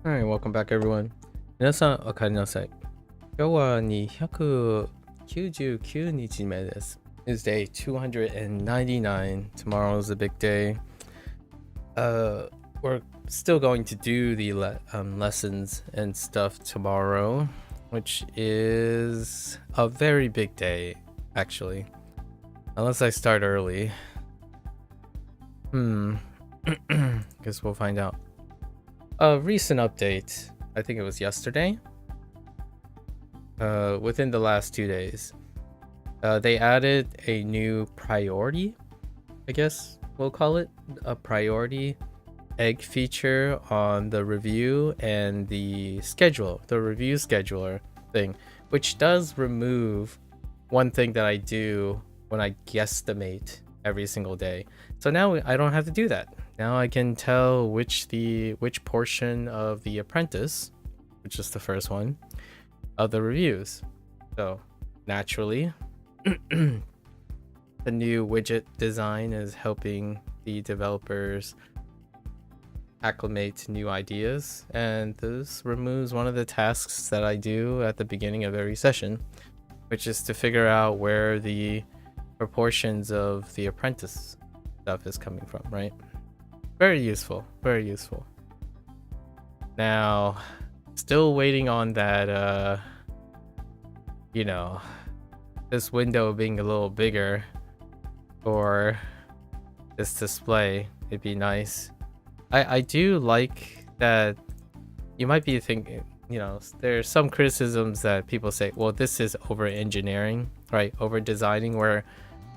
Alright, welcome back everyone. 皆さん、おかえりなさい。今日は299日目です。It's day 299. Tomorrow is a big day. We're still going to do the lessons and stuff tomorrow, which is a very big day, actually. Unless I start early. Guess we'll find out. A recent update, I think it was yesterday, within the last 2 days, they added a new priority, I guess we'll call it, a priority egg feature on the review and the schedule, the review scheduler thing, which does remove one thing that I do when I guesstimate every single day. So now I don't have to do that. Now I can tell which portion of the apprentice, which is the first one, of the reviews. So naturally, the new widget design is helping the developers acclimate to new ideas, and this removes one of the tasks that I do at the beginning of every session, which is to figure out where the proportions of the apprentice stuff is coming from, right? Very useful, very useful. Now, still waiting on that, this window being a little bigger for this display. It'd be nice. I do like that. You might be thinking, there's some criticisms that people say, well, this is over engineering, right? Over designing, where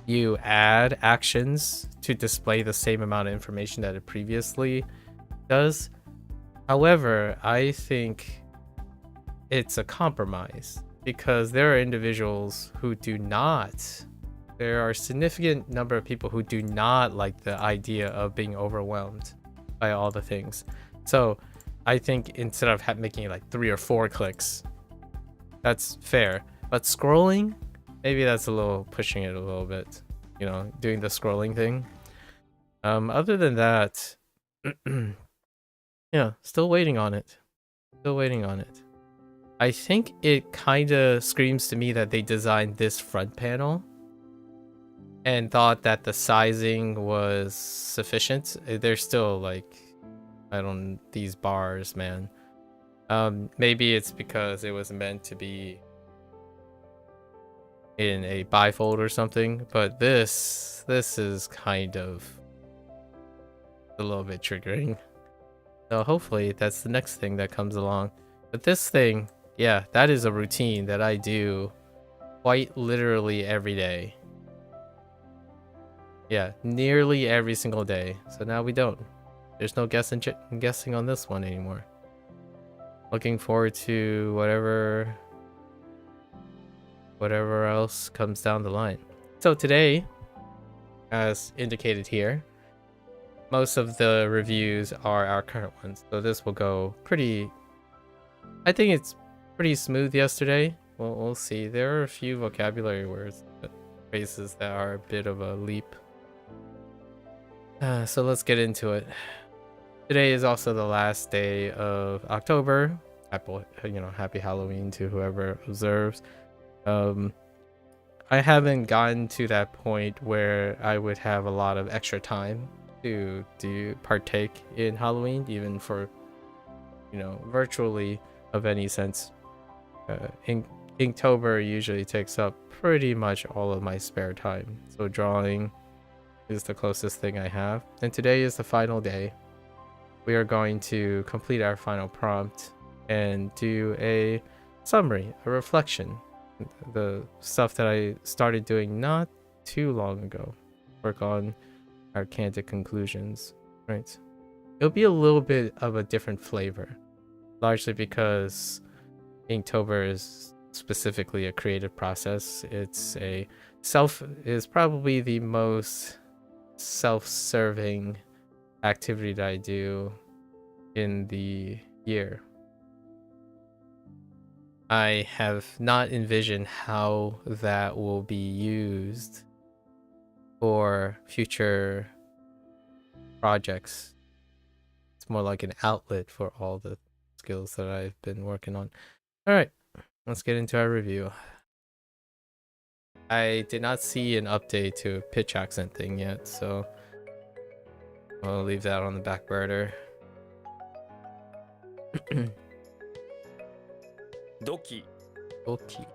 you add actions to display the same amount of information that it previously does. However, I think it's a compromise because there are individuals who do not. There are a significant number of people who do not like the idea of being overwhelmed by all the things. So I think instead of making like 3 or 4 clicks, that's fair. But scrolling, maybe that's a little pushing it a little bit, doing the scrolling thing. Other than that, yeah, still waiting on it. I think it kind of screams to me that they designed this front panel and thought that the sizing was sufficient. They're still like, these bars, man. Maybe it's because it was meant to be in a bifold or something, but this is kind of a little bit triggering. So hopefully that's the next thing that comes along. But this thing, yeah, that is a routine that I do quite literally every day. Yeah, nearly every single day. So now we don't. There's no guessing on this one anymore. Looking forward to whatever else comes down the line. So today, as indicated here, most of the reviews are our current ones. So this will go pretty... I think it's pretty smooth yesterday. We'll see. There are a few vocabulary words, phrases that are a bit of a leap. So let's get into it. Today is also the last day of October. Happy Halloween to whoever observes. I haven't gotten to that point where I would have a lot of extra time to partake in Halloween, even for, virtually of any sense. Inktober usually takes up pretty much all of my spare time. So drawing is the closest thing I have. And today is the final day. We are going to complete our final prompt and do a summary, a reflection. The stuff that I started doing not too long ago. Work on our candid conclusions, right? It'll be a little bit of a different flavor, largely because Inktober is specifically a creative process. It's is probably the most self-serving activity that I do in the year. I have not envisioned how that will be used for future projects. It's more like an outlet for all the skills that I've been working on. All right, let's get into our review. I did not see an update to pitch accent thing yet, so I'll leave that on the back burner. Doki. Doki.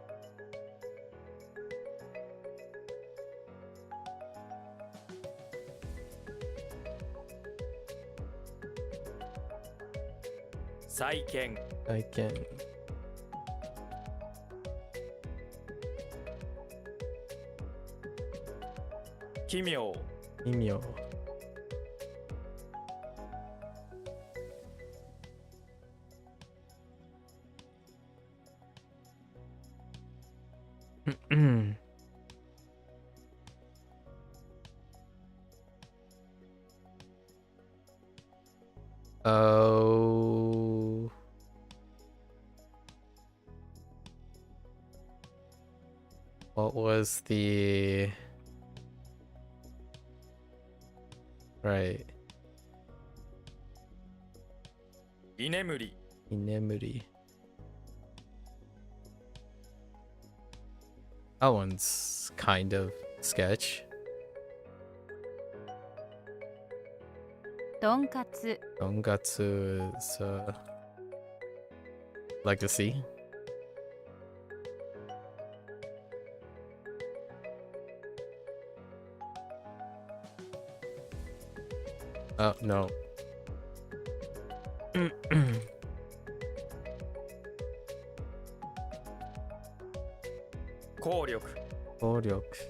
Saiken. Saiken. Kimyo. Kimyo. Oh. What was the... Right. Inemuri. Inemuri. That one's kind of sketch. Donkatsu. Dongatsu is legacy. Oh no. Kōryoku. Kōryoku.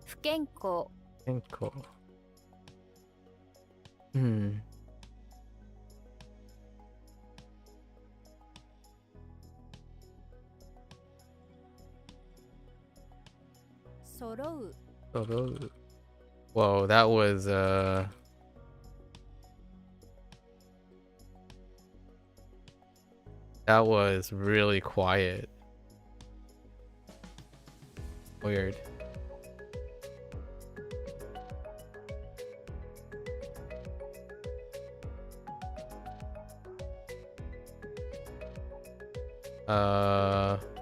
Fukenkou. Kenko. Sorou. Sorou. Whoa, that was that was really quiet. Weird.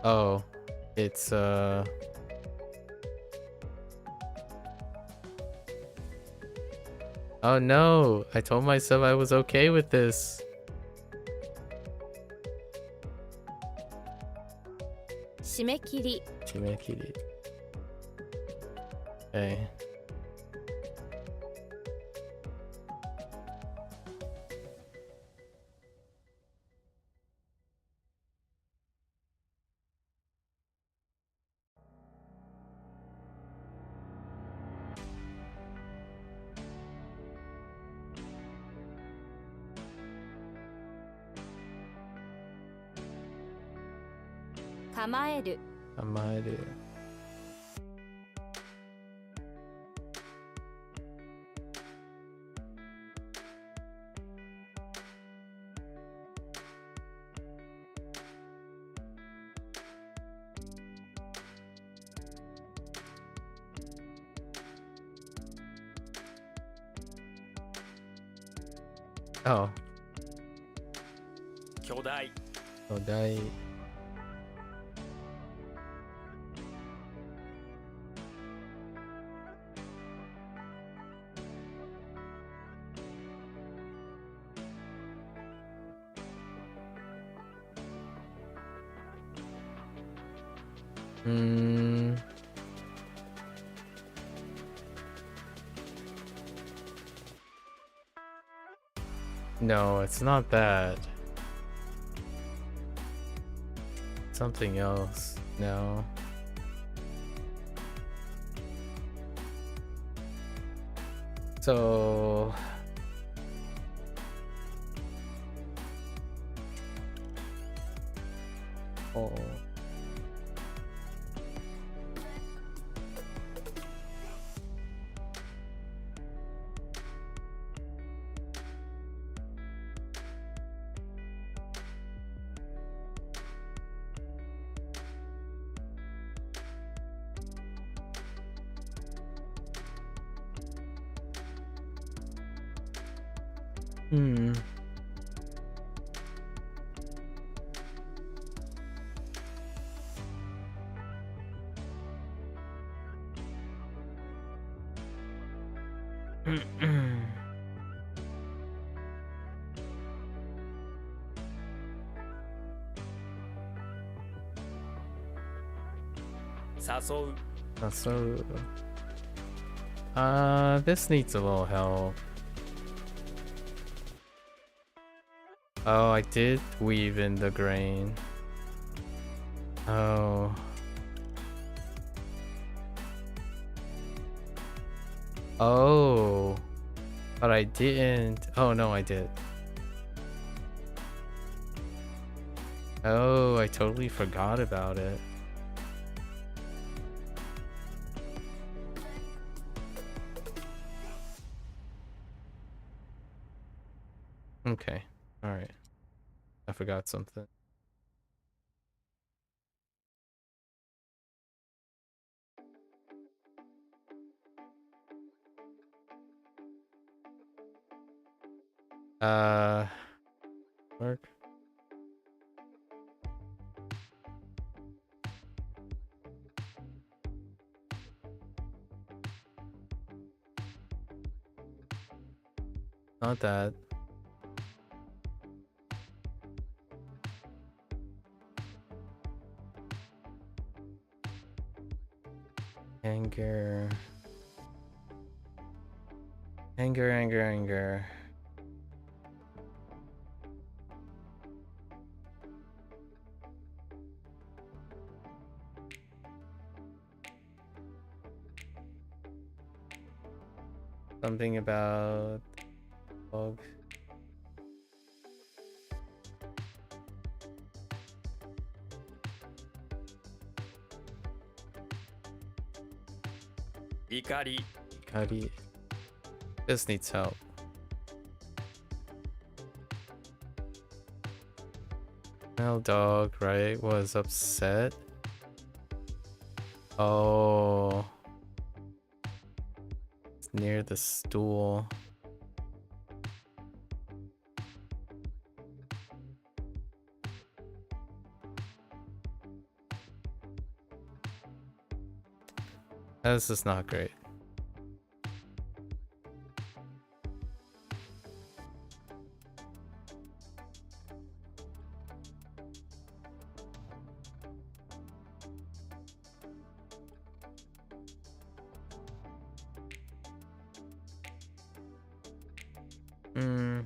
Oh, it's oh no, I told myself I was okay with this. Shimekiri. Shimekiri. Okay. Kamaeru. Kamaeru. Oh. 巨大。巨大。No, it's not that. Something else. No. So... Oh. Hmm. Sasou. So, this needs a little help. Oh, I did weave in the grain. Oh. Oh. But I didn't. Oh, no, I did. Oh, I totally forgot about it. Okay. All right. I forgot something. Work. Not that. Anger. Anger. Something about dog. Ikari. Cuddy. This needs help. Well, dog, right, was upset. Oh. It's near the stool. This is not great. Hmm.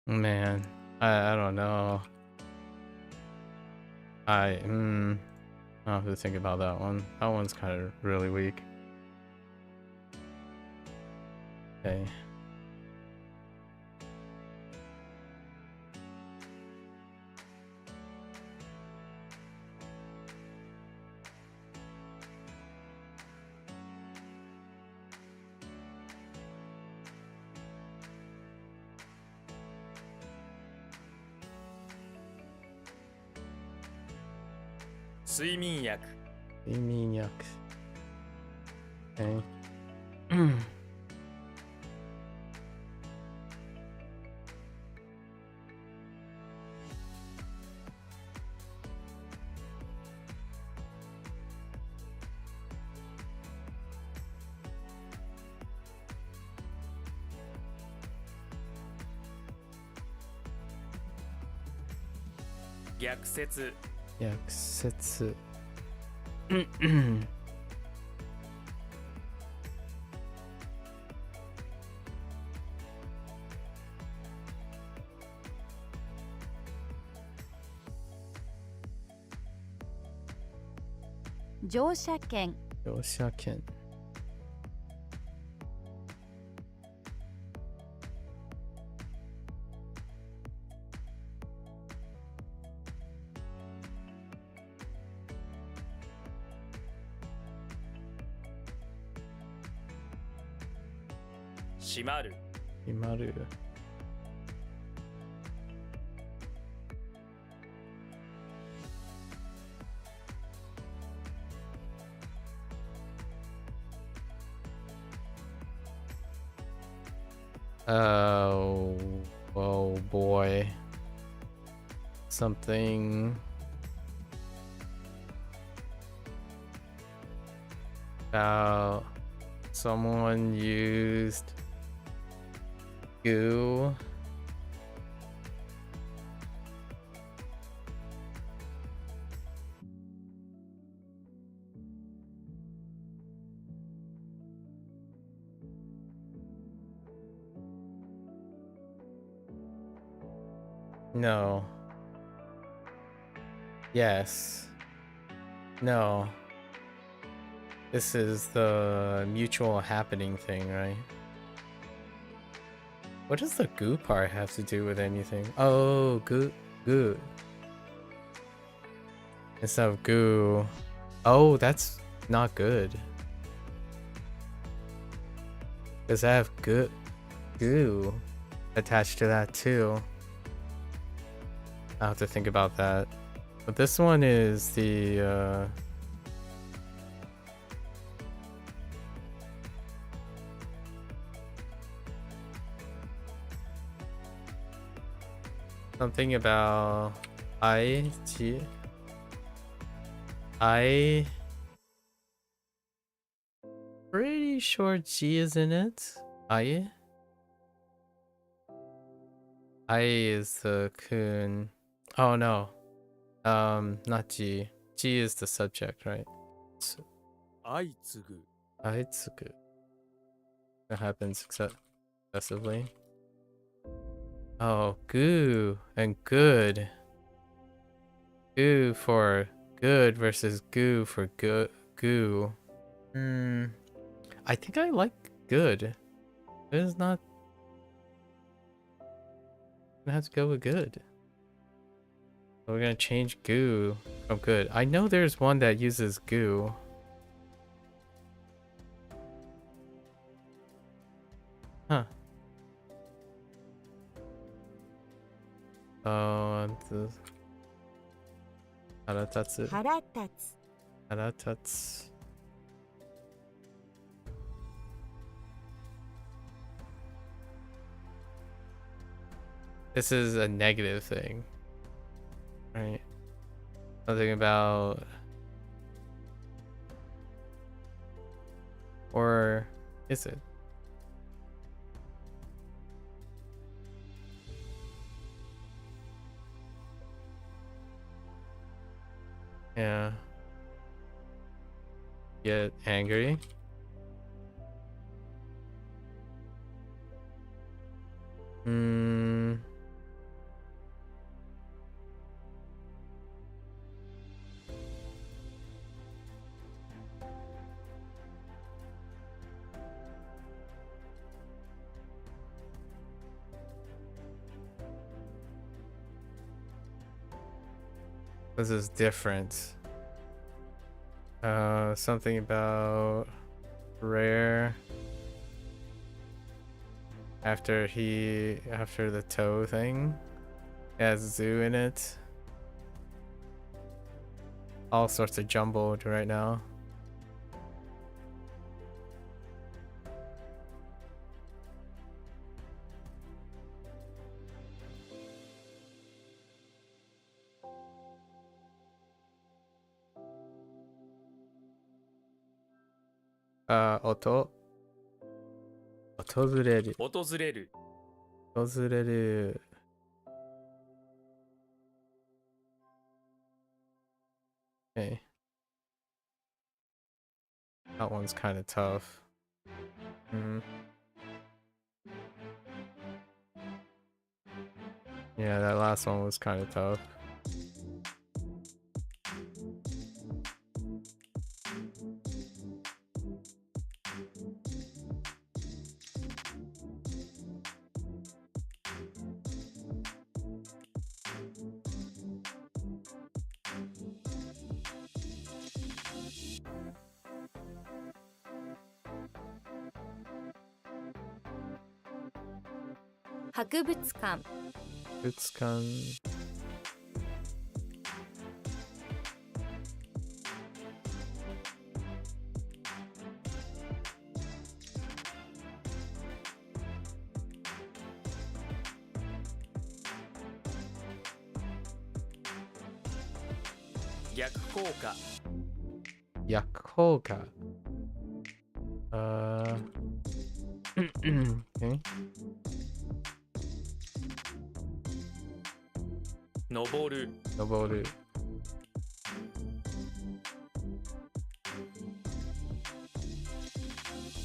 Man, I don't know. I'll have to think about that one. That one's kind of really weak. Okay. Suiminyak. Yuck. Okay. Gyaksetsu. Yakusetsu. Jōshaken. Yoshaken. 閉まる Imaru. Oh, oh boy. Something about someone used goo. No. Yes. No. This is the mutual happening thing, right? What does the goo part have to do with anything? Oh, goo. Instead of goo. Oh, that's not good. Does that have goo attached to that too? I'll have to think about that. But this one is the something about I pretty sure G is in it. I is the kun. Oh no. Not G. G is the subject, right? So, 相次ぐ Aitsuku. That happens successively. Oh, goo and good. Goo for good versus goo for goo. I think I like good. Good is not. I have to go with good. So we're gonna change goo from good. I know there's one that uses goo. Huh. Oh, haratatsu. 腹立つ Haratatsu. This is a negative thing. Right. Something about, or is it? Yeah. Get angry. This is different. Something about rare after the toe thing. It has zoo in it. All sorts of jumbled right now. Oto. 訪れる。訪れる訪れる。Okay. That one's kind of tough. Yeah, that last one was kind of tough. 博物館 Bootskan. Yakoka. Okay. 登る Noboru.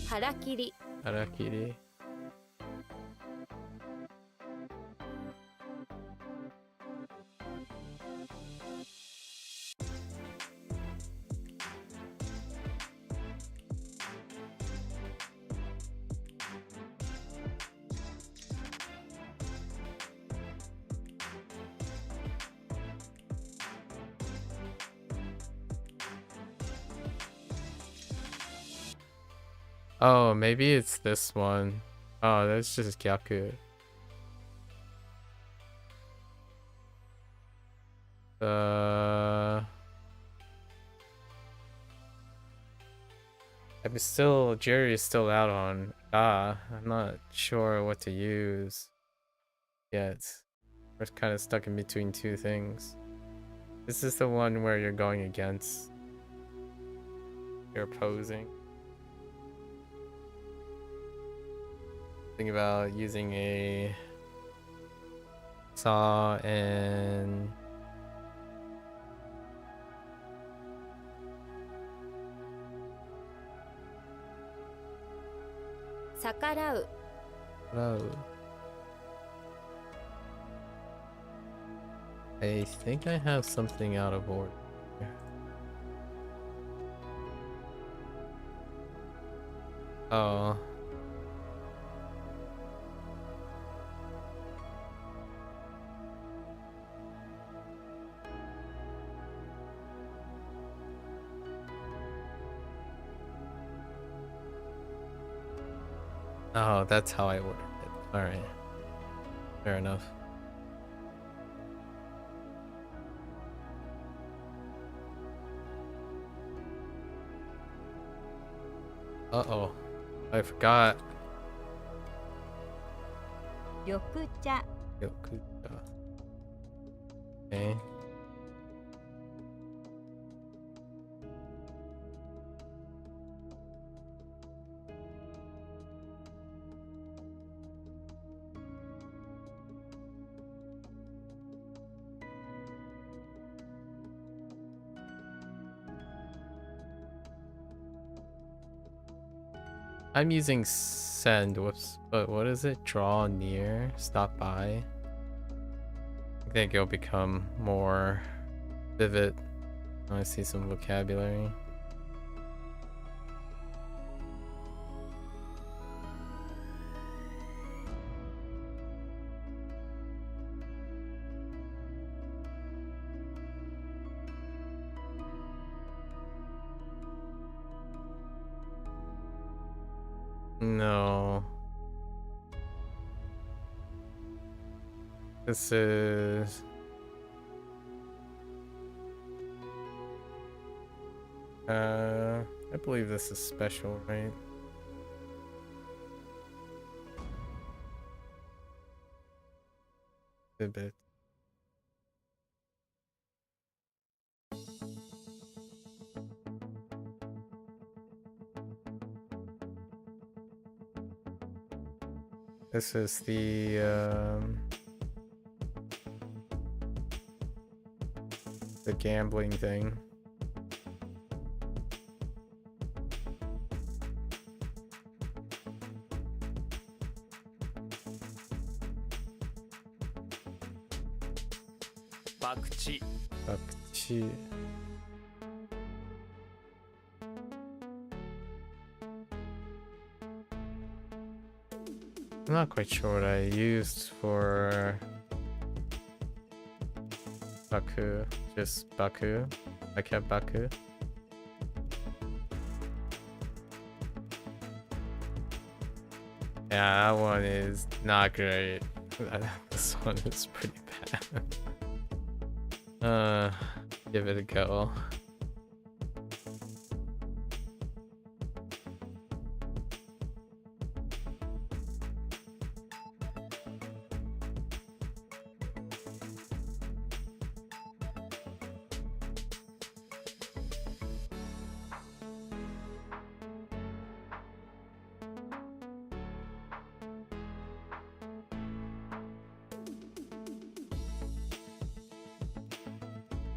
腹切り Harakiri. Oh, maybe it's this one. Oh, that's just Gyaku. Jury's still out on I'm not sure what to use yet. We're kind of stuck in between two things. This is the one where you're going against. You're opposing. Think about using a saw and Sakarau oh. I think I have something out of order. Oh. Oh, that's how I ordered it. Alright. Fair enough. Uh-oh. I forgot. 緑茶 Yokuta. Okay. I'm using send, whoops, but what is it? Draw near, stop by. I think it'll become more vivid. I see some vocabulary. No. This is... I believe this is special, right? A bit. This is the gambling thing. Bakchi. Bakchi. I'm not quite sure what I used for Baku. Just Baku. I kept Baku. Yeah, that one is not great. This one is pretty bad. Give it a go.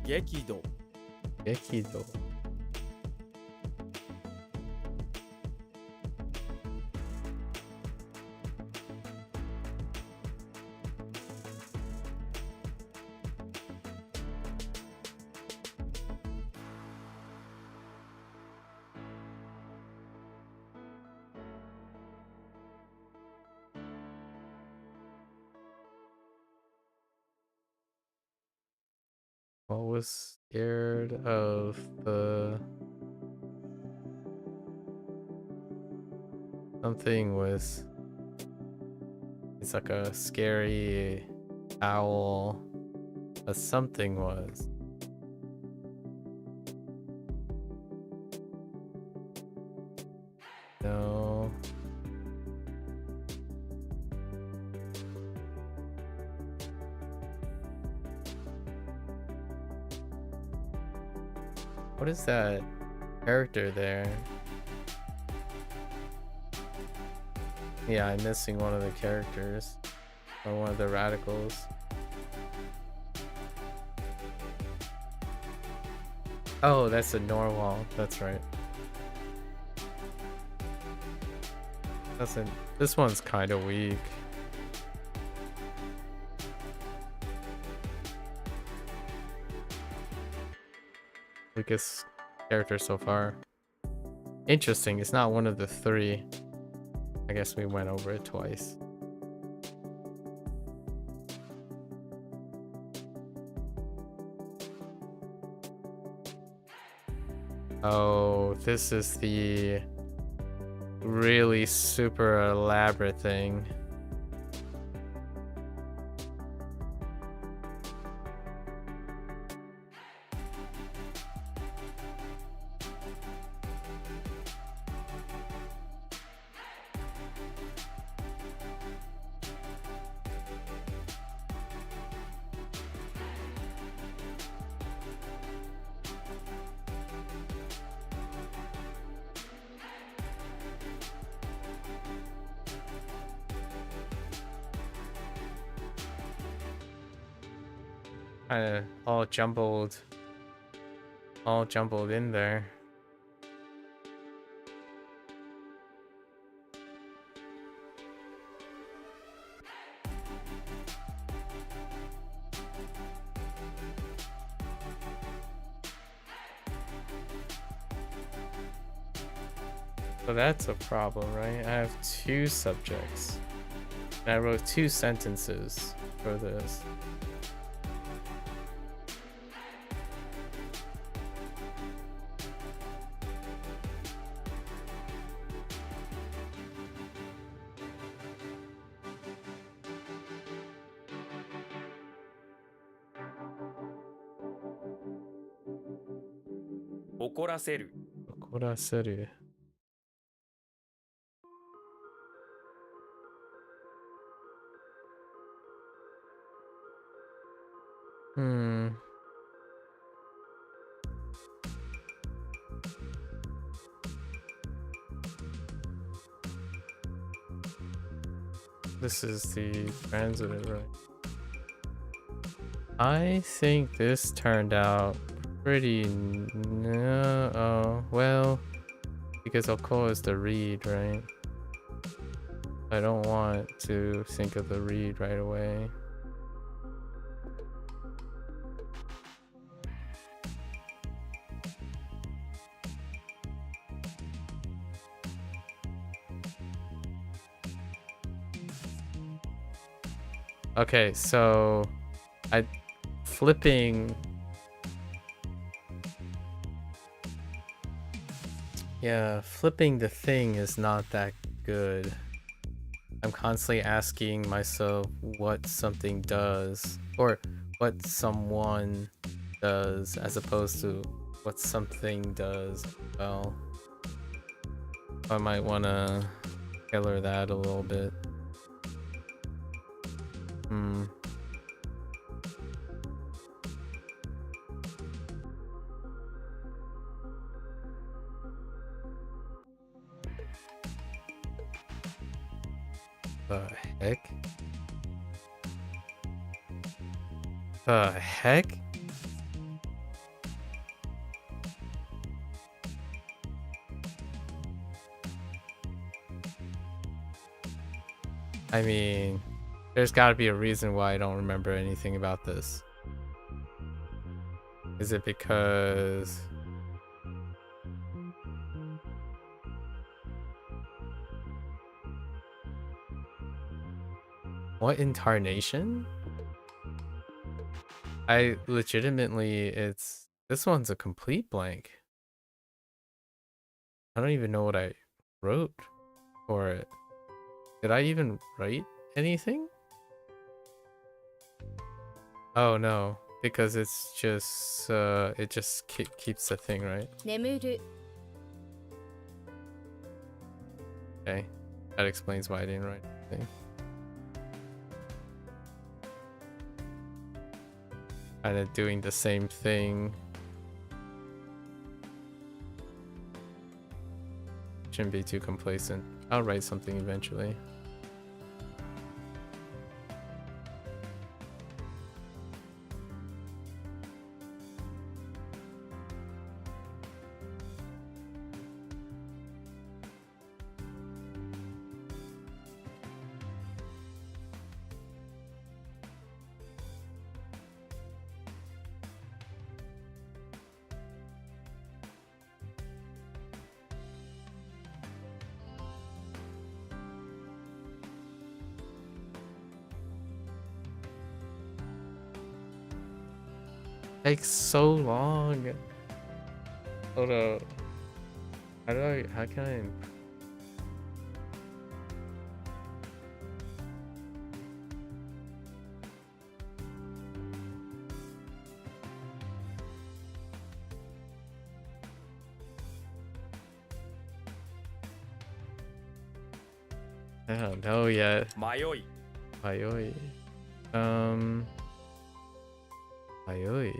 Gekido. Gekido. What was scared of the something was it's like a scary owl. A something was. No. What is that character there? Yeah, I'm missing one of the characters. Or one of the radicals. Oh, that's a Norwal. That's right. This one's kind of weak. Weakest character so far. Interesting, it's not one of the three. I guess we went over it twice. Oh, this is the really super elaborate thing. Kind of all jumbled in there. So that's a problem, right? I have two subjects. And I wrote two sentences for this. Okoraseru. 怒らせる。Hmm. This is the transitive, right? I think this turned out pretty. No, oh, well, because Oko is the read, right? I don't want to think of the read right away. Okay, so flipping. Yeah, flipping the thing is not that good. I'm constantly asking myself what something does, or what someone does, as opposed to what something does. Well, I might want to tailor that a little bit. The heck? The heck? I mean, there's got to be a reason why I don't remember anything about this. Is it because... What incarnation? I legitimately, this one's a complete blank. I don't even know what I wrote for it. Did I even write anything? Oh no, because it's just, it just keeps the thing, right? 眠る Okay, that explains why I didn't write anything. Kind of doing the same thing. Shouldn't be too complacent. I'll write something eventually. Takes so long. Hold up. How can I? I don't know yet. 迷い Mayoi. Mayoi.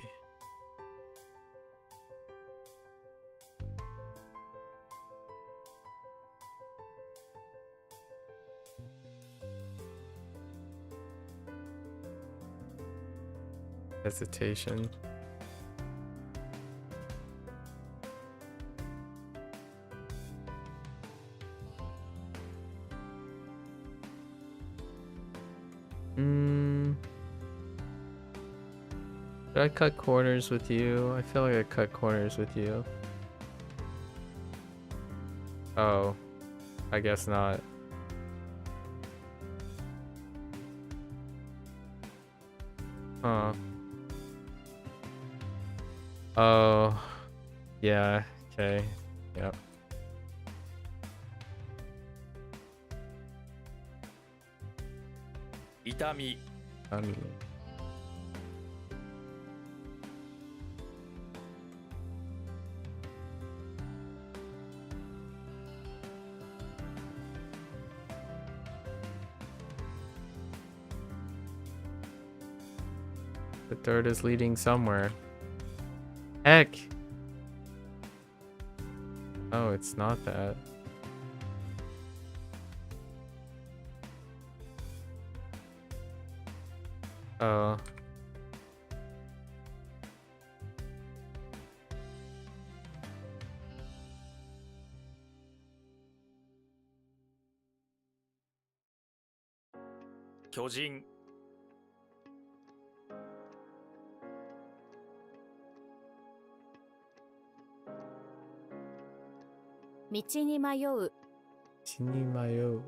Hesitation. Did I cut corners with you? I feel like I cut corners with you. Oh, I guess not. Huh. Oh, yeah, okay, yep. 痛み The third is leading somewhere. Heck! Oh, it's not that. Oh.「巨人」 道に迷う Chinimayo.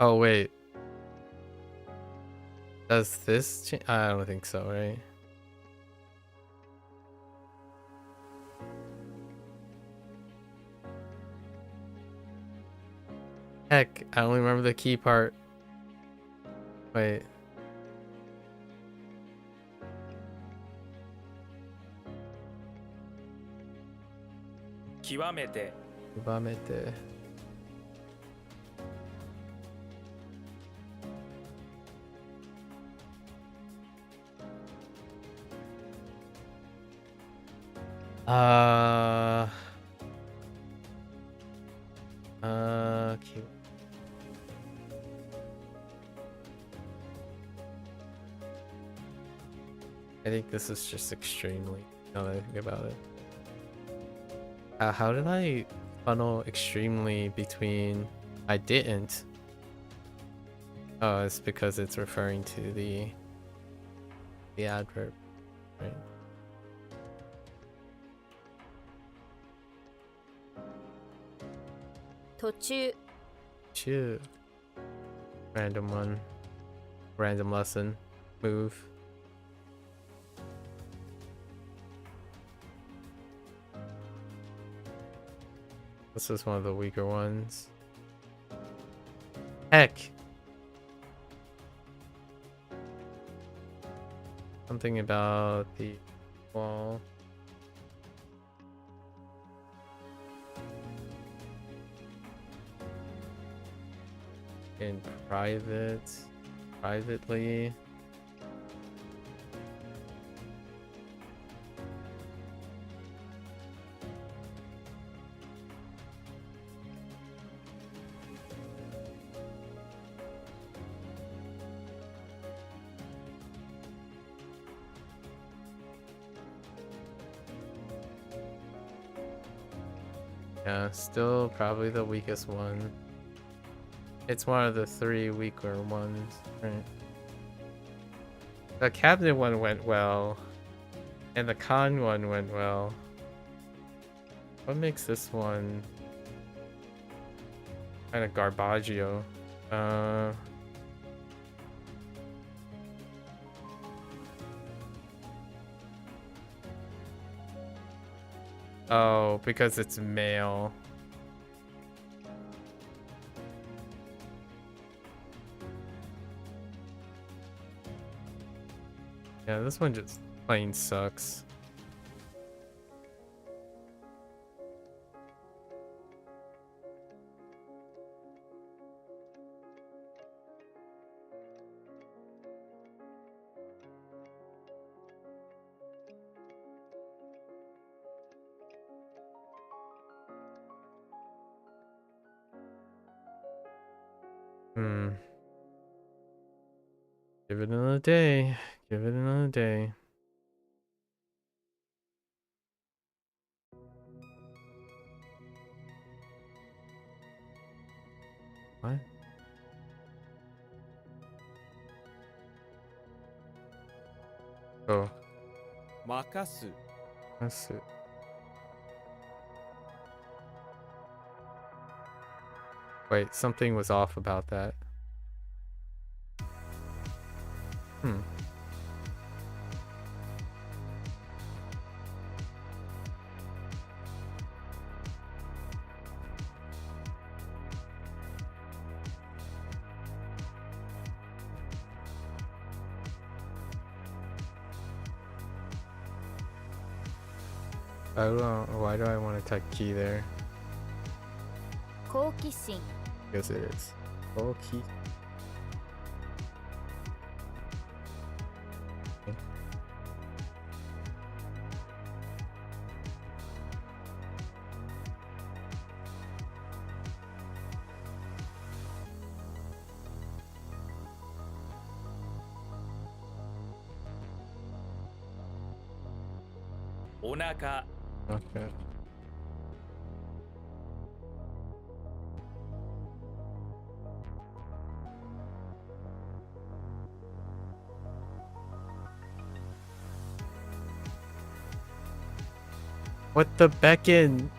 Oh wait. Does this change? I don't think so, right? Heck, I only remember the key part. Wait. 極めて Ubamete. Okay. I think this is just extremely, now that I think about it. How did I funnel extremely between... I didn't. Oh, it's because it's referring to the adverb, right? Tochu. Chew. Random one. Random lesson. Move. This is one of the weaker ones. Heck! Something about the wall. In privately. Yeah, still probably the weakest one. It's one of the 3 weaker ones, right? The cabinet one went well, and the con one went well. What makes this one kind of garbaggio? Oh, because it's male. Yeah, this one just plain sucks. Give it another day. Give it another day. What? Oh, 任す that's it. Wait, something was off about that. I don't know. Why do I want to type key there? 好奇心 Because it is. Oh, key. Onaka Okay. What the beckon?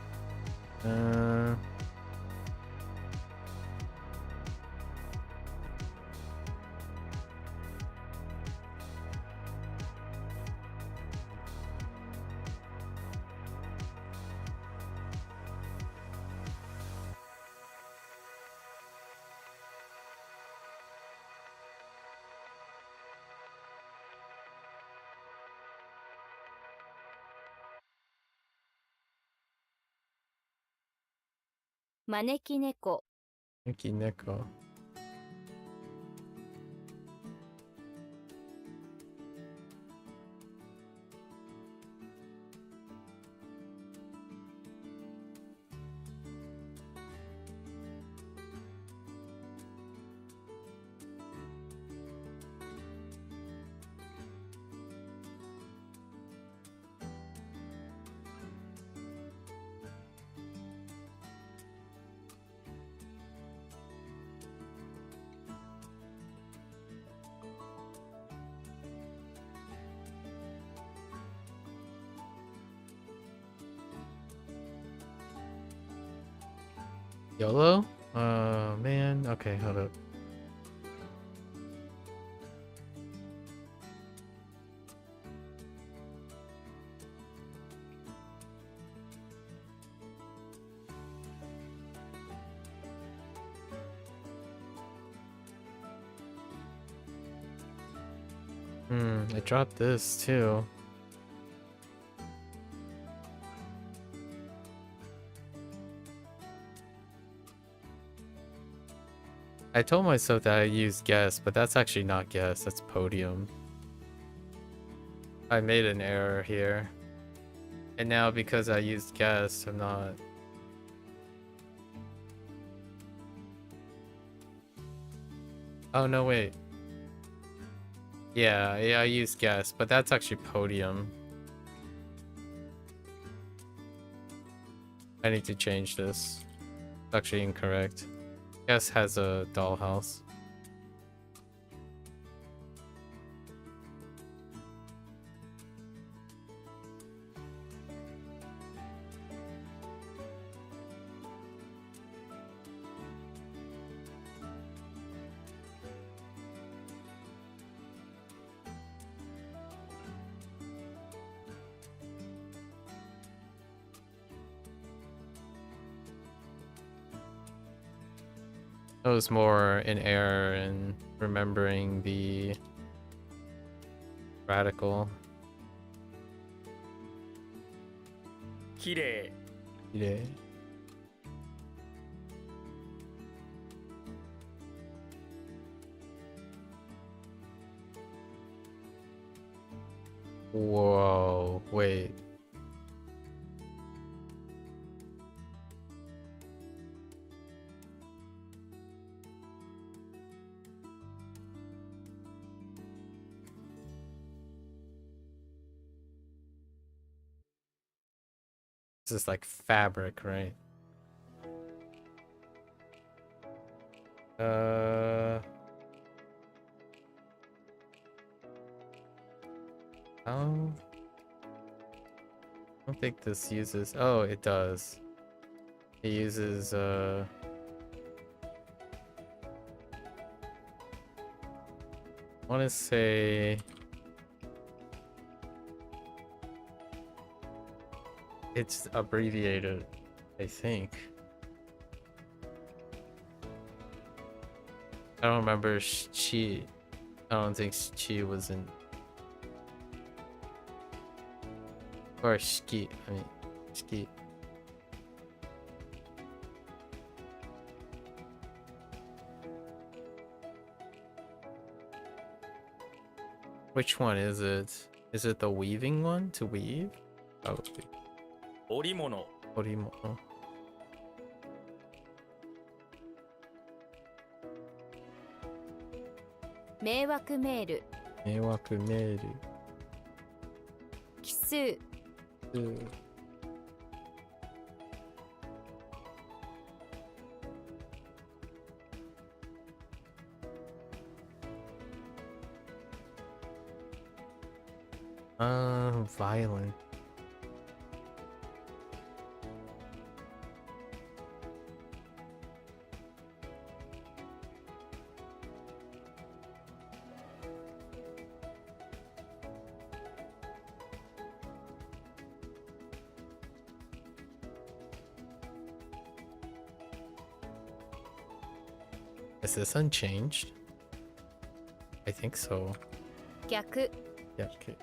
招き猫 Yuki Neko. YOLO? Man. Okay, hold up. I dropped this too. I told myself that I used guess, but that's actually not guess, that's podium. I made an error here. And now because I used guess, I'm not... Oh no, wait. Yeah, I used guess, but that's actually podium. I need to change this. It's actually incorrect. Guess has a dollhouse. I was more in error in remembering the radical. きれい Yeah. Whoa, wait. This is like fabric, right? Oh. I don't think this uses... Oh, it does. It uses, I want to say... It's abbreviated, I think. I don't remember Chi. I don't think Chi was in... Or Shiki. I mean, Shiki. Which one is it? Is it the weaving one? To weave? Probably. 織物 Orimono. 迷惑メール迷惑メール。奇数 Violent. Is this unchanged? I think so. 逆 Yeah, okay.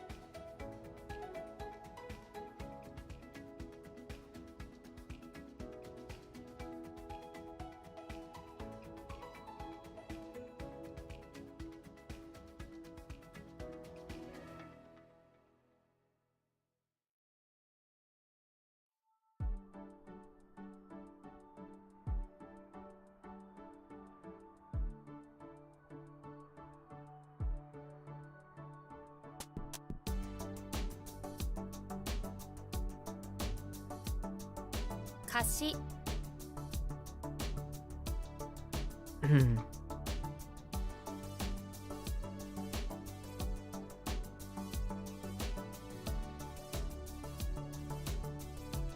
橋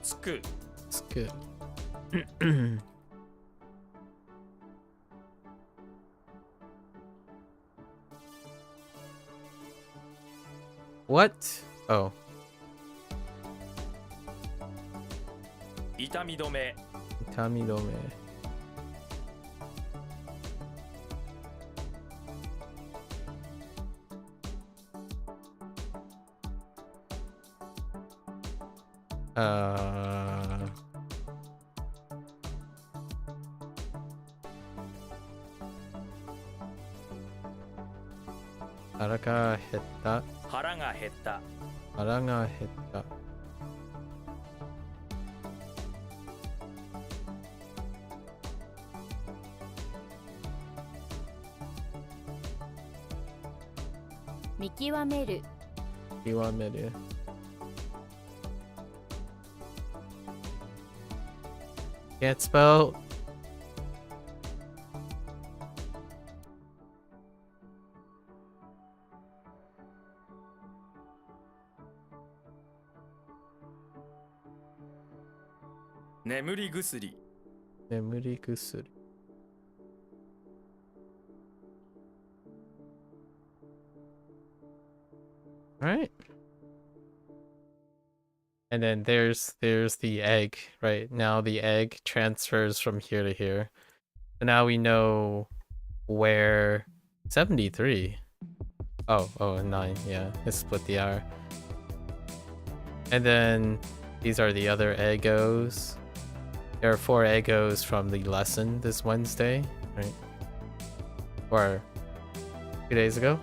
つく It's good. What? Oh, 痛み止め Tamidome. Uh, Haraka hetta. 腹が減った Haranga hetta. Mikiwameru Kiwameru. Can't spell.眠り薬 Nemuri kusuri. Alright. And then there's the egg, right? Now the egg transfers from here to here. So now we know where 73. Oh, and 9, yeah. It split the hour. And then these are the other Eggos. There are 4 Eggos from the lesson this Wednesday, right? Or 2 days ago.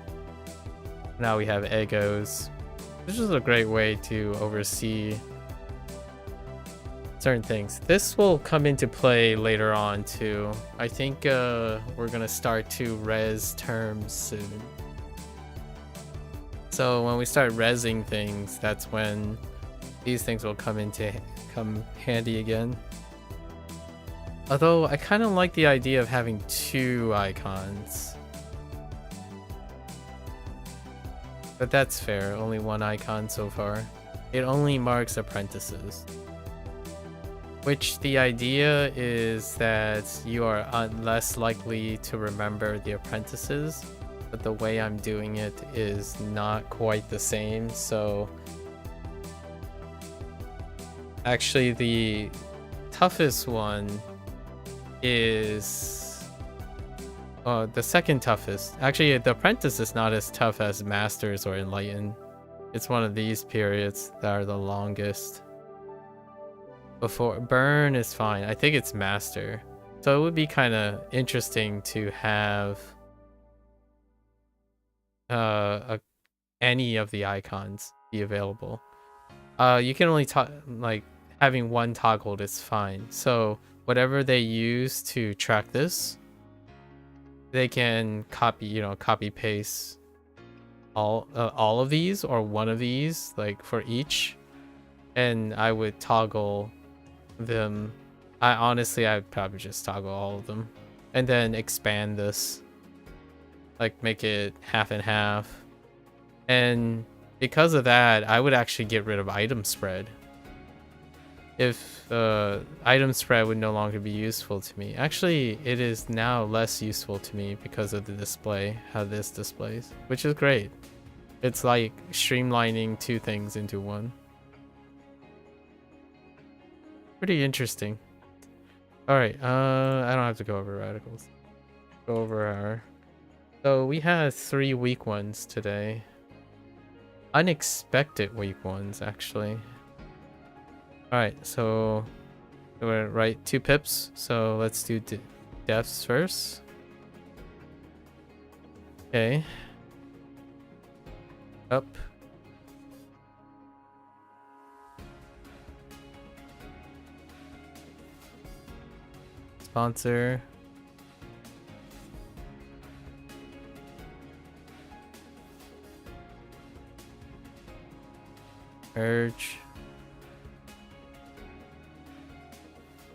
Now we have Eggos. This is a great way to oversee certain things. This will come into play later on too. I think we're gonna start to res terms soon. So when we start resing things, that's when these things will come handy again. Although I kind of like the idea of having 2 icons. But that's fair, only 1 icon so far. It only marks apprentices. Which the idea is that you are less likely to remember the apprentices, but the way I'm doing it is not quite the same, so... Actually, the toughest one is... the second toughest. Actually, the apprentice is not as tough as masters or enlightened. It's one of these periods that are the longest. Before burn is fine. I think it's master. So it would be kind of interesting to have any of the icons be available. You can only like having 1 toggled is fine. So whatever they use to track this, they can copy paste all of these or 1 of these, like for each, and I would toggle them. I'd probably just toggle all of them and then expand this, like make it half and half. And because of that, I would actually get rid of item spread. If item spread would no longer be useful to me. Actually, it is now less useful to me because of the display, how this displays, which is great. It's like streamlining 2 things into 1. Pretty interesting. Alright, I don't have to go over radicals. Go over our... So we had 3 weak ones today. Unexpected weak ones, actually. Alright, so we're right 2 pips. So let's do deaths first. Okay. Up. Sponsor. Urge.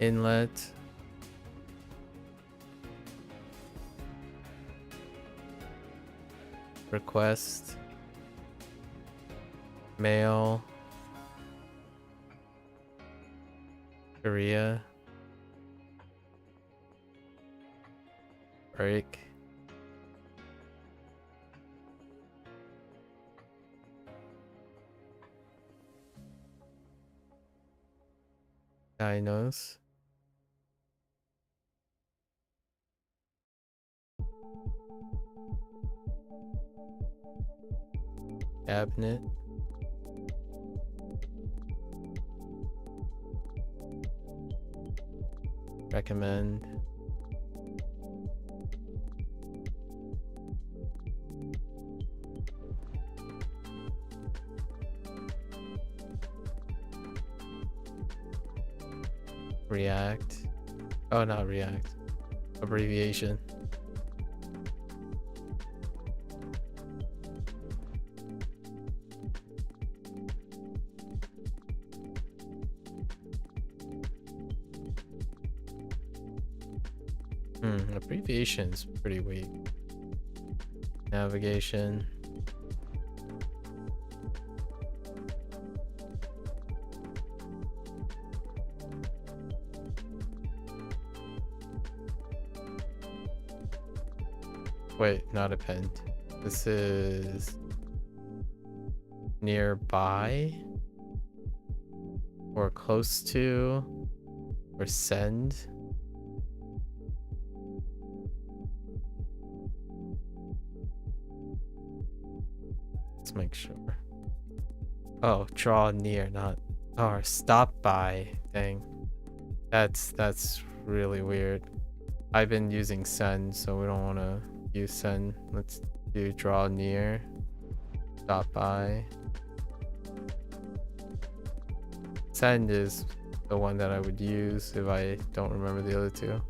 inlet, request, mail, Korea, break, dinos, cabinet, recommend, react, oh not react, abbreviation, abbreviation's pretty weak, navigation, wait, not append, this is nearby or close to or send. Let's make sure. Oh, draw near, not or stop by. Dang, that's really weird. I've been using send, so we don't want to use send. Let's do draw near, stop by. Send is the one that I would use if I don't remember the other two.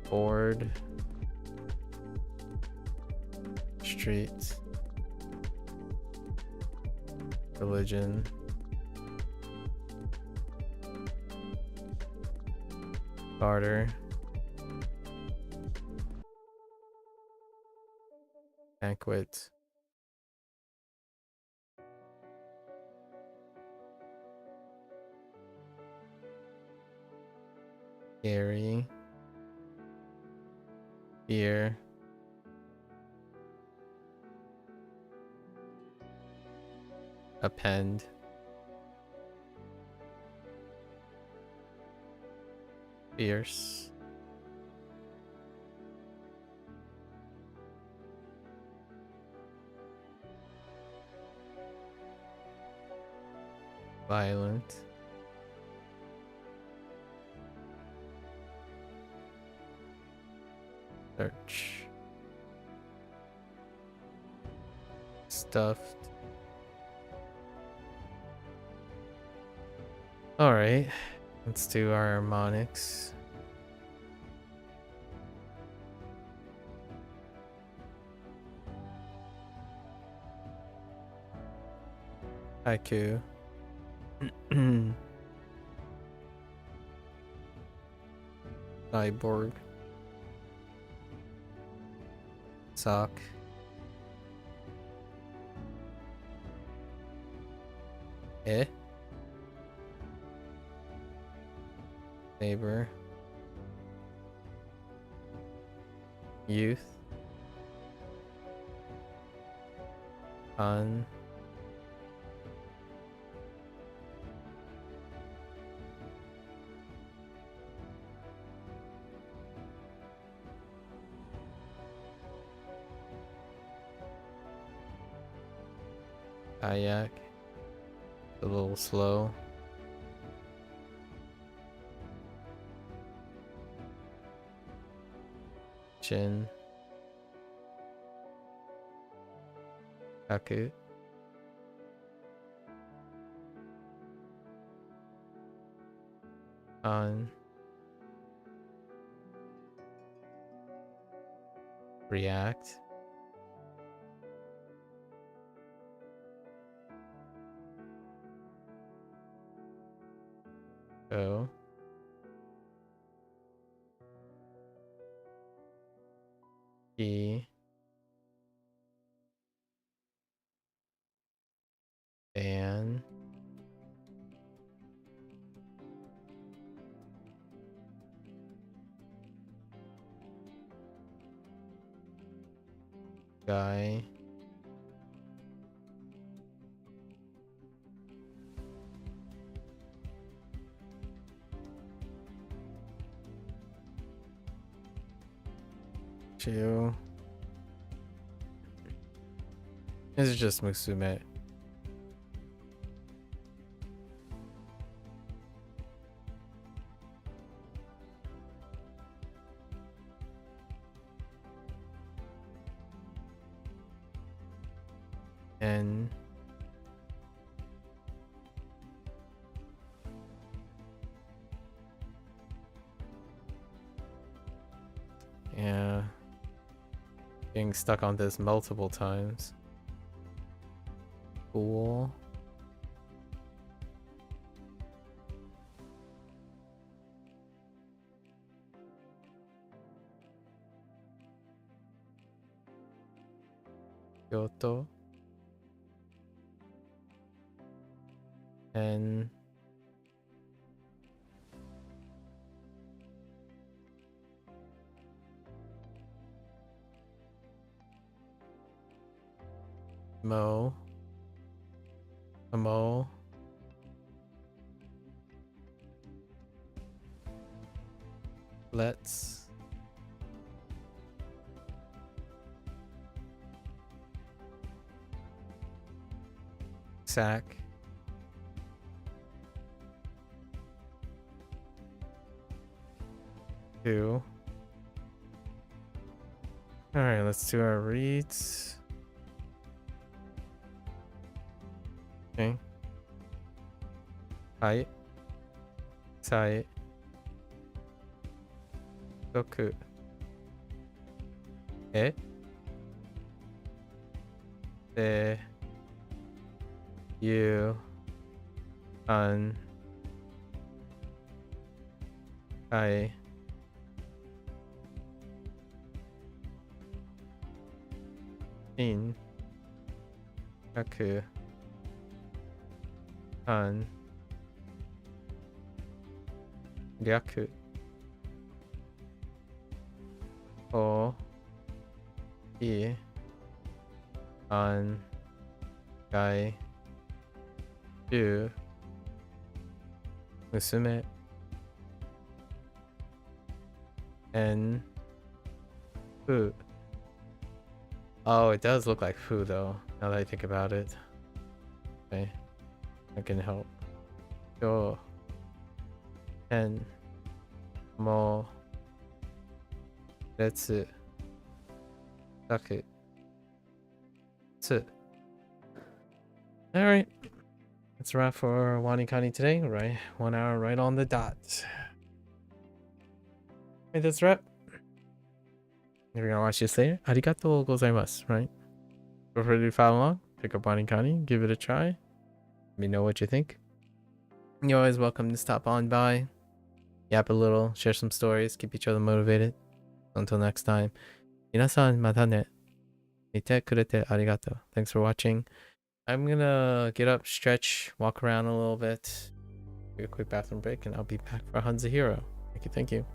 Board, street, religion, barter, banquet, carry, beer, append, fierce, violent, search, stuffed. All right, let's do our harmonics. Haiku. Cyborg. Sock. Eh? Neighbor. Youth. Fun. Kayak. A little slow. Chin. Kaku. On. React. Go. E. Ban. Guy. Chill. This is just Musume. And yeah, getting stuck on this multiple times. Cool. Kyoto. And Mo. Mo. Let's sack. Two. All right, let's do our reads. Okay. Hai. Sai. Toku. E. De. You. An. Kai. In. Kaku. An. Ryaku. O. I. An. Gai. Ju. Musume. En. Fu. Oh, it does look like Fu though, now that I think about it. Okay. That can help. Yo. En. Mo. Retsu. Saku. Tsu. Alright. That's a wrap for WaniKani today, right? 1 hour right on the dot. Hey, that's a wrap. If you're gonna watch this later, arigatou gozaimasu, right? Feel free to follow along, pick up WaniKani, give it a try. Let me know what you think. You're always welcome to stop on by, yap a little, share some stories, keep each other motivated. Until next time, minasan mata ne. Mite kurete arigato. Thanks for watching. I'm gonna get up, stretch, walk around a little bit, do a quick bathroom break, and I'll be back for HanziHero. Thank you, thank you.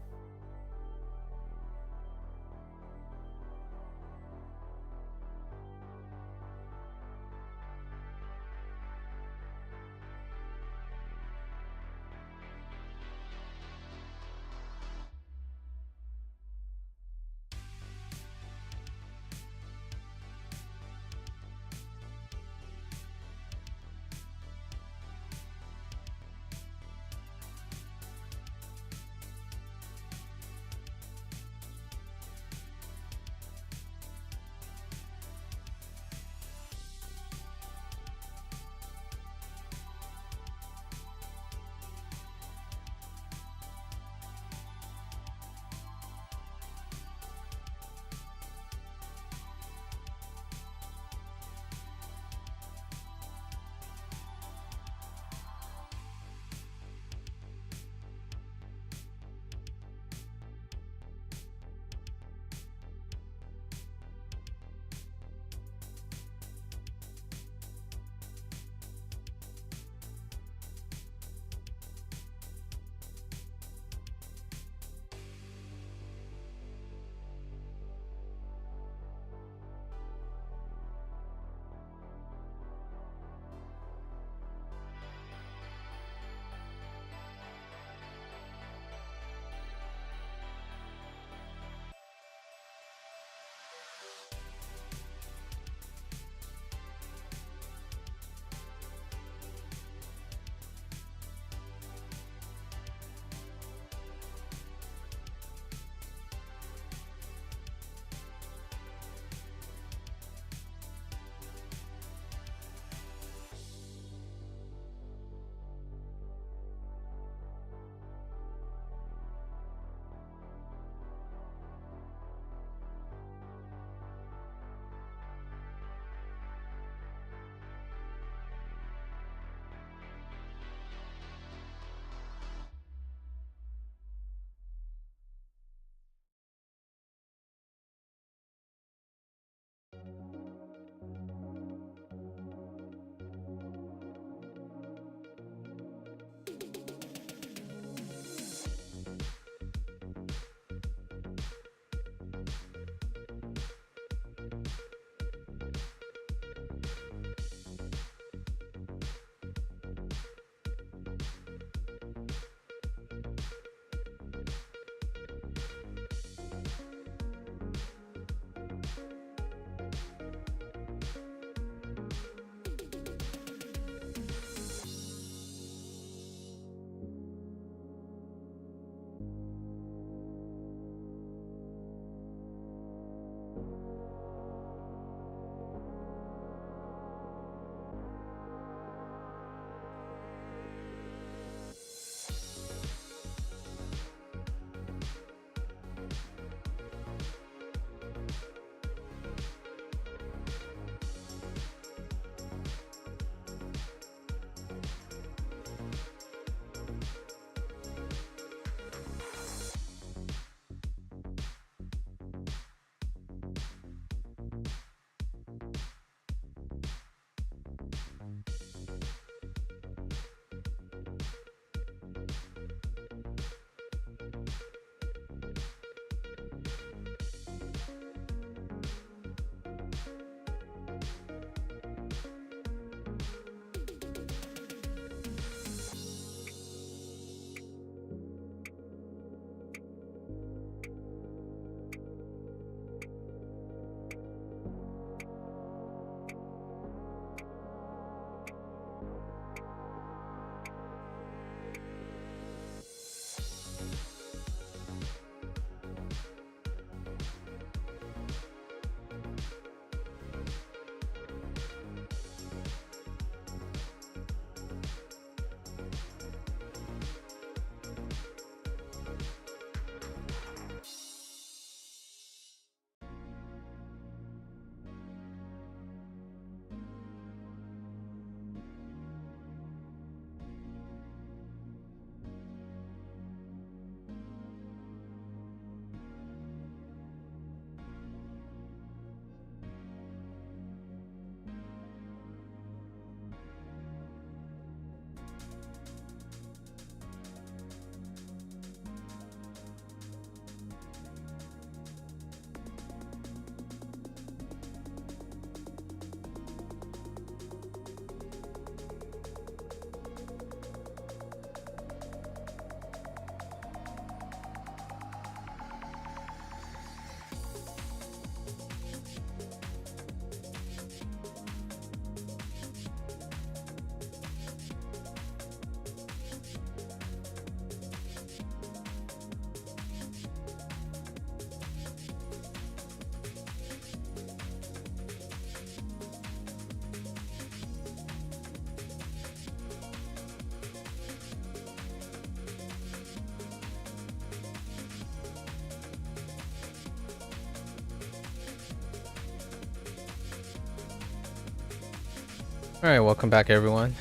Alright, welcome back everyone.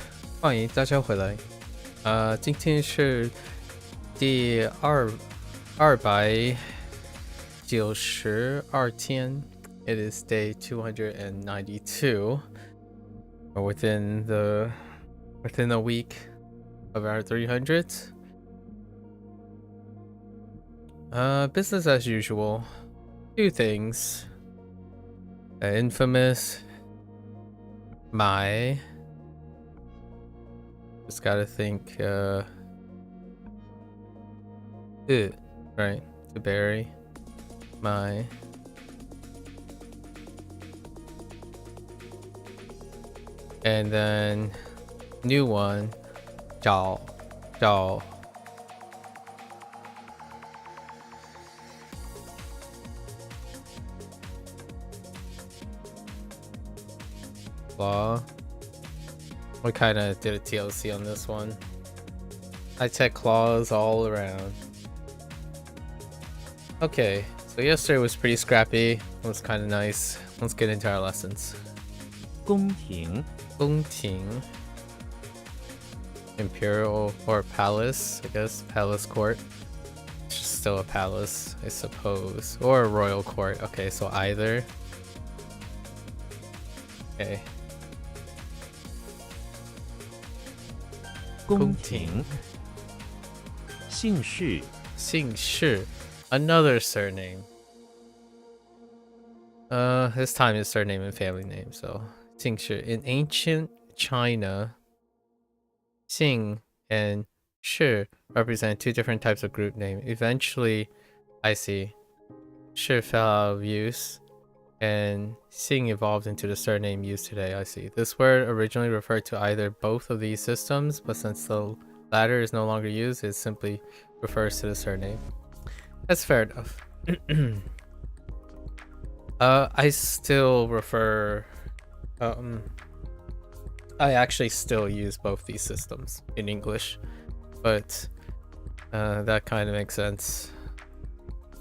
欢迎大家回来。今天是第292天。It is day 292. We're within the week of our 300th. Business as usual. Two things. Infamous. My. Just gotta think. Right. To bury. My. And then new one. Zhao. Law. We kind of did a TLC on this one. High-tech claws all around. Okay, so yesterday was pretty scrappy. It was kind of nice. Let's get into our lessons. 宫廷 Imperial or palace, I guess. Palace court. It's just still a palace, I suppose. Or a royal court. Okay, so either. Okay. 宫廷姓氏姓氏. Another surname. This time is surname and family name, so 姓氏. In ancient China, 姓 and 氏 represent two different types of group name. Eventually, I see, 氏 fell out of use and 姓 evolved into the surname used today. I see. This word originally referred to either both of these systems, but since the latter is no longer used, it simply refers to the surname. That's fair enough. I still refer. I actually still use both these systems in English, but that kind of makes sense.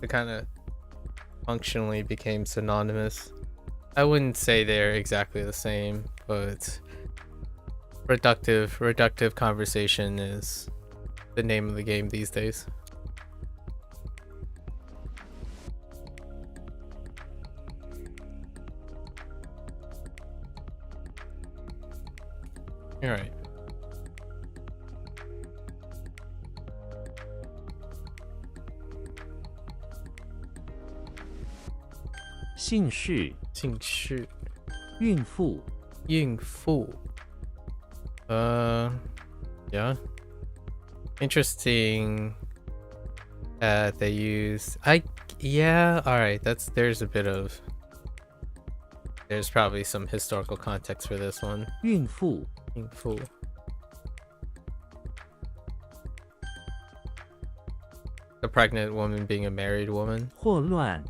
It kind of functionally became synonymous. I wouldn't say they're exactly the same, but reductive conversation is the name of the game these days. All right.姓氏姓氏孕妇孕妇 yeah. Interesting that they use yeah, all right, there's probably some historical context for this one. 孕妇 孕妇 The pregnant woman being a married woman. 霍乱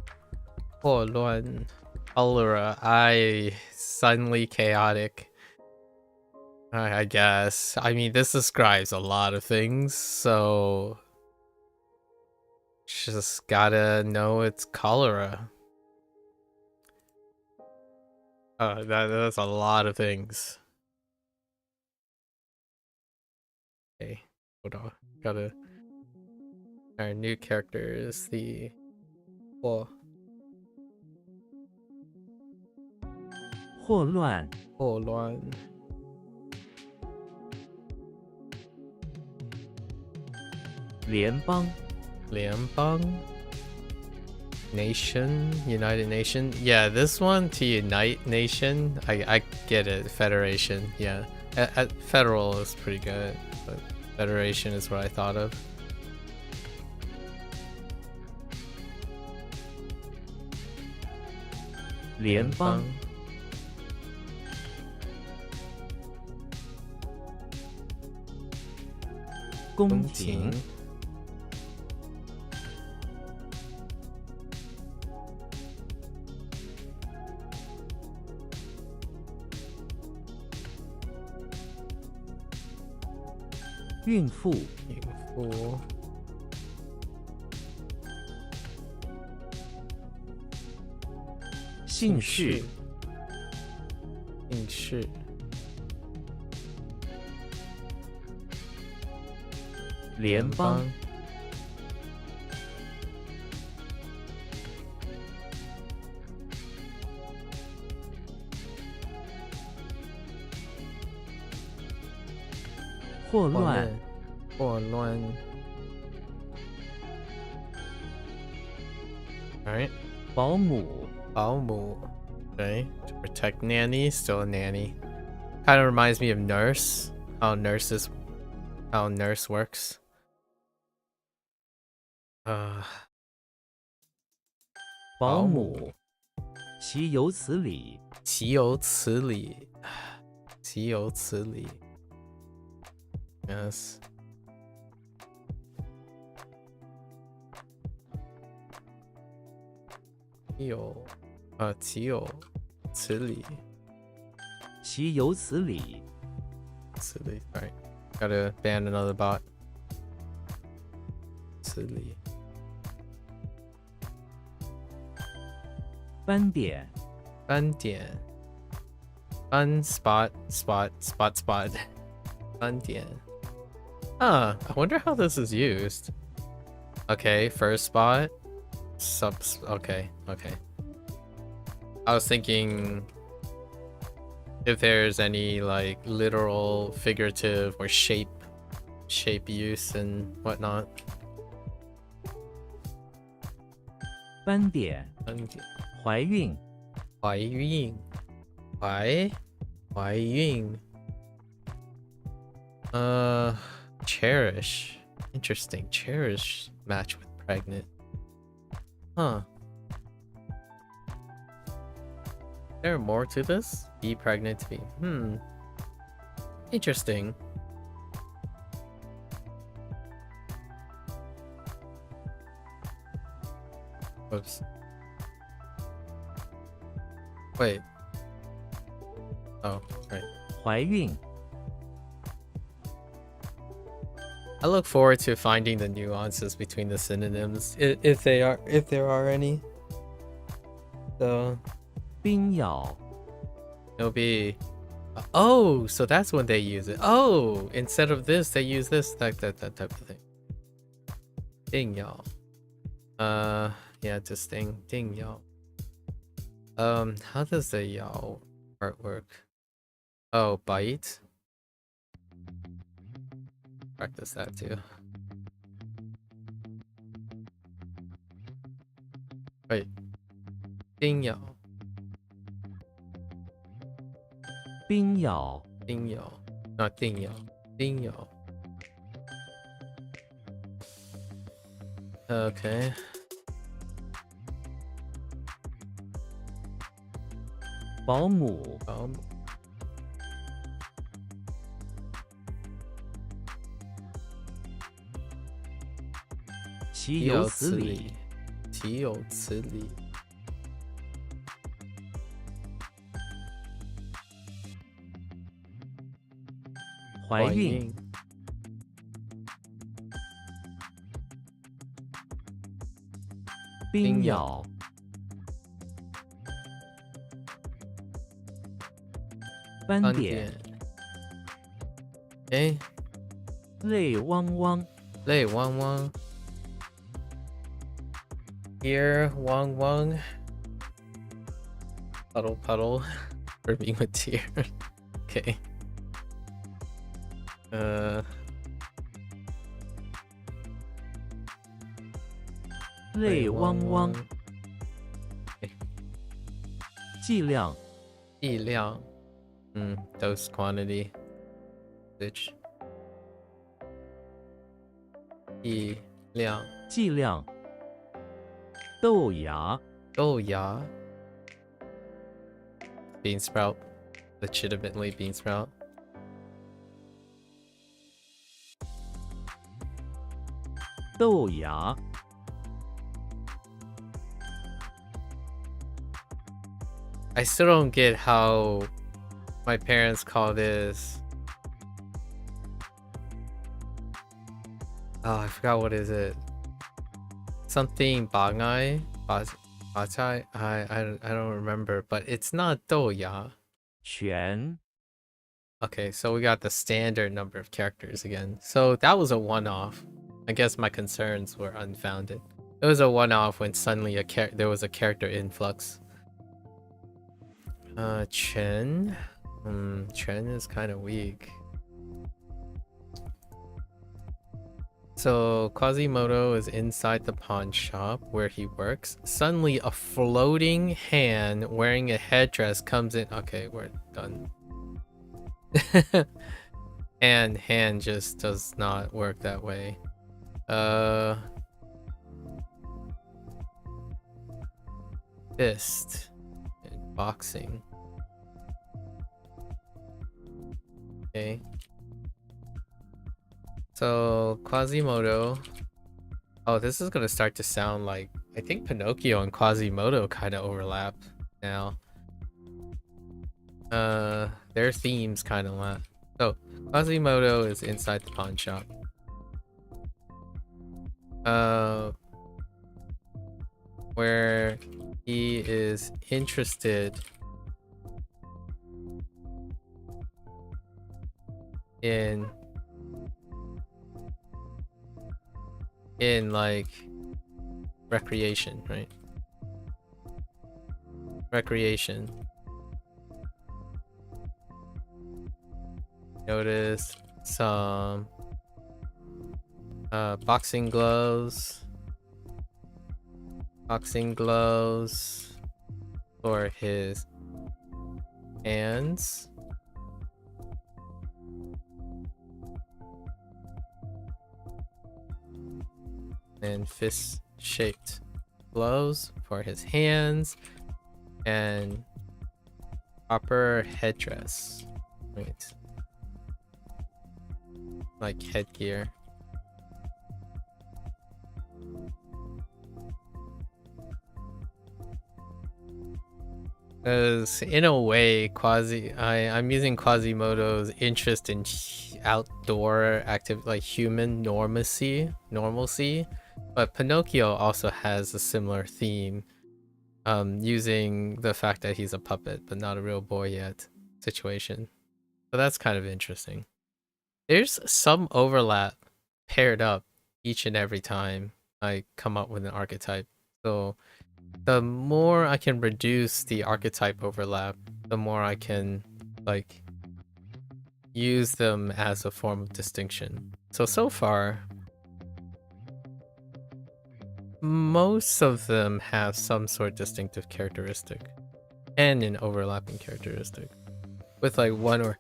Cholera. Suddenly chaotic. I guess. I mean, this describes a lot of things, so just gotta know it's cholera. That's a lot of things. Okay, hold on. Our new character is the 霍乱霍乱联邦 Nation, United Nation. Yeah, this one to unite nation, I get it. Federation, yeah. Federal is pretty good, but Federation is what I thought of.联邦宫廷孕妇姓氏姓氏联邦，霍乱，霍乱。Alright. 保姆，保姆. Okay. To protect nanny, still a nanny. Kind of reminds me of nurse. How nurse works. 保姆，岂有此理！岂有此理！岂有此理！ Yes. 岂有此理！岂有此理！ 此理. Alright. Gotta ban another bot. 此理. 斑点，斑点. Fun spot. 斑点. I wonder how this is used. Okay, first spot. Okay. I was thinking if there's any like literal, figurative, or shape use and whatnot. 斑点，斑点. 怀孕，怀孕.怀孕. Cherish. Interesting. Cherish match with pregnant. Huh. Is there more to this? Be pregnant to be. Interesting. Oops. Wait. Oh, right. 怀孕， I look forward to finding the nuances between the synonyms, if there are any. So 冰咬， it'll be, oh, so that's when they use it. Oh, instead of this, they use this, that type of thing. 定咬. Yeah, just ding yao. How does the yao part work? Oh, bite. Practice that too. Wait. Ding yao. 冰咬， Ding yao. Not ding yao. Ding yao. Okay. 保姆， 岂有此理！岂有此理！怀孕，冰咬，斑点，哎，泪汪汪，泪汪汪。Tear wong wong. Puddle puddle. Ribbing with tear. Okay. 泪汪汪，剂量，剂量. Dose quantity. Which? 剂量. 剂量，豆芽，豆芽. Bean sprout. Legitimately bean sprout. 豆芽， I still don't get how my parents call this. Oh, I forgot what is it. Something bangai, bachai. I don't remember, but it's not douya. 全， Okay, so we got the standard number of characters again. So that was a one-off. I guess my concerns were unfounded. It was a one-off when suddenly there was a character influx. Chen. Chen is kind of weak. So Quasimodo is inside the pawn shop where he works. Suddenly a floating hand wearing a headdress comes in. Okay, we're done. And hand just does not work that way. Fist and boxing. Okay. So Quasimodo. Oh, this is gonna start to sound like, I think Pinocchio and Quasimodo kind of overlap now. Their themes kind of lap. So Quasimodo is inside the pawn shop. Where he is interested in like recreation, right? Recreation. Notice some boxing gloves. Boxing gloves for his hands. And fist-shaped gloves for his hands. And proper headdress. Wait. Like headgear. Because in a way, I'm using Quasimodo's interest in outdoor like human normalcy, but Pinocchio also has a similar theme, using the fact that he's a puppet but not a real boy yet situation. So that's kind of interesting. There's some overlap paired up each and every time I come up with an archetype. So the more I can reduce the archetype overlap, the more I can like use them as a form of distinction. So far, most of them have some sort of distinctive characteristic and an overlapping characteristic with like one or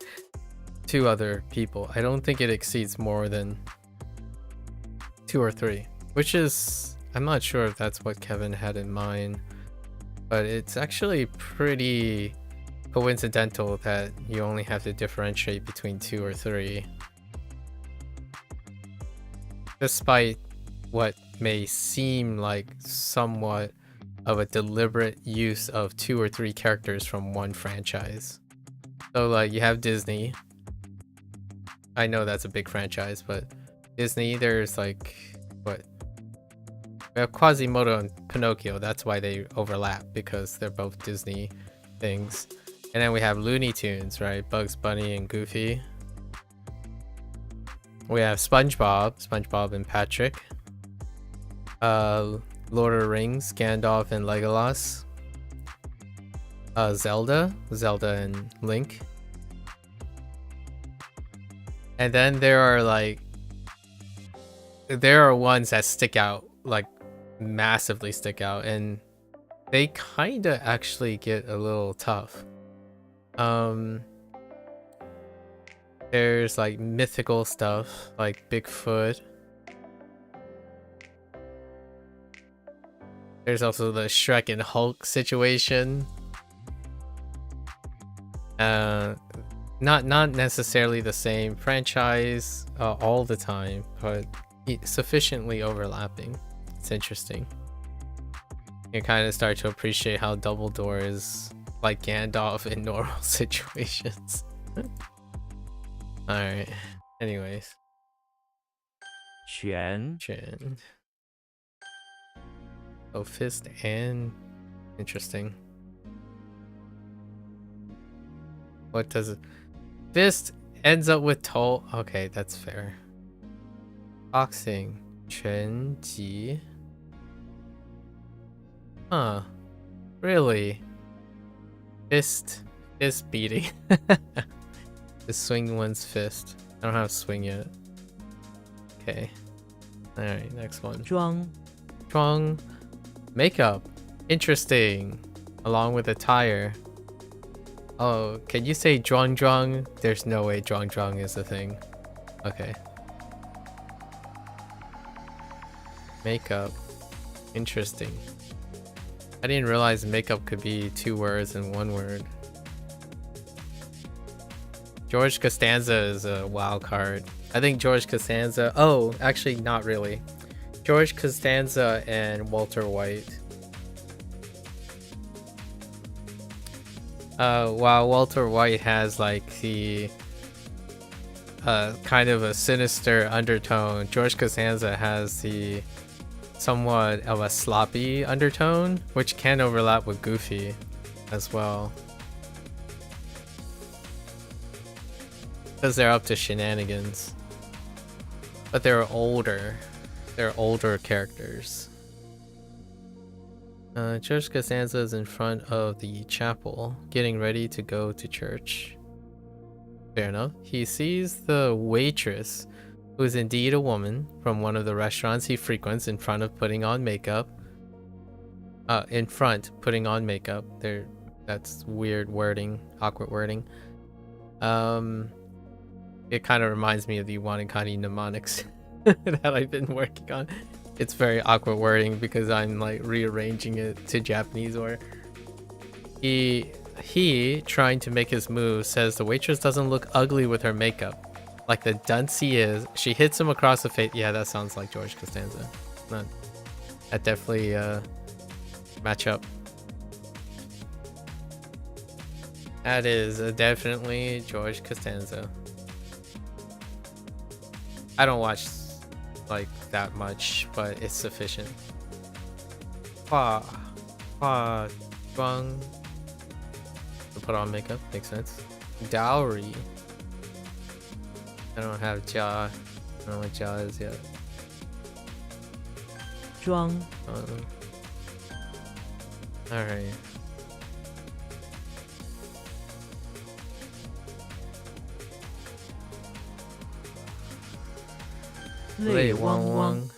two other people. I don't think it exceeds more than 2 or 3, which is, I'm not sure if that's what Kevin had in mind, but it's actually pretty coincidental that you only have to differentiate between 2 or 3. Despite what may seem like somewhat of a deliberate use of 2 or 3 characters from one franchise. So like you have Disney. I know that's a big franchise, but Disney, there's like, what? We have Quasimodo and Pinocchio, that's why they overlap, because they're both Disney things. And then we have Looney Tunes, right? Bugs Bunny and Goofy. We have SpongeBob and Patrick. Lord of the Rings, Gandalf and Legolas. Zelda and Link. And then there are ones that stick out, like massively stick out, and they kind of actually get a little tough. There's like mythical stuff like Bigfoot. There's also the Shrek and Hulk situation. Not necessarily the same franchise all the time, but sufficiently overlapping. It's interesting. You kind of start to appreciate how Dumbledore is like Gandalf in normal situations. Alright. Anyways. Chen. Oh, fist and... Interesting. What does it... Fist ends up with toe... Okay, that's fair. Boxing. 全集. Huh. Really? Fist beating. Just swing one's fist. I don't have swing yet. Okay. Alright, next one. 妆 Makeup. Interesting. Along with attire. Oh, can you say zhuang? There's no way zhuang is a thing. Okay. Makeup. Interesting. I didn't realize makeup could be 2 words in 1 word. George Costanza is a wild card. I think George Costanza... Oh, actually not really. George Costanza and Walter White. While Walter White has like the kind of a sinister undertone, George Costanza has the somewhat of a sloppy undertone, which can overlap with Goofy as well. Because they're up to shenanigans. But they're older. They're older characters. George Costanza is in front of the chapel, getting ready to go to church. Fair enough. He sees the waitress, who is indeed a woman, from one of the restaurants he frequents in front of putting on makeup. Putting on makeup. That's weird wording, awkward wording. It kind of reminds me of the WaniKani mnemonics that I've been working on. It's very awkward wording because I'm like rearranging it to Japanese. Or he trying to make his move says the waitress doesn't look ugly with her makeup, like the dunce he is. She hits him across the face. Yeah, that sounds like George Costanza. That definitely match up. That is definitely George Costanza. I don't watch like that much, but it's sufficient. Zhuang. To put on makeup, makes sense. Dowry. I don't have jia. I don't know what jia is yet. 妆 Alright. Lei Wang Wang.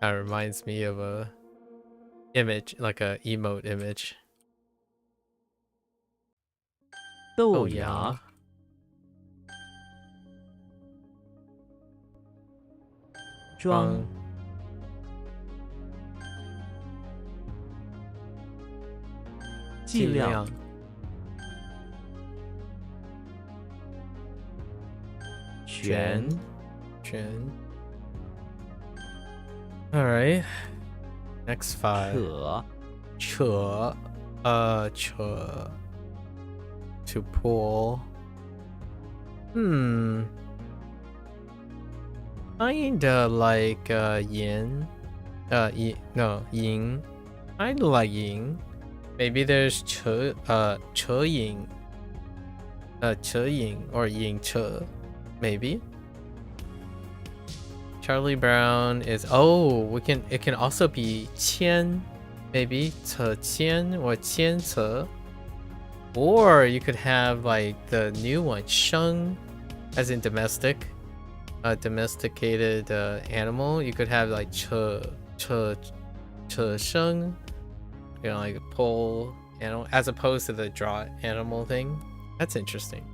That reminds me of a image, like a emote image. 豆 Oh, 芽 yeah. 妆 剂量 全 Alright. Next 5. 扯 Che. To pull. Kinda like yin. Yin. Kinda like yin. Maybe there's che yin. Che yin or yin che. Maybe. Charlie Brown is it can also be qian, maybe ce qian or qian ce. Or you could have like the new one, sheng, as in domestic, domesticated animal. You could have like che sheng, you know, like a pole animal, as opposed to the draw animal thing. That's interesting.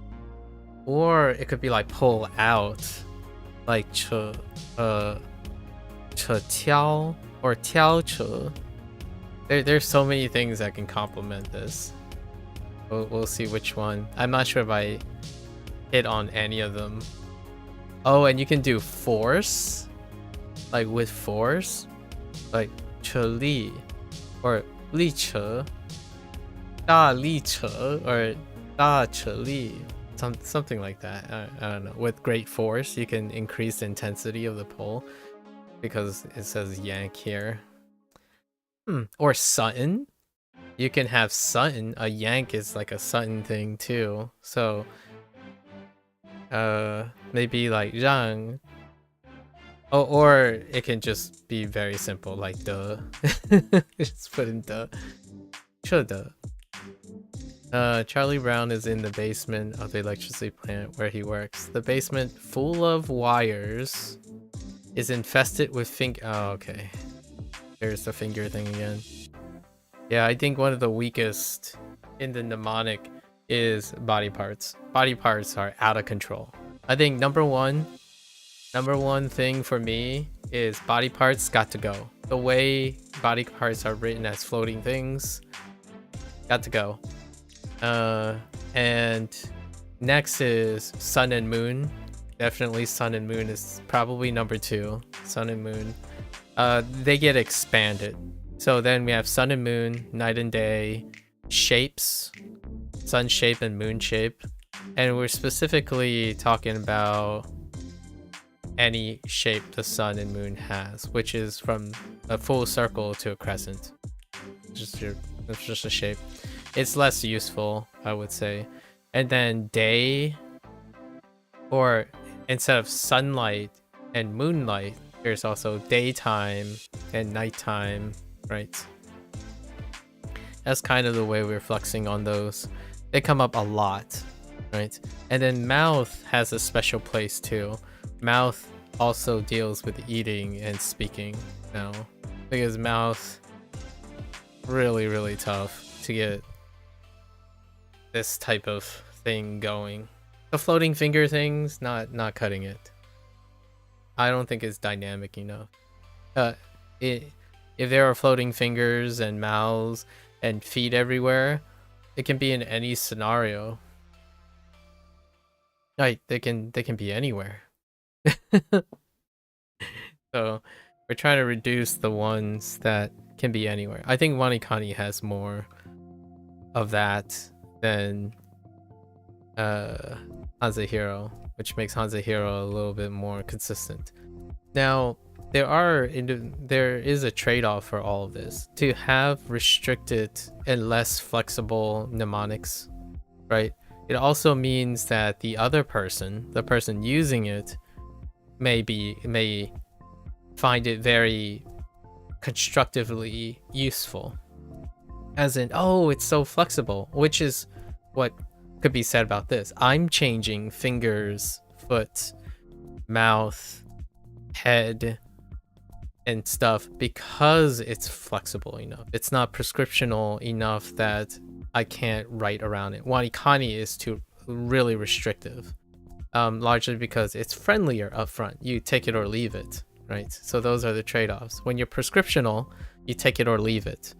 Or it could be like pull out, like che tiao or tiao che. There's so many things that can complement this. We'll see which one. I'm not sure if I hit on any of them. Oh, and you can do force, like with force, like che li or li che, da li che or da che li. Something like that. I don't know. With great force, you can increase the intensity of the pull because it says yank here. Or Sutton. You can have Sutton. A yank is like a Sutton thing too. So maybe like 让 or it can just be very simple like the just put in the 是的 Charlie Brown is in the basement of the electricity plant where he works. The basement, full of wires, is infested with oh, okay. There's the finger thing again. Yeah, I think one of the weakest in the mnemonic is body parts. Body parts are out of control. I think number one thing for me is body parts got to go. The way body parts are written as floating things, got to go. And next is sun and moon. Definitely sun and moon is probably number 2. Sun and moon. They get expanded. So then we have sun and moon, night and day, shapes, sun shape and moon shape. And we're specifically talking about any shape the sun and moon has, which is from a full circle to a crescent. It's just a shape. It's less useful, I would say. And then day, or instead of sunlight and moonlight, there's also daytime and nighttime, right? That's kind of the way we're flexing on those. They come up a lot, right? And then mouth has a special place too. Mouth also deals with eating and speaking now, because mouth really tough to get this type of thing going. The floating finger things, not cutting it. I don't think it's dynamic enough. If there are floating fingers and mouths and feet everywhere, it can be in any scenario. Like they can be anywhere. So we're trying to reduce the ones that can be anywhere. I think WaniKani has more of that than HanziHero, which makes HanziHero a little bit more consistent. Now, there is a trade-off for all of this. To have restricted and less flexible mnemonics, right? It also means that the other person, the person using it, may find it very constructively useful. As in, oh, it's so flexible, which is what could be said about this. I'm changing fingers, foot, mouth, head, and stuff because it's flexible enough. It's not prescriptional enough that I can't write around it. WaniKani is too really restrictive, largely because it's friendlier up front. You take it or leave it, right? So those are the trade-offs. When you're prescriptional, you take it or leave it.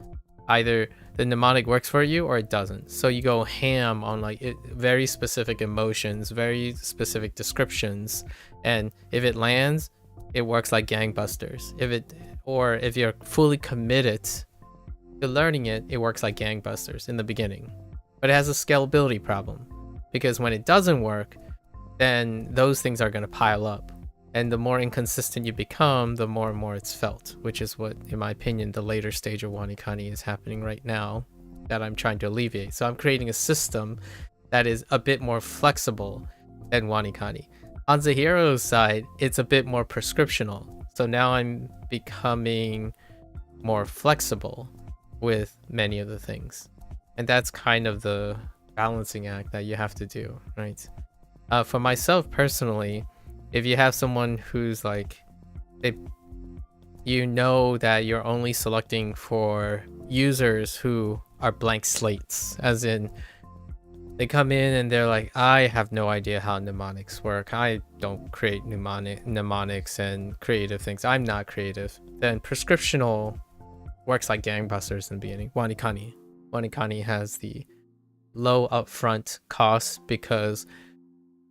Either the mnemonic works for you or it doesn't. So you go ham on like very specific emotions, very specific descriptions, and if it lands, it works like gangbusters. If you're fully committed to learning it, it works like gangbusters in the beginning. But it has a scalability problem, because when it doesn't work, then those things are going to pile up. And the more inconsistent you become, the more and more it's felt, which is what, in my opinion, the later stage of WaniKani is happening right now that I'm trying to alleviate. So I'm creating a system that is a bit more flexible than WaniKani. On HanziHero's side, it's a bit more prescriptional. So now I'm becoming more flexible with many of the things. And that's kind of the balancing act that you have to do, right? For myself personally, if you have someone who's like, you know that you're only selecting for users who are blank slates, as in they come in and they're like, I have no idea how mnemonics work. I don't create mnemonics and creative things. I'm not creative. Then prescriptional works like gangbusters in the beginning. WaniKani has the low upfront costs because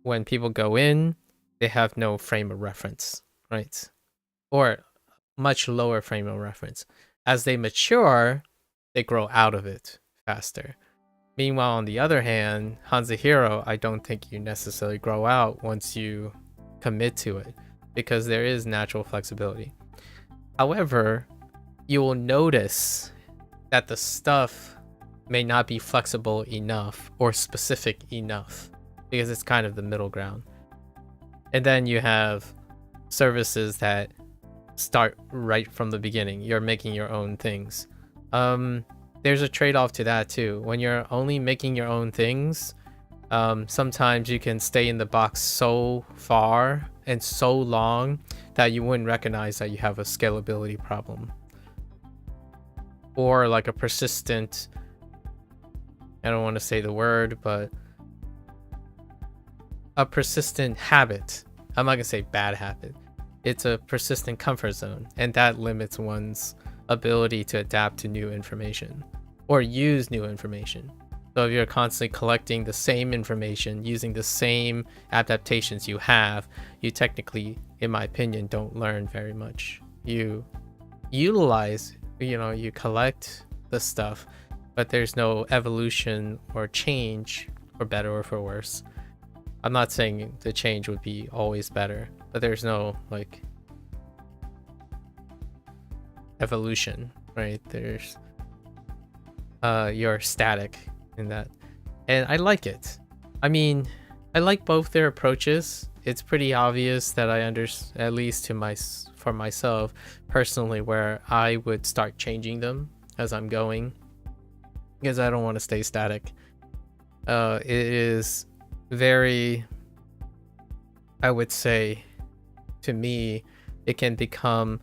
when people go in, they have no frame of reference, right? Or much lower frame of reference. As they mature, they grow out of it faster. Meanwhile, on the other hand, HanziHero, I don't think you necessarily grow out once you commit to it, because there is natural flexibility. However, you will notice that the stuff may not be flexible enough or specific enough, because it's kind of the middle ground. And then you have services that start right from the beginning. You're making your own things. There's a trade-off to that too. When you're only making your own things, sometimes you can stay in the box so far and so long that you wouldn't recognize that you have a scalability problem. Or like a persistent, I don't want to say the word, but a persistent habit. I'm not gonna say bad habit. It's a persistent comfort zone, and that limits one's ability to adapt to new information or use new information. So if you're constantly collecting the same information, using the same adaptations you have, you technically, in my opinion, don't learn very much. You utilize, you collect the stuff, but there's no evolution or change for better or for worse. I'm not saying the change would be always better, but there's no like evolution, right? There's you're static in that, and I like it. I mean, I like both their approaches. It's pretty obvious that I understand, at least for myself personally, where I would start changing them as I'm going, because I don't want to stay static. It is very, I would say, to me, it can become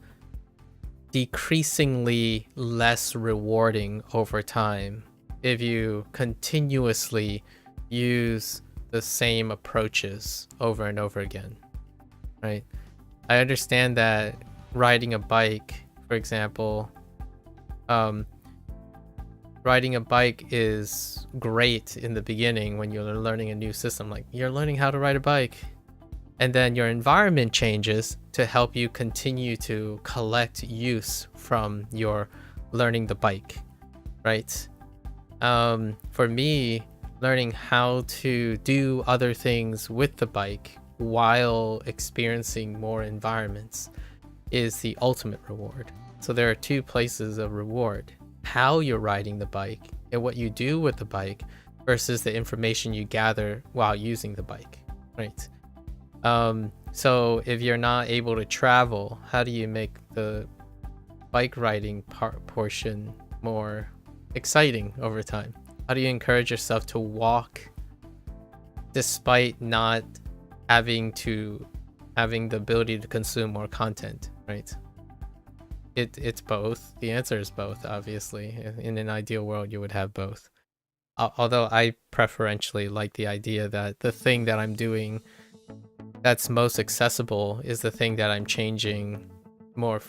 decreasingly less rewarding over time if you continuously use the same approaches over and over again, right? I understand that riding a bike, for example, riding a bike is great in the beginning when you're learning a new system. Like, you're learning how to ride a bike, and then your environment changes to help you continue to collect use from your learning the bike, right? For me, learning how to do other things with the bike while experiencing more environments is the ultimate reward. So there are two places of reward: how you're riding the bike and what you do with the bike versus the information you gather while using the bike, right? So if you're not able to travel, how do you make the bike riding portion more exciting over time? How do you encourage yourself to walk despite not having the ability to consume more content, right? It's both. The answer is both, obviously. In an ideal world, you would have both. Although I preferentially like the idea that the thing that I'm doing that's most accessible is the thing that I'm changing more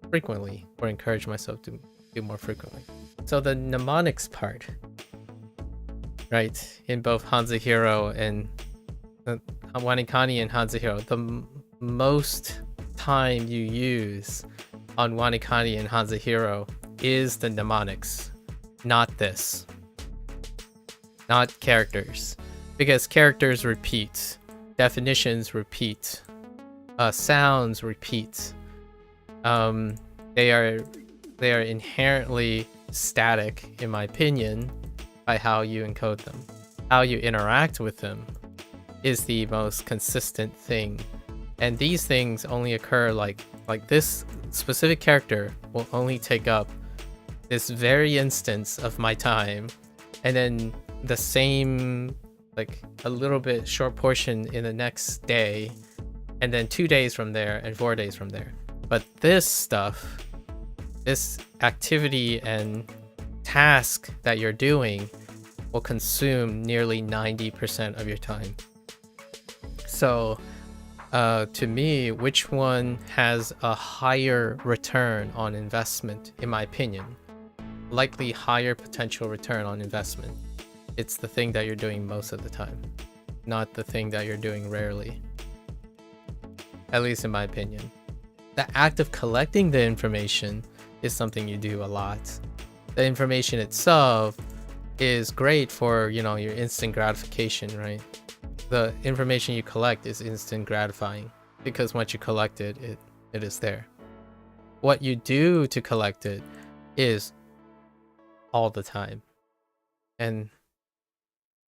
frequently, or encourage myself to do more frequently. So the mnemonics part, right, in both HanziHero and WaniKani and HanziHero, the most time you use on WaniKani and HanziHero is the mnemonics, not this, not characters, because characters repeat, definitions repeat, sounds repeat. They are inherently static, in my opinion, by how you encode them. How you interact with them is the most consistent thing, and these things only occur like this specific character will only take up this very instance of my time, and then the same, like a little bit short portion in the next day, and then 2 days from there and 4 days from there. But this stuff, this activity and task that you're doing will consume nearly 90% of your time. So to me, which one has a higher return on investment, in my opinion, likely higher potential return on investment? It's the thing that you're doing most of the time, not the thing that you're doing rarely. At least in my opinion. The act of collecting the information is something you do a lot. The information itself is great for, your instant gratification, right? The information you collect is instant gratifying because once you collect it, it is there. What you do to collect it is all the time. And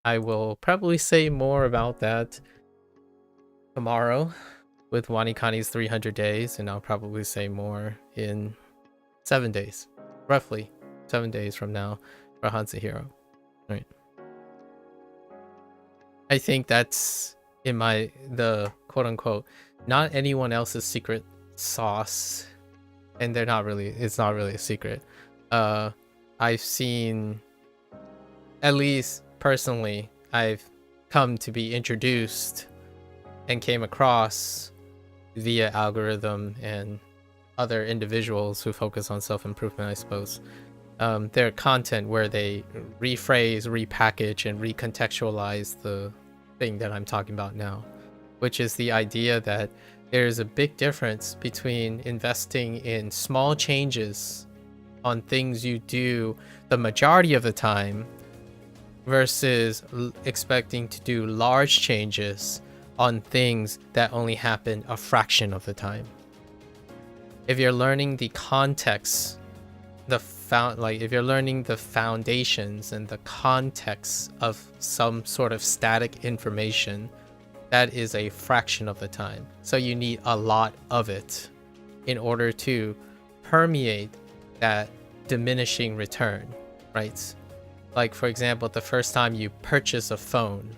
I will probably say more about that tomorrow with WaniKani's 300 days, and I'll probably say more in 7 days, roughly 7 days from now for HanziHero. Right. I think that's the quote unquote not anyone else's secret sauce, and it's not really a secret. I've seen, at least personally, I've come to be introduced and came across via algorithm and other individuals who focus on self-improvement, I suppose, their content where they rephrase, repackage, and recontextualize the thing that I'm talking about now, which is the idea that there's a big difference between investing in small changes on things you do the majority of the time versus expecting to do large changes on things that only happen a fraction of the time. If you're learning the context, if you're learning the foundations and the context of some sort of static information, that is a fraction of the time. So you need a lot of it in order to permeate that diminishing return, right? Like, for example, the first time you purchase a phone,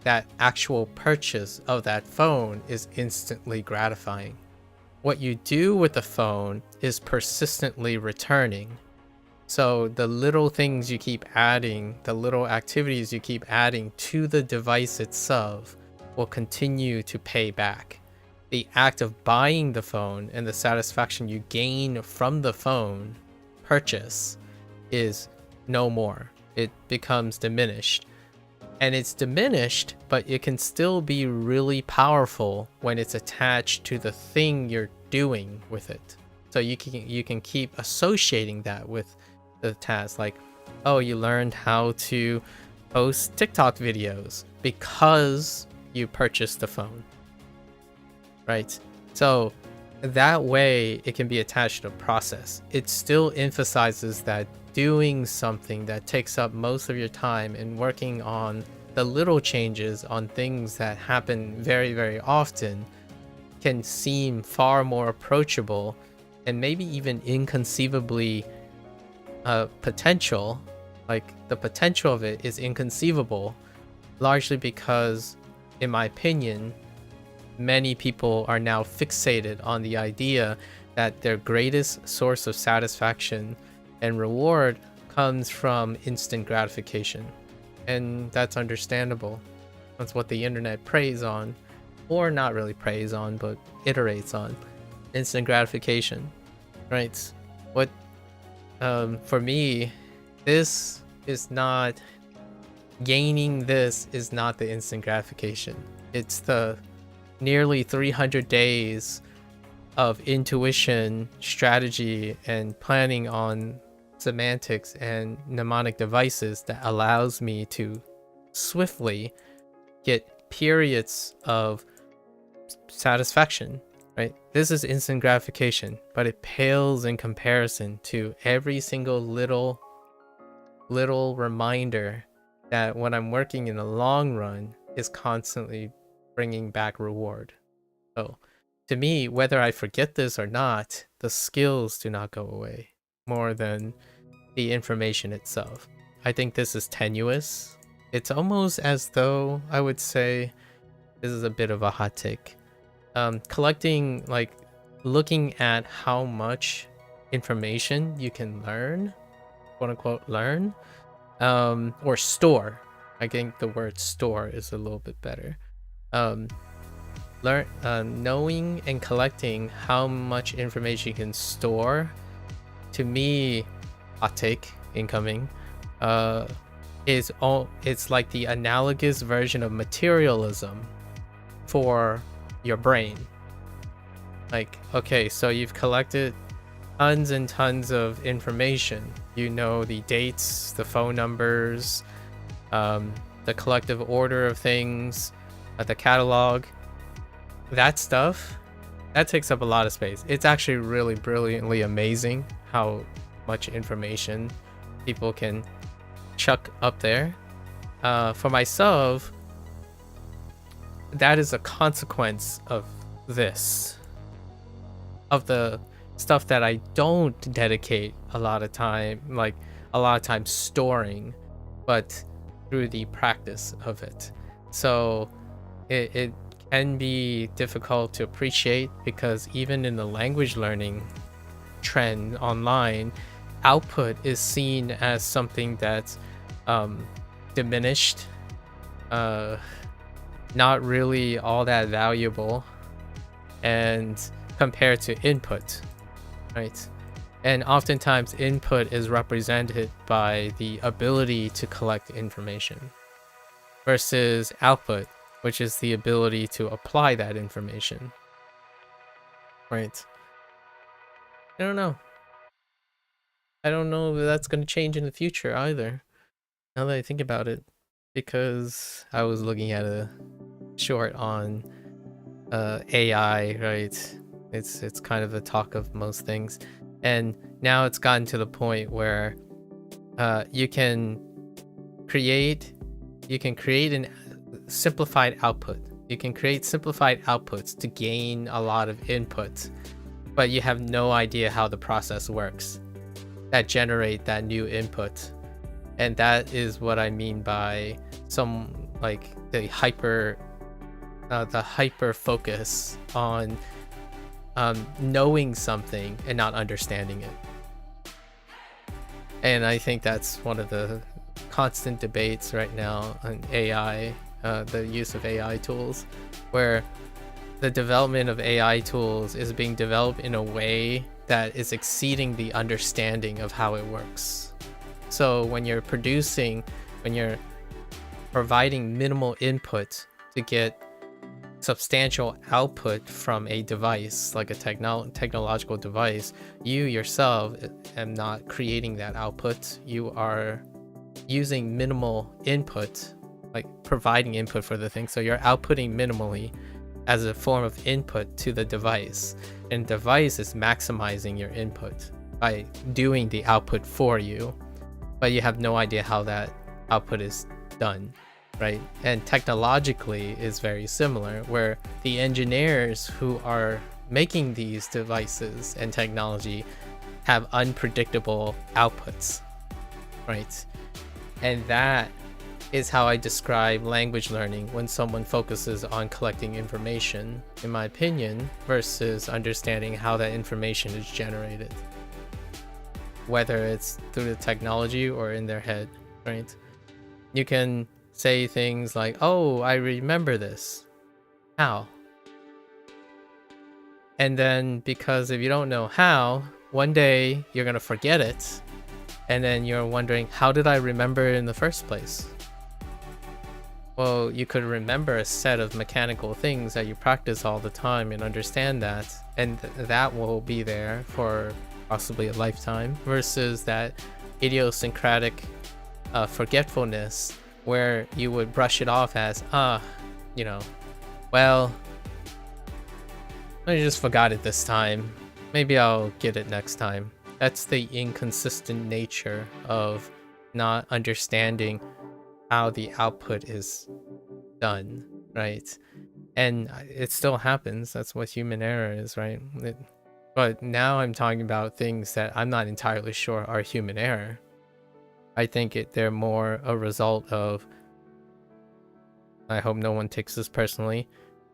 that actual purchase of that phone is instantly gratifying. What you do with the phone is persistently returning. So the little things you keep adding, the little activities you keep adding to the device itself will continue to pay back. The act of buying the phone and the satisfaction you gain from the phone purchase is no more. It becomes diminished. And it's diminished, but it can still be really powerful when it's attached to the thing you're doing with it. So you can keep associating that with the task. Like, oh, you learned how to post TikTok videos because you purchased the phone, right? So that way it can be attached to a process. It still emphasizes that doing something that takes up most of your time and working on the little changes on things that happen very, very often can seem far more approachable and maybe even inconceivably potential. Like, the potential of it is inconceivable, largely because, in my opinion, many people are now fixated on the idea that their greatest source of satisfaction and reward comes from instant gratification. And that's understandable. That's what the internet preys on, or not really preys on, but iterates on. Instant gratification, right? What, for me, this is not, gaining this is not the instant gratification. It's the nearly 300 days of intuition, strategy, and planning on semantics and mnemonic devices that allows me to swiftly get periods of satisfaction, right? This is instant gratification, but it pales in comparison to every single little reminder that when I'm working in the long run is constantly bringing back reward. So to me, whether I forget this or not, the skills do not go away more than the information itself. I think this is tenuous. It's almost as though I would say, this is a bit of a hot take, collecting, like, looking at how much information you can learn, quote unquote learn, or store. I think the word store is a little bit better. Knowing and collecting how much information you can store, to me, hot take incoming, it's like the analogous version of materialism for your brain. Like, okay, so you've collected tons and tons of information. You know the dates, the phone numbers, the collective order of things, the catalog. That stuff, that takes up a lot of space. It's actually really brilliantly amazing how much information people can chuck up there. For myself, that is a consequence of this, of the stuff that I don't dedicate a lot of time, like a lot of time storing, but through the practice of it. So it can be difficult to appreciate, because even in the language learning trend online, output is seen as something that's diminished, not really all that valuable, and compared to input, right? And oftentimes input is represented by the ability to collect information versus output, which is the ability to apply that information, right? I don't know. I don't know if that's going to change in the future either, now that I think about it, because I was looking at a short on AI, right? It's kind of the talk of most things, and now it's gotten to the point where you can create an simplified output. You can create simplified outputs to gain a lot of input, but you have no idea how the process works that generate that new input. And that is what I mean by some, like, the hyper focus on knowing something and not understanding it. And I think that's one of the constant debates right now on AI, the use of AI tools, where the development of AI tools is being developed in a way that is exceeding the understanding of how it works. So when you're providing minimal input to get substantial output from a device, like a technological device, you yourself are not creating that output. You are using minimal input, like providing input for the thing. So you're outputting minimally as a form of input to the device, and the device is maximizing your input by doing the output for you, but you have no idea how that output is done, right? And technologically is very similar, where the engineers who are making these devices and technology have unpredictable outputs, right? And that is how I describe language learning when someone focuses on collecting information, in my opinion, versus understanding how that information is generated, whether it's through the technology or in their head, right? You can say things like, oh, I remember this. How? And then, because if you don't know how, one day you're going to forget it. And then you're wondering, how did I remember it in the first place? Well, you could remember a set of mechanical things that you practice all the time and understand that, and that will be there for possibly a lifetime, versus that idiosyncratic forgetfulness where you would brush it off as, well, I just forgot it this time. Maybe I'll get it next time. That's the inconsistent nature of not understanding how the output is done, right? And it still happens. That's what human error is, right? But now I'm talking about things that I'm not entirely sure are human error. I think they're more a result of, I hope no one takes this personally,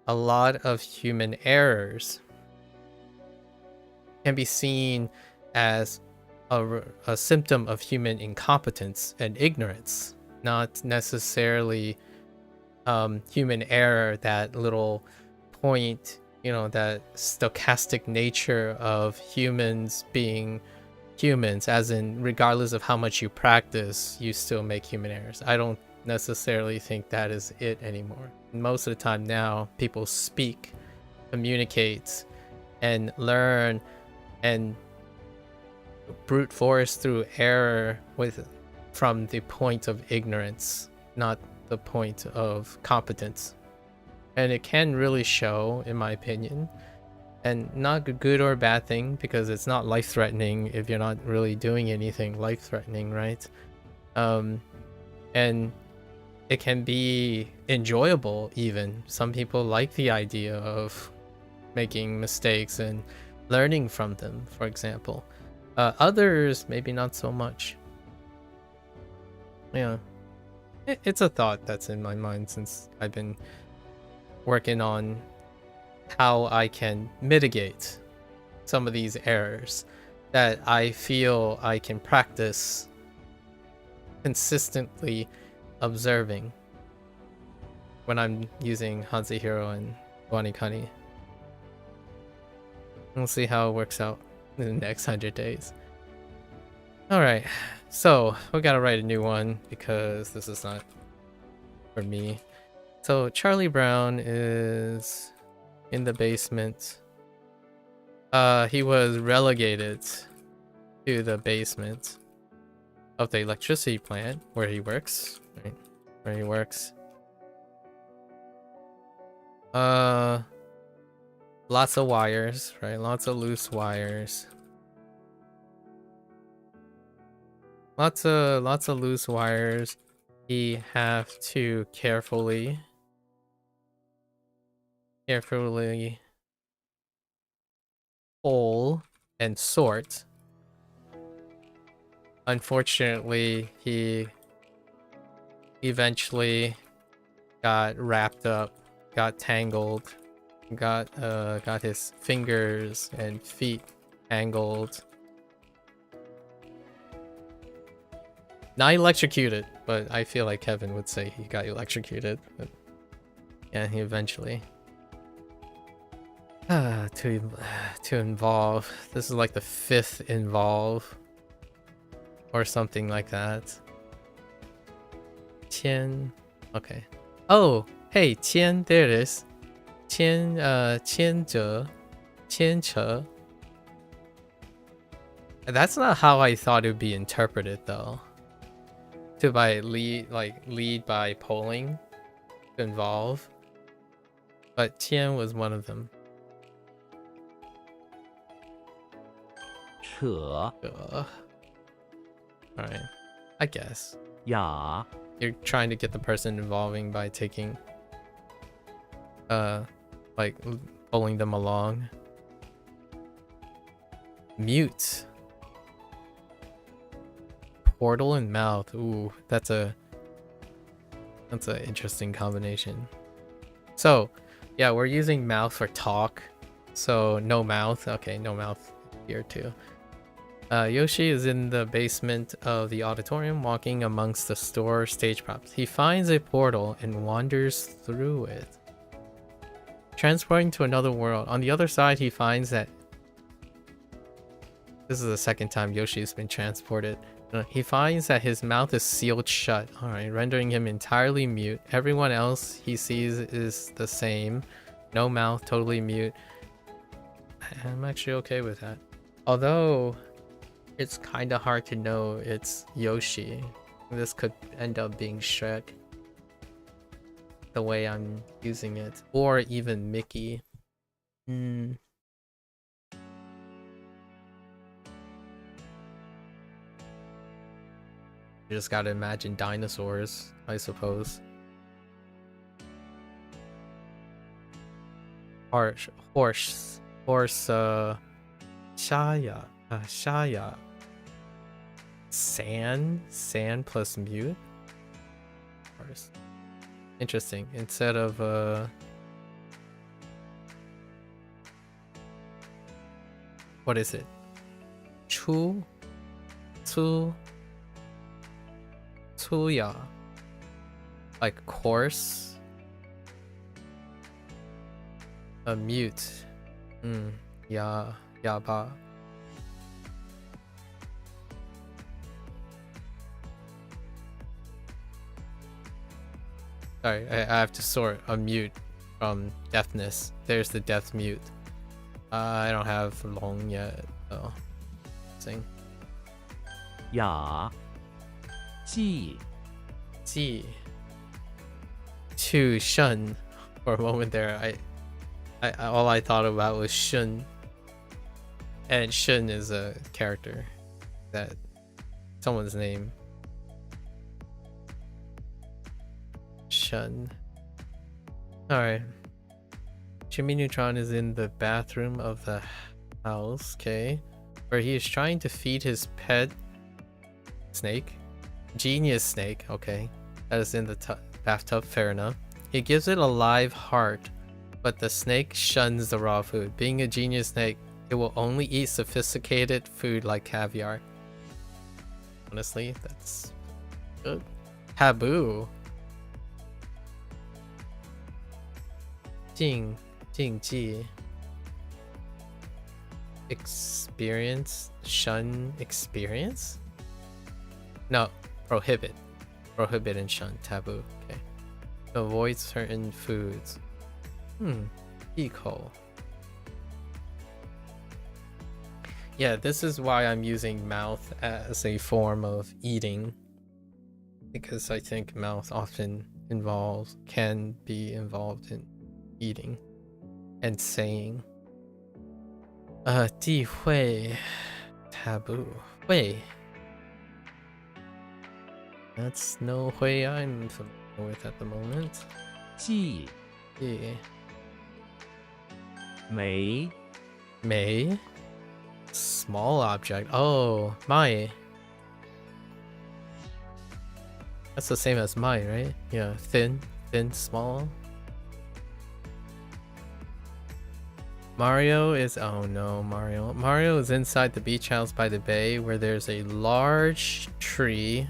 a lot of human errors can be seen as a symptom of human incompetence and ignorance, not necessarily human error, that little point, that stochastic nature of humans being humans, as in regardless of how much you practice, you still make human errors. I don't necessarily think that is it anymore. Most of the time now, people speak, communicate, and learn and brute force through error from the point of ignorance, not the point of competence. And it can really show, in my opinion, and not a good or bad thing, because it's not life-threatening if you're not really doing anything life-threatening, right? And it can be enjoyable even. Some people like the idea of making mistakes and learning from them, for example. Others, maybe not so much. Yeah. It's a thought that's in my mind since I've been working on how I can mitigate some of these errors that I feel I can practice consistently observing when I'm using HanziHero and WaniKani. We'll see how it works out in the next 100 days. Alright, so we gotta write a new one because this is not for me. So Charlie Brown is in the basement. He was relegated to the basement of the electricity plant where he works. Right? Where he works. Lots of wires, right? Lots of loose wires. Lots of loose wires. He have to carefully pull and sort. Unfortunately, he eventually got wrapped up, got tangled, got his fingers and feet tangled. Not electrocuted, but I feel like Kevin would say he got electrocuted. But yeah, he eventually to involve. This is like the 5th involve or something like that. Qian. Okay. Oh, hey, Qian, there it is. Qian, Qianzhe, Qianche. That's not how I thought it would be interpreted though. To by lead by polling, to involve. But Qian was one of them. 扯 Alright. I guess. 雅 You're trying to get the person involving by taking like pulling them along. Mute. Portal and mouth. Ooh, that's an interesting combination. So, yeah, we're using mouth for talk. So no mouth. Okay, no mouth here too. Yoshi is in the basement of the auditorium, walking amongst the store stage props. He finds a portal and wanders through it, transporting to another world. On the other side, he finds that this is the second time Yoshi's been transported. He finds that his mouth is sealed shut, alright, rendering him entirely mute. Everyone else he sees is the same. No mouth, totally mute. I'm actually okay with that. Although, it's kind of hard to know it's Yoshi. This could end up being Shrek. The way I'm using it. Or even Mickey. You just gotta imagine dinosaurs, I suppose. Horse, Shaya, Shaya. Sand plus mute? Horse. Interesting. Instead of, what is it? Tsuya. Like coarse. A mute. Yaba. Sorry, I have to sort a mute from deafness. There's the deaf mute. I don't have long yet, so sing. 雅 Ji To shun. For a moment there, I all I thought about was Shun. And Shun is a character that someone's name. Shun. Alright. Jimmy Neutron is in the bathroom of the house, okay, where he is trying to feed his pet snake. Genius snake, okay. That is in the bathtub, fair enough. He gives it a live heart, but the snake shuns the raw food. Being a genius snake, it will only eat sophisticated food like caviar. Honestly, that's good. Taboo. Jing Ji. Experience. Shun experience? No. Prohibit. Prohibit and shun. Taboo. Okay. Avoid certain foods. Eco. Yeah, this is why I'm using mouth as a form of eating. Because I think mouth often can be involved in eating and saying. 地会 taboo. Hui. That's no hui I'm familiar with at the moment. 记 Yeah. 没 May. Small object. Oh, mai. That's the same as mai, right? Yeah, thin, small. Mario is, oh no, Mario is inside the beach house by the bay where there's a large tree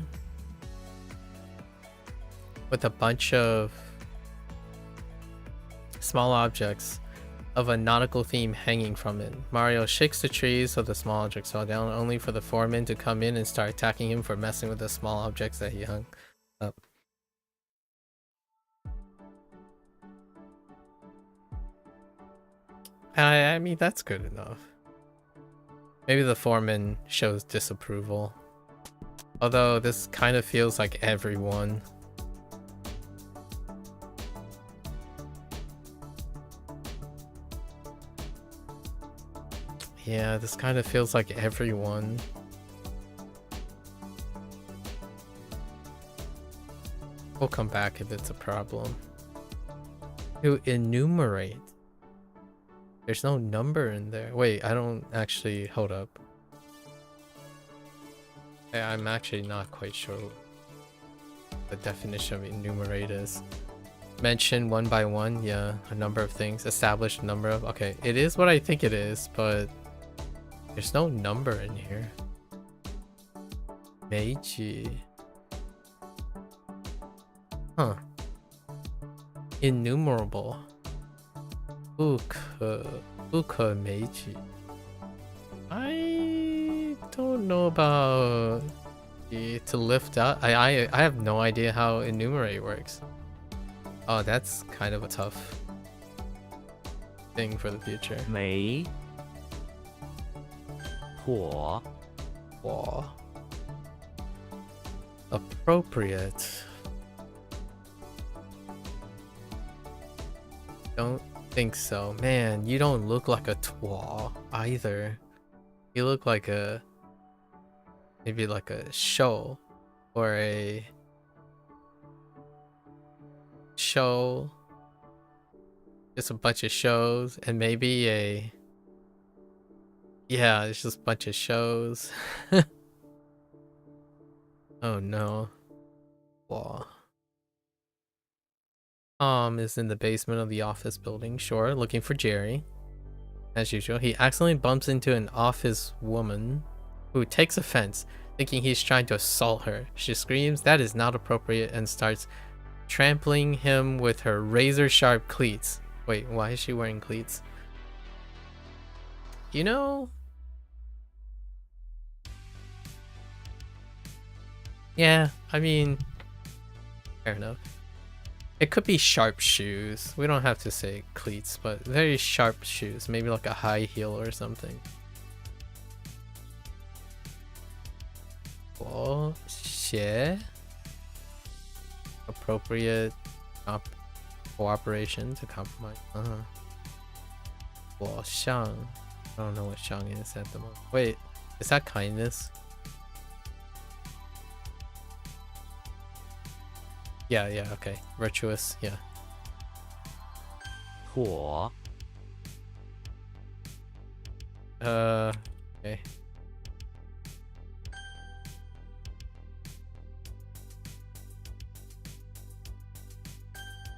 with a bunch of small objects of a nautical theme hanging from it. Mario shakes the tree so the small objects fall down, only for the foreman to come in and start attacking him for messing with the small objects that he hung up. I mean, that's good enough. Maybe the foreman shows disapproval. Although this kind of feels like everyone. Yeah, this kind of feels like everyone. We'll come back if it's a problem. To enumerate. There's no number in there. Wait, I don't actually... Hold up. I'm actually not quite sure what the definition of enumerate is. Mention one by one, yeah, a number of things. Establish a number of... Okay, it is what I think it is, but... There's no number in here. Meiji. Huh. Innumerable. Uka Meiji. I don't know about to lift up. I have no idea how enumerate works. Oh, that's kind of a tough thing for the future. 没火 Wall. Appropriate. Don't think so. Man, you don't look like a twa either. You look like a... Maybe like a show. Or a... show. Just a bunch of shows. And maybe a... Yeah, it's just a bunch of shows. Oh no. Wow. Tom is in the basement of the office building, sure, looking for Jerry. As usual, he accidentally bumps into an office woman who takes offense, thinking he's trying to assault her. She screams that is not appropriate and starts trampling him with her razor-sharp cleats. Wait, why is she wearing cleats? You know... Yeah, I mean... Fair enough. It could be sharp shoes. We don't have to say cleats, but very sharp shoes. Maybe like a high heel or something. Oh, shit. Appropriate cooperation to compromise. Well, Shang. I don't know what Shang is at the moment. Wait, is that kindness? Yeah, okay. Virtuous, yeah. 妥， Okay.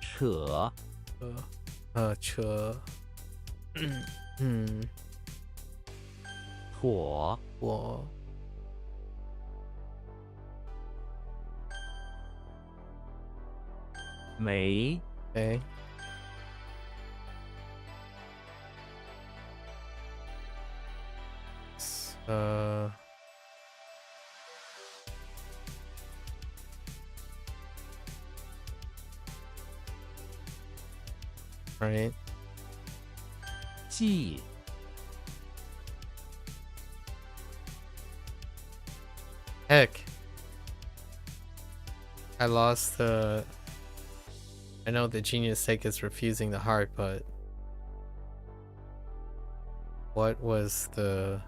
扯，车，妥，我没， okay. Uh, right. 记， Heck. I lost the... I know the genius sake is refusing the heart, but... What was the...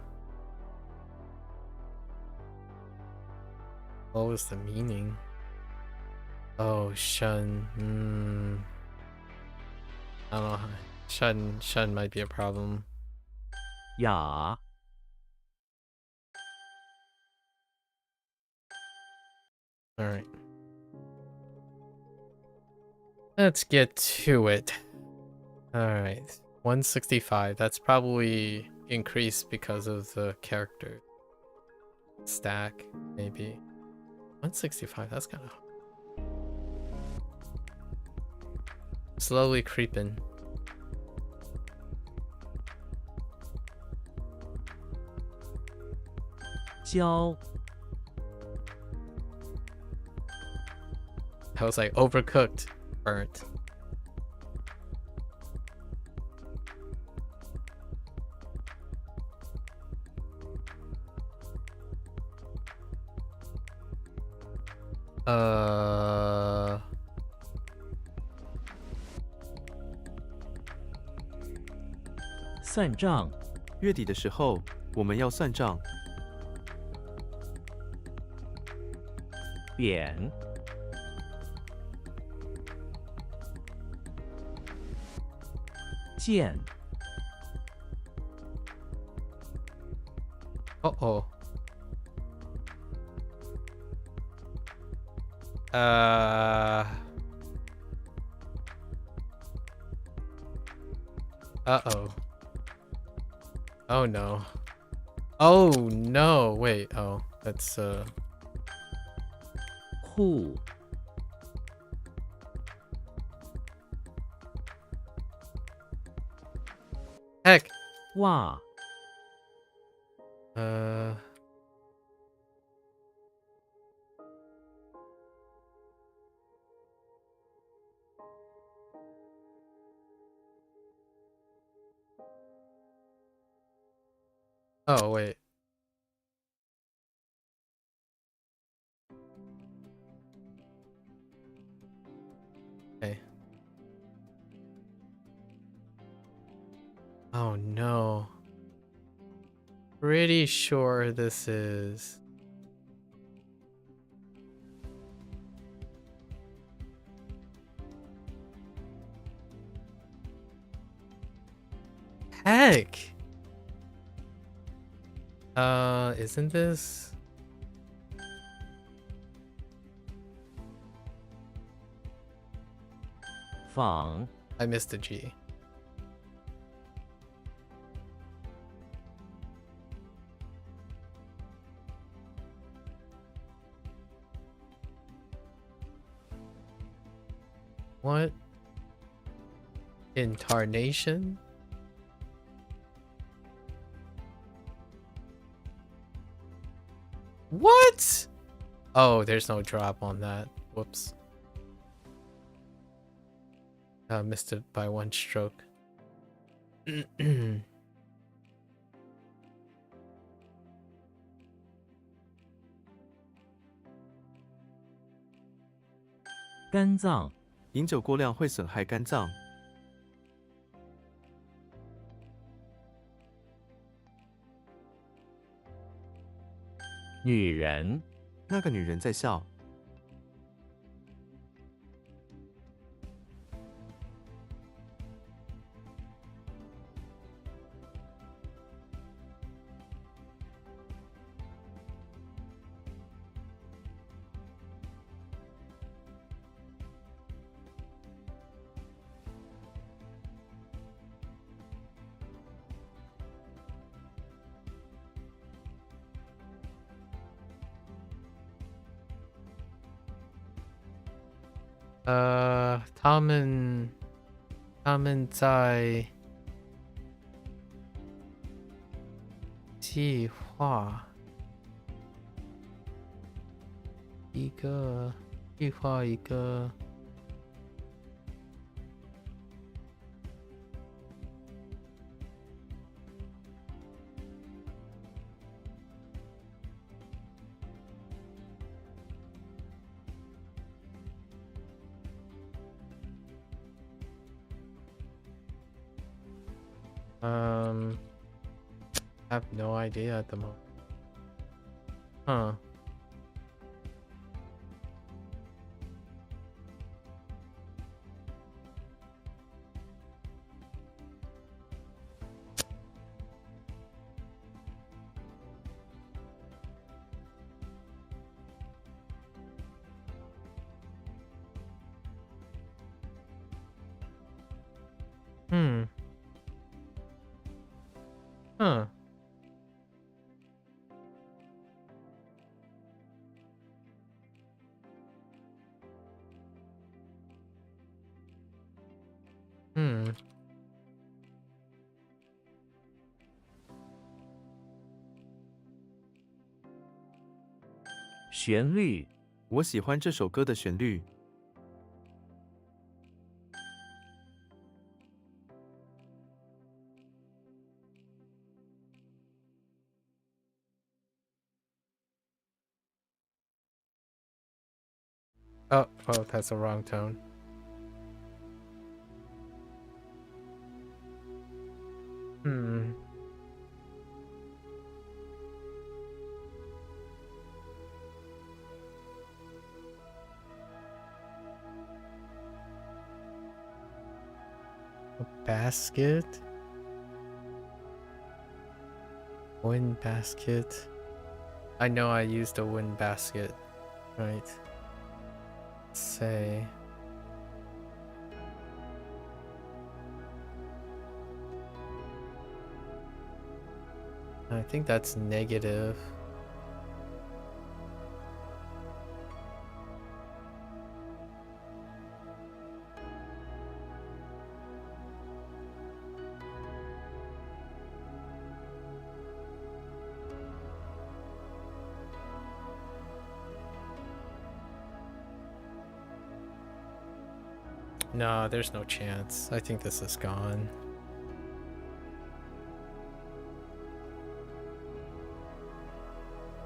What was the meaning? Oh, shun. I don't know. Shun might be a problem. 雅， Alright. Let's get to it. Alright. 165. That's probably increased because of the character stack, maybe. 165, that's kind of slowly creeping. Jiao, I was like overcooked, burnt. Uh 算账，月底的时候，我们要算账。扁，剑， oh. Uh-oh. Oh no. Oh no, wait, oh, that's 户， heck. 袜， Oh wait. Okay. Oh no. Pretty sure this is... Heck! Isn't this...仿， I missed a G. What? Incarnation? What? Oh, there's no drop on that. Whoops. Missed it by one stroke. 肝脏，饮酒过量会损害肝脏。女人，那个女人在笑。他们在计划一个I have no idea at the moment. Huh. Huh. Hmm. 旋律，我喜欢这首歌的旋律。Oh, that's the wrong tone. A basket? Wind basket. I know I used a wind basket. Right. Let's say. I think that's negative. No, there's no chance. I think this is gone.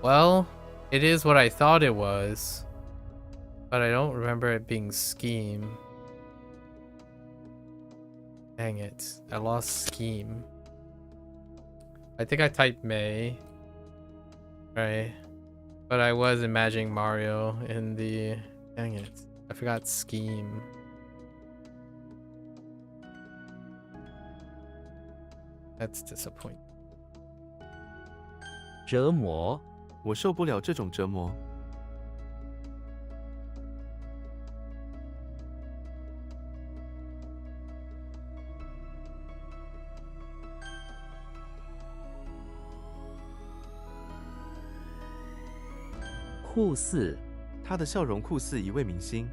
Well, it is what I thought it was, but I don't remember it being scheme. Dang it, I lost scheme. I think I typed May, right? But I was imagining Mario in the... Dang it, I forgot scheme. That's disappointing. 折磨，我受不了这种折磨。酷似，他的笑容酷似一位明星。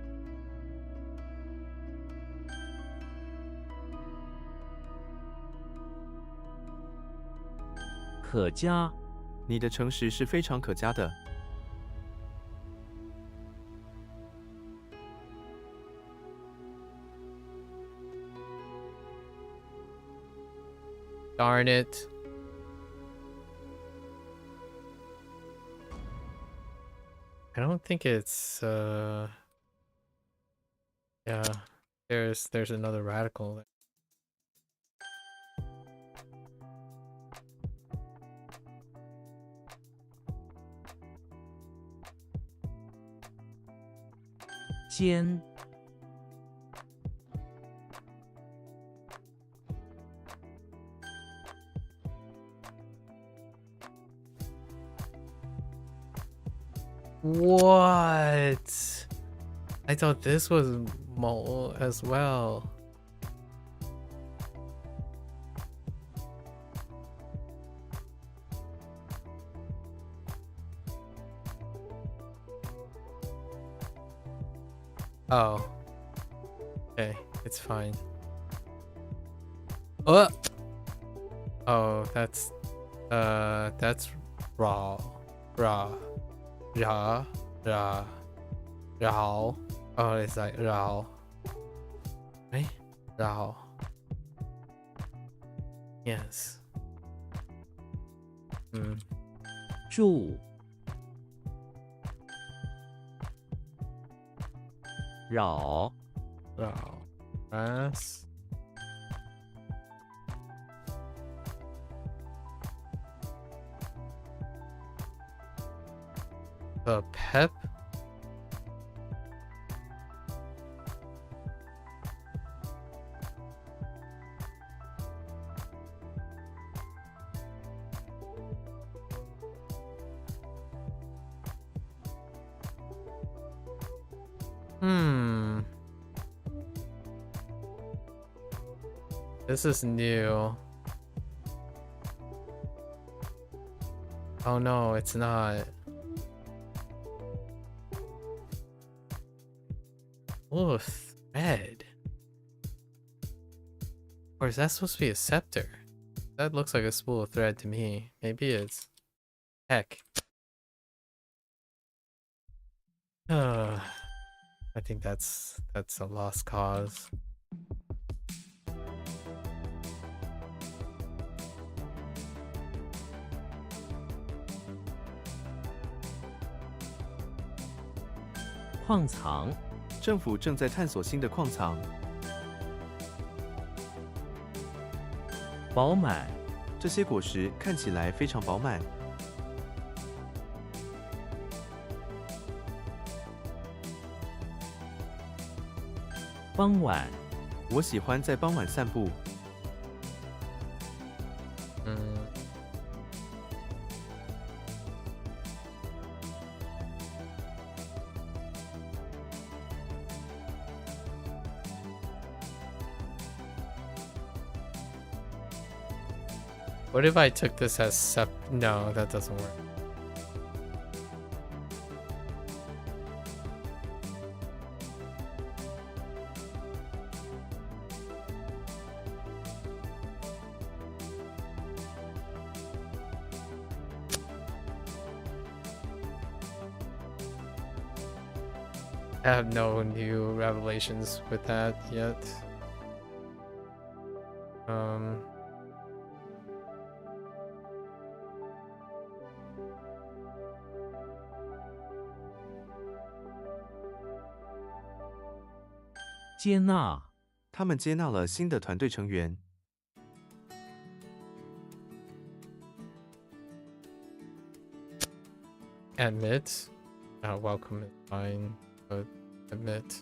可嘉，你的诚实是非常可嘉的。Darn it. I don't think it's yeah, there's another radical there. “尖”， What? I thought this was mole as well. Oh, Okay, it's fine. Oh, that's raw. Raw. Raw. Raw. Raw. Oh, it's like raw. Right? Raw. Yes. 住，扰， Raw. Grass. The pep. This is new. Oh no, it's not. Oh, thread. Or is that supposed to be a scepter? That looks like a spool of thread to me. Maybe it's... Heck. I think that's a lost cause. "矿藏，政府正在探索新的矿藏，饱满，这些果实看起来非常饱满。傍晚，我喜欢在傍晚散步。What if I took this as No, that doesn't work. I have no new revelations with that yet. "接纳，他们接纳了新的团队成员。Admit. Welcome is fine, but admit.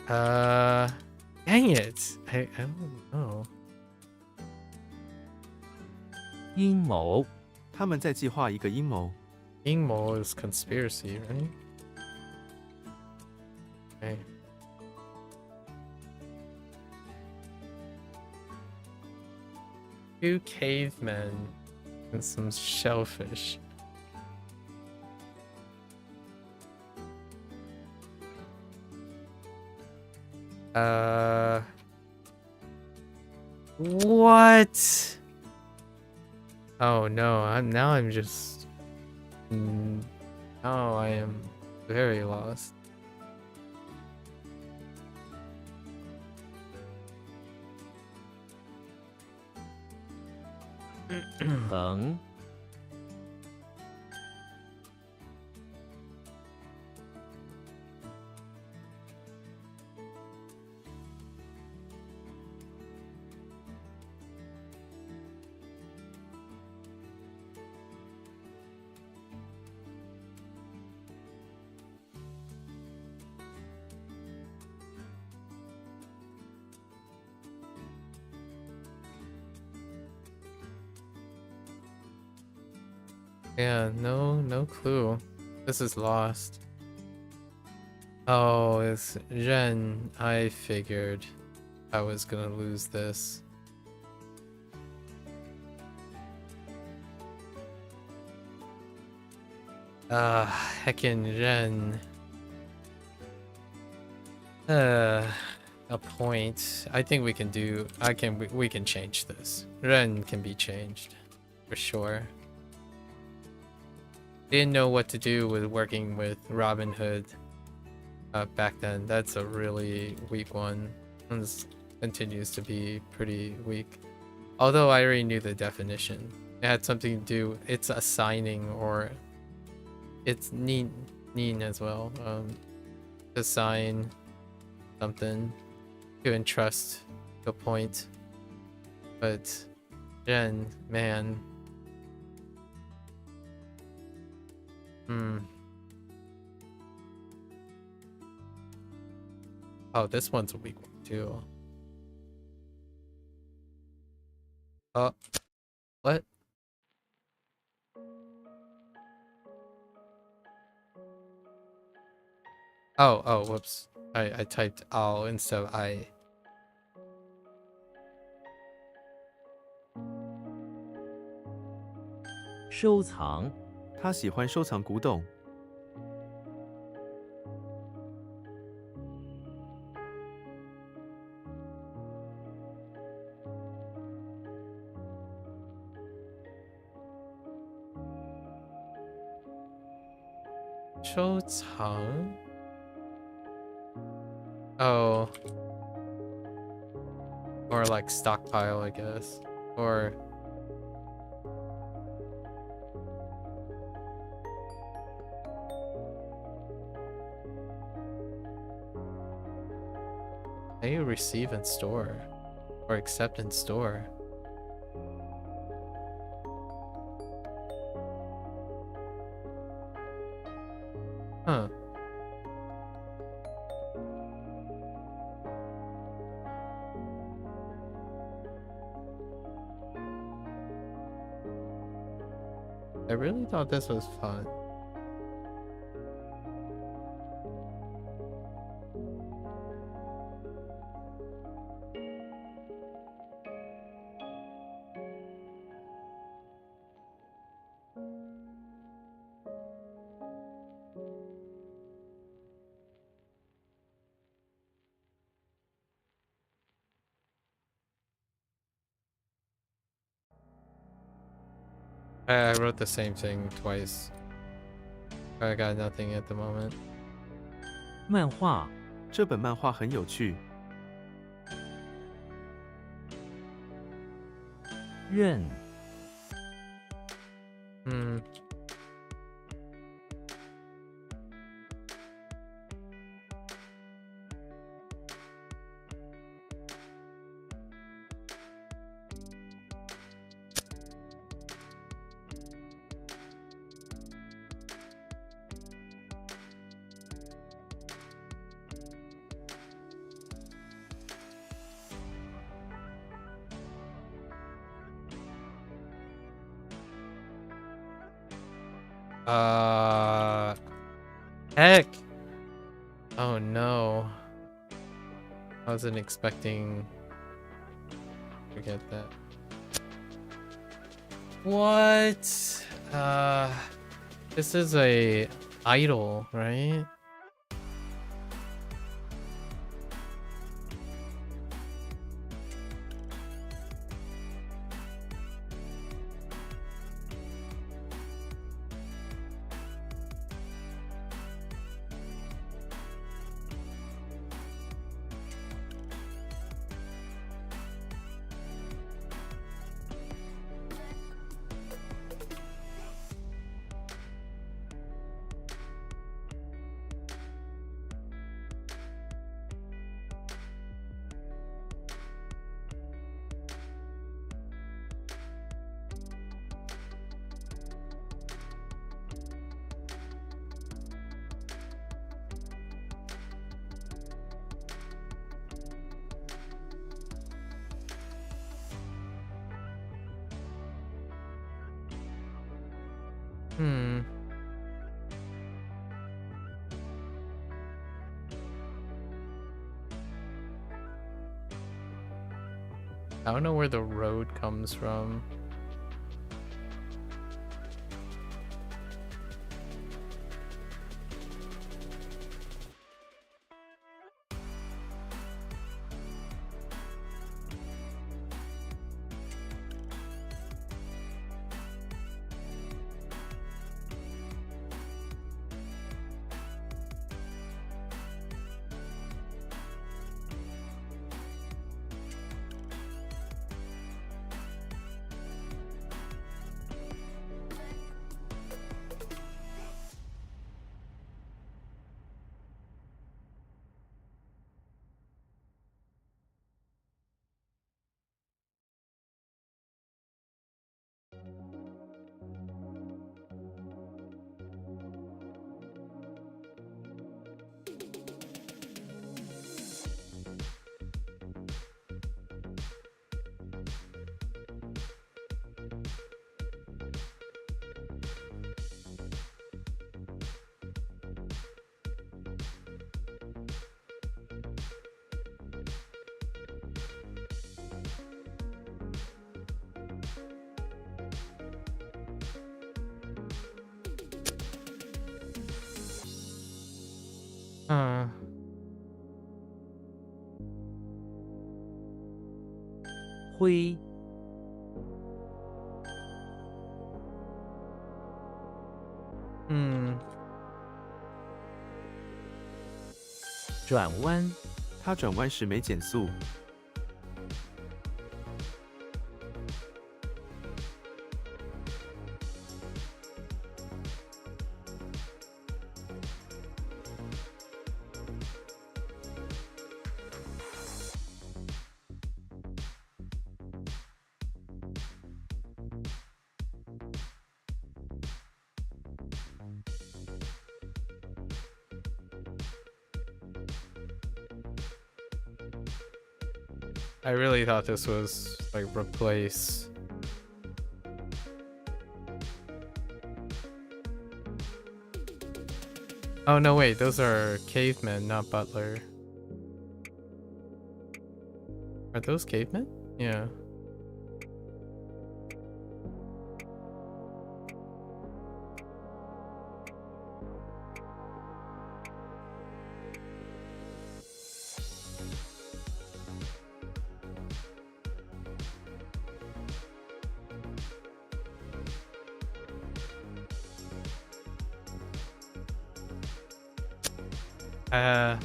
Dang it! I don't know. 阴谋，他们在计划一个阴谋。 Ingmo is conspiracy, right? Okay. Two cavemen and some shellfish. What? Oh no, I'm just now I am very lost. 横，Yeah, no clue. This is lost. Oh, it's Ren. I figured I was gonna lose this. Heckin' Ren. A point. I think we can do. We can change this. Ren can be changed, for sure. Didn't know what to do with working with Robin Hood back then. That's a really weak one. This continues to be pretty weak. Although I already knew the definition. It had something to do. It's assigning, or it's Nin as well. Assign something to entrust the point. But Jen, man. Oh, this one's a weak one too. What? Oh, whoops. I typed "ao" instead of "I." 收藏，他喜欢收藏古董。收藏? Oh. Or like stockpile, I guess. Or... Maybe receive and store. Or accept and store. Huh. I really thought this was fun. I wrote the same thing twice. I got nothing at the moment. 漫画，这本漫画很有趣。认， Heck! Oh no. I wasn't expecting to get that. What? This is a idol, right? I don't know where the road comes from. Huh. Hui. 转弯。他转弯时没减速。I really thought this was like replace. Oh no, wait, those are cavemen, not butler. Are those cavemen? Yeah.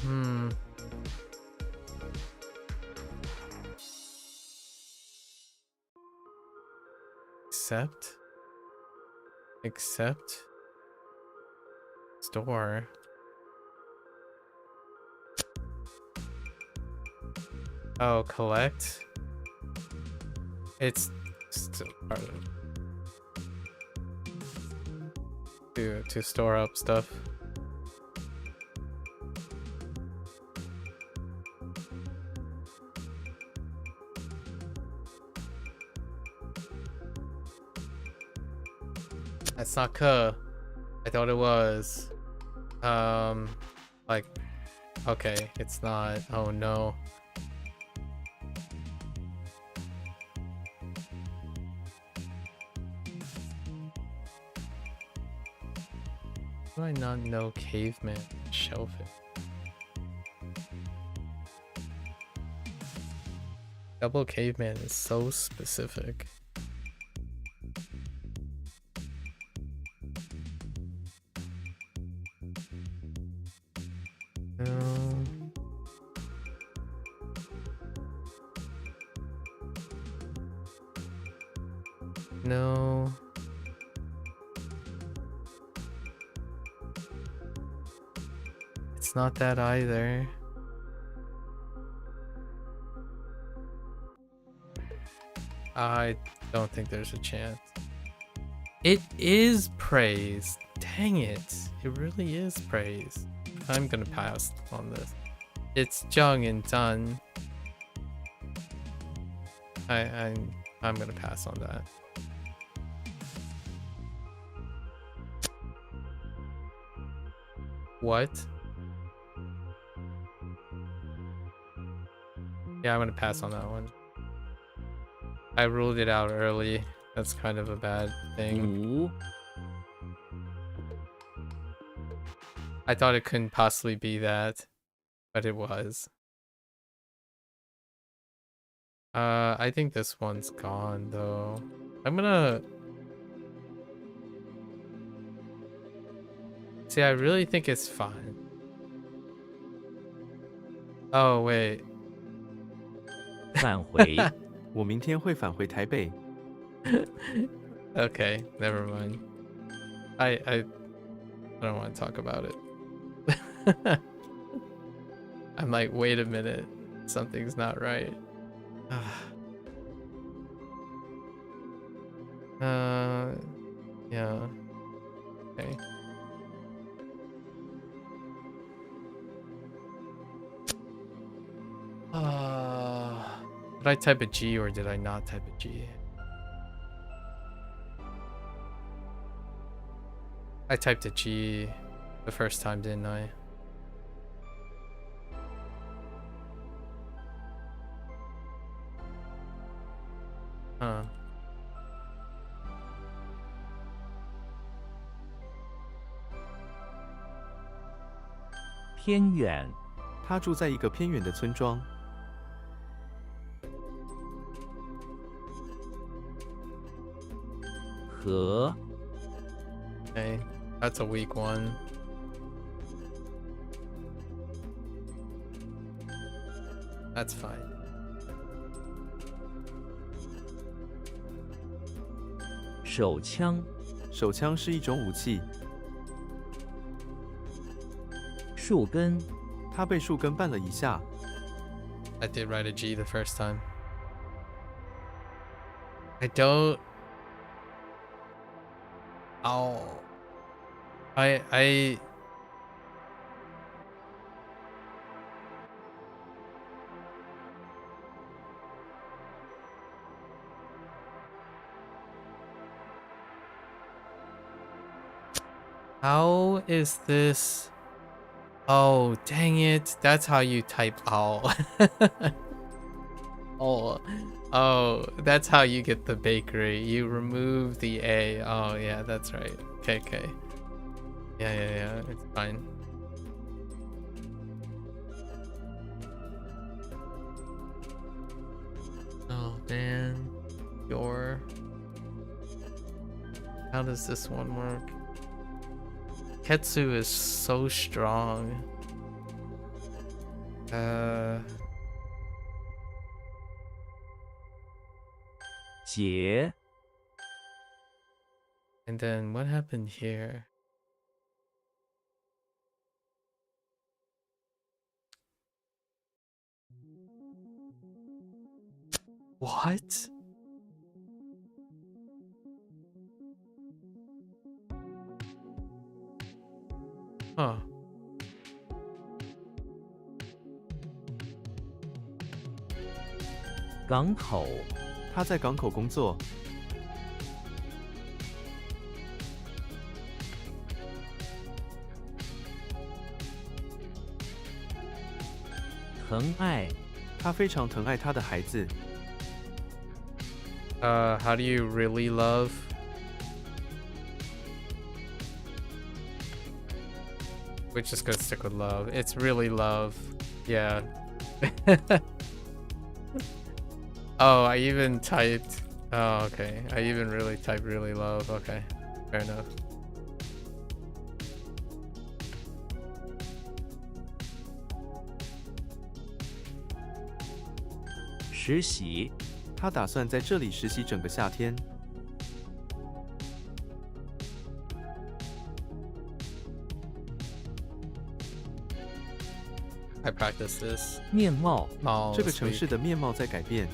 Hmm. Accept. Store. Oh, collect. It's still part of it. To store up stuff. That's not K. I thought it was. Like, okay, it's not. Oh no. Do I not know caveman shelf it? Double caveman is so specific. No. No. It's not that either. I don't think there's a chance. It is praise. Dang it. It really is praise. I'm gonna pass on this. It's Jung and Dun. I'm gonna pass on that. What? Yeah, I'm gonna pass on that one. I ruled it out early. That's kind of a bad thing. Wu. I thought it couldn't possibly be that, but it was. I think this one's gone though. I'm gonna... See, I really think it's fine. Oh, wait. 返回。我明天会返回台北。Okay, never mind. I don't want to talk about it. I'm like, wait a minute. Something's not right. Yeah. Okay. Did I type a G or did I not type a G? I typed a G the first time, didn't I? Huh. 偏远，他住在一个偏远的村庄。河 Okay, that's a weak one. That's fine. 手枪，手枪是一种武器，树根，他被树根绊了一下。 I did write a G the first time. I don't. Oh. I. How is this? Oh, dang it. That's how you type owl. Oh, that's how you get the bakery. You remove the A. Oh, yeah, that's right. Okay. Yeah, it's fine. Oh, man. How does this one work? Ketsu is so strong.结 And then what happened here? What? Huh. 港口，他在港口工作。疼爱，他非常疼爱他的孩子。How do you really love? We're just gonna stick with love. It's really love. Yeah. Oh, I even typed. Oh, okay. I even really typed really love. Okay. Fair enough. 实习，他打算在这里实习整个夏天。 I practice this. 面貌， Oh, 这个 this 城 week. 市的面貌在改变。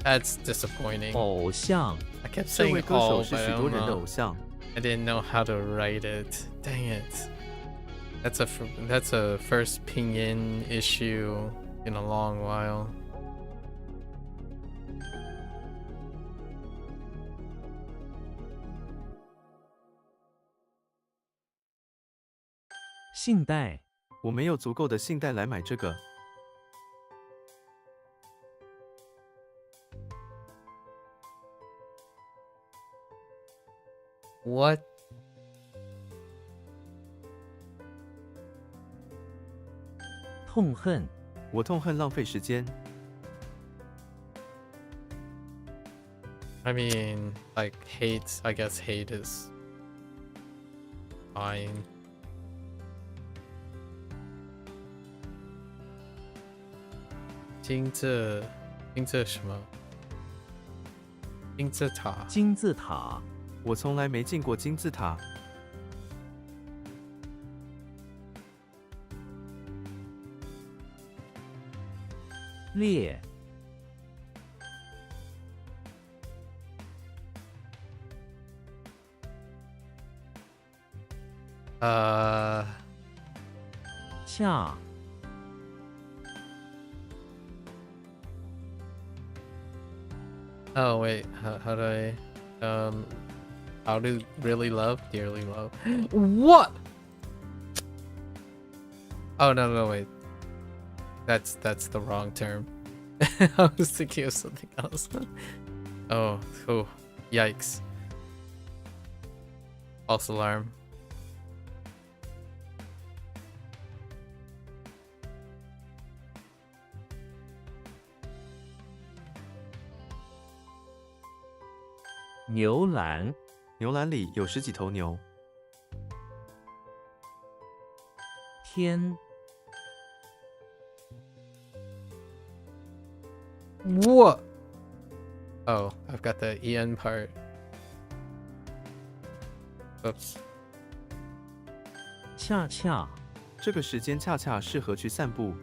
That's disappointing. 偶像， I kept 这 saying 位歌手 oh, 是 but I 许多 don't 人的 know. 偶像。 I didn't know how to write it. Dang it. That's a first pinyin issue in a long while. 信贷，我没有足够的信贷来买这个。 What? 痛恨，我痛恨浪费时间。 I mean, like hate. I guess hate is fine. 金字什么？金字塔。金字塔，我从来没进过金字塔。 列，恰， Oh wait, how do I how to really love, dearly love? What? Oh no, wait. That's the wrong term. I was thinking of something else. Oh, cool. Yikes. False alarm.牛栏，牛栏里有10几头牛。天， What? Oh, I've got the en part. Oops. 恰恰，这个时间恰恰适合去散步。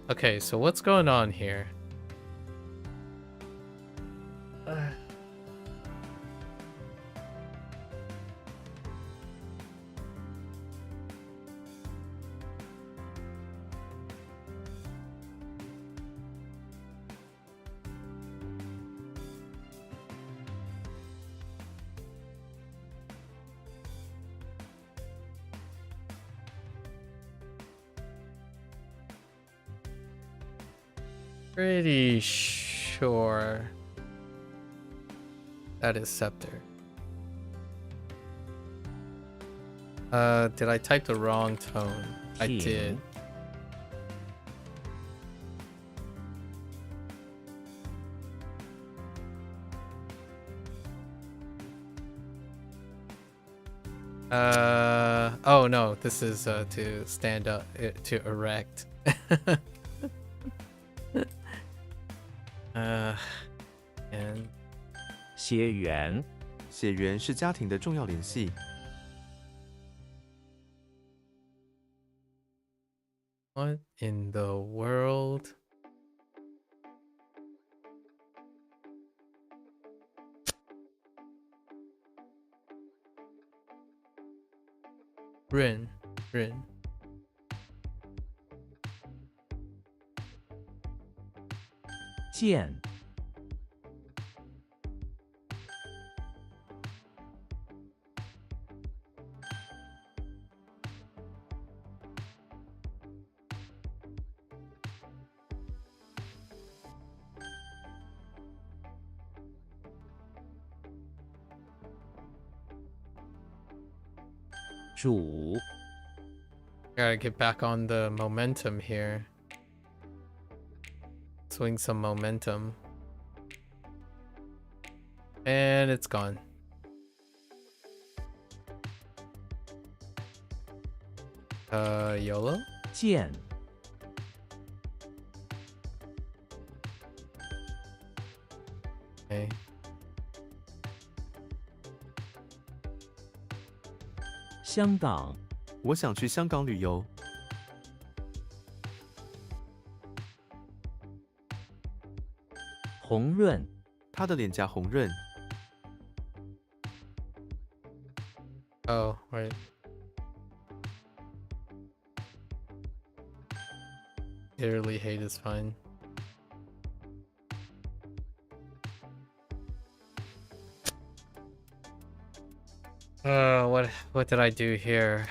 Okay, so what's going on here? Pretty sure that is scepter. Did I type the wrong tone? I did. Oh no, this is to stand up, to erect. And 血缘，血缘是家庭的重要联系。 what in the world? Rin. 剑，主， Gotta get back on the momentum here. Swing some momentum. And it's gone. YOLO? 剑， Okay. 香港，我想去香港旅游。 红润，他的脸颊红润。 Oh, right. Bitterly hate is fine. What did I do here?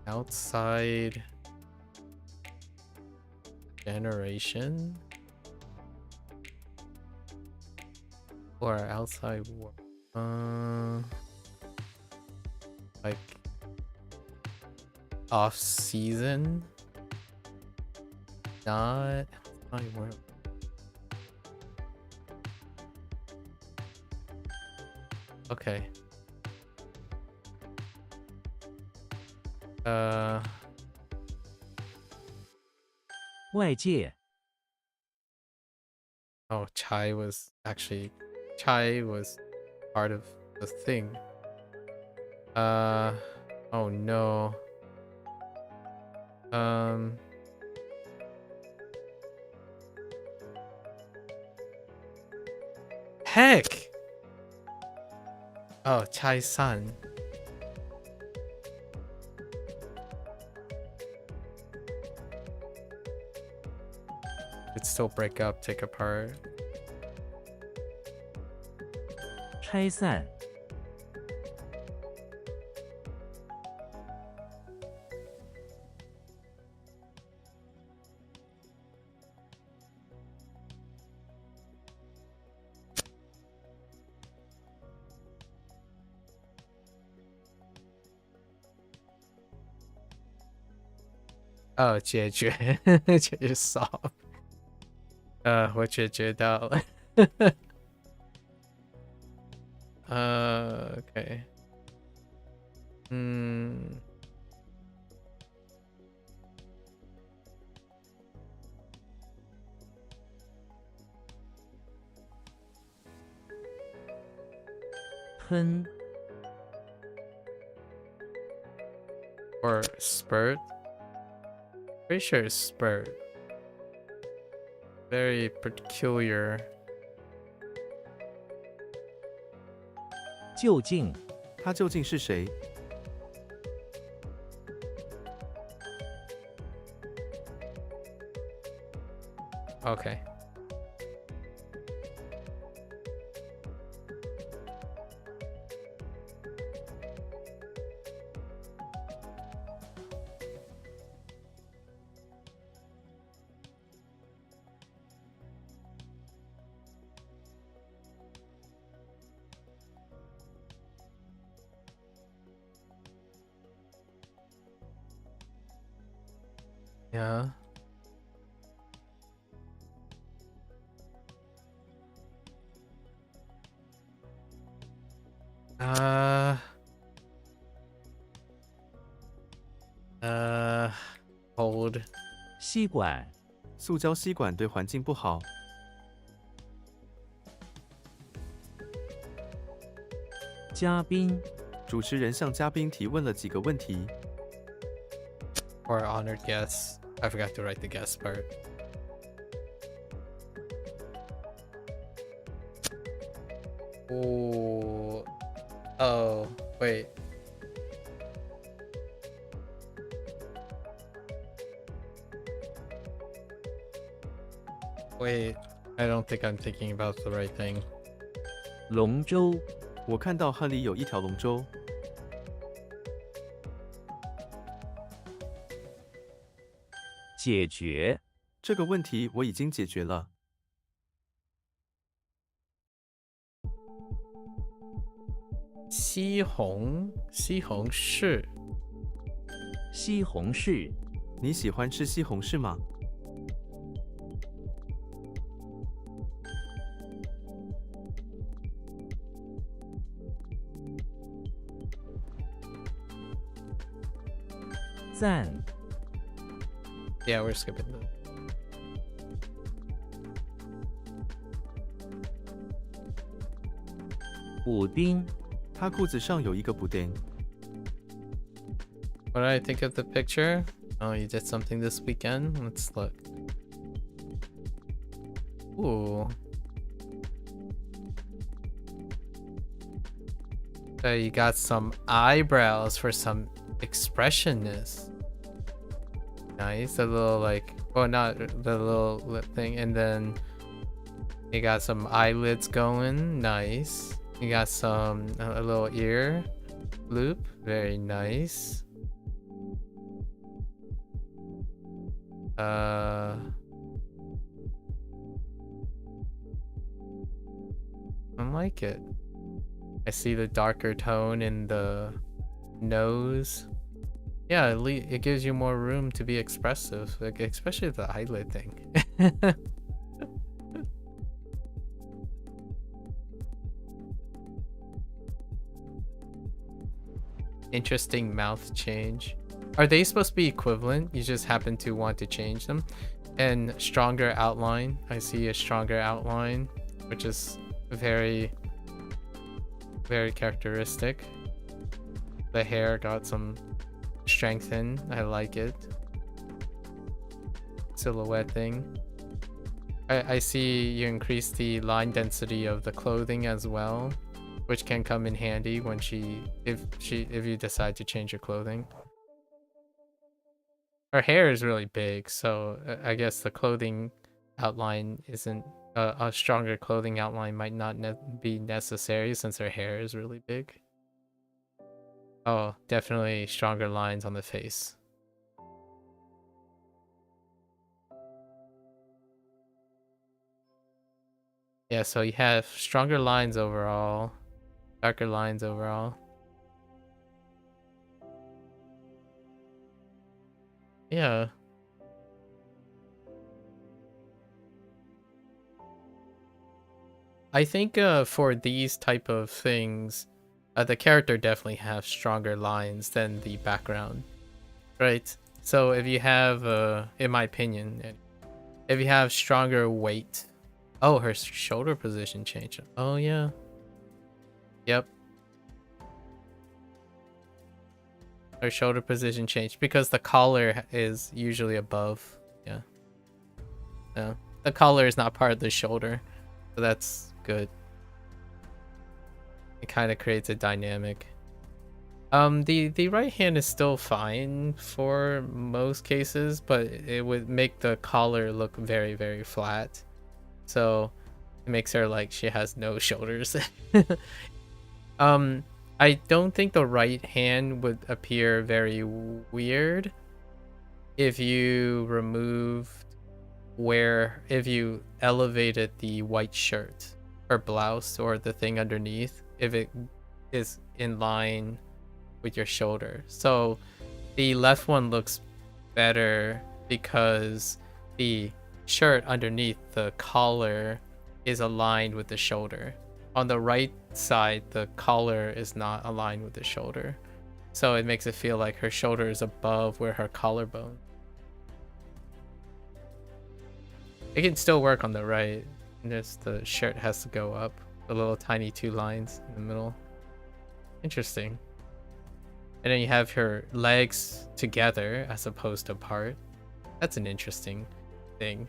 Outside generation or outside work? Like off season? Not work. Okay. 外界， Oh, chai was part of the thing. Oh no. Heck! Oh, chai-san. Could still break up, take apart. 拆散， What 哦，解决解决 solve。我解决到了。OK。嗯。喷 or spurt. Pretty sure it's spurt. Very peculiar. 究竟他究竟是谁？ Okay. Yeah. Hold. 吸管塑胶吸管对环境不好。嘉宾主持人向嘉宾提问了几个问题。 Or honored guest. I forgot to write the guest part. Ooh. Oh, wait. Wait, I don't think I'm thinking about the right thing. 龙舟我看到汉里有一条龙舟。解决这个问题我已经解决了。西红柿。西红柿你喜欢吃西红柿吗？赞 Yeah, we're skipping the. 补丁他裤子上有一个补丁。 What did I think of the picture? Oh, you did something this weekend? Let's look. Ooh. So you got some eyebrows for some expressionness. Nice. The little like, oh, not the little lip thing. And then you got some eyelids going. Nice. You got some, a little ear loop. Very nice. I like it. I see the darker tone in the nose. Yeah, it gives you more room to be expressive, like especially the eyelid thing. Interesting mouth change. Are they supposed to be equivalent? You just happen to want to change them. And stronger outline. I see a stronger outline, which is very, very characteristic. The hair got some strengthen. I like it. Silhouette thing. I see you increase the line density of the clothing as well, which can come in handy when if you decide to change your clothing. Her hair is really big, so I guess the clothing outline isn't a stronger clothing outline might not be necessary since her hair is really big. Oh, definitely stronger lines on the face. Yeah, so you have stronger lines overall, darker lines overall. Yeah, I think for these type of things, the character definitely have stronger lines than the background, right? So if you have, in my opinion, if you have stronger weight, oh, her shoulder position changed. Oh yeah, yep. Her shoulder position changed because the collar is usually above. Yeah. Yeah. The collar is not part of the shoulder, so that's good. It kind of creates a dynamic. The right hand is still fine for most cases, but it would make the collar look very, very flat. So it makes her like she has no shoulders. I don't think the right hand would appear very weird if you removed if you elevated the white shirt or blouse or the thing underneath, if it is in line with your shoulder. So the left one looks better because the shirt underneath the collar is aligned with the shoulder. On the right side, the collar is not aligned with the shoulder. So it makes it feel like her shoulder is above where her collarbone. It can still work on the right. Just the shirt has to go up. The little tiny 2 lines in the middle. Interesting. And then you have her legs together as opposed to apart. That's an interesting thing.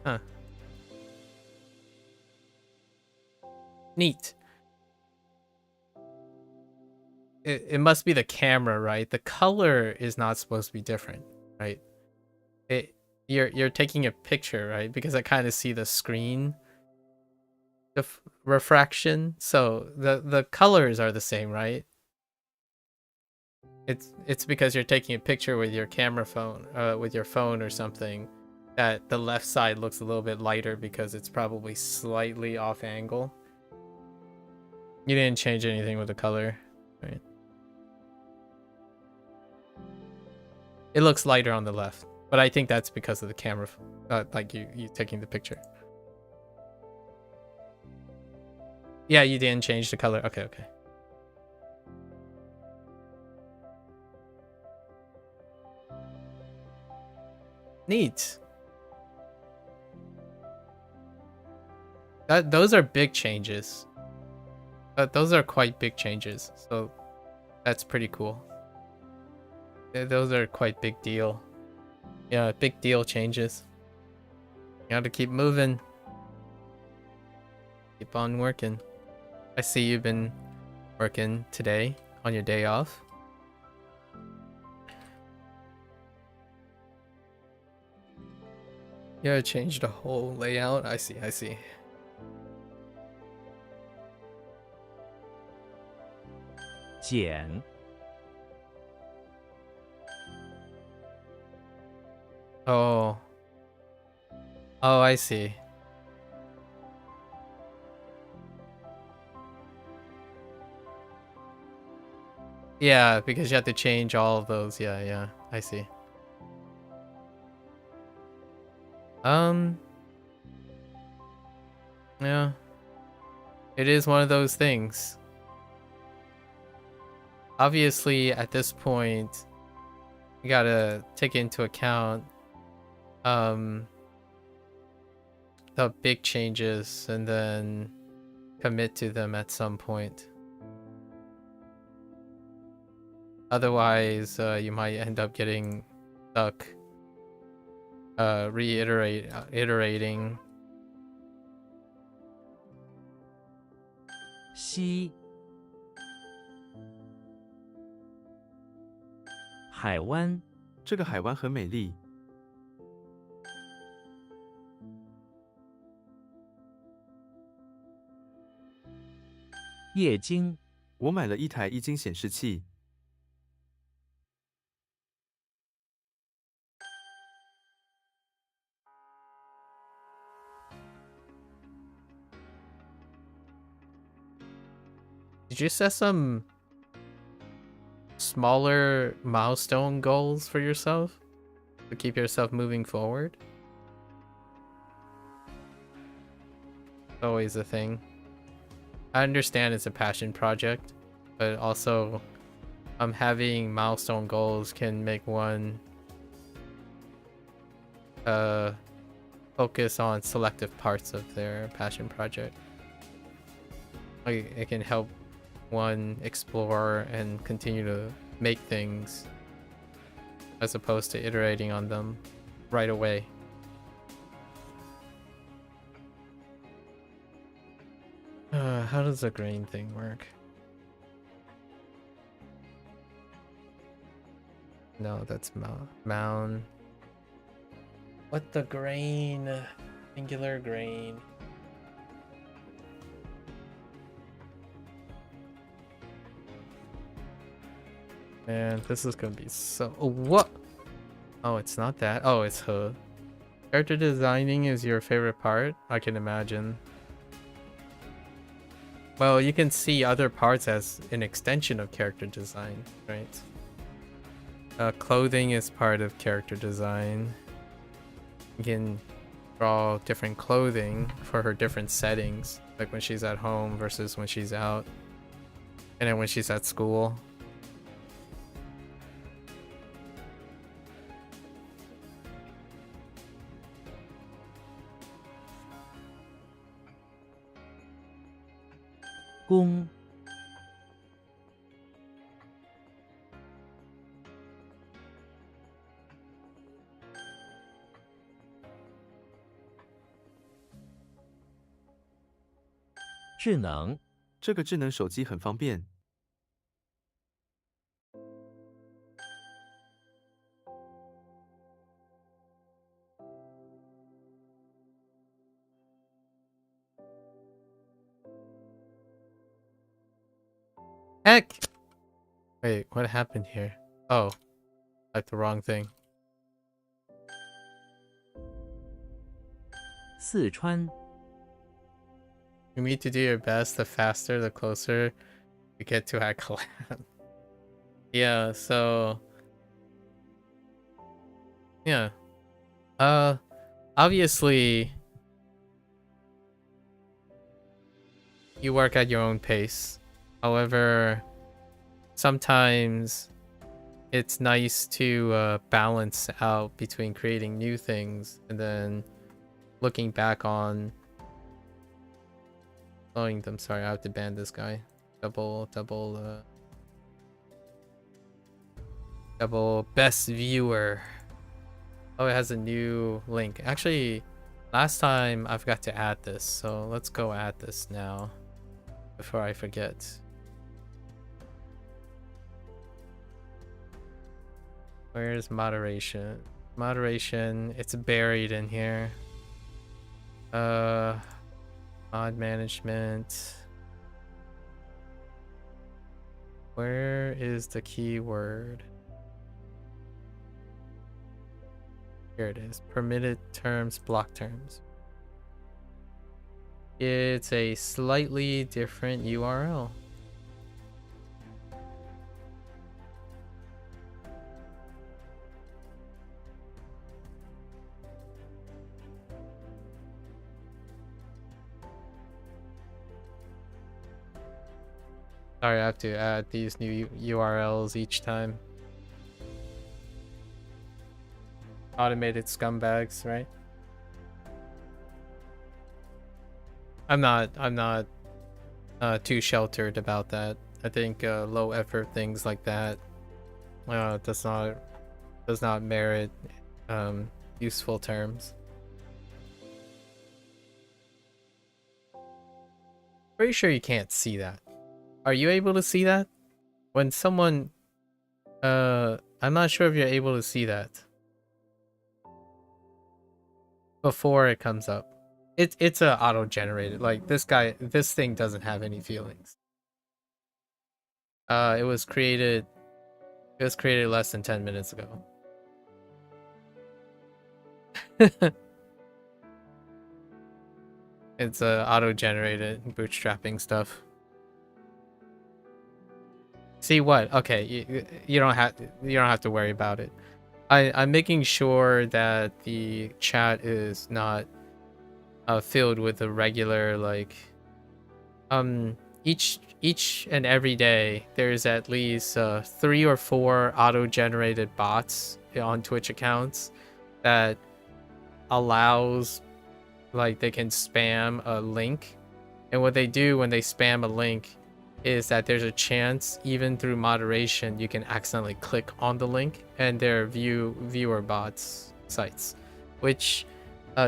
Huh. Neat. It must be the camera, right? The color is not supposed to be different, right? You're taking a picture, right? Because I kind of see the screen, the refraction. So the colors are the same, right? It's because you're taking a picture with your camera phone, with your phone or something, that the left side looks a little bit lighter because it's probably slightly off angle. You didn't change anything with the color, right? It looks lighter on the left, but I think that's because of the camera, like you taking the picture. Yeah, you didn't change the color. Okay. Neat. Those are big changes. Those are quite big changes. So that's pretty cool. Those are quite big deal. Yeah, big deal changes. You gotta keep moving. Keep on working. I see you've been working today on your day off. You gotta change the whole layout. I see.减 Oh, I see. Yeah, because you have to change all of those. Yeah, I see. Yeah. It is one of those things. Obviously, at this point, you gotta take into account the big changes and then commit to them at some point. Otherwise, you might end up getting stuck iterating. 西海湾这个海湾很美丽。液晶我买了一台液晶显示器。Did you set some smaller milestone goals for yourself to keep yourself moving forward? always a thing. I understand it's a passion project, but also having milestone goals can make one focus on selective parts of their passion project. Like, it can help one explore and continue to make things as opposed to iterating on them right away. How does the grain thing work? No, that's mound. What the grain? Singular grain. Man, this is gonna be so... Oh, what? Oh, it's not that. Oh, it's her. Character designing is your favorite part? I can imagine. Well, you can see other parts as an extension of character design, right? Clothing is part of character design. You can draw different clothing for her different settings, like when she's at home versus when she's out, and then when she's at school. Gung. 智能 这个智能手机很方便。 Heck! Wait, what happened here? Oh, like the wrong thing. 四川 You need to do your best. The faster, the closer you get to our collab. Yeah, so... Yeah. Obviously... You work at your own pace. However, sometimes it's nice to balance out between creating new things and then looking back on slowing them. Sorry, I have to ban this guy. Double best viewer. Oh, it has a new link. Actually, last time I forgot to add this, so let's go add this now before I forget. Where's moderation? Moderation, it's buried in here. Mod management. Where is the keyword? Here it is. Permitted terms, block terms. It's a slightly different URL. Sorry, I have to add these new URLs each time. Automated scumbags, right? I'm not too sheltered about that. I think low effort things like that does not merit useful terms. Pretty sure you can't see that. Are you able to see that? When someone I'm not sure if you're able to see that before it comes up. It's a auto-generated. Like this thing doesn't have any feelings. It was created less than 10 minutes ago. It's auto-generated bootstrapping stuff. See what? Okay, you don't have to worry about it. I'm making sure that the chat is not filled with the regular like each and every day there's at least 3 or 4 auto-generated bots on Twitch accounts that allows like they can spam a link, and what they do when they spam a link is that there's a chance even through moderation you can accidentally click on the link, and they're viewer bots sites, which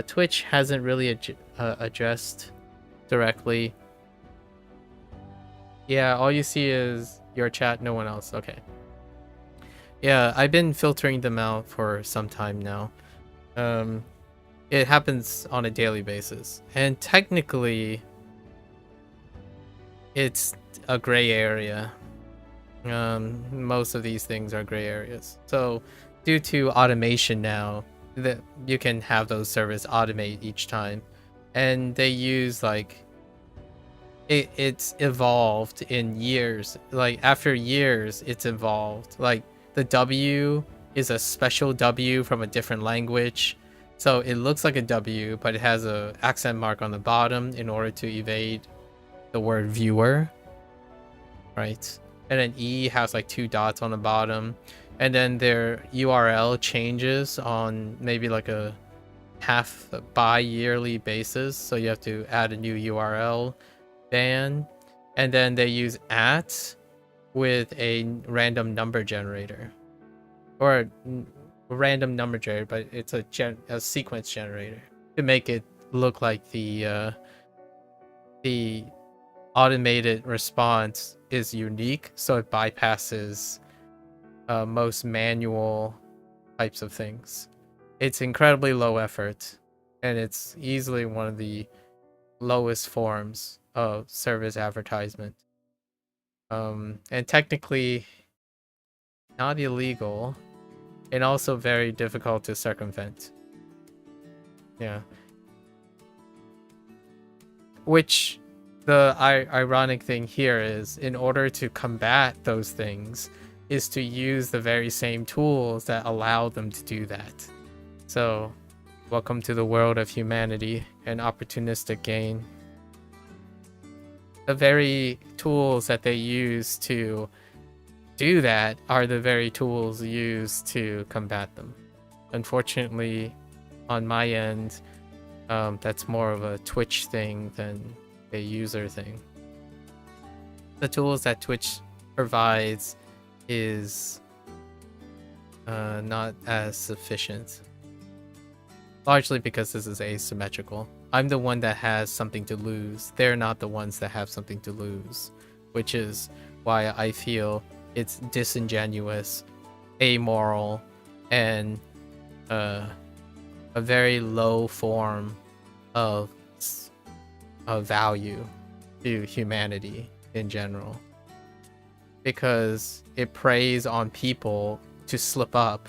Twitch hasn't really addressed directly. Yeah, all you see is your chat, no one else. Okay. Yeah, I've been filtering them out for some time now. It happens on a daily basis, and technically it's a gray area. Most of these things are gray areas. So due to automation now, that you can have those servers automate each time, and they use like it's evolved in years. Like after years it's evolved. Like the W is a special W from a different language, so it looks like a W but it has a accent mark on the bottom in order to evade the word viewer, right? And then E has like 2 dots on the bottom, and then their URL changes on maybe like a half bi-yearly basis, so you have to add a new URL ban, and then they use @ with a random number generator, or a random number generator, but it's a sequence generator to make it look like the automated response is unique, so it bypasses most manual types of things. It's incredibly low effort, and it's easily one of the lowest forms of service advertisement. And technically not illegal, and also very difficult to circumvent. Yeah. Which the ironic thing here is, in order to combat those things, is to use the very same tools that allow them to do that. So, welcome to the world of humanity and opportunistic gain. The very tools that they use to do that are the very tools used to combat them. Unfortunately, on my end, that's more of a Twitch thing than a user thing. The tools that Twitch provides is not as sufficient, largely because this is asymmetrical. I'm the one that has something to lose. They're not the ones that have something to lose, which is why I feel it's disingenuous, amoral, and a very low form of value to humanity in general, because it preys on people to slip up,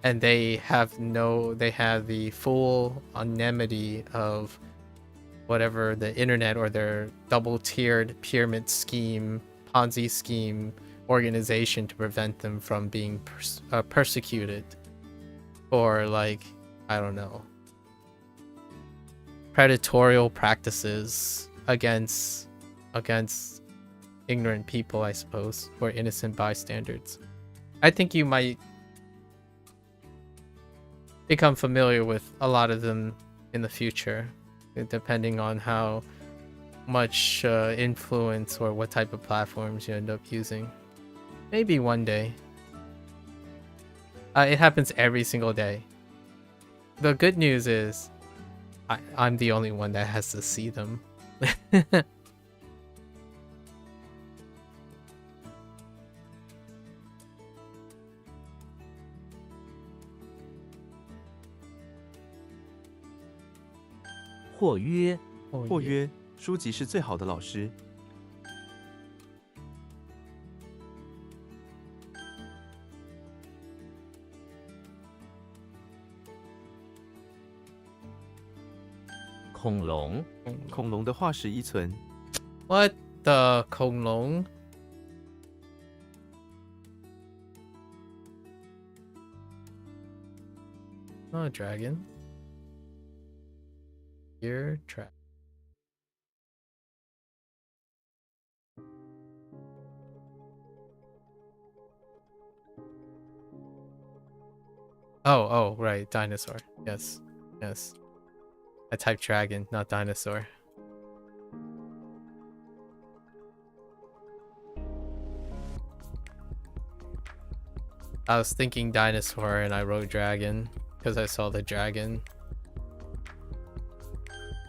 and they have the full anonymity of whatever the internet or their double-tiered pyramid scheme, Ponzi scheme organization to prevent them from being persecuted, or like, I don't know, predatorial practices against ignorant people, I suppose, or innocent bystanders. I think you might become familiar with a lot of them in the future, depending on how much influence or what type of platforms you end up using. Maybe one day. It happens every single day. The good news is I'm the only one that has to see them.或曰或曰，书籍是最好的老师。恐龙，恐龙的化石依存。What the 恐龙？Not a dragon. Ear trap. Oh, right. Dinosaur. Yes. Yes. I typed dragon, not dinosaur. I was thinking dinosaur and I wrote dragon because I saw the dragon.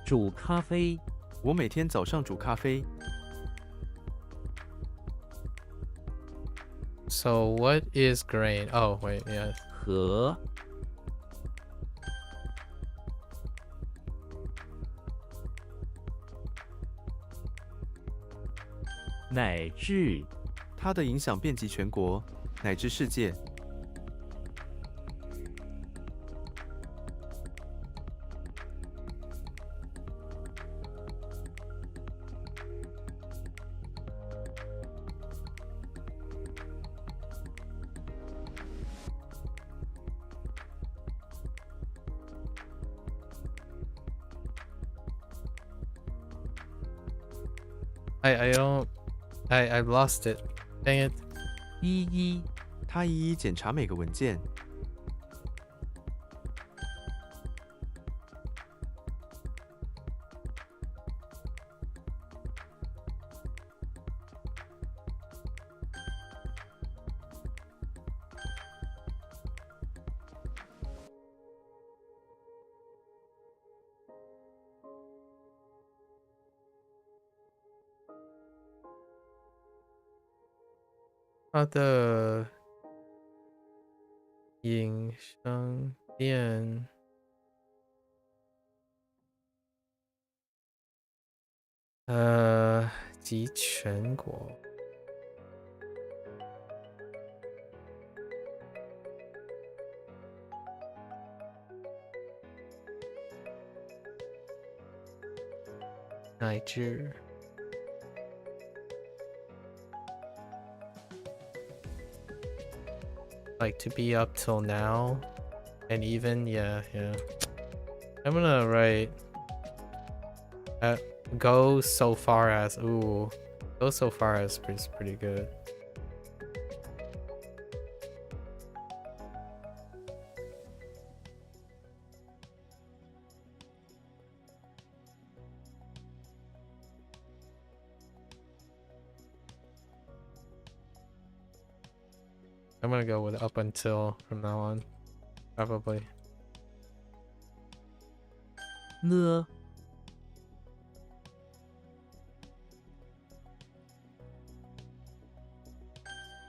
煮咖啡，我每天早上煮咖啡。 So what is grain? Oh, wait, yeah. 和乃至它的影响遍及全国，乃至世界。 I've lost it. Dang it. 一一他一一检查每个文件。 它的影商店及全国。乃至 like to be up till now and even yeah. I'm gonna write go so far as go so far as is pretty good. I'm gonna go with up until from now on, probably. 呢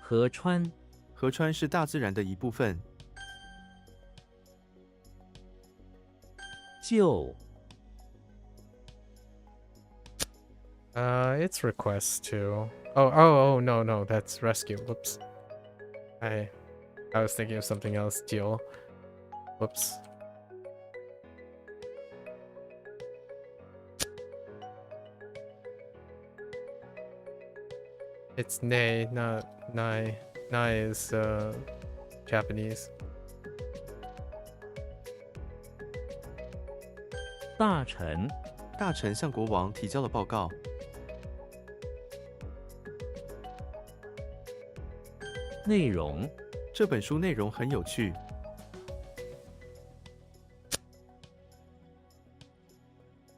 河川河川是大自然的一部分。就 It's request too. Oh no, that's rescue. Whoops. I was thinking of something else. Deal. Whoops. It's nei, not nai. Nai is Japanese. 大臣大臣向国王提交了报告。 内容这本书内容很有趣。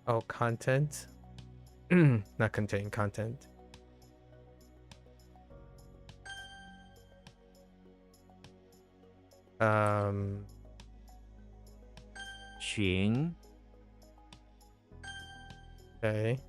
Oh, content? Not contain content. Um, 群 okay. "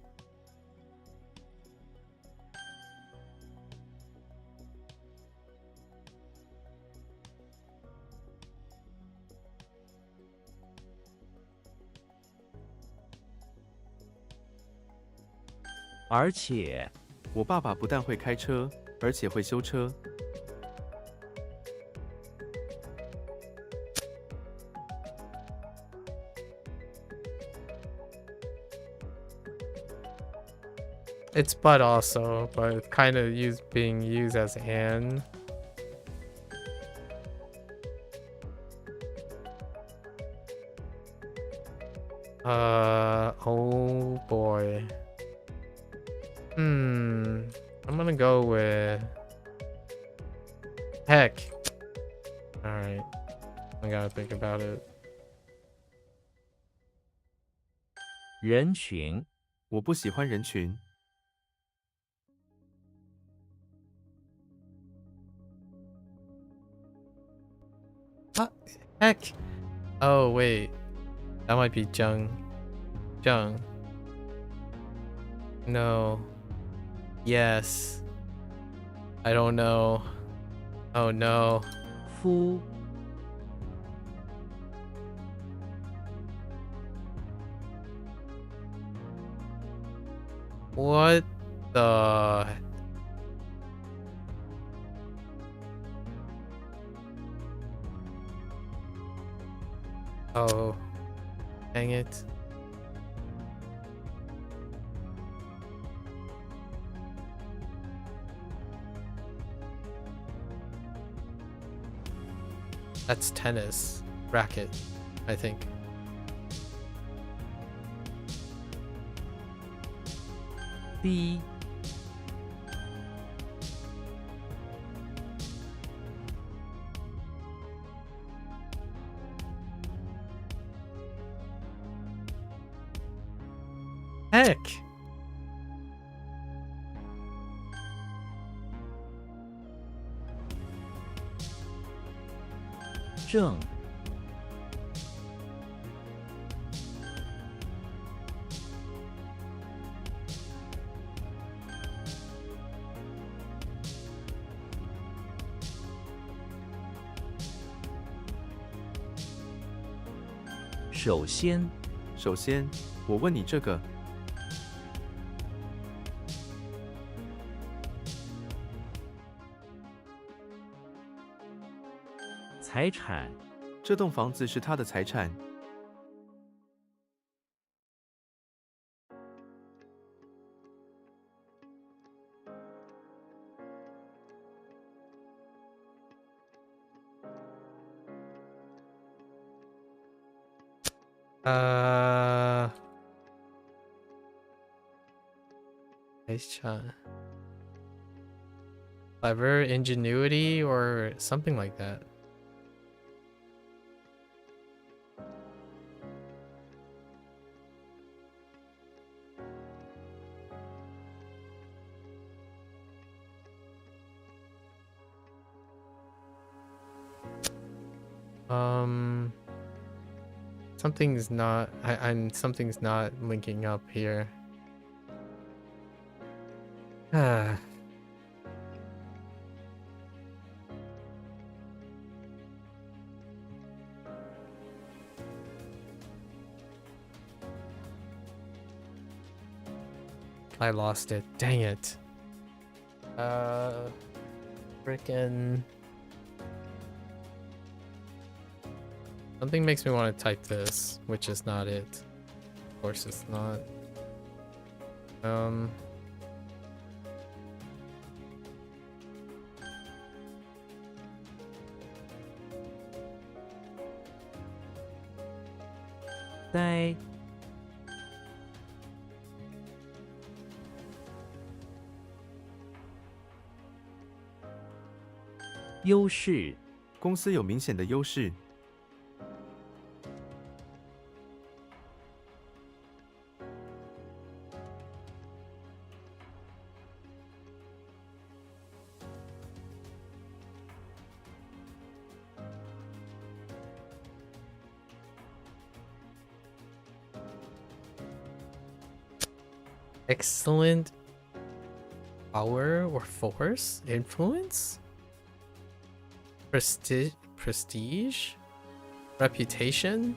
而且 我爸爸不但会开车，而且会修车。 It's but also, but kind of being used as and. Oh boy. I'm gonna go with heck. Alright. I gotta think about it. 人群，我不喜欢人群。 Heck. Oh wait. That might be Jung. Jung. No. Yes. I don't know. Oh no. 夫， What the? Oh. Dang it. That's tennis racket, I think. 低， Heck. 正， 首先，首先，我问你这个，财产，这栋房子是他的财产。 Nice shot. Clever ingenuity or something like that. Something's not. Something's not linking up here. Ah. I lost it. Dang it. Frickin'. Something makes me want to type this, which is not it. Of course it's not. Dai. 优势， 公司有明显的优势。 Excellent power or force? Influence? Prestige? Reputation?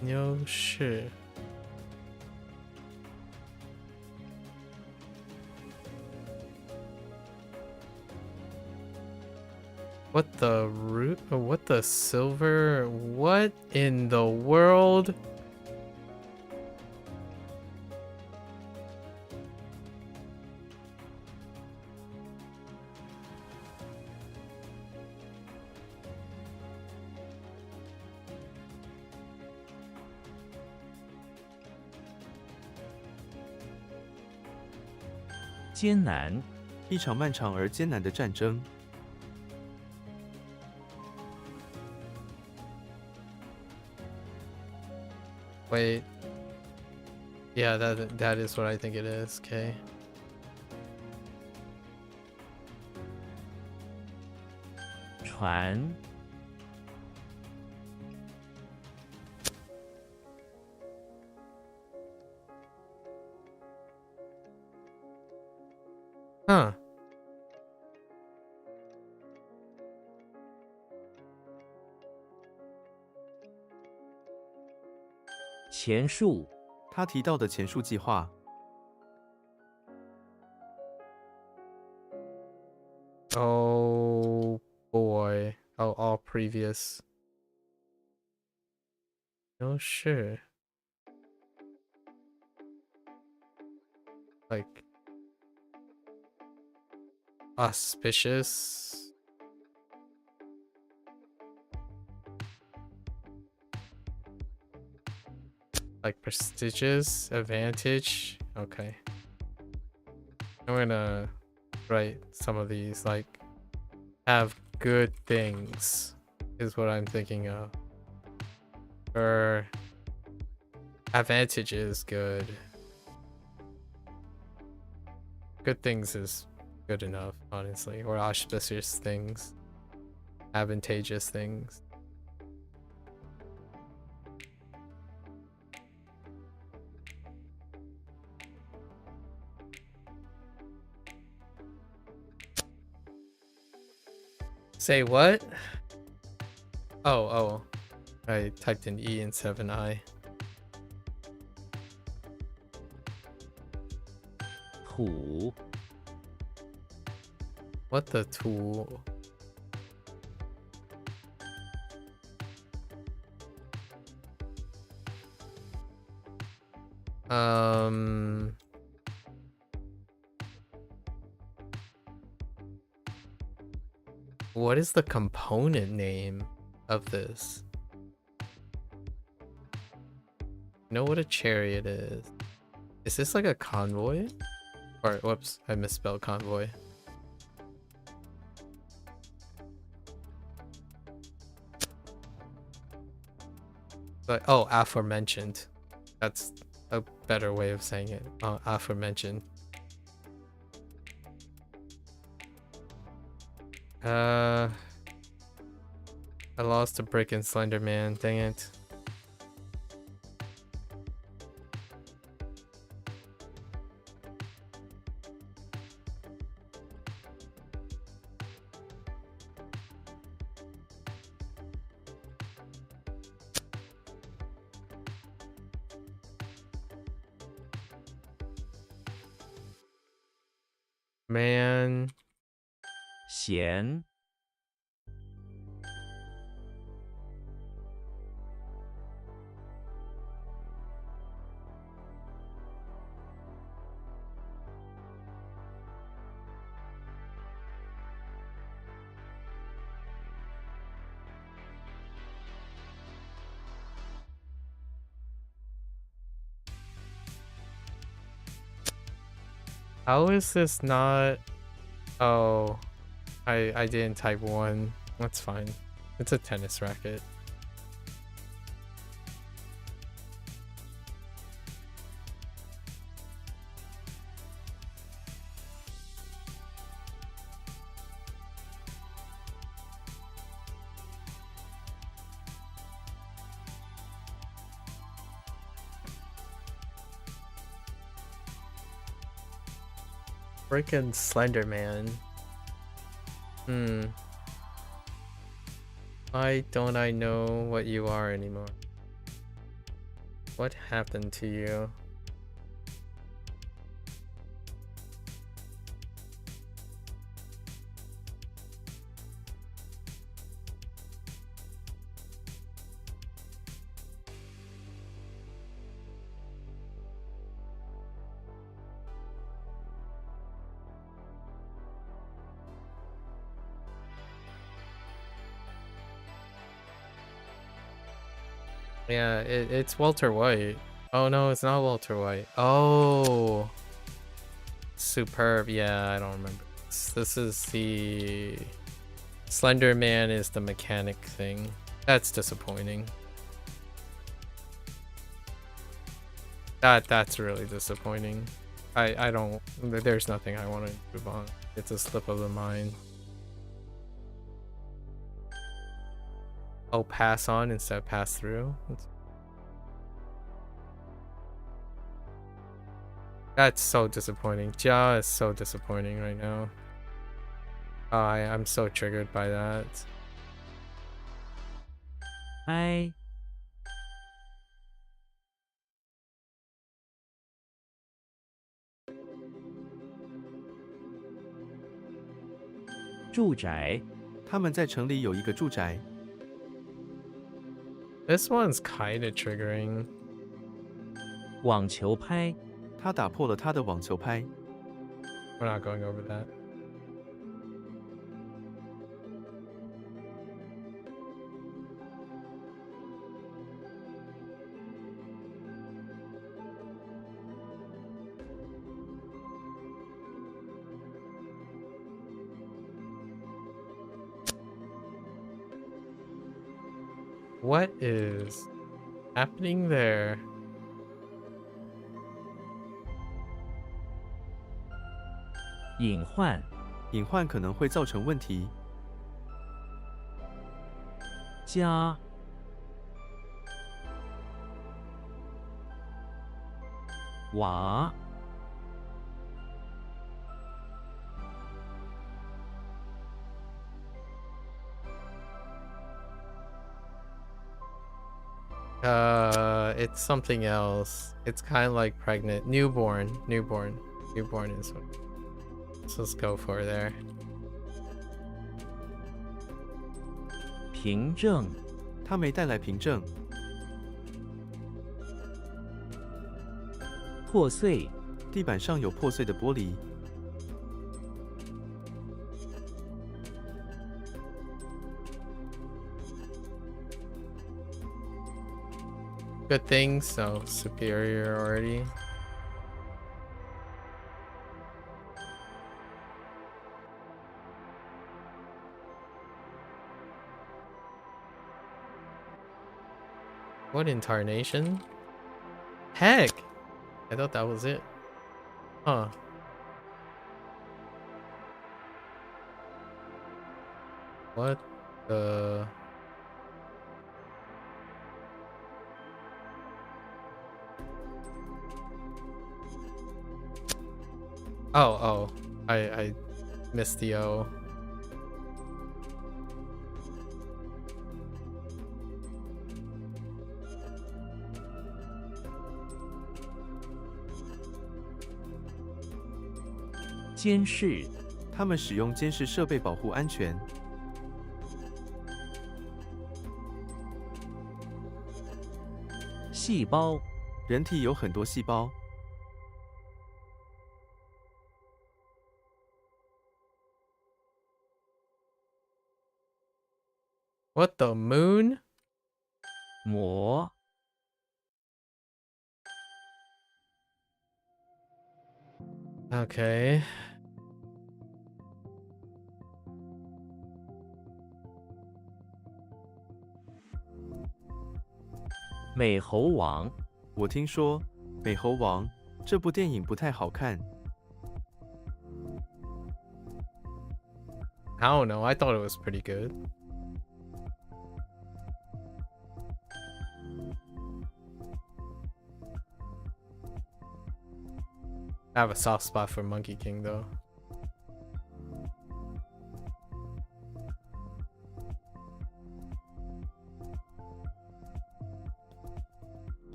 No shit. What the root? What the silver? What in the world? 艰难，一场漫长而艰难的战争。 Wait. Yeah, that is what I think it is. Okay. 船， Huh. 前述，他提到的前述计划， Oh boy. Oh, all previous. No sure. Like auspicious. Like prestigious, advantage. Okay. I'm gonna write some of these, like have good things is what I'm thinking of. Or advantage is good. Good things is good enough, honestly. Or auspicious things. Advantageous things. Say what? Oh. I typed in E instead of an I. 土， What the tool? What is the component name of this? You know what a chariot is? Is this like a convoy? Or whoops, I misspelled convoy. But oh, aforementioned. That's a better way of saying it. Aforementioned. I lost a brick in Slender Man, dang it. Man. 闲， How is this not? Oh, I didn't type one. That's fine. It's a tennis racket. Freaking Slender Man. Why don't I know what you are anymore? What happened to you? Yeah, it's Walter White. Oh no, it's not Walter White. Oh. superb. Yeah, I don't remember. This is the Slender Man is the mechanic thing. That's disappointing. That's really disappointing. I don't. There's nothing I want to move on. It's a slip of the mind. Oh, pass on instead of pass through. That's so disappointing. Just so disappointing right now. I'm so triggered by that. I 住宅 他们在城里有一个住宅， This one's kind of triggering. 网球拍 他打破了他的网球拍。 We're not going over that. What is happening there? 隐患 隐患可能会造成问题。 家 瓦 It's something else. It's kind of like pregnant. Newborn is what. So let's go for there. 凭证 他没带来凭证。 破碎 地板上有破碎的玻璃。 Good thing, so superiority. What incarnation? Heck! I thought that was it. Huh. What the... Oh, I missed the O. "监视 他们使用监视设备保护安全。 细胞 人体有很多细胞。 What the moon? 膜 Okay. 美猴王 我听说《美猴王》这部电影不太好看。 I don't know. I thought it was pretty good. I have a soft spot for Monkey King though. "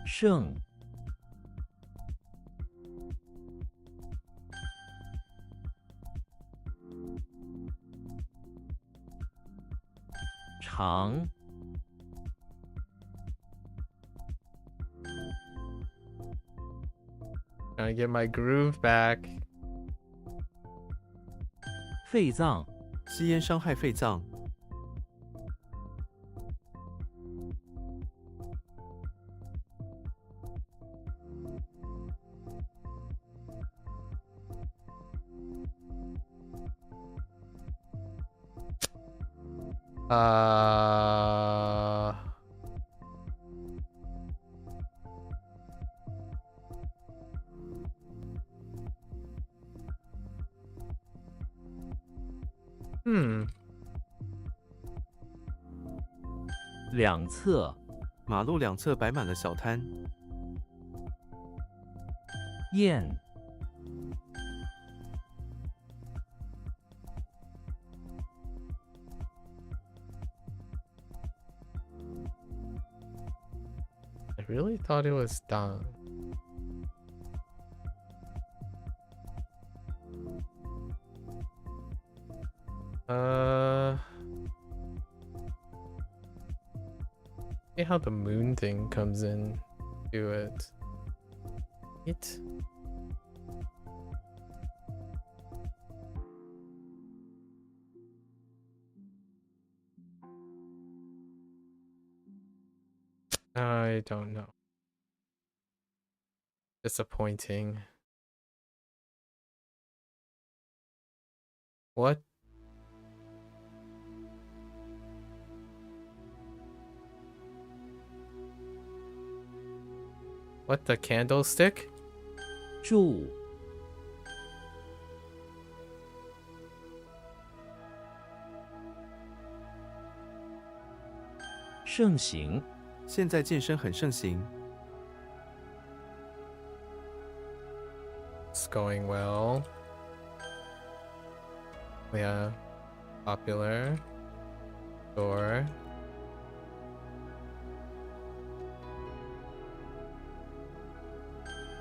圣 长 Trying to get my groove back. 肺脏 吸烟伤害肺脏。Uh. Hmm. 两侧马路两侧摆满了小摊，燕 I really thought it was done. See how the moon thing comes in to it. It. I don't know. Disappointing. What? What, the candlestick? 柱 盛行 现在健身很盛行， It's going well. Yeah. Popular. Sure.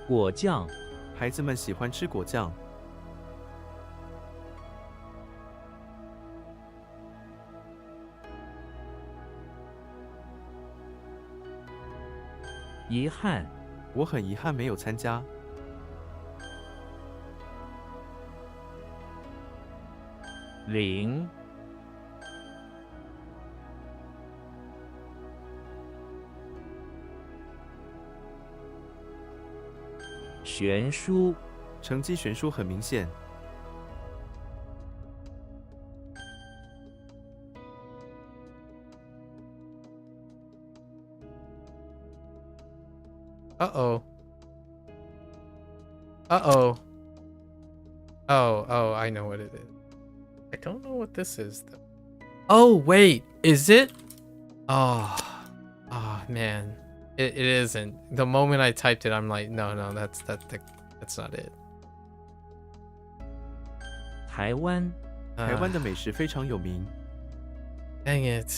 果酱孩子们喜欢吃果酱，遗憾我很遗憾没有参加。零悬殊成绩悬殊很明显， Uh-oh. Uh-oh. Oh, I know what it is. I don't know what this is, though. Oh, wait. Is it? Oh. Oh, man. It isn't. The moment I typed it, I'm like, no, that's not it. 台湾台湾的美食非常有名， Dang it.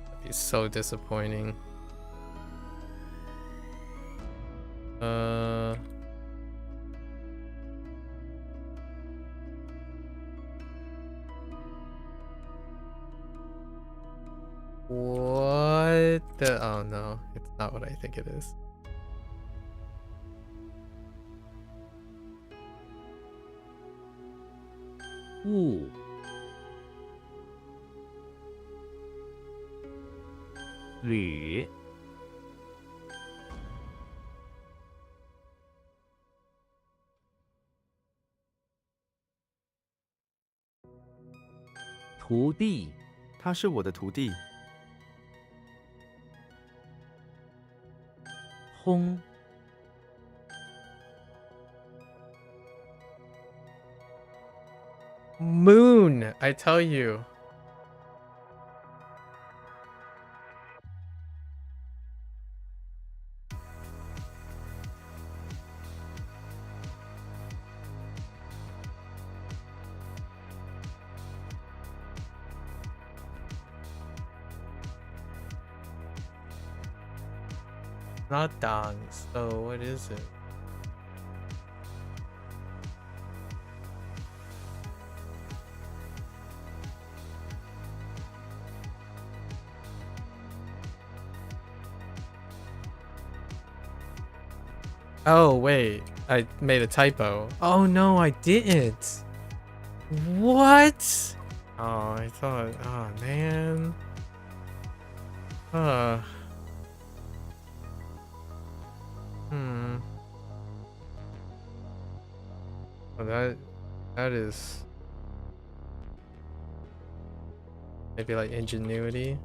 That'd be so disappointing. What the? Oh no, it's not what I think it is. Wu 铝徒弟他是我的徒弟，轰 Moon, I tell you. Not dong, so what is it? Oh, wait. I made a typo. Oh, no, I didn't. What? Oh, I thought... Oh, man. Hmm. Well, That is maybe like ingenuity.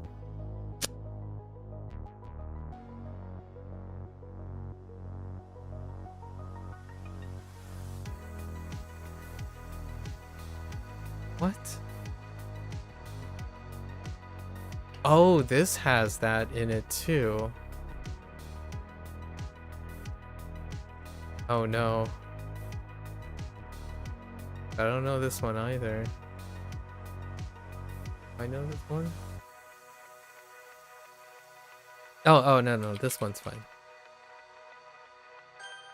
What? Oh, this has that in it too. Oh no. I don't know this one either. I know this one? Oh no, this one's fine.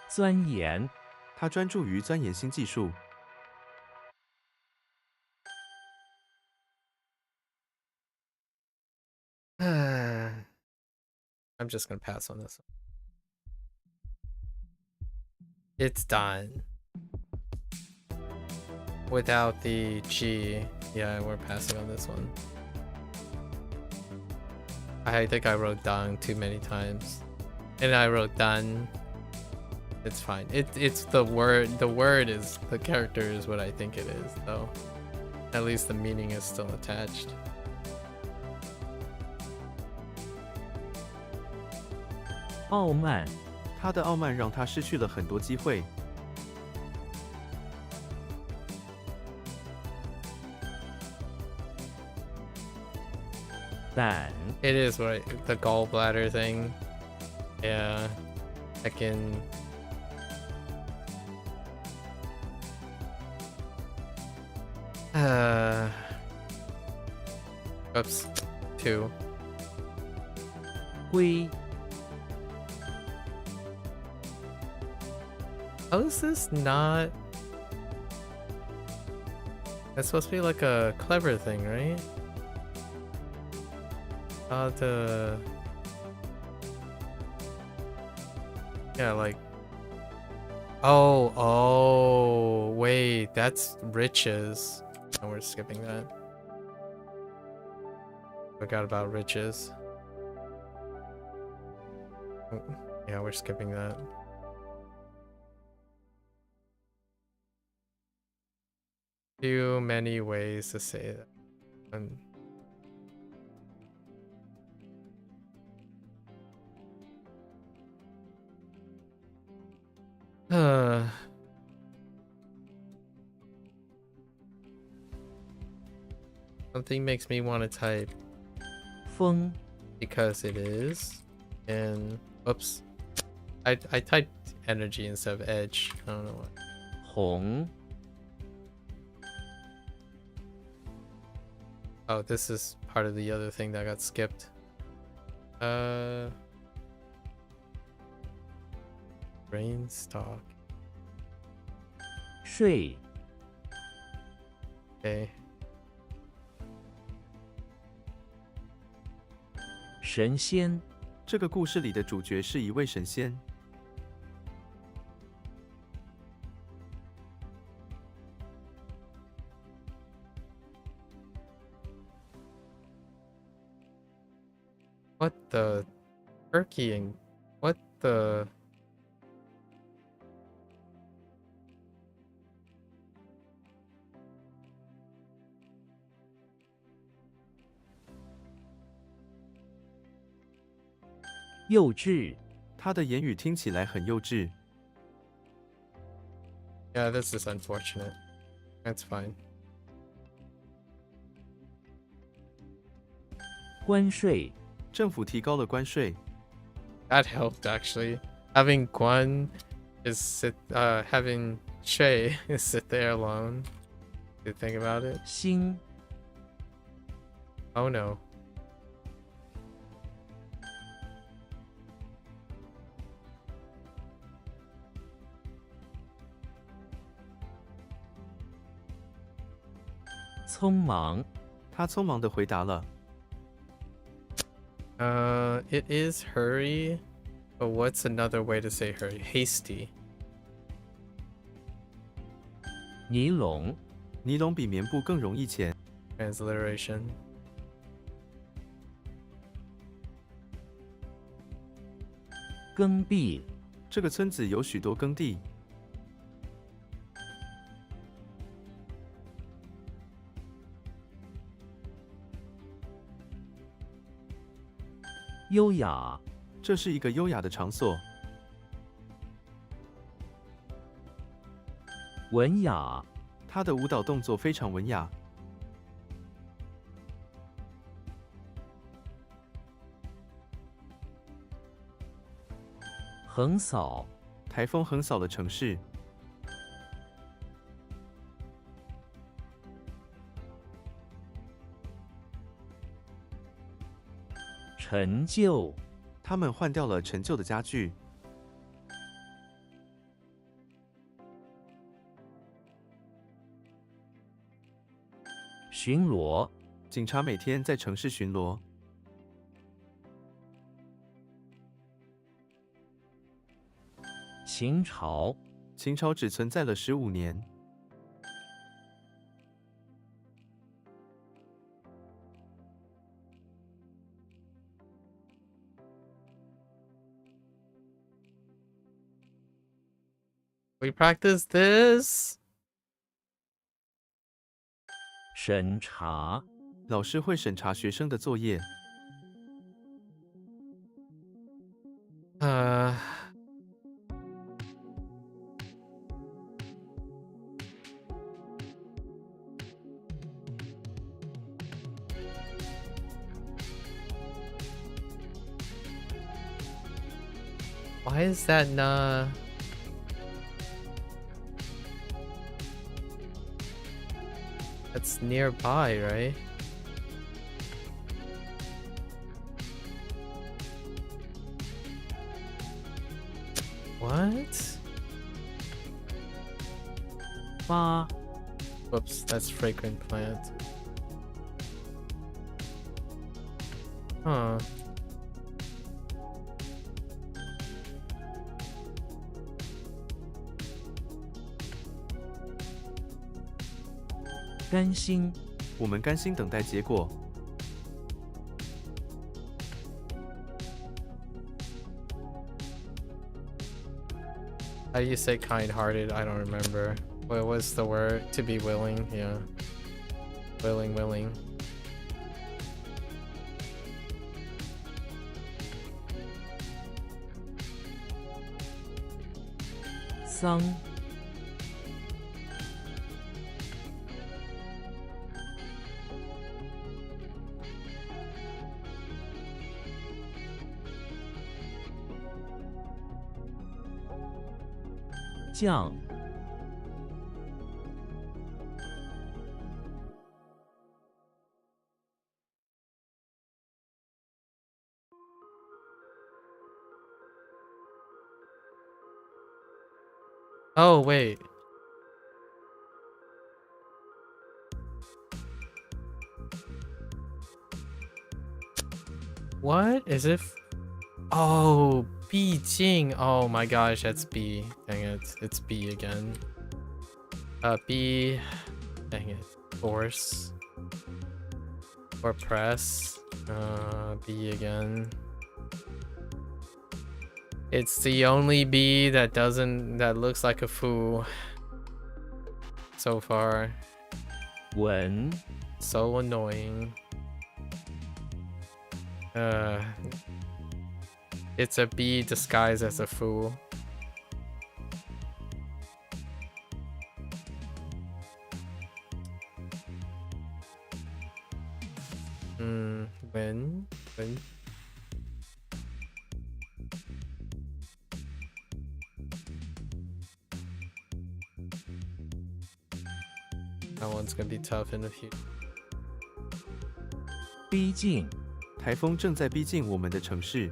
钻研他专注于钻研新技术。I'm just gonna pass on this one. It's done. Without the G. Yeah, we're passing on this one. I think I wrote dang too many times. And I wrote done. It's fine. It's the word. The word is the character is what I think it is, though. At least the meaning is still attached. 傲慢他的傲慢让他失去了很多机会。胆 It is what the gallbladder thing. Yeah, I can. Oops, 2. 龟 How is this not? That's supposed to be like a clever thing, right? Yeah, like. Oh, wait, that's riches. And we're skipping that. Forgot about riches. Yeah, we're skipping that. Too many ways to say that. Something makes me want to type 风 because it is, and oops, I typed energy instead of edge. I don't know what. 红 Oh, this is part of the other thing that got skipped. Brainstalk. 睡 Okay. 神仙这个故事里的主角是一位神仙。 What the turkeying? What the? "幼稚"他的言语听起来很幼稚。 Yeah, this is unfortunate. That's fine. 关税政府提高了关税， That helped actually. Having Guan is having Shui is sit there alone. To think about it. 心 Oh no. "匆忙他匆忙地回答了。 It is hurry, but what's another way to say hurry? Hasty. 尼龙尼龙比棉布更容易钱。 Transliteration. 耕地这个村子有许多耕地，优雅，这是一个优雅的场所。文雅，他的舞蹈动作非常文雅。横扫，台风横扫了城市。陈旧，他们换掉了陈旧的家具。巡逻，警察每天在城市巡逻。秦朝，秦朝只存在了15年。We practice this. 审查，老师会审查学生的作业。Why is that not? That's nearby, right? What? 发， Whoops, that's fragrant plant. Huh. 甘心，我们甘心等待结果。How do you say kind-hearted? I don't remember. What was the word? To be willing? Yeah. Willing. 桑，酱， Oh, wait. What? Is it? Oh, 毕竟. Oh my gosh, that's B. Dang it. It's B again. B. Dang it. Force. Or press. B again. It's the only B that looks like a foo so far. 文， So annoying. It's a B disguised as a foo. When? That one's gonna be tough in the future. 逼近，台风正在逼近我们的城市。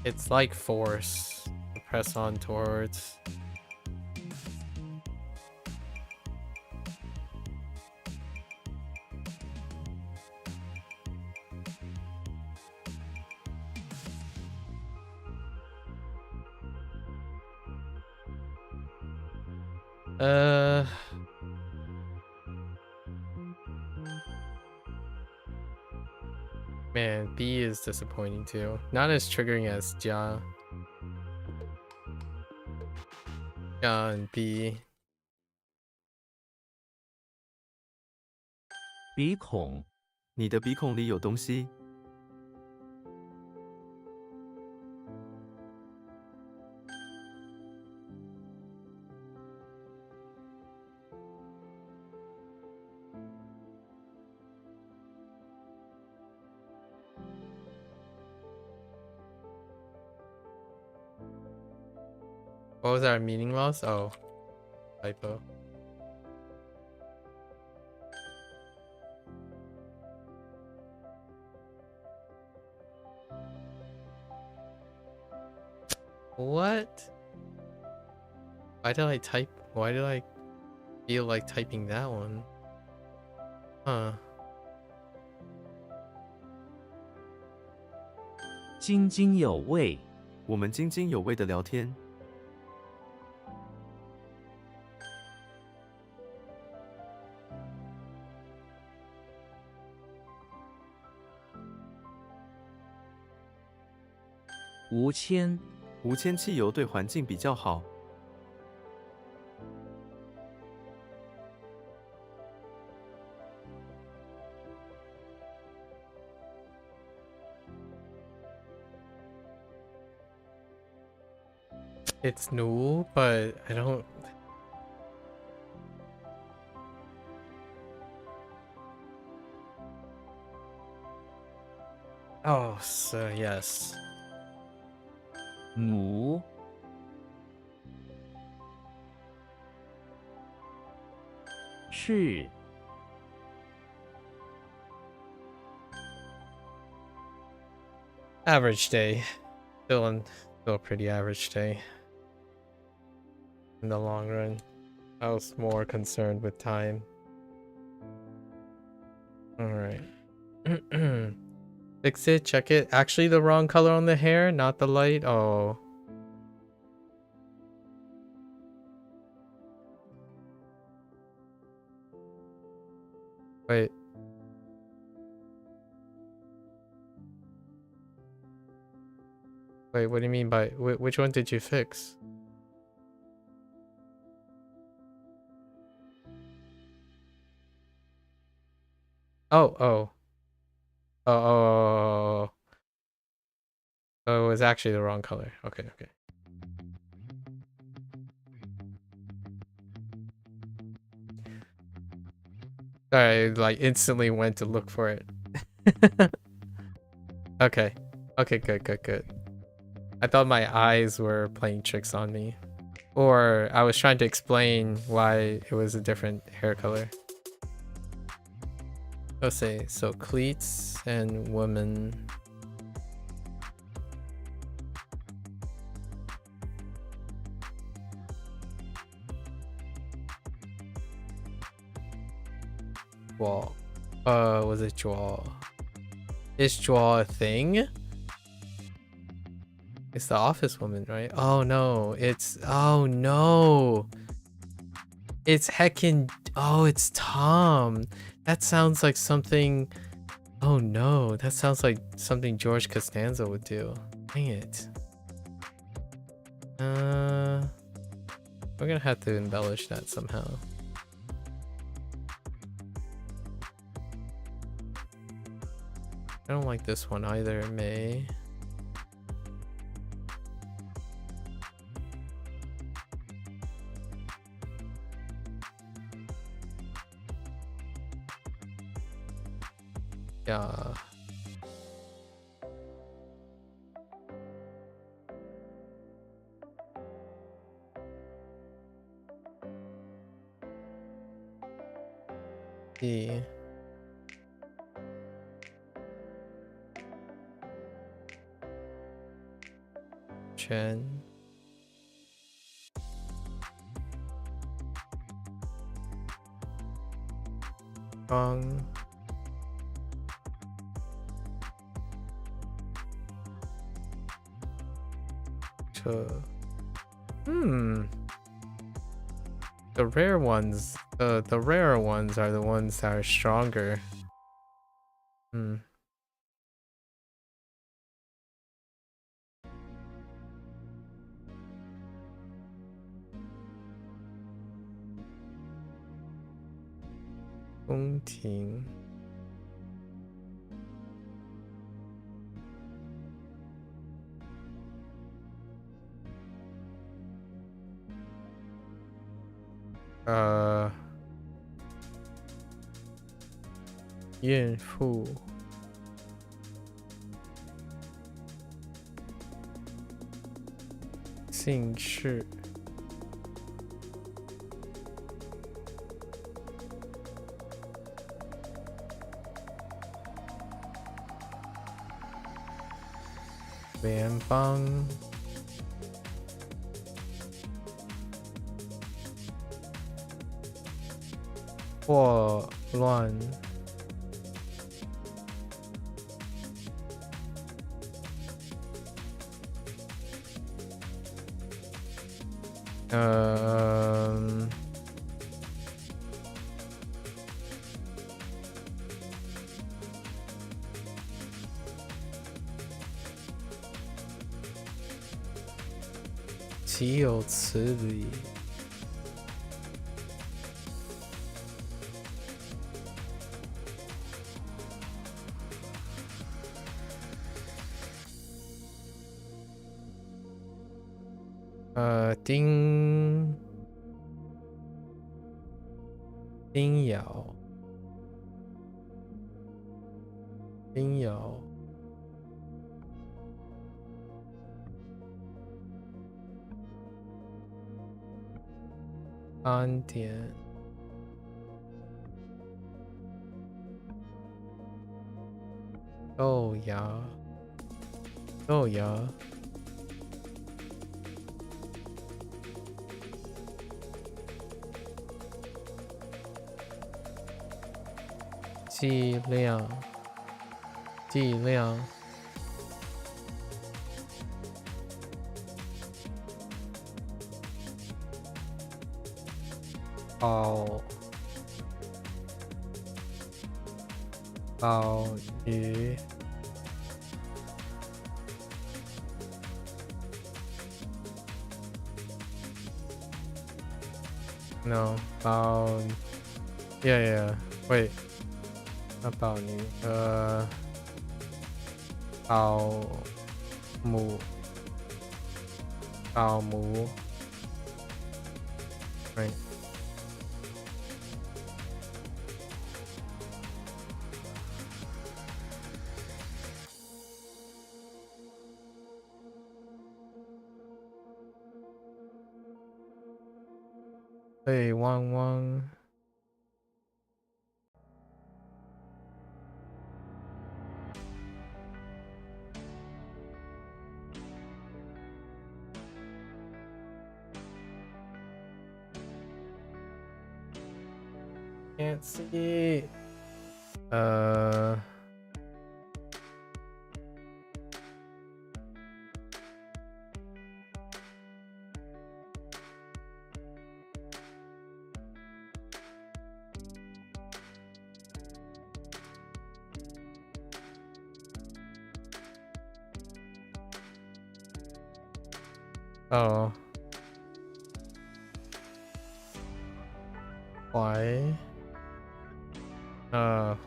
It's like force to press on towards. Man, B is disappointing too. Not as triggering as Ja. Ja and B. 鼻孔、你的鼻孔里有东西。 What was our meaning loss? Oh, typo. What? Why did I feel like typing that one? Huh. 津津有味。我们津津有味的聊天。 无铅、无铅汽油对环境比较好。 It's new, but I don't. Oh, so yes. 母、是、 Average day. Still a pretty average day. In the long run. I was more concerned with time. Alright. Fix it, check it. Actually the wrong color on the hair, not the light. Oh. Wait. Wait, what do you mean by which one did you fix? Oh, oh. Oh, it was actually the wrong color. Okay, okay. I like instantly went to look for it. Okay. Okay, good. I thought my eyes were playing tricks on me. Or I was trying to explain why it was a different hair color. Let's say, so cleats and woman. Jua. Was it Jua? Is Jua a thing? It's the office woman, right? Oh no, it's heckin', oh, it's Tom. That sounds like something, oh no, that sounds like something George Costanza would do. Dang it. We're gonna have to embellish that somehow. I don't like this one either, May. Yeah. E. Chen. Hoang. The rare ones, the rarer ones are the ones that are stronger. 宫廷。孕妇。姓氏。联邦。霍乱。岂有此理！丁瑶。安点。豆芽。剂量。鲍鱼。No, yeah. Wait, not 鲍鱼。保姆。Right. 对，汪汪。Can't see. Oh.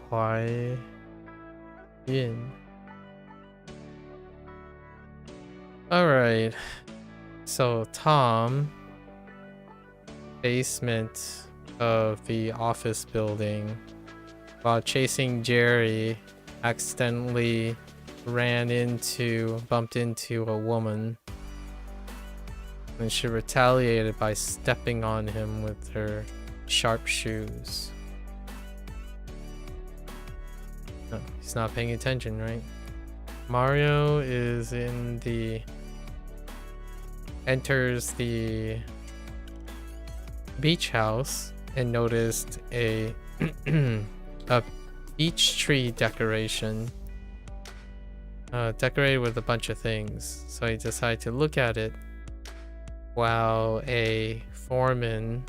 怀孕。Alright. So Tom, basement of the office building, while chasing Jerry, accidentally bumped into a woman. And she retaliated by stepping on him with her sharp shoes. Oh, he's not paying attention, right? Mario enters the beach house and noticed a beach tree decoration. Decorated with a bunch of things. So he decided to look at it while a foreman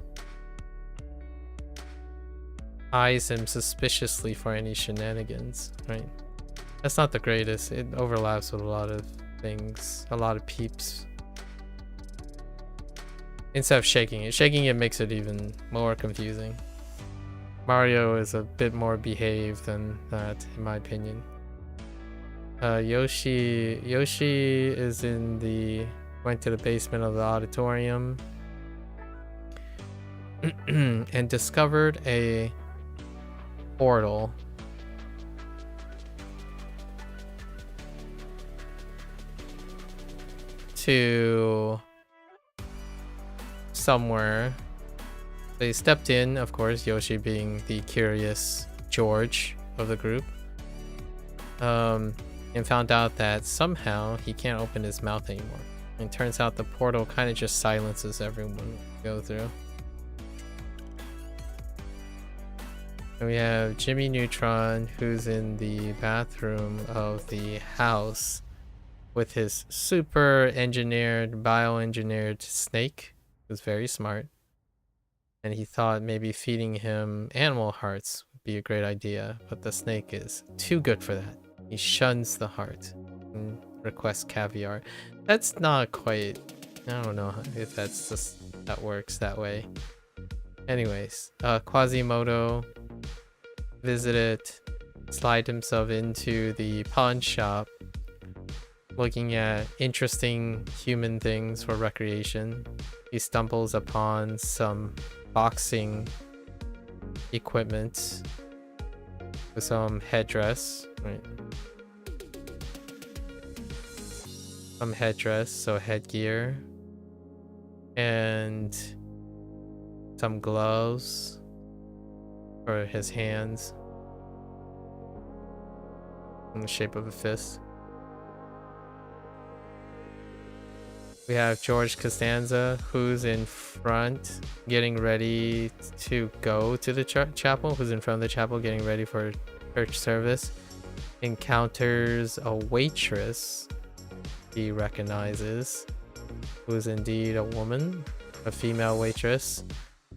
eyes him suspiciously for any shenanigans, right? That's not the greatest. It overlaps with a lot of things, a lot of peeps. Instead of shaking it makes it even more confusing. Mario is a bit more behaved than that, in my opinion. Yoshi is went to the basement of the auditorium and discovered a portal to somewhere. They stepped in, of course, Yoshi being the curious George of the group, and found out that somehow he can't open his mouth anymore. And turns out the portal kind of just silences everyone we go through. And we have Jimmy Neutron, who's in the bathroom of the house with his super bioengineered snake, who's very smart. And he thought maybe feeding him animal hearts would be a great idea, but the snake is too good for that. He shuns the heart and requests caviar. That's not quite... I don't know if that works that way. Anyways, Quasimodo visited, slid himself into the pawn shop, looking at interesting human things for recreation. He stumbles upon some boxing equipment with some headdress, right? Some headdress, so headgear, and some gloves for his hands in the shape of a fist. We have George Costanza, who's in front, getting ready to go to the chapel, who's in front of the chapel getting ready for church service. Encounters a waitress he recognizes, who's indeed a woman, a female waitress.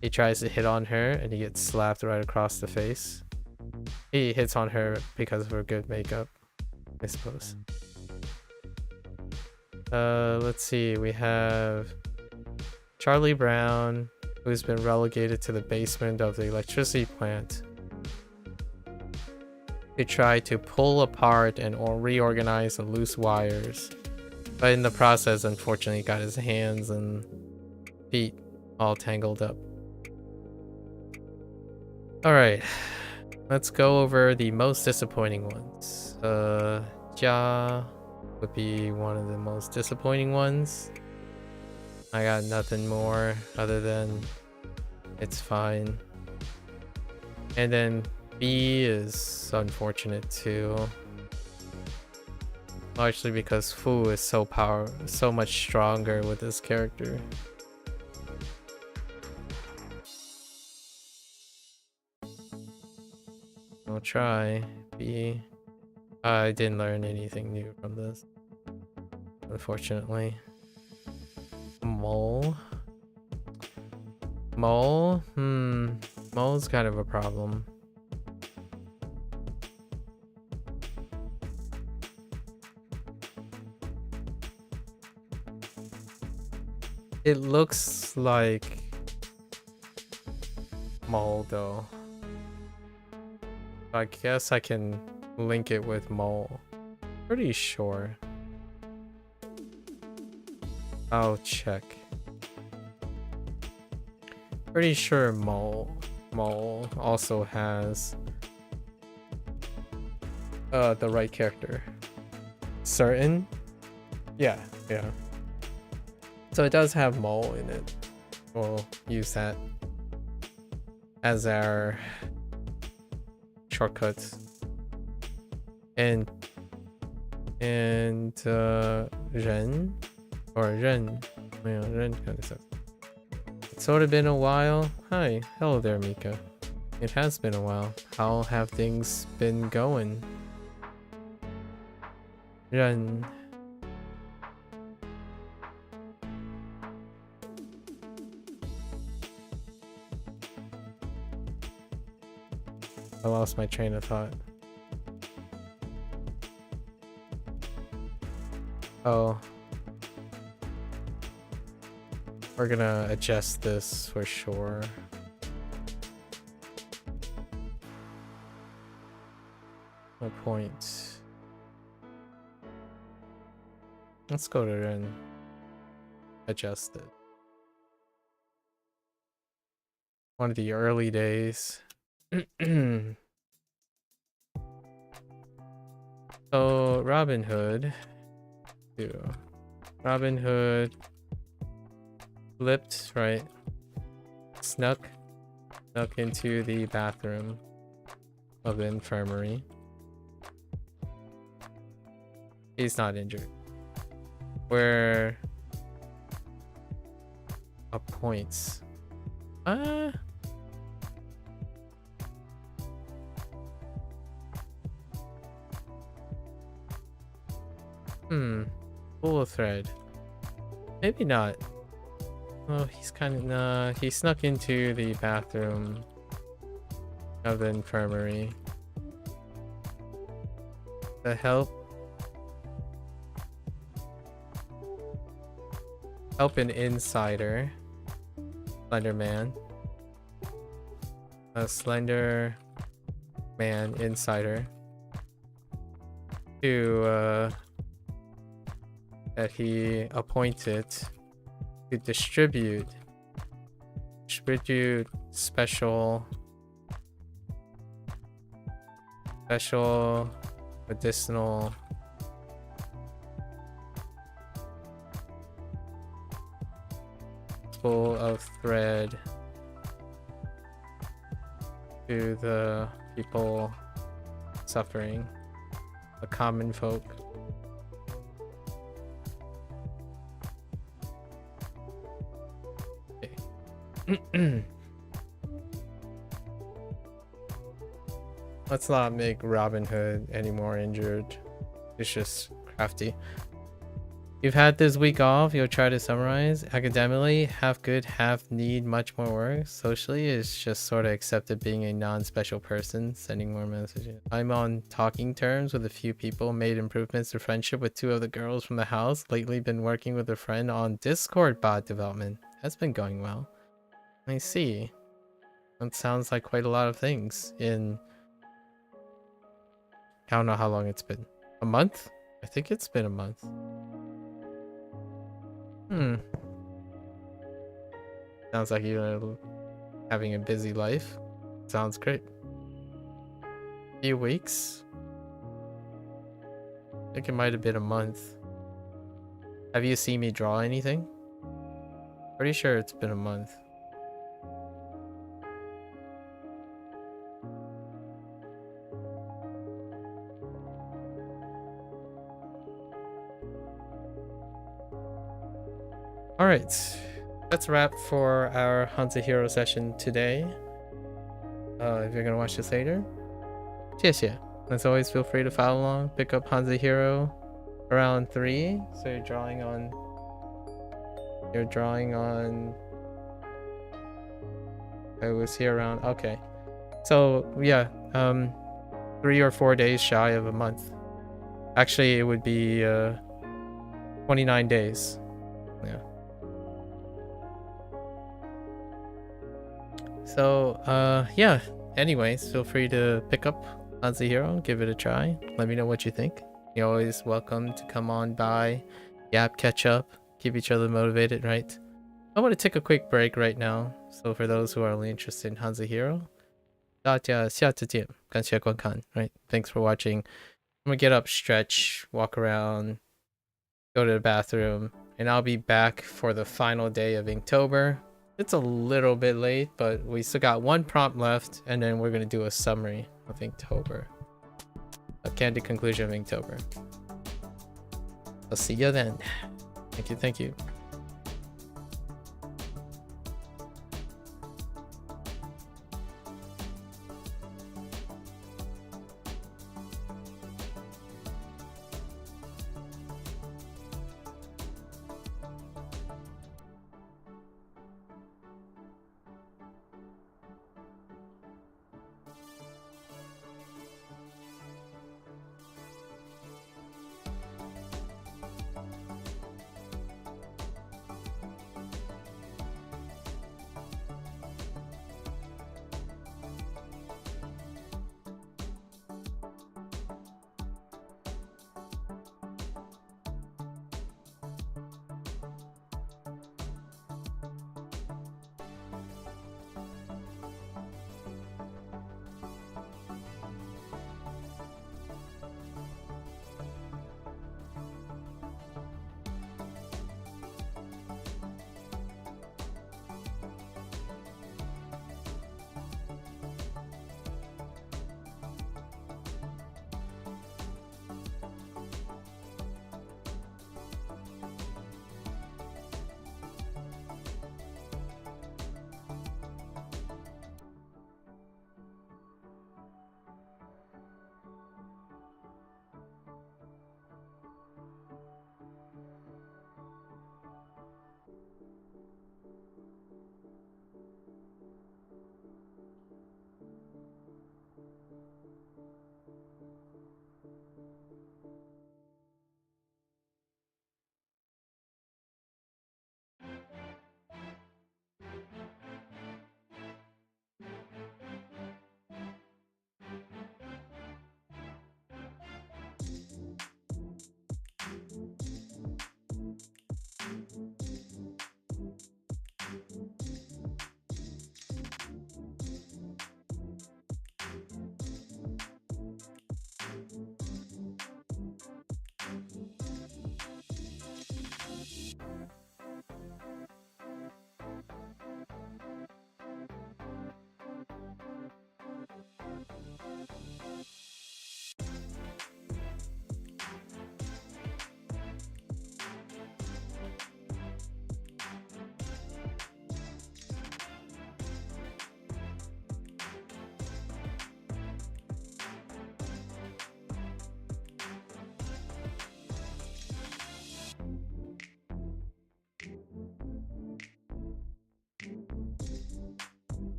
He tries to hit on her and he gets slapped right across the face. He hits on her because of her good makeup, I suppose. Let's see, we have Charlie Brown, who's been relegated to the basement of the electricity plant to try to pull apart and reorganize the loose wires, but in the process unfortunately got his hands and feet all tangled up. Alright, let's go over the most disappointing ones. Ja would be one of the most disappointing ones. I got nothing more other than it's fine. And then B is unfortunate too, largely because Fu is so much stronger with this character. I'll try B. I didn't learn anything new from this, unfortunately. Mole. Mole's kind of a problem. It looks like Mole though. I guess I can link it with Mole. Pretty sure. I'll check. Pretty sure Mole also has the right character. Certain? Yeah. So it does have Mole in it. We'll use that as our shortcuts. And Ren or Ren. Yeah, Ren kind of stuff. It's sort of been a while. Hi, hello there, Mika. It has been a while. How have things been going? Ren. I lost my train of thought. Oh. We're gonna adjust this for sure. a point. Let's go to and adjust it. One of the early days. So Robin Hood flipped, right? Snuck into the bathroom of the infirmary. He's not injured. Where appoints. Pull a thread. Maybe not. Oh, he's kind of he snuck into the bathroom of the infirmary to help an insider, Slender Man, a Slender Man insider, to that he appointed to distribute special medicinal full of thread to the people suffering, the common folk. Let's not make Robin Hood any more injured. It's just crafty. You've had this week off. You'll try to summarize. Academically, half good, half need much more work. Socially, it's just sort of accepted being a non-special person, sending more messages. I'm on talking terms with a few people, made improvements to friendship with 2 of the girls from the house. Lately been working with a friend on Discord bot development. That's been going well. I see. That sounds like quite a lot of things in... I don't know how long it's been. A month? I think it's been a month. Sounds like you're having a busy life. Sounds great. Few weeks? I think it might have been a month. Have you seen me draw anything? Pretty sure it's been a month. Alright, that's a wrap for our HanziHero session today. If you're gonna watch this later, 谢谢. As always, feel free to follow along. Pick up HanziHero around 3. So you're drawing on... I was here around... Okay. So, yeah. 3 or 4 days shy of a month. Actually, it would be 29 days. Yeah. So, yeah. Anyways, feel free to pick up HanziHero, give it a try. Let me know what you think. You're always welcome to come on by, yap, catch up, keep each other motivated, right? I want to take a quick break right now. So for those who are only interested in HanziHero, 大家下次见，感谢观看, right? Thanks for watching. I'm gonna get up, stretch, walk around, go to the bathroom, and I'll be back for the final day of Inktober. It's a little bit late, but we still got 1 prompt left, and then we're gonna do a summary of Inktober. A candid conclusion of Inktober. I'll see you then. Thank you.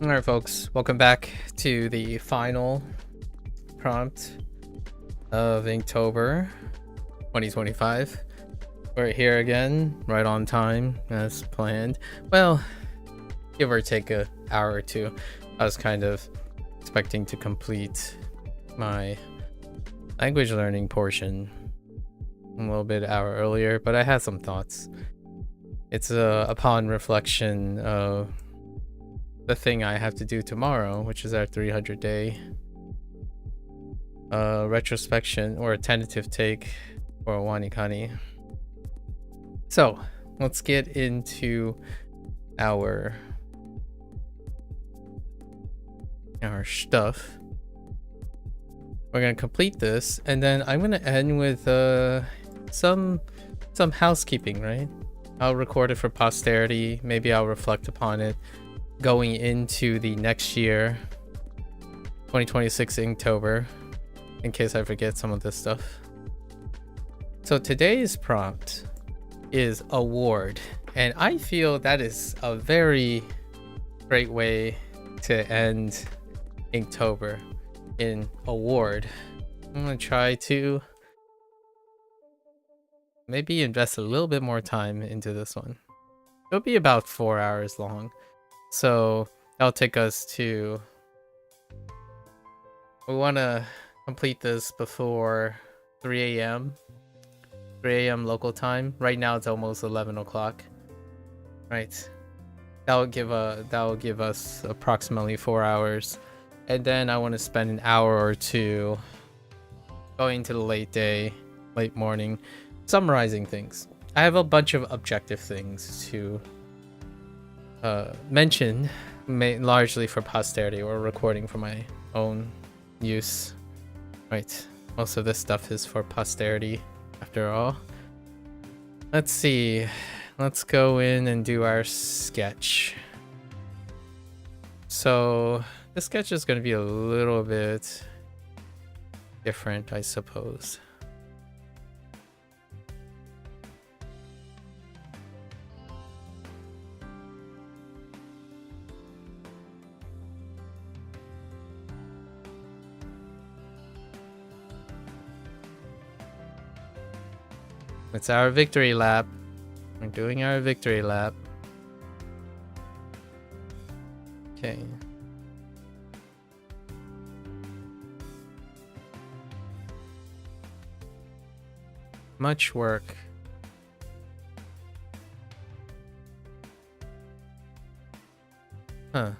Alright folks, welcome back to the final prompt of Inktober 2025. We're here again, right on time as planned. Well, give or take an hour or two. I was kind of expecting to complete my language learning portion a little bit hour earlier, but I had some thoughts. It's upon reflection of the thing I have to do tomorrow, which is our 300-day retrospection or a tentative take for WaniKani. So let's get into our stuff. We're gonna complete this, and then I'm gonna end with some housekeeping, right? I'll record it for posterity. Maybe I'll reflect upon it going into the next year, 2026 Inktober, in case I forget some of this stuff. So today's prompt is award, and I feel that is a very great way to end Inktober, in award. I'm gonna try to maybe invest a little bit more time into this one. It'll be about 4 hours long. So that'll take us to, we want to complete this before 3 a.m. 3 a.m. local time. Right now it's almost 11 o'clock. Right. That will give us approximately 4 hours. And then I want to spend an hour or two going to the late morning, summarizing things. I have a bunch of objective things to mention, largely for posterity or recording for my own use. Right, most of this stuff is for posterity after all. Let's see, let's go in and do our sketch. So this sketch is going to be a little bit different, I suppose. It's our victory lap. We're doing our victory lap. Okay. Much work. Huh.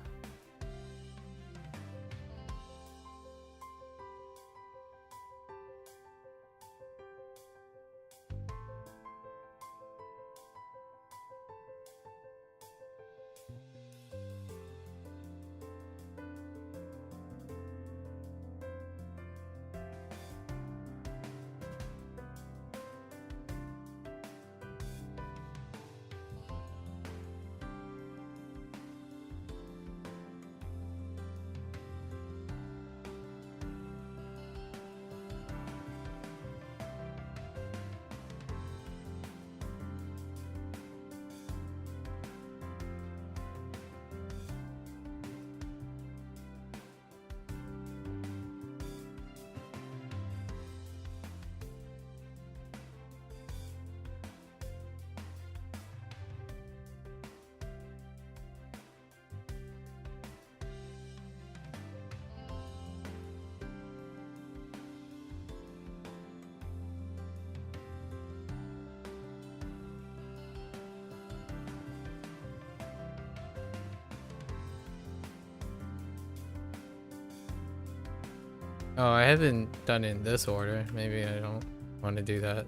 Oh, I haven't done it in this order. Maybe I don't want to do that.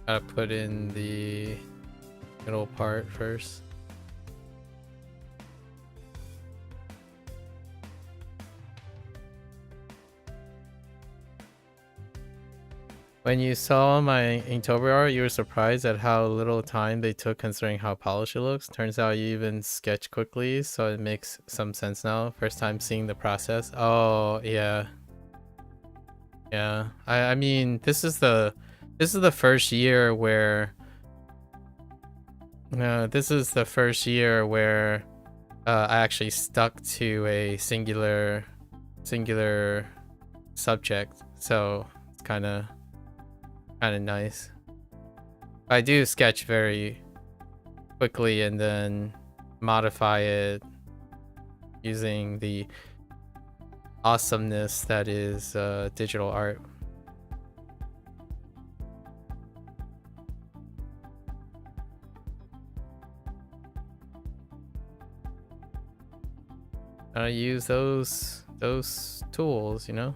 Gotta put in the middle part first. When you saw my Inktober art, you were surprised at how little time they took considering how polished it looks. Turns out you even sketch quickly, so it makes some sense now. First time seeing the process. Oh, yeah. Yeah. I mean, this is the first year where I actually stuck to a singular subject. So, it's kind of nice. I do sketch very quickly and then modify it using the awesomeness that is digital art. I use those tools, you know.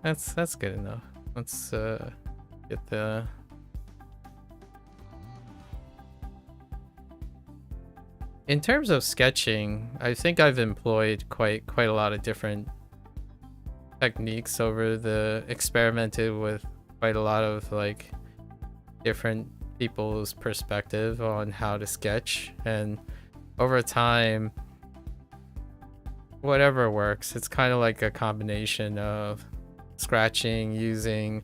That's good enough. Let's get the in terms of sketching, I think I've employed quite a lot of different techniques experimented with quite a lot of like different people's perspective on how to sketch, and over time whatever works. It's kind of like a combination of scratching, using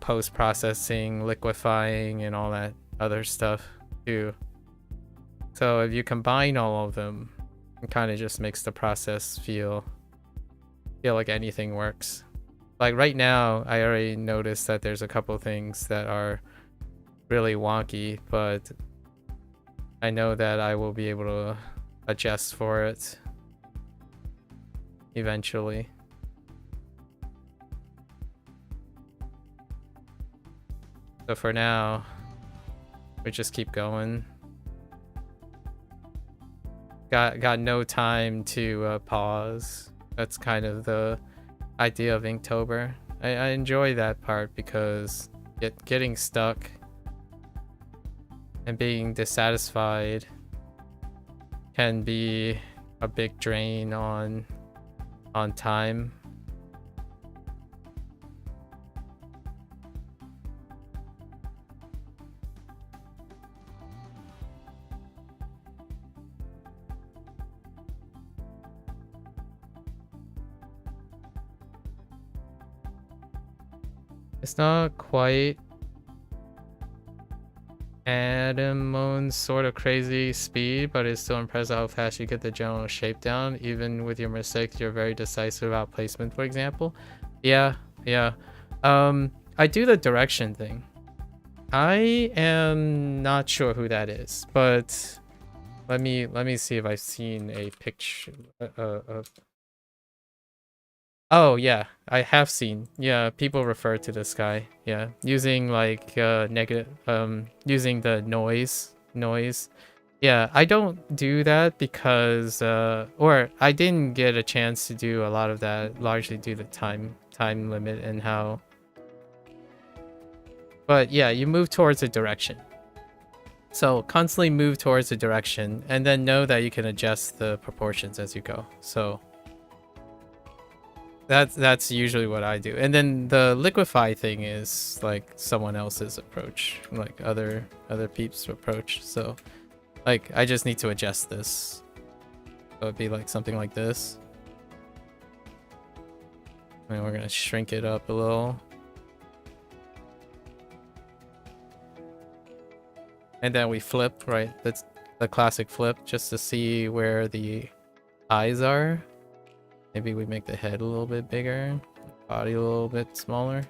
post-processing, liquefying, and all that other stuff too. So if you combine all of them, it kind of just makes the process feel like anything works. Like right now, I already noticed that there's a couple things that are really wonky, but I know that I will be able to adjust for it eventually. So for now, we just keep going. Got no time to pause. That's kind of the idea of Inktober. I enjoy that part because getting stuck and being dissatisfied can be a big drain on time. It's not quite Adamon's sort of crazy speed, but it's still impressive how fast you get the general shape down. Even with your mistakes, you're very decisive about placement, for example. Yeah. I do the direction thing. I am not sure who that is, but let me see if I've seen a picture of. Oh yeah, I have seen. Yeah, people refer to this guy. Yeah, using like negative using the noise. Yeah, I don't do that because or I didn't get a chance to do a lot of that, largely due to time limit and how. But yeah, you move towards a direction. So constantly move towards a direction and then know that you can adjust the proportions as you go. So that's usually what I do. And then the liquefy thing is like someone else's approach, like other peeps' approach. So like I just need to adjust this. So it'd be like something like this. And we're gonna shrink it up a little. And then we flip, right? That's the classic flip, just to see where the eyes are. Maybe we make the head a little bit bigger, body a little bit smaller.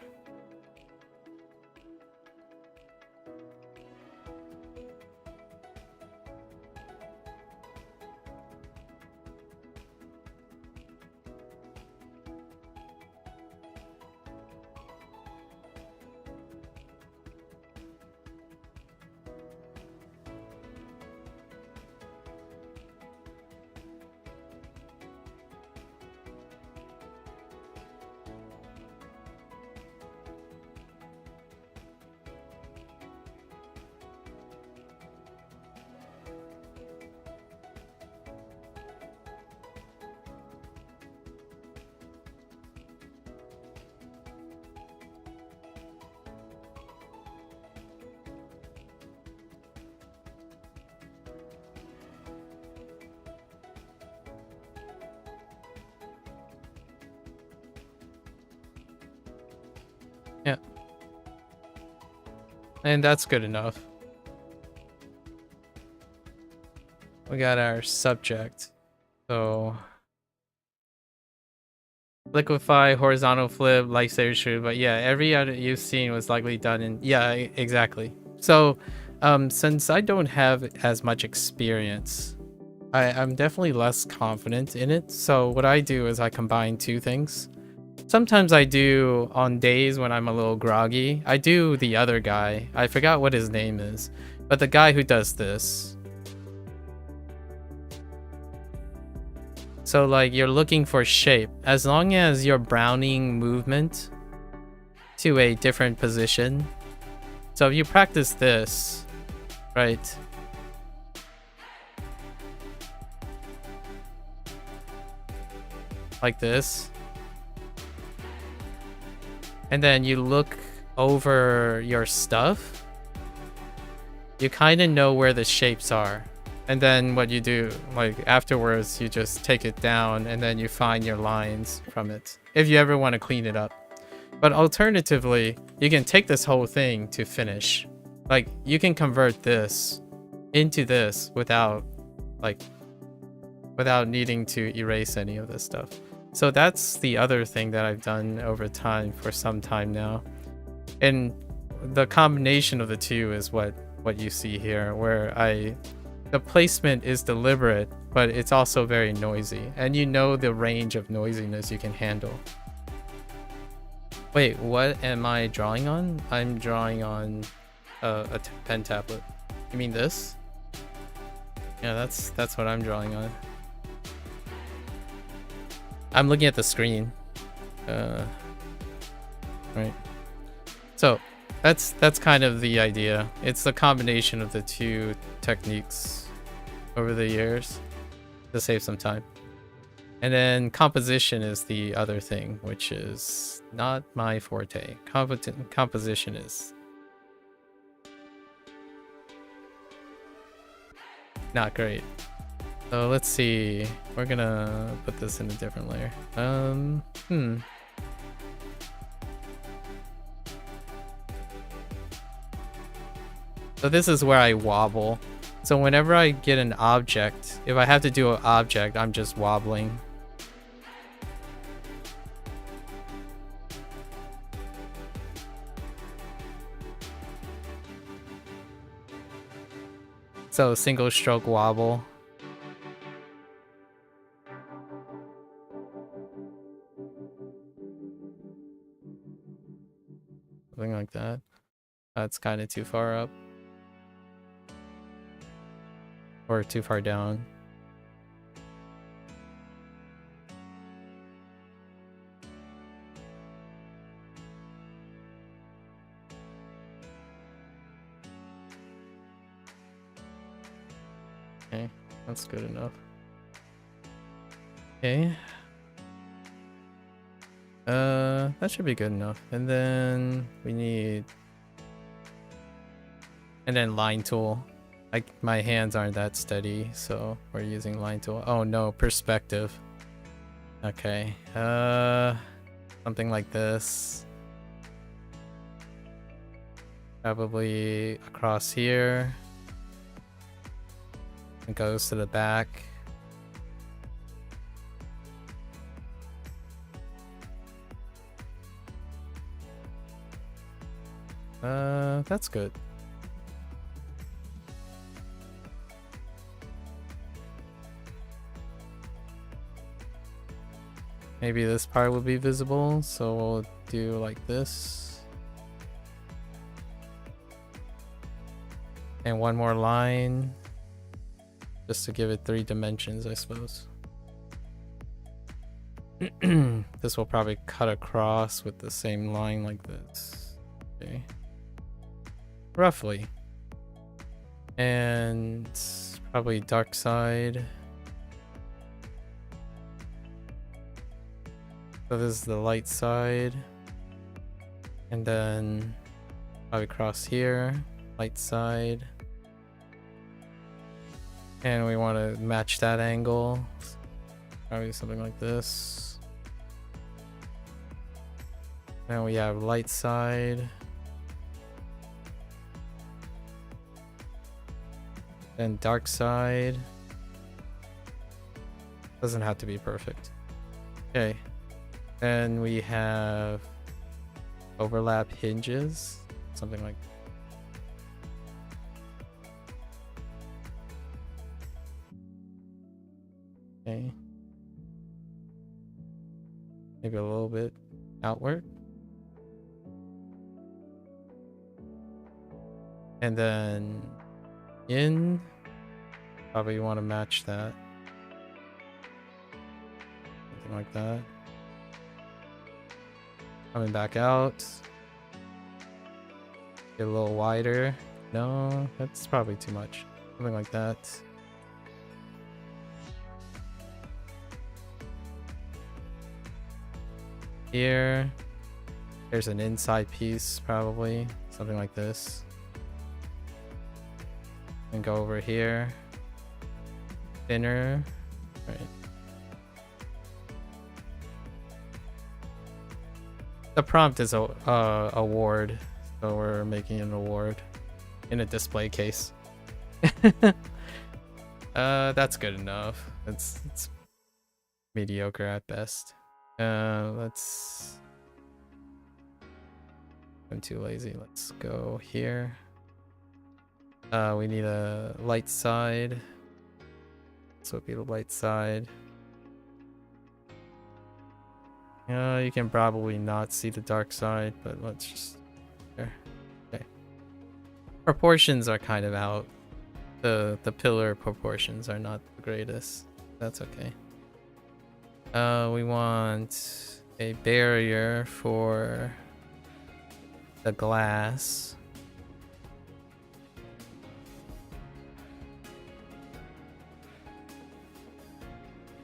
Yeah. And that's good enough. We got our subject. So liquefy, horizontal flip, lifesaver shoot, but yeah, every other you've seen was likely done in exactly. So since I don't have as much experience, I'm definitely less confident in it. So what I do is I combine two things. Sometimes I do, on days when I'm a little groggy, I do the other guy. I forgot what his name is, but the guy who does this. So like you're looking for shape. As long as you're browning movement to a different position. So if you practice this, right? Like this. And then you look over your stuff. You kind of know where the shapes are. And then what you do, like afterwards, you just take it down and then you find your lines from it. If you ever want to clean it up. But alternatively, you can take this whole thing to finish. Like you can convert this into this without needing to erase any of this stuff. So that's the other thing that I've done over time for some time now. And the combination of the two is what you see here, where the placement is deliberate, but it's also very noisy. And you know the range of noisiness you can handle. Wait, what am I drawing on? I'm drawing on a pen tablet. You mean this? Yeah, that's what I'm drawing on. I'm looking at the screen. Right. So that's kind of the idea. It's the combination of the two techniques over the years to save some time. And then composition is the other thing, which is not my forte. Composition is not great. So let's see. We're gonna put this in a different layer. So this is where I wobble. So whenever I get an object, if I have to do an object, I'm just wobbling. So single stroke wobble. Something like that. That's kind of too far up. Or too far down. Okay, that's good enough. Okay. That should be good enough. And then we need... And then line tool. Like my hands aren't that steady, so we're using line tool. Oh no, perspective. Okay. Something like this. Probably across here. It goes to the back. That's good. Maybe this part will be visible, so we'll do like this. And one more line. Just to give it 3 dimensions, I suppose. This will probably cut across with the same line like this. Okay. Roughly. And probably dark side. So this is the light side. And then probably cross here, light side. And we want to match that angle. Probably something like this. Now we have light side. Then dark side. Doesn't have to be perfect. Okay. Then we have overlap hinges. Something like that. Okay. Maybe a little bit outward. And then in, probably want to match that. Something like that. Coming back out. Get a little wider. No, that's probably too much. Something like that. Here. There's an inside piece, probably. Something like this. And go over here. Thinner. Right. The prompt is a award, so we're making an award in a display case. That's good enough. It's mediocre at best. Let's. I'm too lazy. Let's go here. We need a light side. This would be the light side. You can probably not see the dark side, but let's just there. Okay. Proportions are kind of out. The pillar proportions are not the greatest. That's okay. We want a barrier for the glass.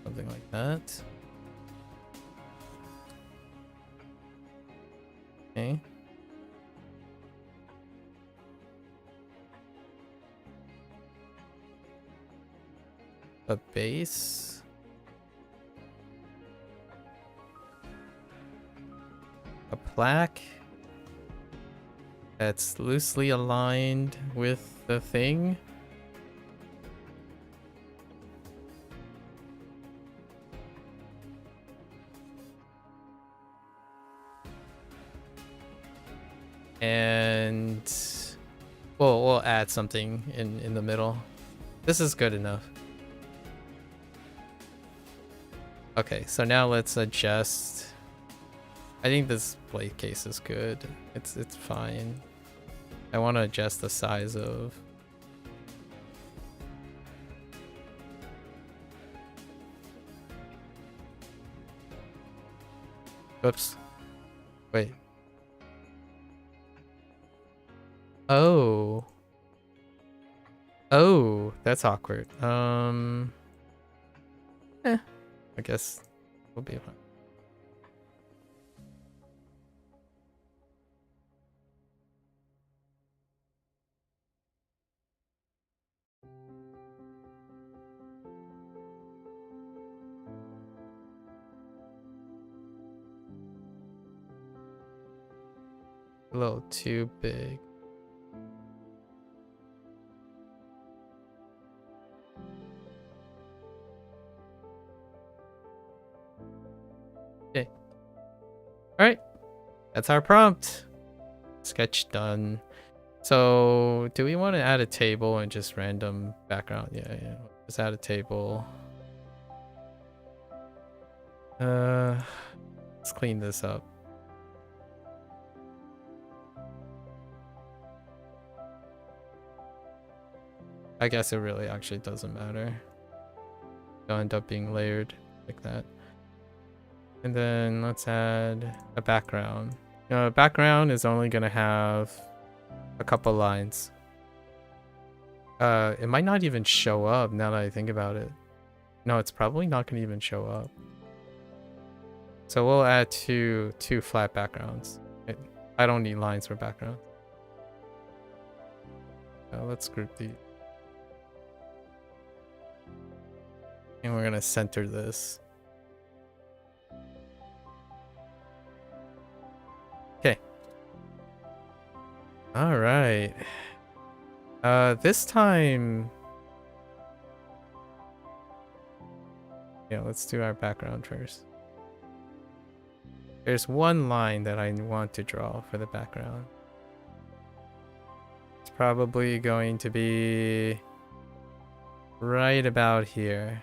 Something like that. Okay. A base. A plaque that's loosely aligned with the thing. And we'll add something in the middle. This is good enough. Okay, so now let's adjust. I think this plate case is good. It's fine. I want to adjust the size of. Oops. Wait. Oh. Oh, that's awkward. I guess we'll be fine. A little too big. Okay. All right. That's our prompt. Sketch done. So, do we want to add a table and just random background? Yeah. Just add a table. Let's clean this up. I guess it really actually doesn't matter. They'll end up being layered like that. And then let's add a background. A background is only gonna have a couple lines. It might not even show up now that I think about it. No, it's probably not gonna even show up. So we'll add two flat backgrounds. I don't need lines for background. Let's group these. And we're gonna center this. right. This time... Yeah, let's do our background first. There's one line that I want to draw for the background. It's probably going to be right about here.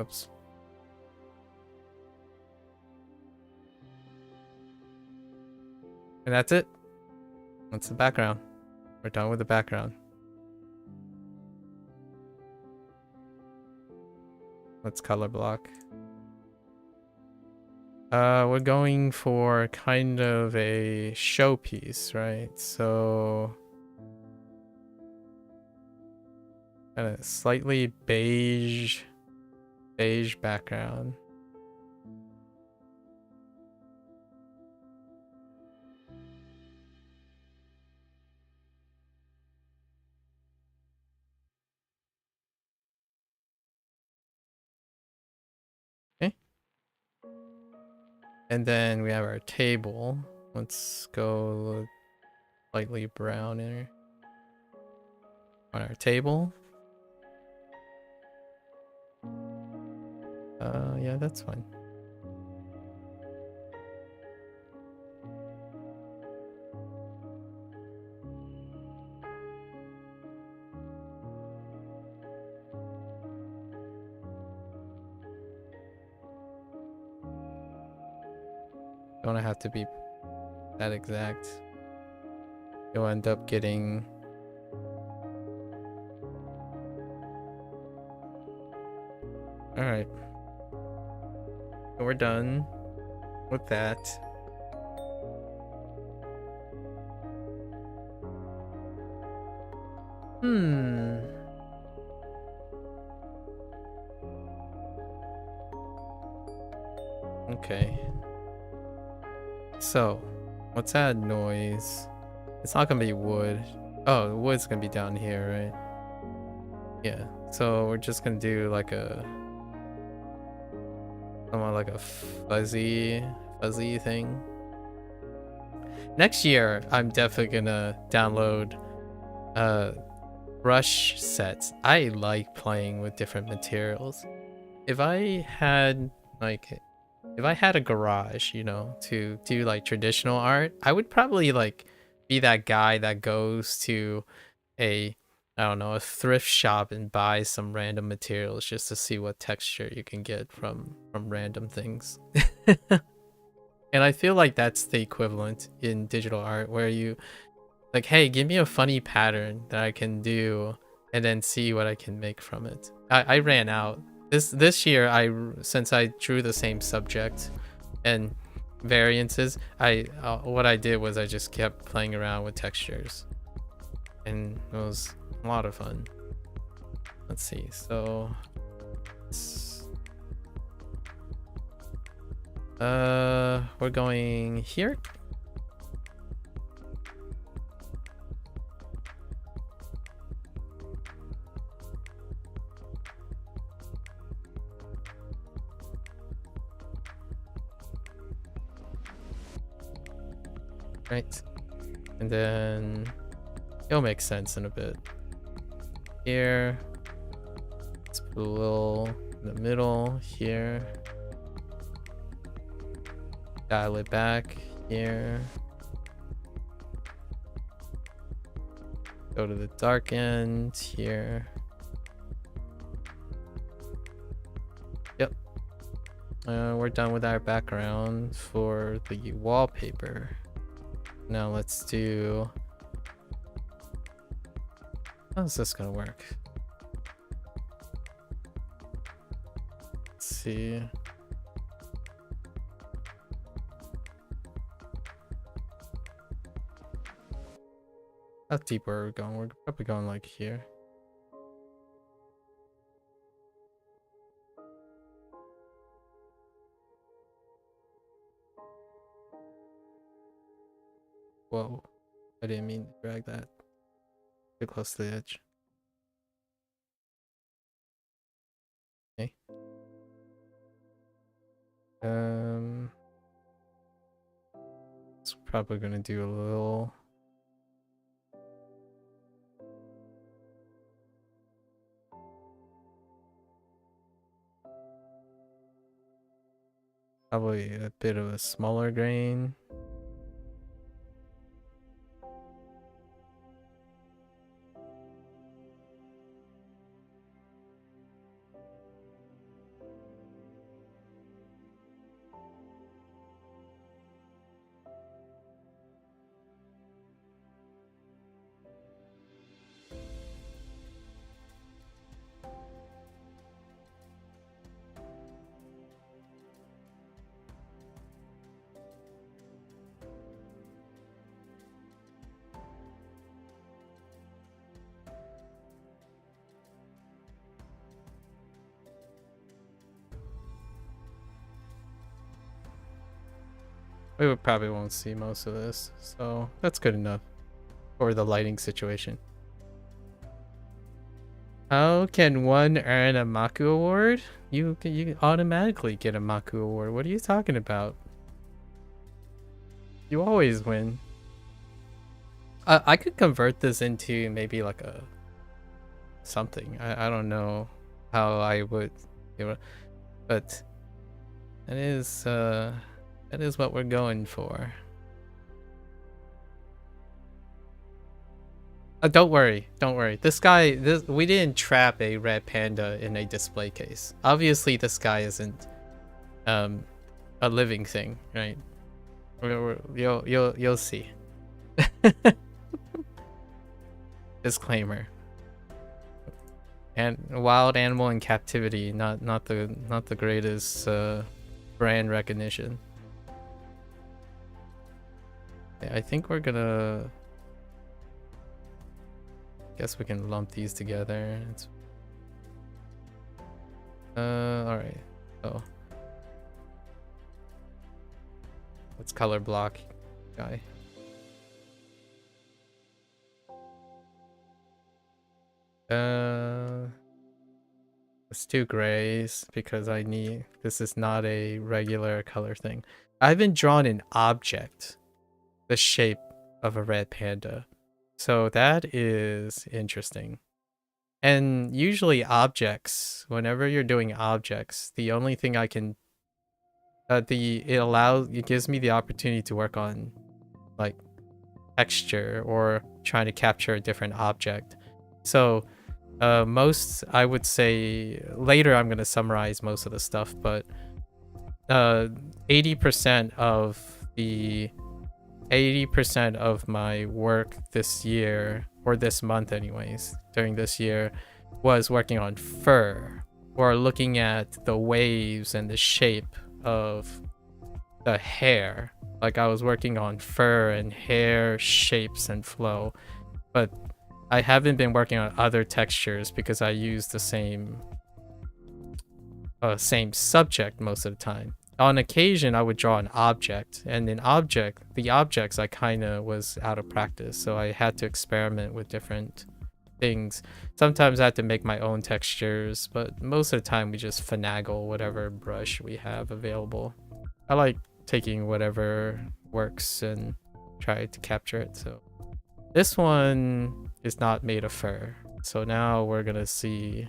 Oops. And that's it. That's the background. We're done with the background. Let's color block. We're going for kind of a showpiece, right? So kind of slightly beige background. Okay. And then we have our table. Let's go slightly browner on our table. Yeah, that's fine. Don't have to be that exact. You'll end up getting alright. So we're done with that. Okay. So, let's add noise. It's not gonna be wood. Oh, the wood's gonna be down here, right? Yeah. So we're just gonna do like a somewhat like a fuzzy thing. Next year, I'm definitely gonna download brush sets. I like playing with different materials. If I had a garage, you know, to do like traditional art, I would probably like be that guy that goes to a a thrift shop and buys some random materials just to see what texture you can get from random things. And I feel like that's the equivalent in digital art, where you like, hey, give me a funny pattern that I can do and then see what I can make from it. I ran out. This year, since I drew the same subject and variances, what I did was I just kept playing around with textures, and it was a lot of fun. Let's see. So, we're going here. Right, and then it'll make sense in a bit. Here, let's put a little in the middle here. Dial it back here. Go to the dark end here. Yep. We're done with our background for the wallpaper. Now let's do... How's this gonna work? Let's see. How deep are we going? We're probably going like here. Whoa. I didn't mean to drag that too close to the edge. Okay. It's probably gonna do a little Probably a bit of a smaller grain. We probably won't see most of this, so that's good enough for the lighting situation. How can one earn a Maku award? You automatically get a Maku award. What are you talking about? You always win. I could convert this into maybe like a something. I don't know how I would, but that is what we're going for. Don't worry. This guy, we didn't trap a red panda in a display case. Obviously, this guy isn't a living thing, right? You'll see. Disclaimer. And wild animal in captivity, not the greatest brand recognition. I think we're gonna. Guess we can lump these together. All right. So let's color block guy. Let's do grays because this is not a regular color thing. I haven't drawn an object the shape of a red panda, so that is interesting. And usually objects, whenever you're doing objects, the only thing I can it gives me the opportunity to work on like texture or trying to capture a different object. So I would say later I'm going to summarize most of the stuff, but 80% of my work this year, or this month anyways, during this year, was working on fur, or looking at the waves and the shape of the hair. Like I was working on fur and hair shapes and flow, but I haven't been working on other textures because I use the same subject most of the time. On occasion, I would draw an object, and the objects I kind of was out of practice, so I had to experiment with different things. Sometimes I had to make my own textures, but most of the time we just finagle whatever brush we have available. I like taking whatever works and try to capture it. So this one is not made of fur, so now we're gonna see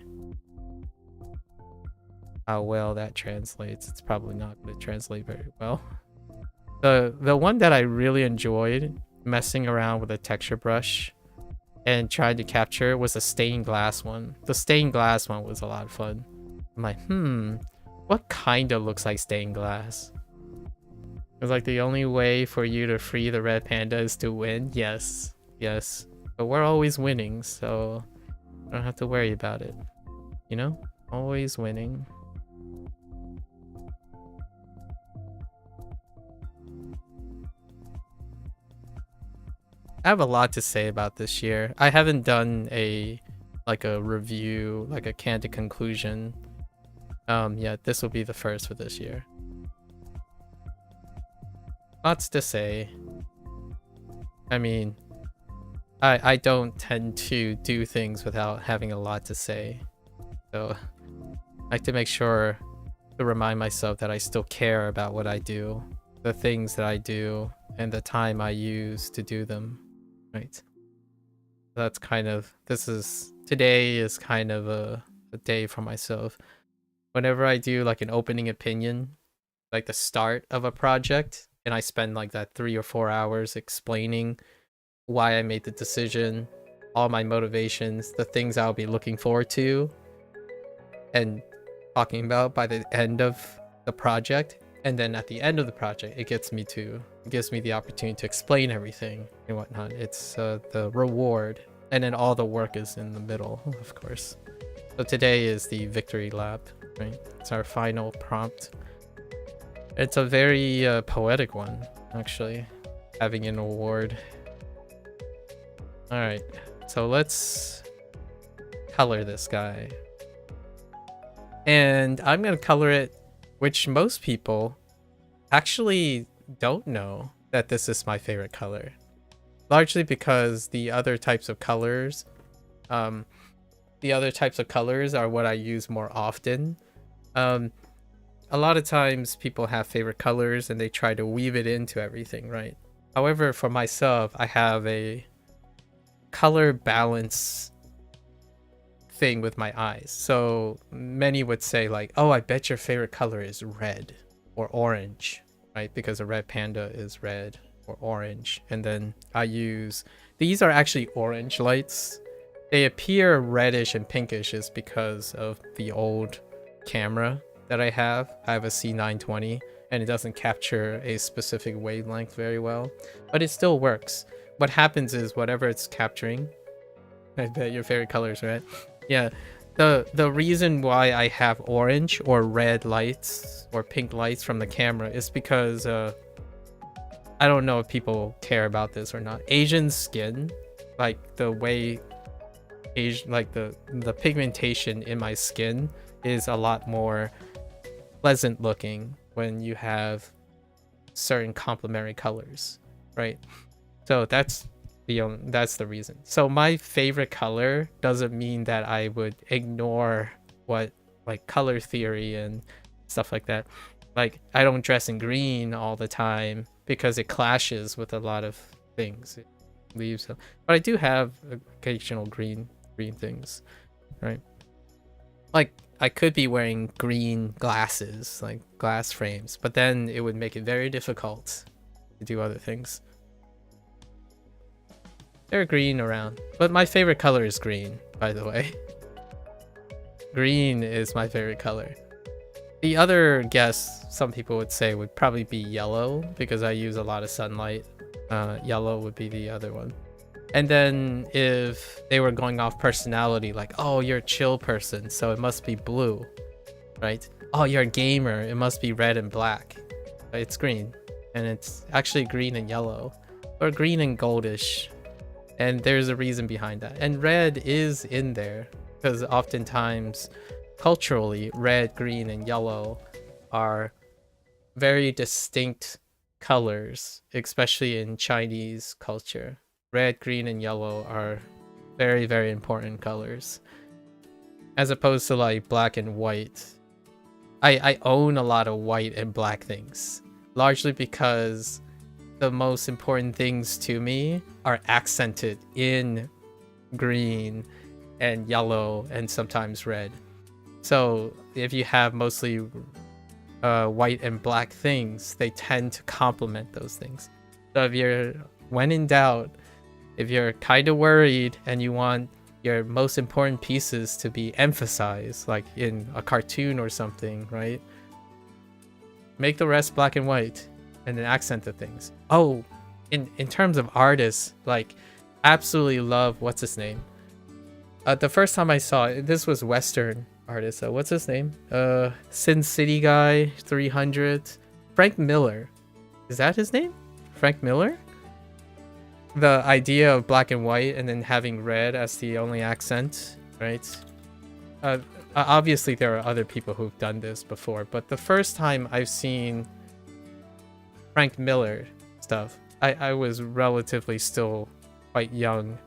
how well that translates. It's probably not going to translate very well. The one that I really enjoyed messing around with a texture brush and trying to capture was the stained glass one. The stained glass one was a lot of fun. I'm like, what kind of looks like stained glass? It's like the only way for you to free the red panda is to win. Yes. But we're always winning, so I don't have to worry about it. You know? Always winning. I have a lot to say about this year. I haven't done a review, like a candid conclusion. Yeah, this will be the first for this year. Lots to say. I mean, I don't tend to do things without having a lot to say. So I like to make sure to remind myself that I still care about what I do, the things that I do, and the time I use to do them. Right. That's kind of, today is kind of a day for myself. Whenever I do like an opening opinion, like the start of a project, and I spend like that 3 or 4 hours explaining why I made the decision, all my motivations, the things I'll be looking forward to and talking about by the end of the project. And then at the end of the project, it gives me the opportunity to explain everything and whatnot. It's the reward, and then all the work is in the middle, of course. So today is the victory lap, right? It's our final prompt. It's a very poetic one, actually, having an award. All right, so let's color this guy. And I'm gonna color it, which most people actually don't know that this is my favorite color. Largely because the other types of colors are what I use more often. A lot of times people have favorite colors and they try to weave it into everything, right? However, for myself, I have a color balance thing with my eyes. So many would say like, oh, I bet your favorite color is red or orange, right? Because a red panda is red or orange. And then I use, these are actually orange lights. They appear reddish and pinkish is because of the old camera that I have. I have a C920 and it doesn't capture a specific wavelength very well, but it still works. What happens is whatever it's capturing, I bet your favorite color is red. Yeah, the reason why I have orange or red lights or pink lights from the camera is because I don't know if people care about this or not. Asian skin, like the way the pigmentation in my skin is a lot more pleasant looking when you have certain complementary colors, right? So that's the reason. So my favorite color doesn't mean that I would ignore what like color theory and stuff like that. Like I don't dress in green all the time because it clashes with a lot of things. It leaves, but I do have occasional green things, right? Like I could be wearing green glasses, like glass frames, but then it would make it very difficult to do other things. They're green around, but my favorite color is green, by the way. Green is my favorite color. The other guess some people would say would probably be yellow because I use a lot of sunlight. Yellow would be the other one. And then if they were going off personality, like, oh, you're a chill person, so it must be blue, right? Oh, you're a gamer, it must be red and black. But it's green, and it's actually green and yellow, or green and goldish. And there's a reason behind that. And red is in there because oftentimes culturally, red, green, and yellow are very distinct colors, especially in Chinese culture. Red, green, and yellow are very, very important colors. As opposed to like black and white. I own a lot of white and black things. Largely because the most important things to me are accented in green and yellow and sometimes red. So if you have mostly white and black things, they tend to complement those things. So if you're, when in doubt, if you're kind of worried and you want your most important pieces to be emphasized, like in a cartoon or something, right? Make the rest black and white and then accent the things. Oh, in terms of artists, like absolutely love, what's his name? The first time I saw it, this was Western artist. What's his name? Sin City Guy 300. Frank Miller. Is that his name? Frank Miller? The idea of black and white and then having red as the only accent, right? Obviously there are other people who've done this before, but the first time I've seen Frank Miller stuff, I was relatively still quite young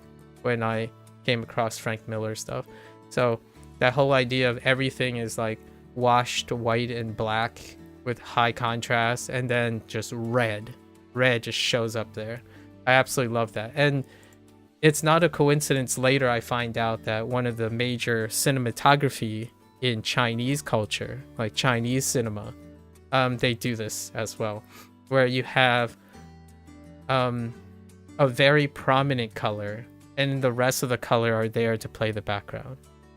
when I came across Frank Miller stuff. So that whole idea of everything is like washed white and black with high contrast and then just red just shows up there. I absolutely love that. And it's not a coincidence later I find out that one of the major cinematography in Chinese culture, like Chinese cinema, they do this as well, where you have a very prominent color and the rest of the color are there to play the background.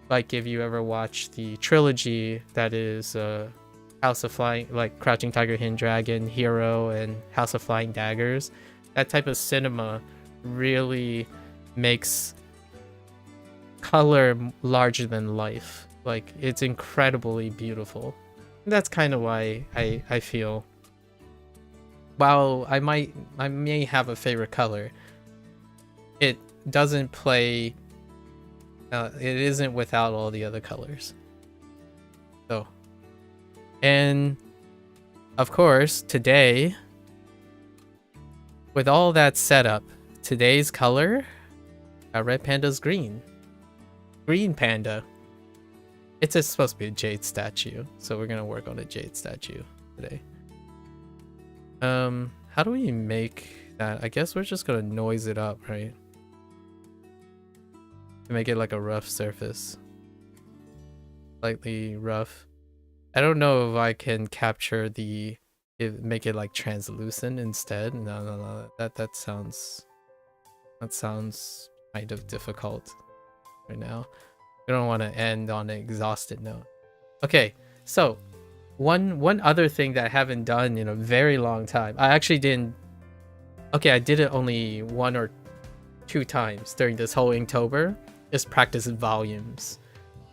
Like if you ever watch the trilogy that is House of Flying, like Crouching Tiger, Hidden Dragon, Hero, and House of Flying Daggers, that type of cinema really makes color larger than life. Like, it's incredibly beautiful. And that's kind of why I feel, while I may have a favorite color, it doesn't play, it isn't without all the other colors. So, and of course, today, with all that set up, today's color, our red panda's green. Green panda. It's supposed to be a jade statue, so we're gonna work on a jade statue today. How do we make that? I guess we're just gonna noise it up, right? To make it like a rough surface. Slightly rough. I don't know if I can capture make it like translucent instead. No. That sounds kind of difficult right now. We don't want to end on an exhausted note. Okay, so one other thing that I haven't done in a very long time. I actually didn't. Okay, I did it only 1 or 2 times during this whole Inktober. Is practice volumes.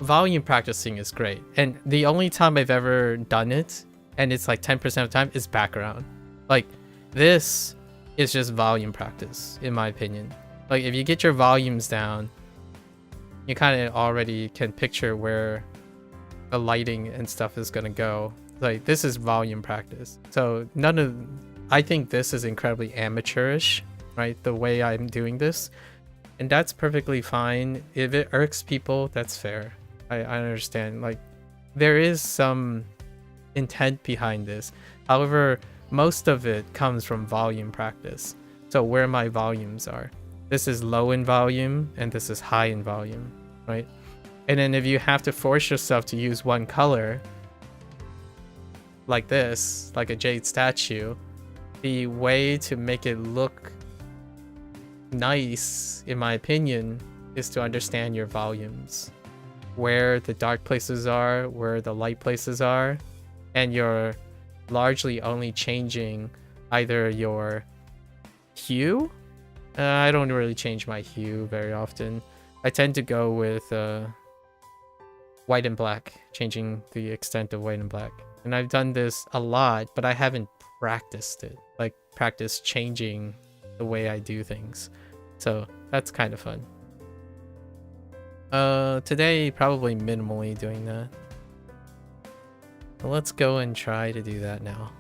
Volume practicing is great, and the only time I've ever done it, and it's like 10% of the time, is background. Like, this is just volume practice, in my opinion. Like, if you get your volumes down, you kind of already can picture where the lighting and stuff is gonna go. Like, this is volume practice. So I think this is incredibly amateurish, right? The way I'm doing this. And that's perfectly fine. If it irks people, that's fair. I understand. Like, there is some intent behind this. However, most of it comes from volume practice. So where my volumes are. This is low in volume and this is high in volume, right? And then if you have to force yourself to use one color, like this, like a jade statue, the way to make it look nice, in my opinion, is to understand your volumes. Where the dark places are, where the light places are, and you're largely only changing either your hue. I don't really change my hue very often. I tend to go with white and black, changing the extent of white and black. And I've done this a lot, but I haven't practiced it. Like, practice changing the way I do things. So that's kind of fun. Today, probably minimally doing that. But let's go and try to do that now.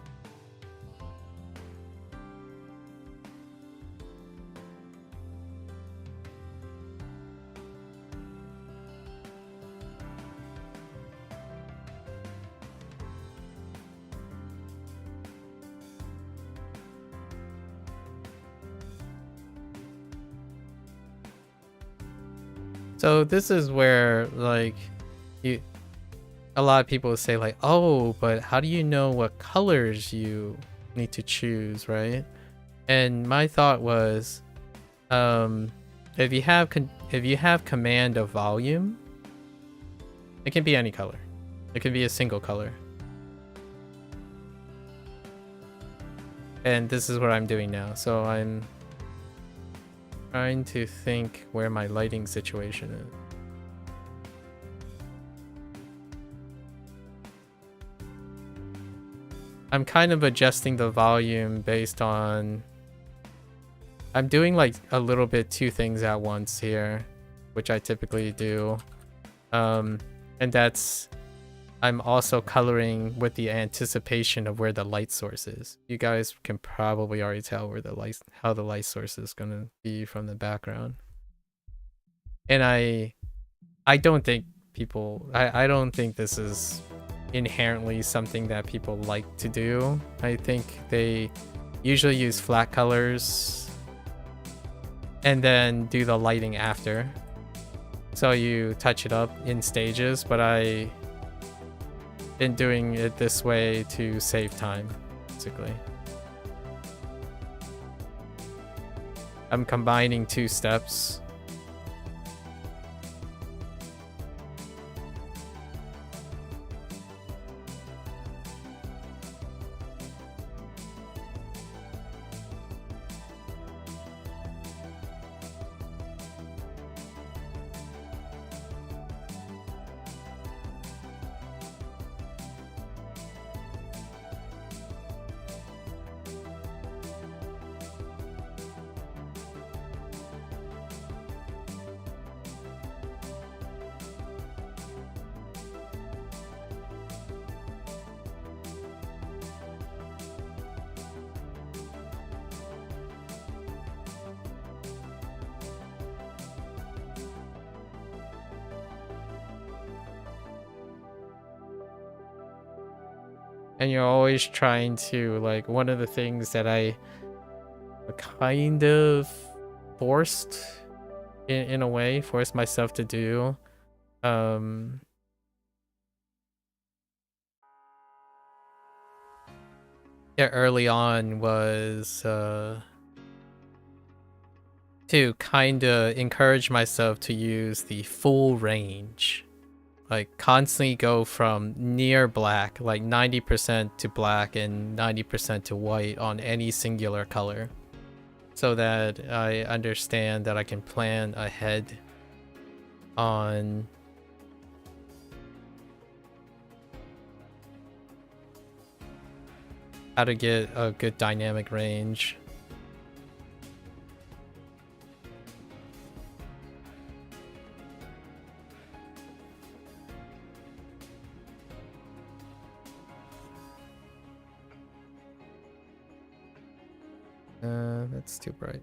So this is where, like, a lot of people say, like, oh, but how do you know what colors you need to choose, right? And my thought was, if you have command of volume, it can be any color. It can be a single color. And this is what I'm doing now. So I'm trying to think where my lighting situation is. I'm kind of adjusting the volume based on... I'm doing like a little bit 2 things at once here, which I typically do. And that's... I'm also coloring with the anticipation of where the light source is. You guys can probably already tell where how the light source is gonna be from the background. And I don't think I don't think this is inherently something that people like to do. I think they usually use flat colors and then do the lighting after. So you touch it up in stages, but been doing it this way to save time, basically. I'm combining 2 steps. And you're always trying to, like, one of the things that I kind of forced in a way, forced myself to do, yeah, early on was to kind of encourage myself to use the full range. Like, constantly go from near black, like 90% to black and 90% to white on any singular color, so that I understand that I can plan ahead on how to get a good dynamic range. That's too bright.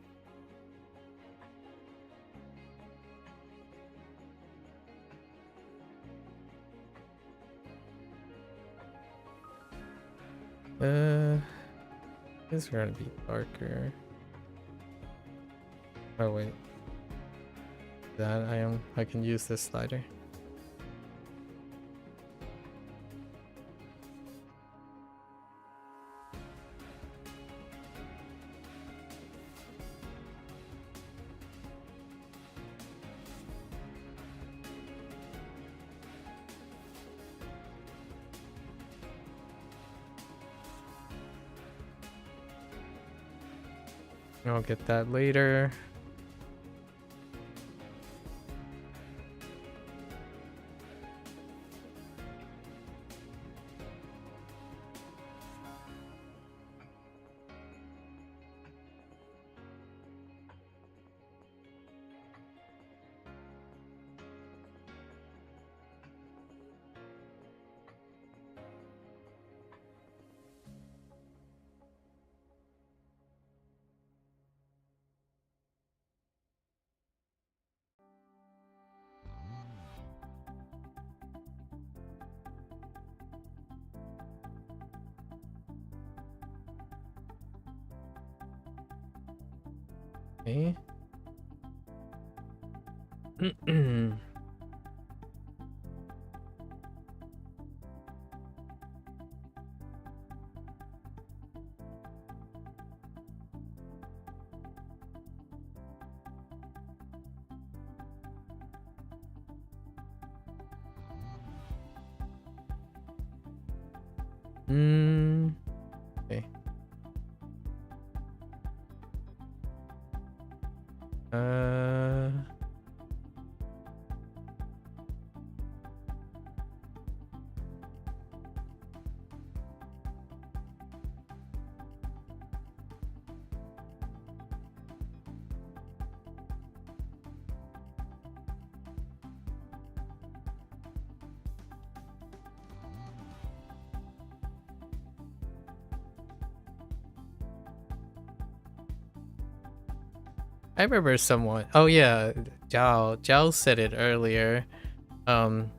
These are gonna be darker. Oh wait. That I can use this slider. I'll get that later. Okay. Okay. I remember someone. Oh yeah, Jiao said it earlier, in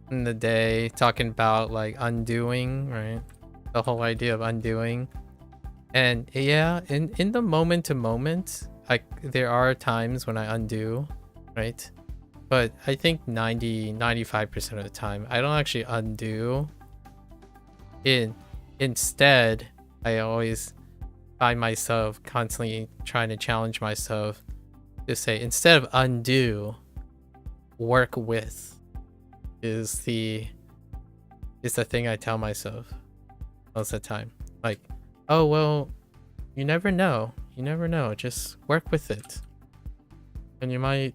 the day, talking about like undoing, right? The whole idea of undoing, and yeah, in the moment to moment, like there are times when I undo, right? But I think 95% of the time, I don't actually undo. Instead, I always find myself constantly trying to challenge myself to say, instead of undo, work with is the thing I tell myself most of the time. Like, oh well, you never know. You never know. Just work with it. And you might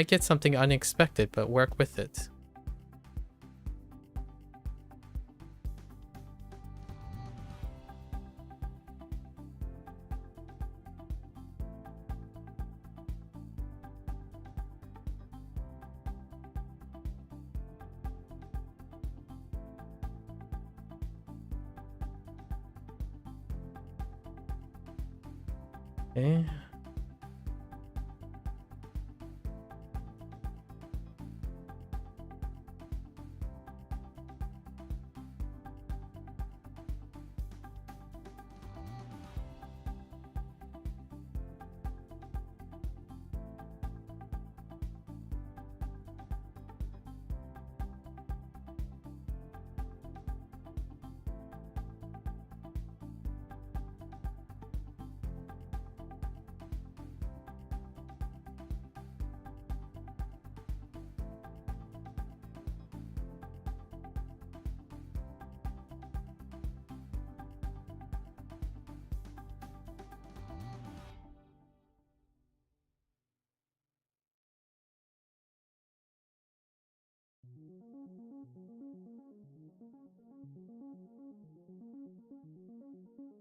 get something unexpected, but work with it. Okay.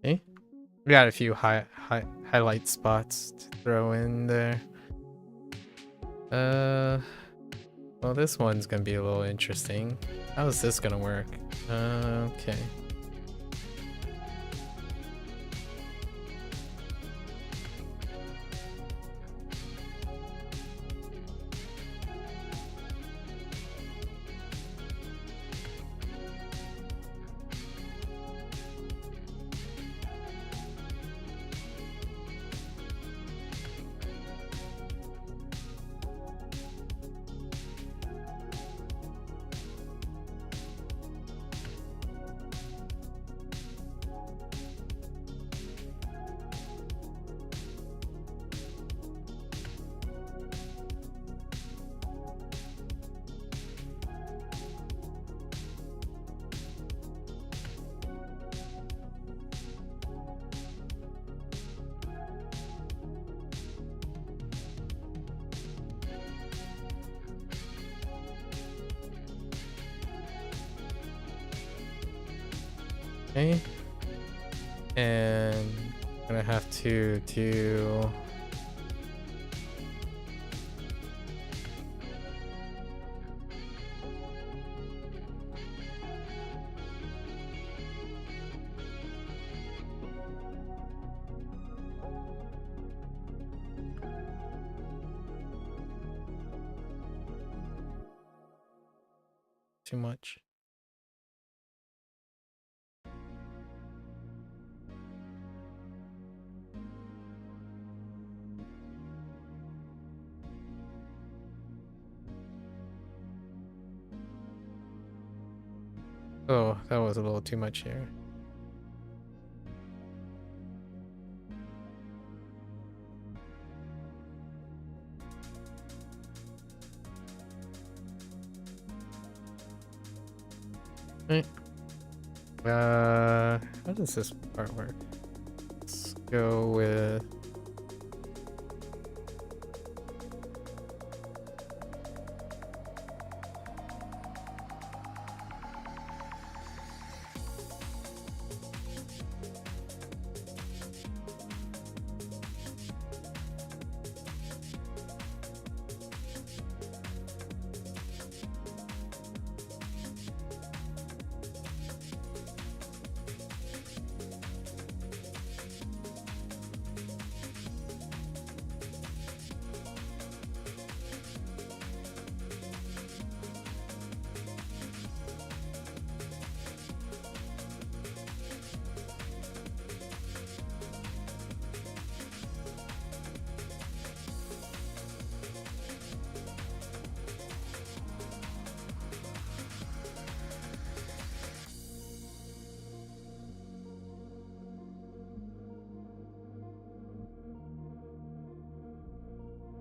Okay. We got a few highlight spots to throw in there. Well, this one's gonna be a little interesting. How is this gonna work? Okay. Okay. And I'm gonna have to do too much. Oh, that was a little too much here. Right. How does this part work? Let's go with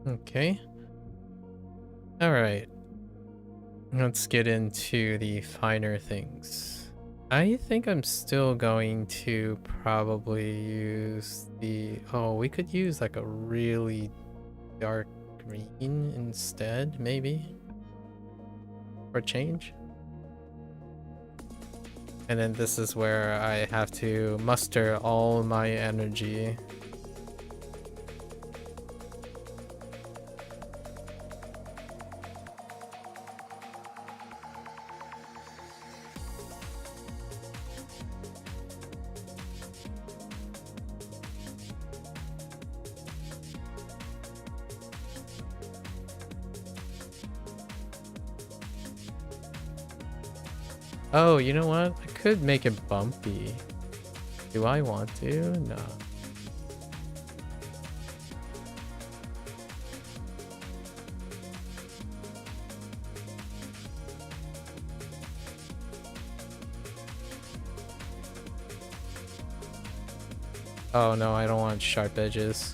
Okay. All right. Let's get into the finer things. I think I'm still going to probably use the... Oh, we could use like a really dark green instead, maybe? For change? And then this is where I have to muster all my energy. Oh, you know what? I could make it bumpy. Do I want to? No. Oh no, I don't want sharp edges.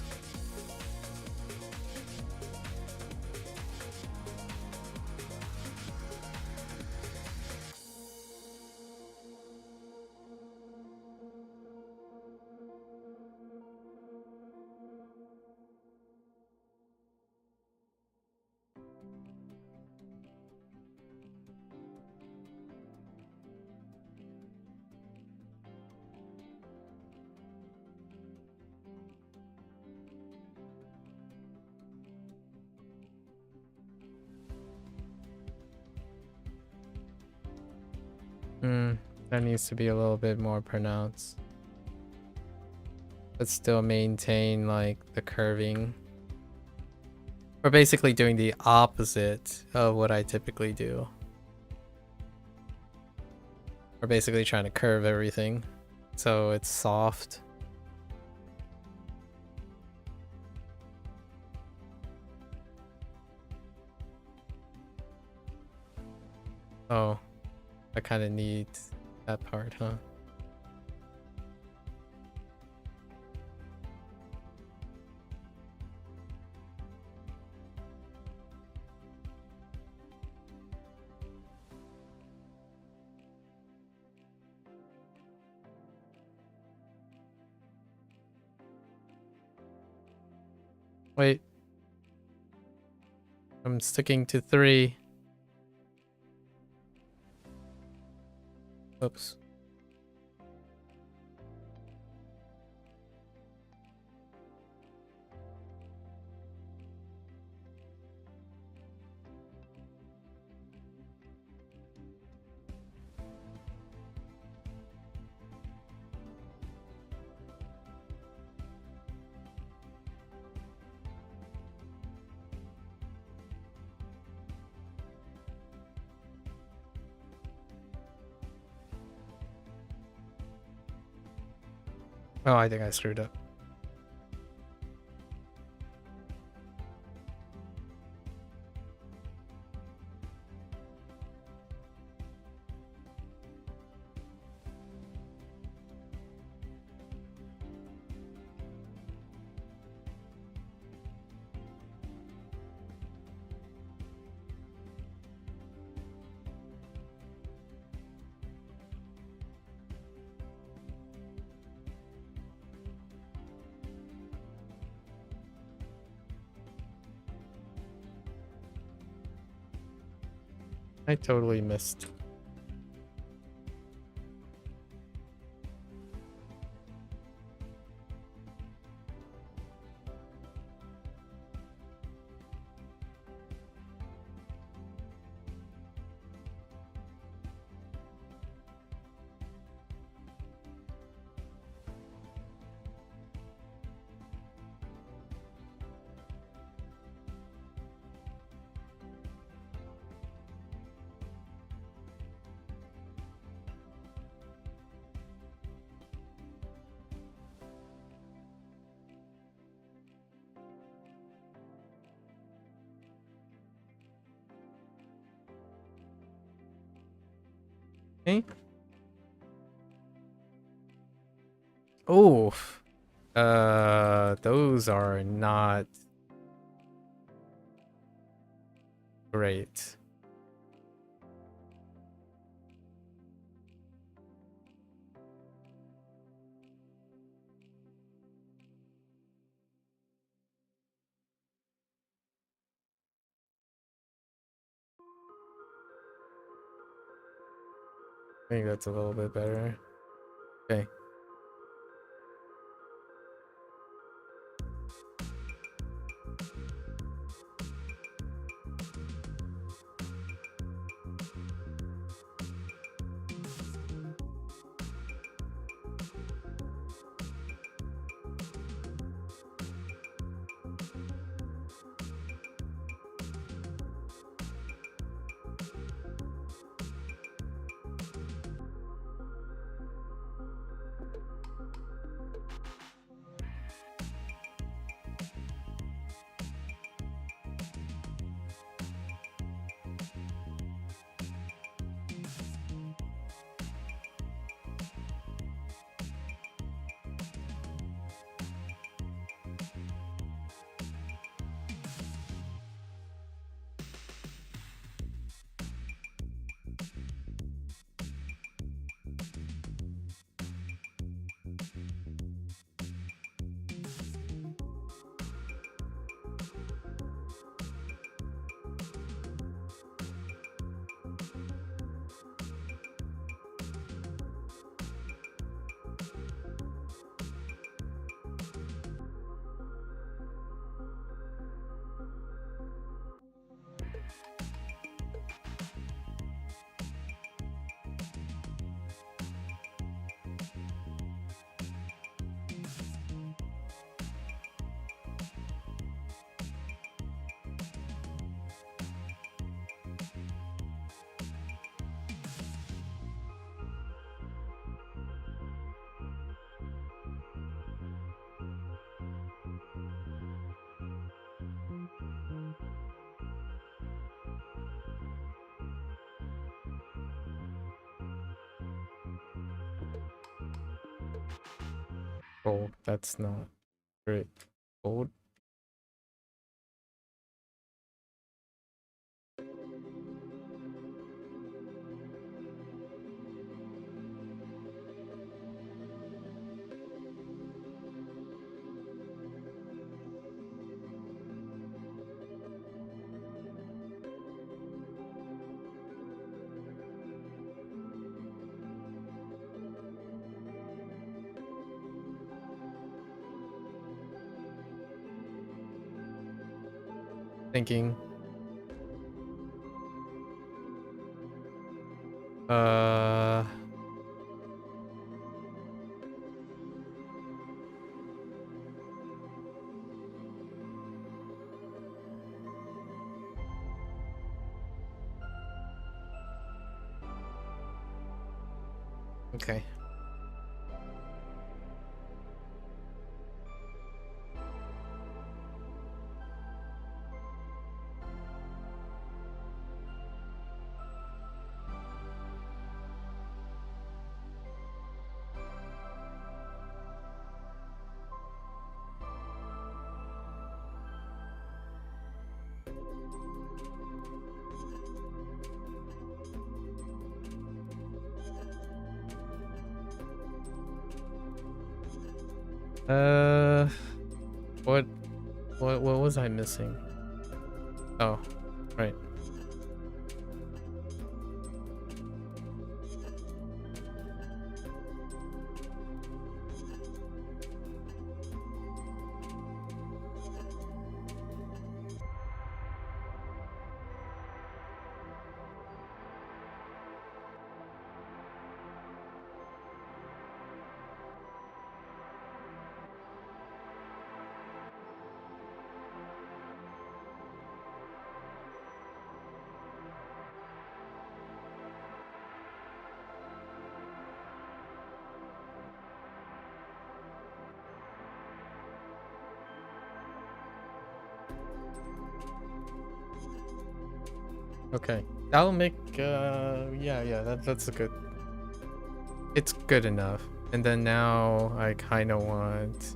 That needs to be a little bit more pronounced. But still maintain like the curving. We're basically doing the opposite of what I typically do. We're basically trying to curve everything so it's soft. Oh, I kind of need that part, huh? Wait. I'm sticking to 3. Oops. Oh, I think I screwed up. I totally missed. Okay. Oh, those are not Great. I think that's a little bit better. Okay. Gold. That's not great. Gold. Thinking. Okay. What what was I missing? Oh, right. Okay, that'll make yeah, that's a good, it's good enough. And then now I kind of want,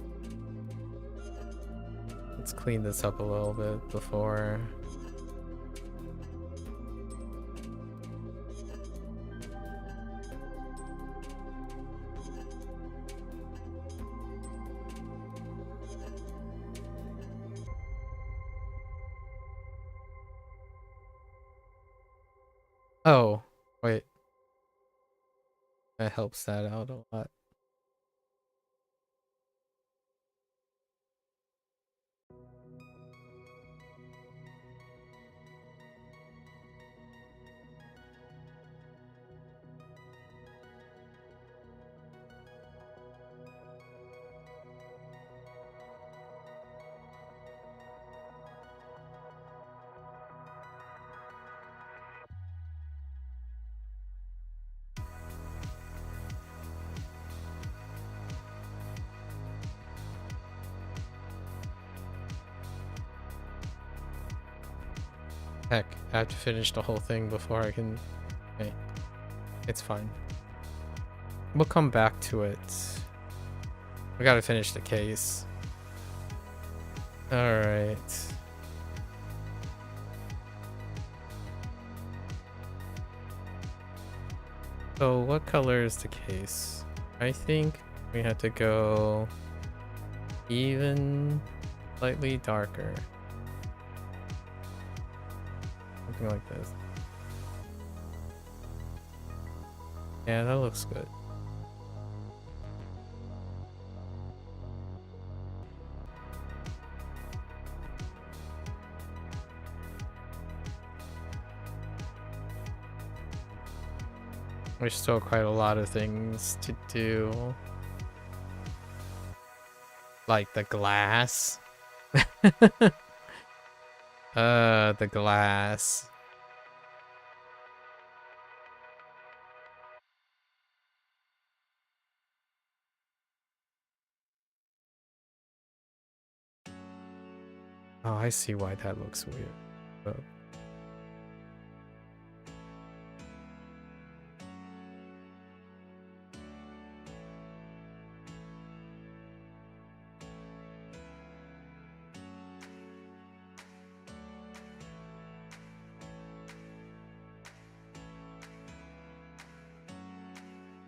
let's clean this up a little bit before Oh, wait. That helps that out a lot. Heck, I have to finish the whole thing before I can... Okay. It's fine. We'll come back to it. We gotta finish the case. Alright. So what color is the case? I think we have to go even slightly darker. Something like this. Yeah, that looks good. There's still quite a lot of things to do. Like the glass. The glass. Oh, I see why that looks weird. But...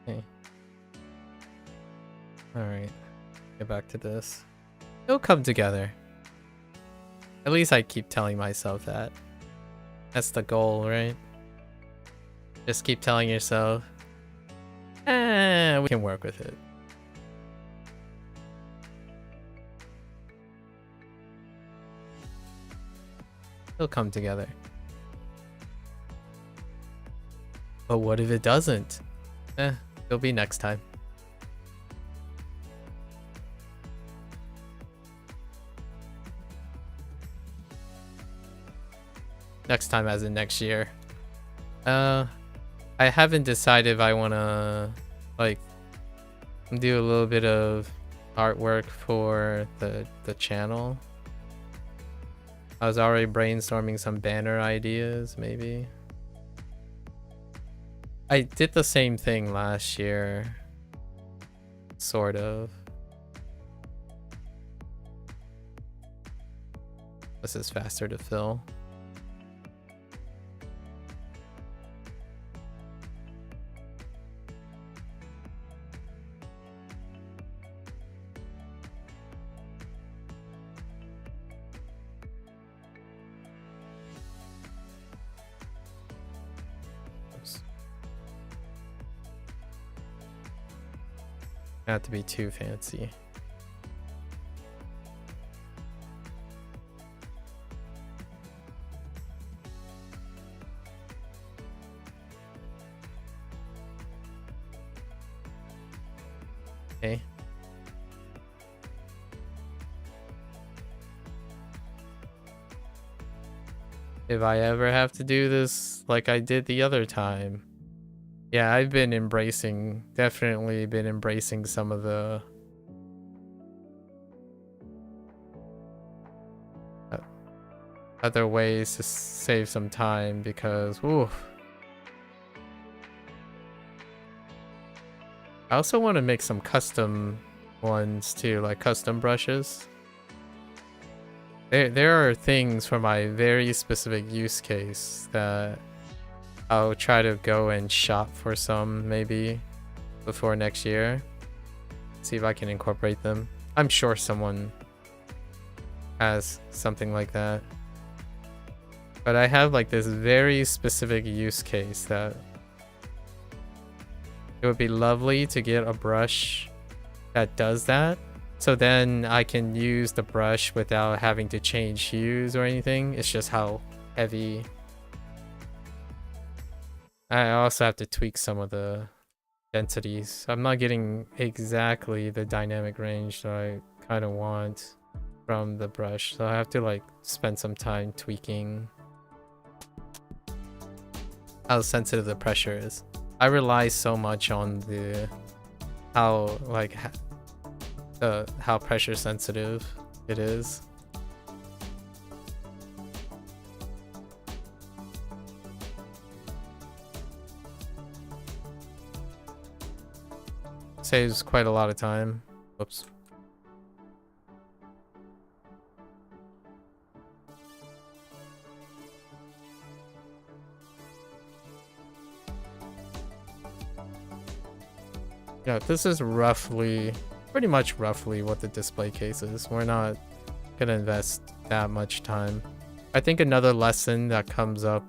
Okay. Alright. Get back to this. It'll come together. At least I keep telling myself that. That's the goal, right? Just keep telling yourself, we can work with it. It'll come together. But what if it doesn't? It'll be next time. Next time as in next year. I haven't decided if I wanna like do a little bit of artwork for the channel. I was already brainstorming some banner ideas, maybe. I did the same thing last year. Sort of. This is faster to fill. Not to be too fancy. Okay. If I ever have to do this like I did the other time. Yeah, I've been definitely been embracing some of the other ways to save some time because, ooh. I also want to make some custom ones too, like custom brushes. There are things for my very specific use case that I'll try to go and shop for some maybe before next year. See if I can incorporate them. I'm sure someone has something like that. But I have like this very specific use case that it would be lovely to get a brush that does that. So then I can use the brush without having to change hues or anything. It's just how heavy. I also have to tweak some of the densities. I'm not getting exactly the dynamic range that I kind of want from the brush. So I have to like spend some time tweaking how sensitive the pressure is. I rely so much on the how pressure sensitive it is. Saves quite a lot of time. Whoops. Yeah, this is pretty much roughly what the display case is. We're not gonna invest that much time. I think another lesson that comes up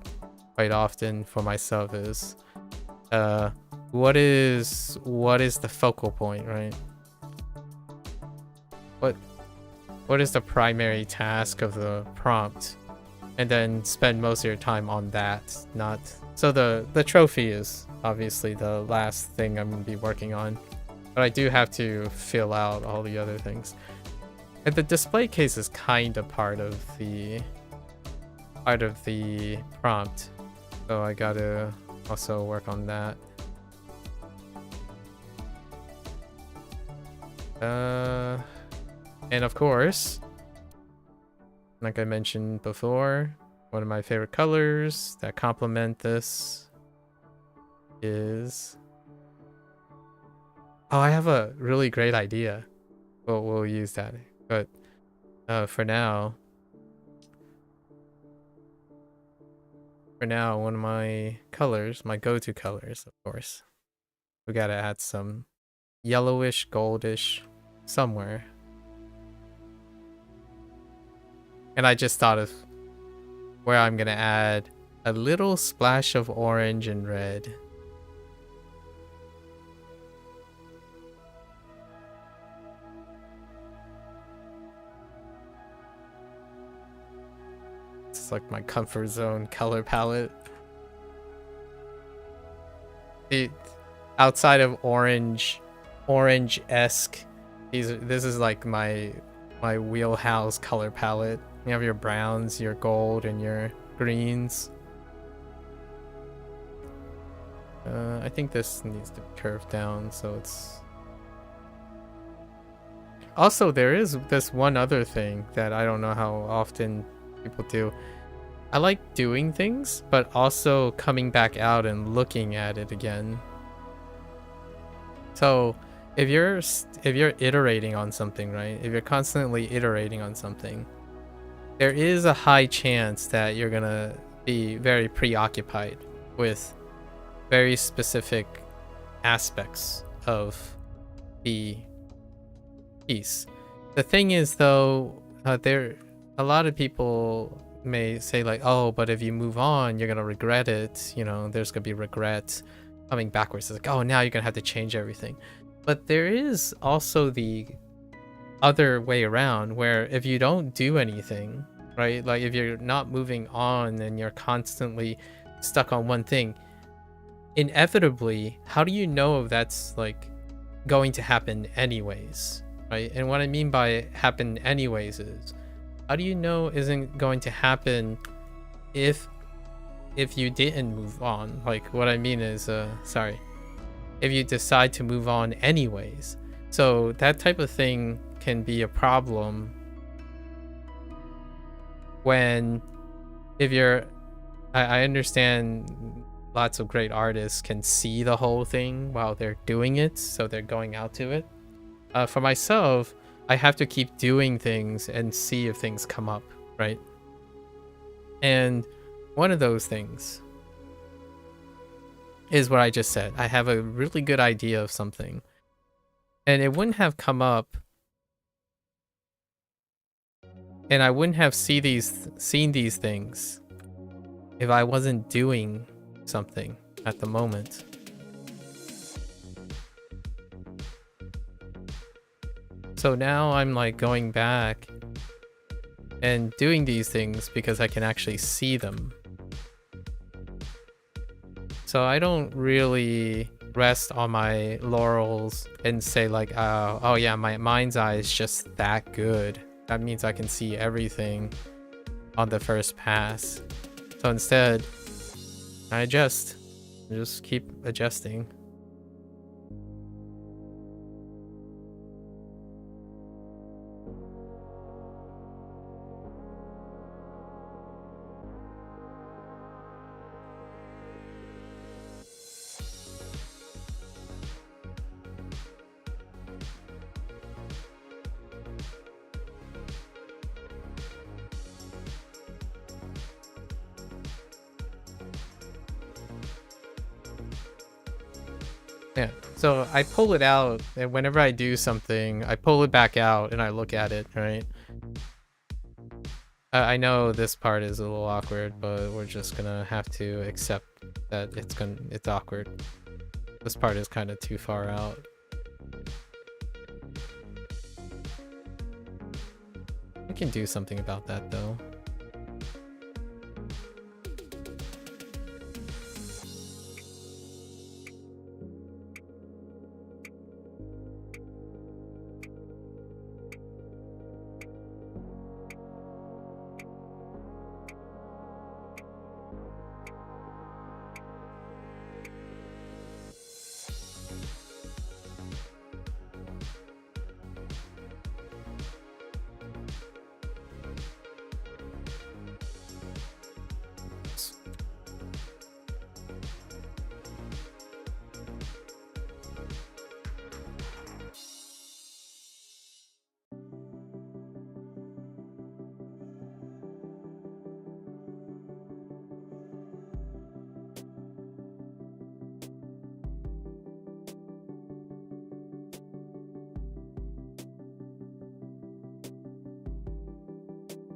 quite often for myself is what is the focal point, right? What is the primary task of the prompt? And then spend most of your time on that, not so the trophy is obviously the last thing I'm gonna be working on, but I do have to fill out all the other things. And the display case is kind of part of the prompt, so I gotta also work on that. And of course, like I mentioned before, one of my favorite colors that complement this is... Oh, I have a really great idea. We'll use that. But for now, one of my colors, my go-to colors, of course, we gotta add some yellowish, goldish somewhere. And I just thought of where I'm gonna add a little splash of orange and red. It's like my comfort zone color palette. Outside of orange-esque, this is like my wheelhouse color palette. You have your browns, your gold, and your greens. I think this needs to be curved down so it's... Also, there is this one other thing that I don't know how often people do. I like doing things, but also coming back out and looking at it again. So if you're iterating on something, right? If you're constantly iterating on something, there is a high chance that you're gonna be very preoccupied with very specific aspects of the piece. The thing is, though, a lot of people may say like, oh, but if you move on, you're gonna regret it. You know, there's gonna be regret coming backwards. It's like, oh, now you're gonna have to change everything. But there is also the other way around, where if you don't do anything, right? Like if you're not moving on and you're constantly stuck on one thing, inevitably, how do you know if that's like going to happen anyways, right? And what I mean by happen anyways is, how do you know isn't going to happen if you didn't move on? Like what I mean is, if you decide to move on anyways. So that type of thing can be a problem when, if you're, I understand lots of great artists can see the whole thing while they're doing it, so they're going out to it. For myself, I have to keep doing things and see if things come up, right? And one of those things is what I just said. I have a really good idea of something, and it wouldn't have come up, and I wouldn't have seen these things if I wasn't doing something at the moment. So now I'm like going back and doing these things because I can actually see them. So I don't really rest on my laurels and say like, oh yeah, my mind's eye is just that good. That means I can see everything on the first pass. So instead, I adjust. Just keep adjusting. Yeah, so I pull it out, and whenever I do something, I pull it back out and I look at it, right? I know this part is a little awkward, but we're just gonna have to accept that it's awkward. This part is kind of too far out. I can do something about that though.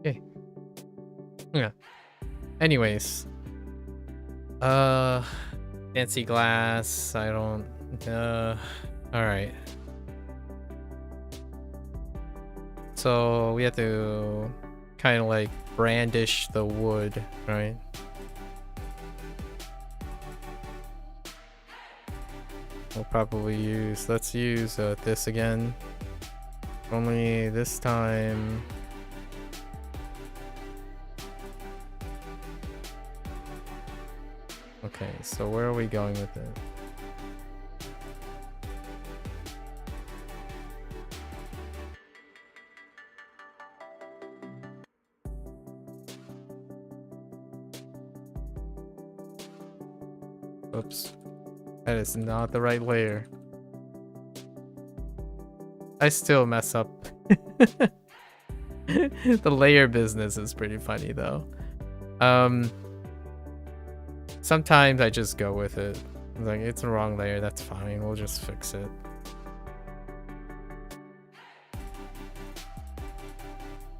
Okay. Yeah. Anyways. Fancy glass. I don't... Alright. So we have to kind of like brandish the wood, right? We'll probably use... Let's use this again. Only this time... Okay, so where are we going with it? Oops. That is not the right layer. I still mess up. The layer business is pretty funny though. Sometimes I just go with it. Like, it's the wrong layer, that's fine. We'll just fix it.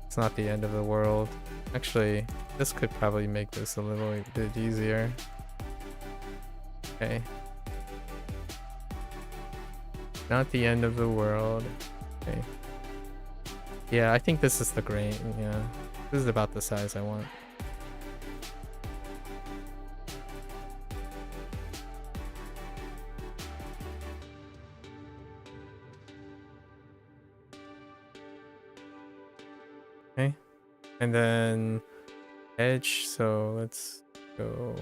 It's not the end of the world. Actually, this could probably make this a little bit easier. Okay. Not the end of the world. Okay. Yeah, I think this is the grain. Yeah. This is about the size I want. Okay. And then edge, so let's go.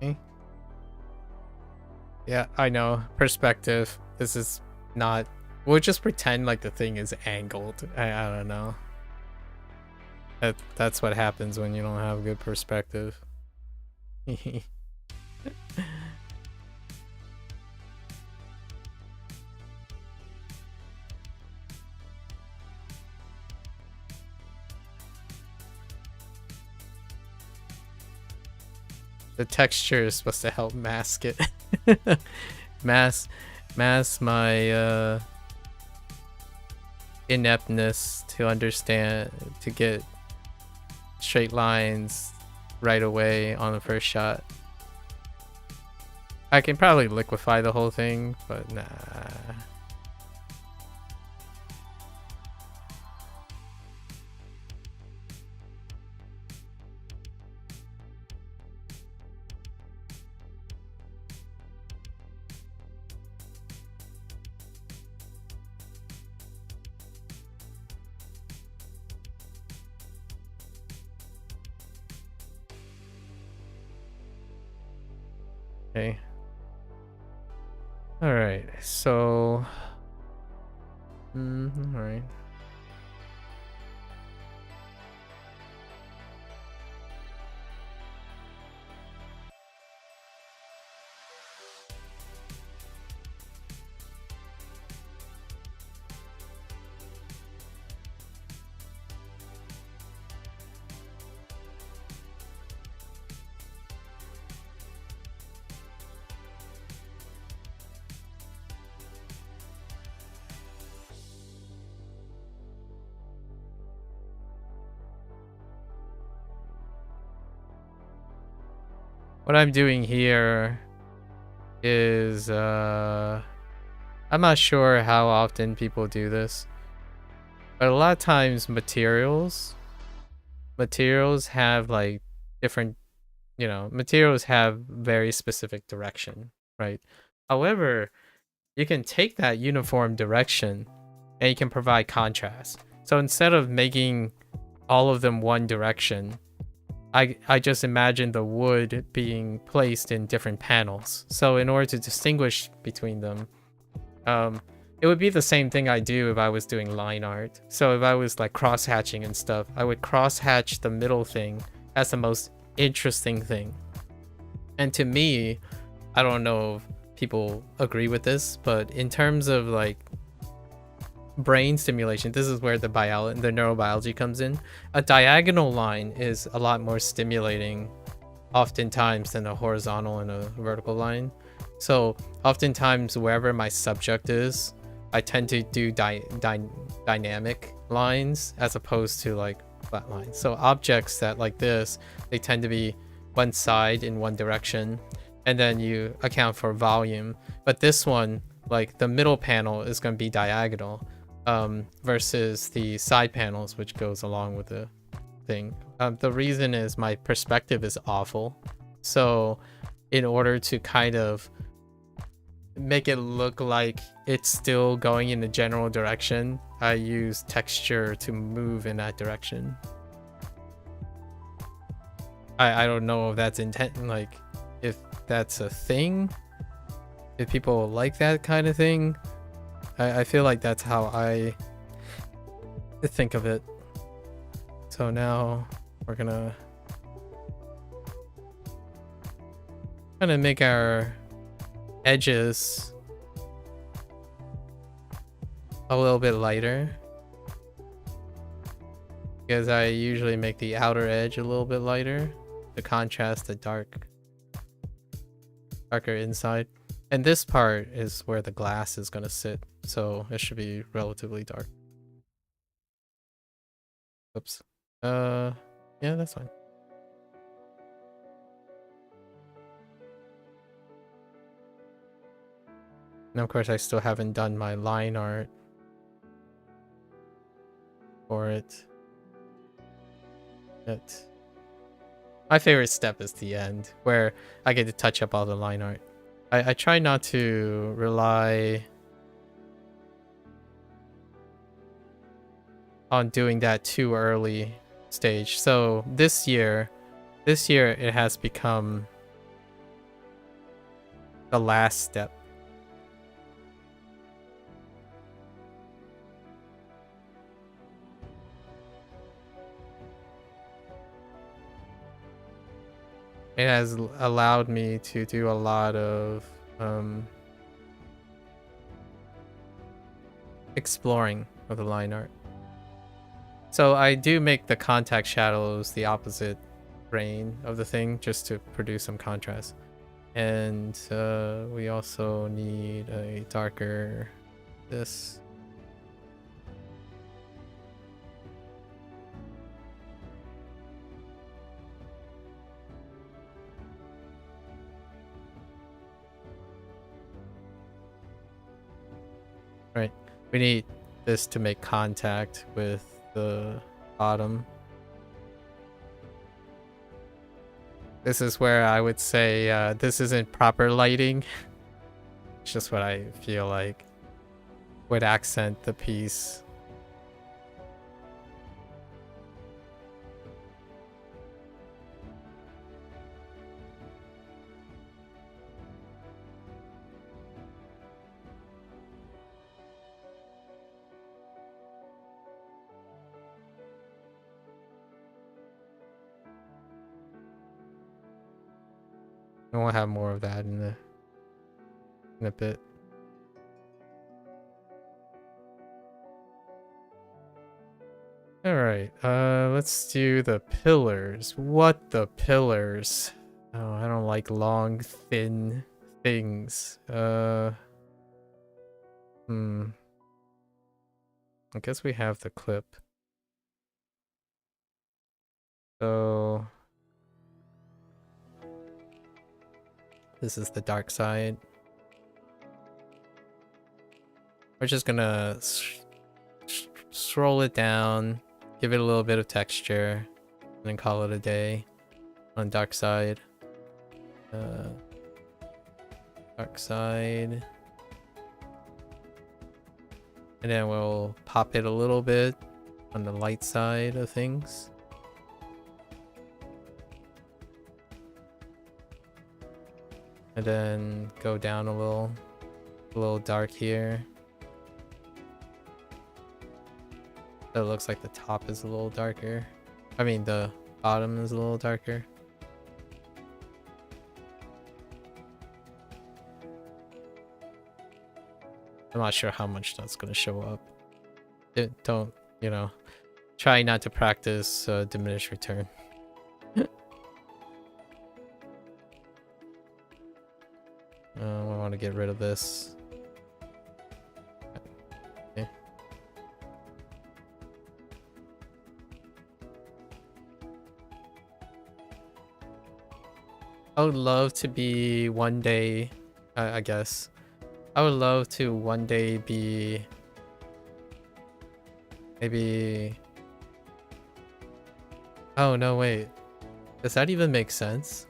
Okay. Yeah, I know. Perspective. This is not... We'll just pretend like the thing is angled. I don't know. That's what happens when you don't have good perspective. The texture is supposed to help mask it. mask my ineptness to understand, to get straight lines right away on the first shot. I can probably liquefy the whole thing, but nah. Okay. All right. So, all right. What I'm doing here is I'm not sure how often people do this, but a lot of times materials have like different, materials have very specific direction, right? However, you can take that uniform direction and you can provide contrast. So instead of making all of them one direction, I just imagine the wood being placed in different panels. So in order to distinguish between them, it would be the same thing I do if I was doing line art. So if I was like cross-hatching and stuff, I would cross-hatch the middle thing as the most interesting thing. And to me, I don't know if people agree with this, but in terms of like brain stimulation, this is where the neurobiology comes in. A diagonal line is a lot more stimulating oftentimes than a horizontal and a vertical line. So oftentimes wherever my subject is, I tend to do dynamic lines as opposed to like flat lines. So objects that like this, they tend to be one side in one direction, and then you account for volume. But this one, like the middle panel is going to be diagonal, versus the side panels, which goes along with the thing. The reason is my perspective is awful. So in order to kind of make it look like it's still going in the general direction, I use texture to move in that direction. I don't know if that's intent, like if that's a thing, if people like that kind of thing. I feel like that's how I think of it. So now we're gonna kind of make our edges a little bit lighter, because I usually make the outer edge a little bit lighter to contrast the darker inside. And this part is where the glass is gonna sit, so it should be relatively dark. Oops. Yeah, that's fine. And of course, I still haven't done my line art for it yet. My favorite step is the end, where I get to touch up all the line art. I try not to rely on doing that too early stage. So this year it has become the last step. It has allowed me to do a lot of exploring with the line art. So I do make the contact shadows the opposite grain of the thing just to produce some contrast. And we also need a darker this. Right, we need this to make contact with the bottom. This is where I would say this isn't proper lighting. It's just what I feel like would accent the piece. And we'll have more of that in a bit. All right, let's do the pillars. What the pillars? Oh, I don't like long, thin things. I guess we have the clip. So this is the dark side. We're just gonna scroll it down, give it a little bit of texture, and then call it a day on dark side. Dark side. And then we'll pop it a little bit on the light side of things. And then go down a little dark here. So it looks like the top is a little darker. I mean, the bottom is a little darker. I'm not sure how much that's going to show up. Don't, you know, try not to practice diminished return. I want to get rid of this. Okay. I would love to be one day, I guess. I would love to one day be maybe. Oh, no, wait. Does that even make sense?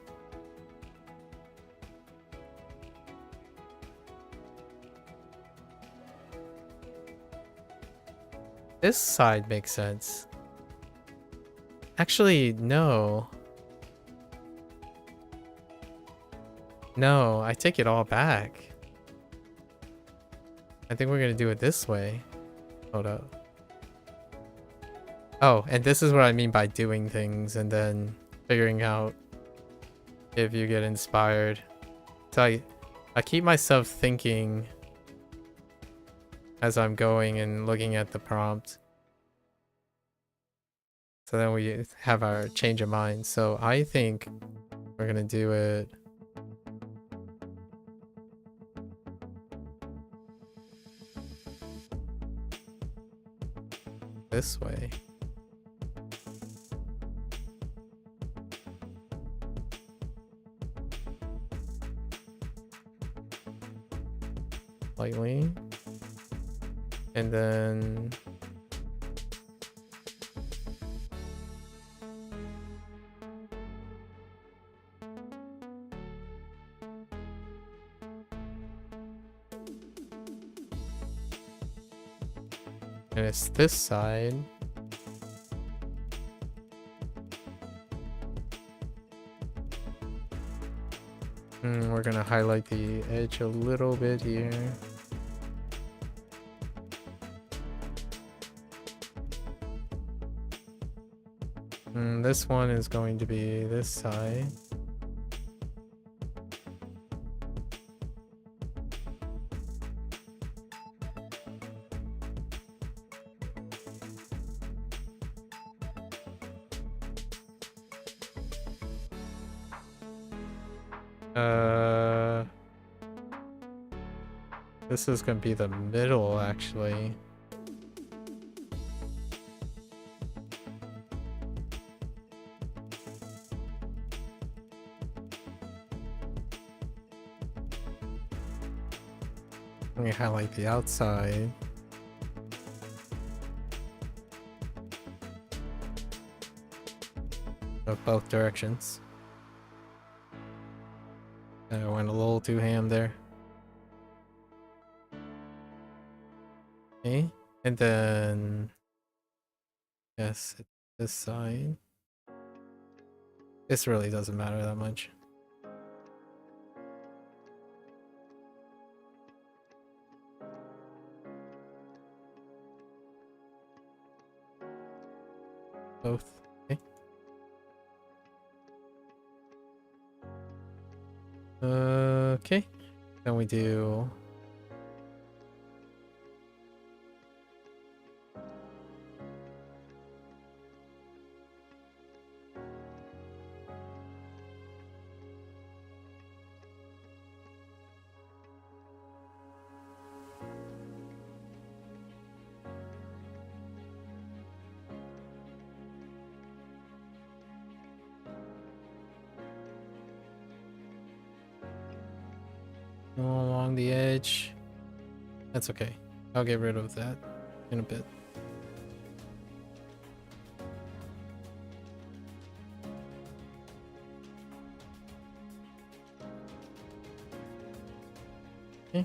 This side makes sense. Actually, no. No, I take it all back. I think we're gonna do it this way. Hold up. Oh, and this is what I mean by doing things and then figuring out if you get inspired. So I keep myself thinking as I'm going and looking at the prompt. So then we have our change of mind. So I think we're gonna do it this way. Lightly. And then and it's this side. We're gonna highlight the edge a little bit here. This one is going to be this side. This is gonna be the middle, actually. Let me highlight the outside. Of both directions. I went a little too ham there. Okay, and then yes, this side. This really doesn't matter that much. Both. Okay. Okay. Then we do along the edge. That's okay. I'll get rid of that in a bit. Okay.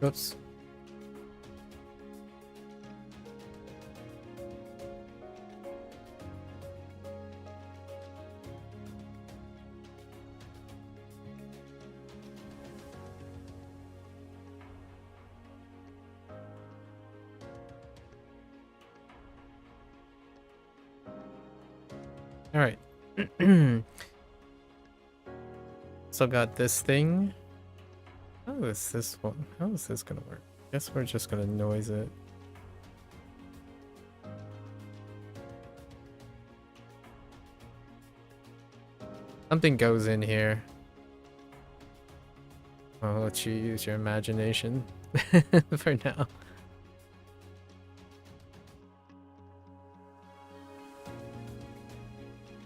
Oops. All right. So got this thing. How is this one? How is this gonna work? Guess we're just gonna noise it. Something goes in here. I'll let you use your imagination for now.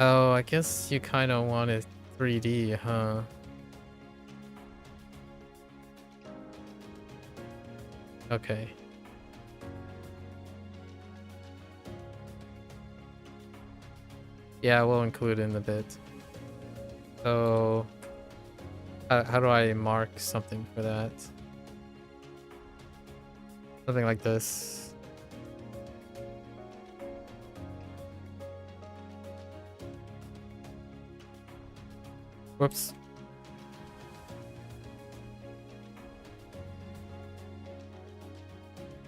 Oh, I guess you kind of want it 3D, huh? Okay. Yeah, we'll include it in a bit. So, how do I mark something for that? Something like this. Whoops.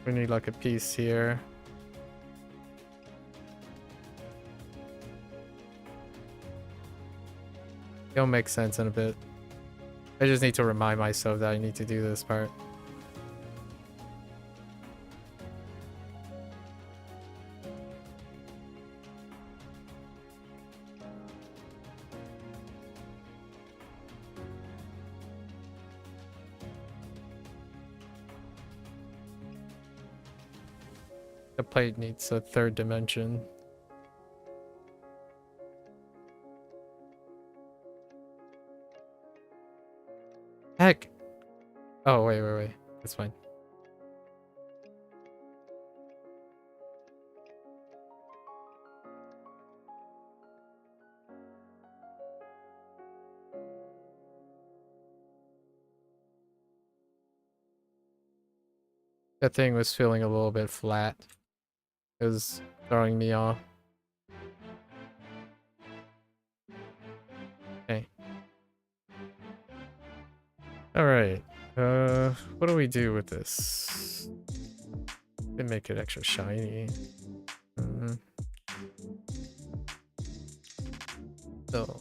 We need like a piece here. It'll make sense in a bit. I just need to remind myself that I need to do this part. The plate needs a third dimension. Heck! Oh, wait. That's fine. That thing was feeling a little bit flat. It was throwing me off. Okay. Alright. What do we do with this? We make it extra shiny. So.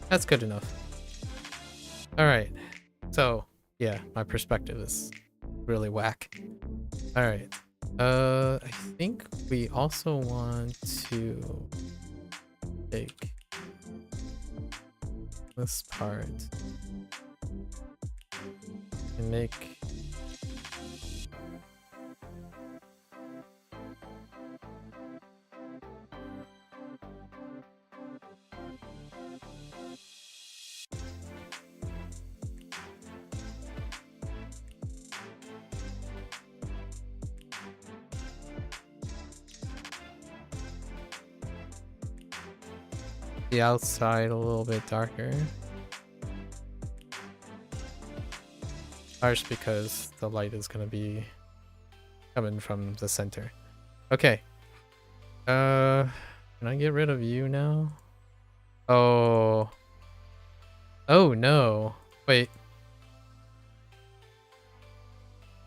That's good enough. Alright. So, yeah, my perspective is really whack. Alright. I think we also want to take this part and make the outside a little bit darker. Harsh because the light is gonna be coming from the center. Okay. Can I get rid of you now? Oh. Oh no. Wait.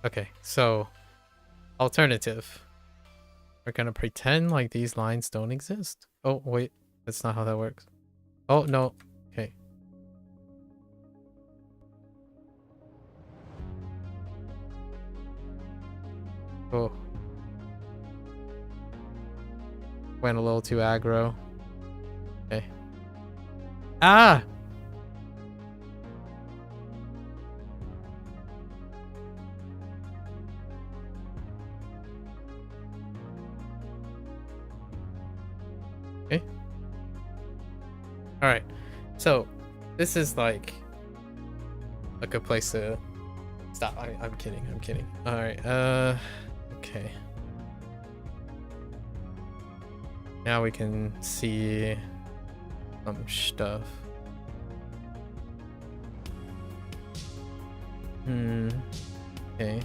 Okay, so alternative. We're gonna pretend like these lines don't exist. Oh wait, that's not how that works. Oh no. Okay. Oh. Went a little too aggro. Okay. Ah! Okay. Alright. So, this is like a good place to stop. I'm kidding. I'm kidding. Alright. Okay. Now we can see some stuff. Okay.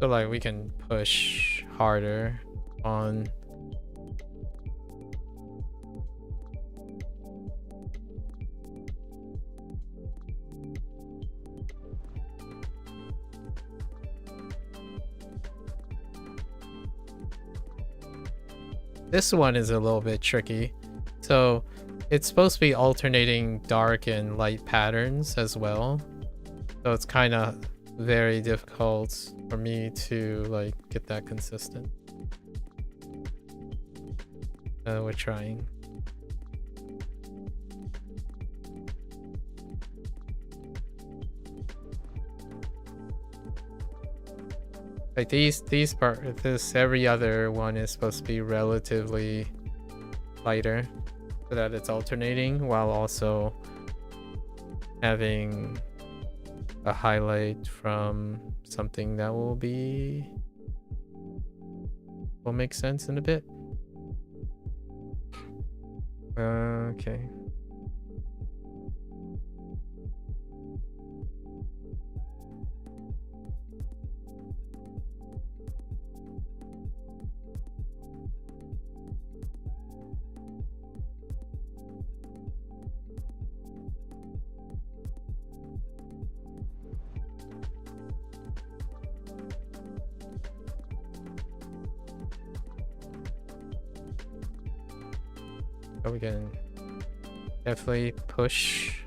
So like we can push harder on this one is a little bit tricky. So it's supposed to be alternating dark and light patterns as well. So it's kind of very difficult for me to like get that consistent. We're trying. Like this every other one is supposed to be relatively lighter, so that it's alternating while also having a highlight from something that will make sense in a bit. Okay. So we can definitely push.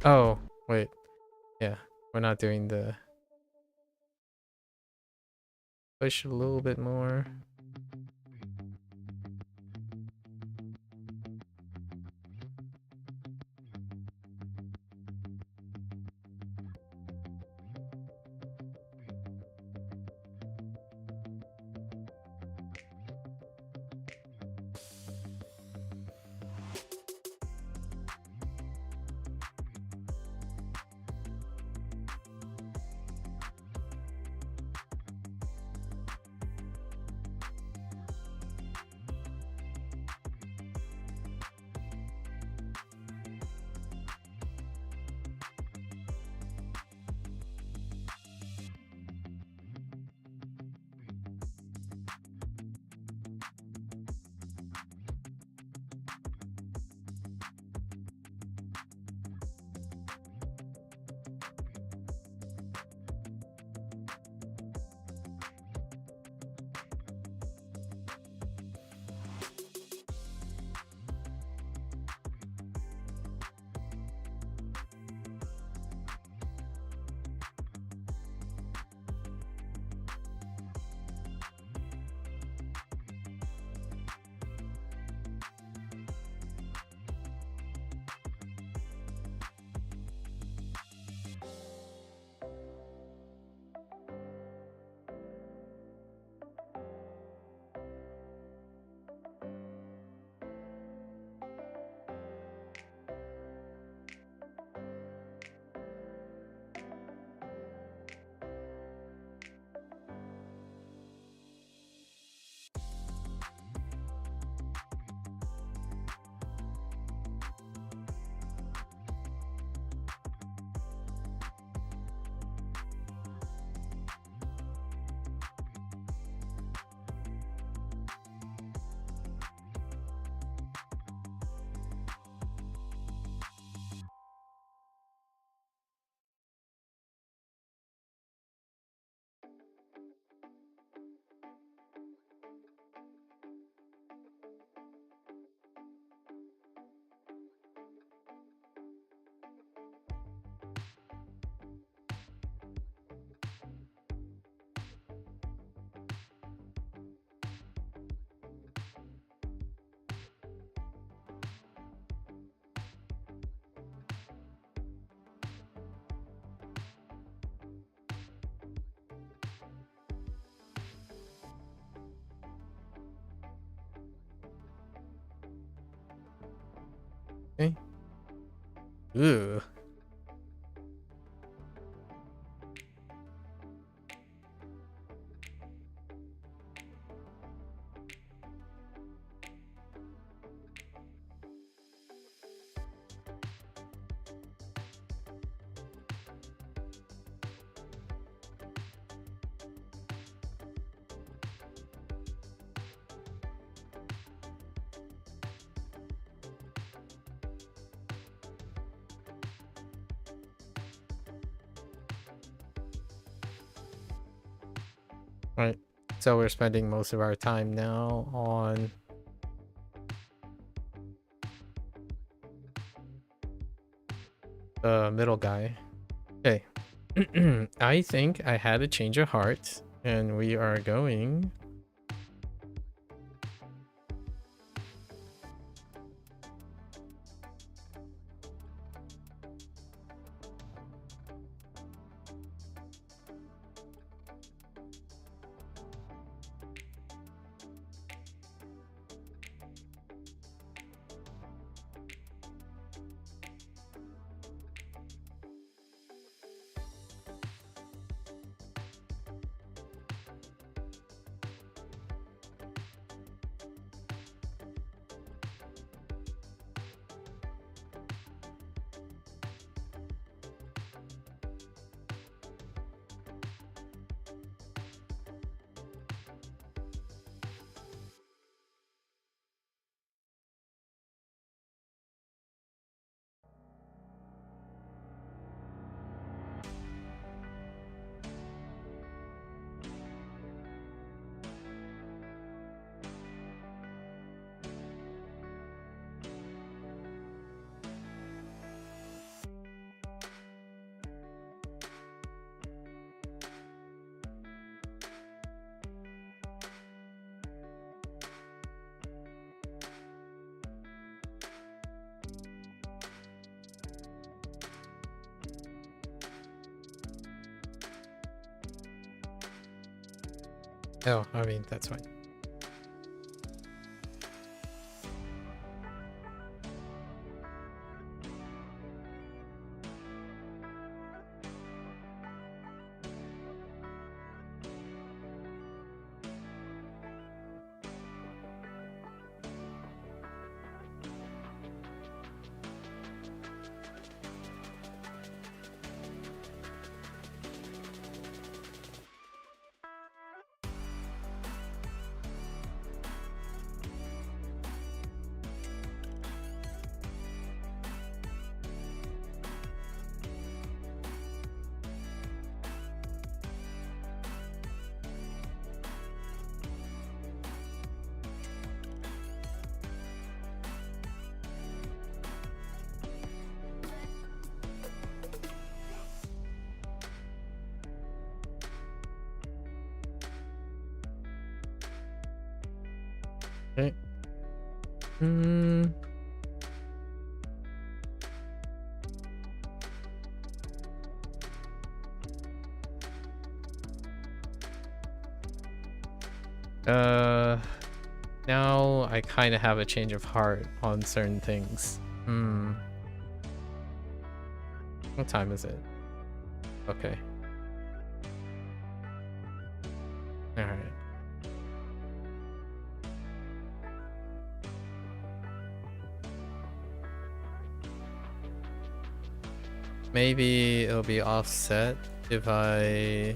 Oh, wait. Yeah, we're not doing the push a little bit more. Okay. Ugh. Right. So we're spending most of our time now on the middle guy. Okay. I think I had a change of heart, and we are going. Oh, I mean, that's fine. Okay. Now I kind of have a change of heart on certain things. What time is it? Okay. All right. Maybe it'll be offset if I...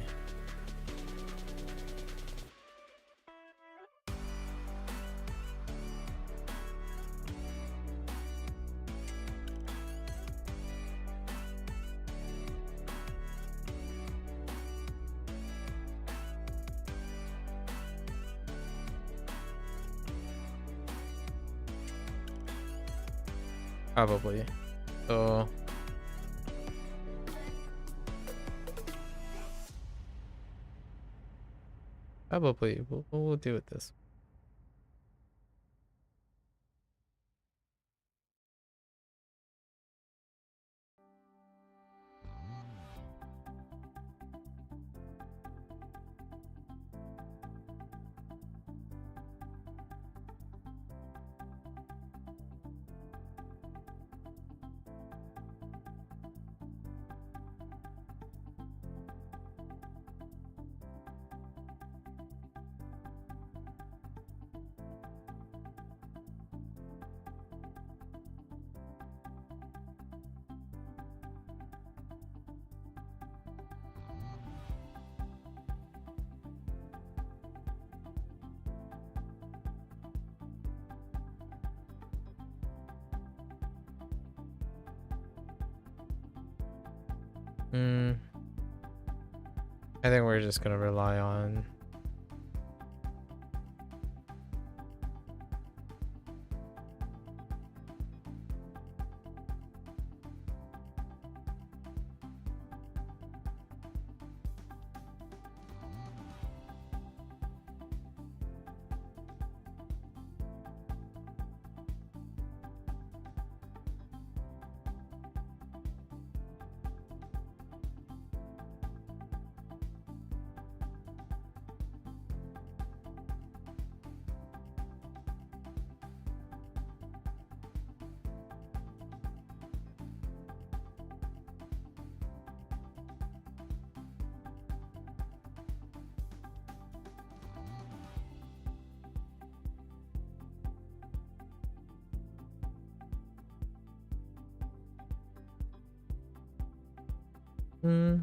Probably. So... Probably. We'll do it this. I think we're just gonna rely on... Hmm.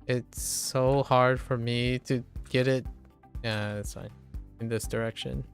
It's so hard for me to get it. Yeah, that's fine. In this direction.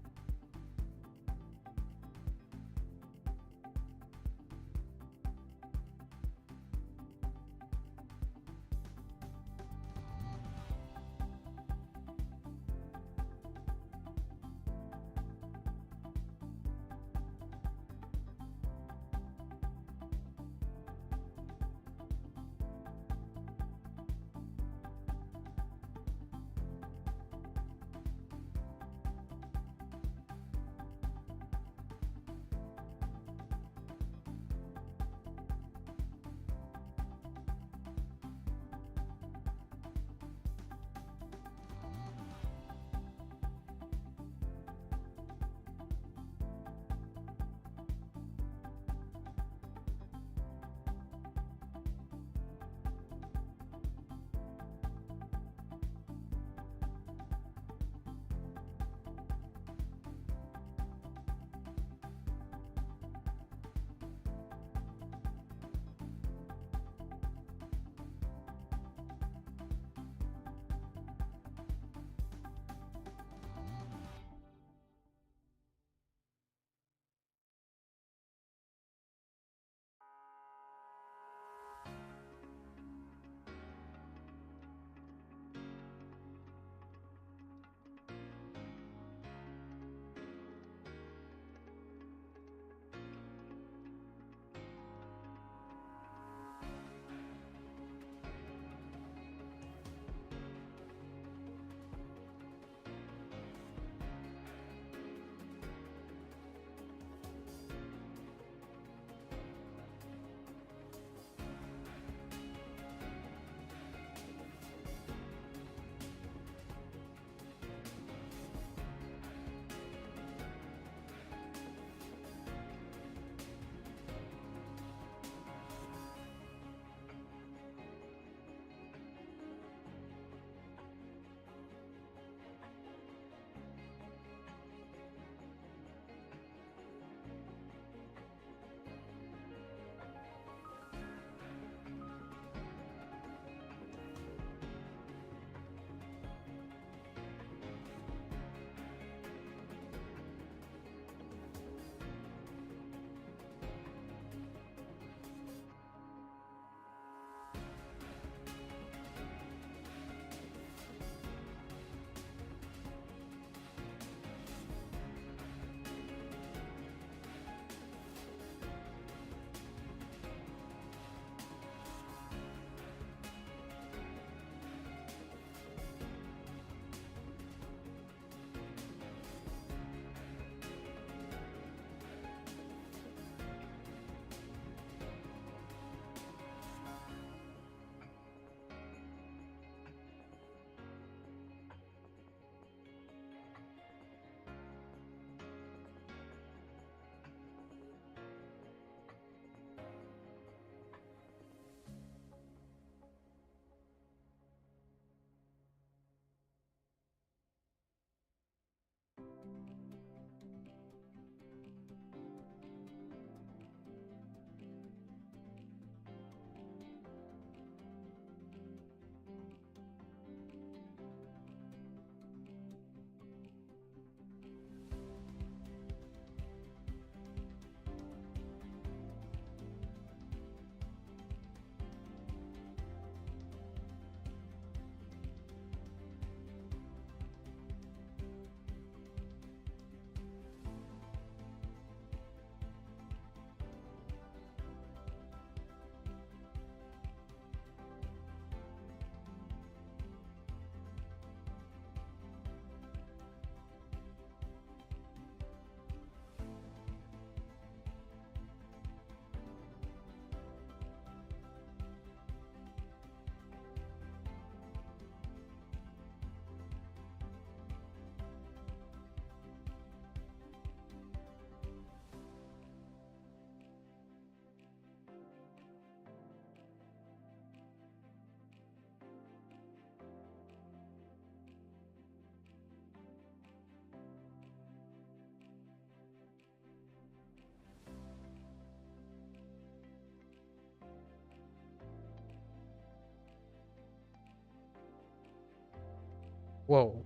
Whoa.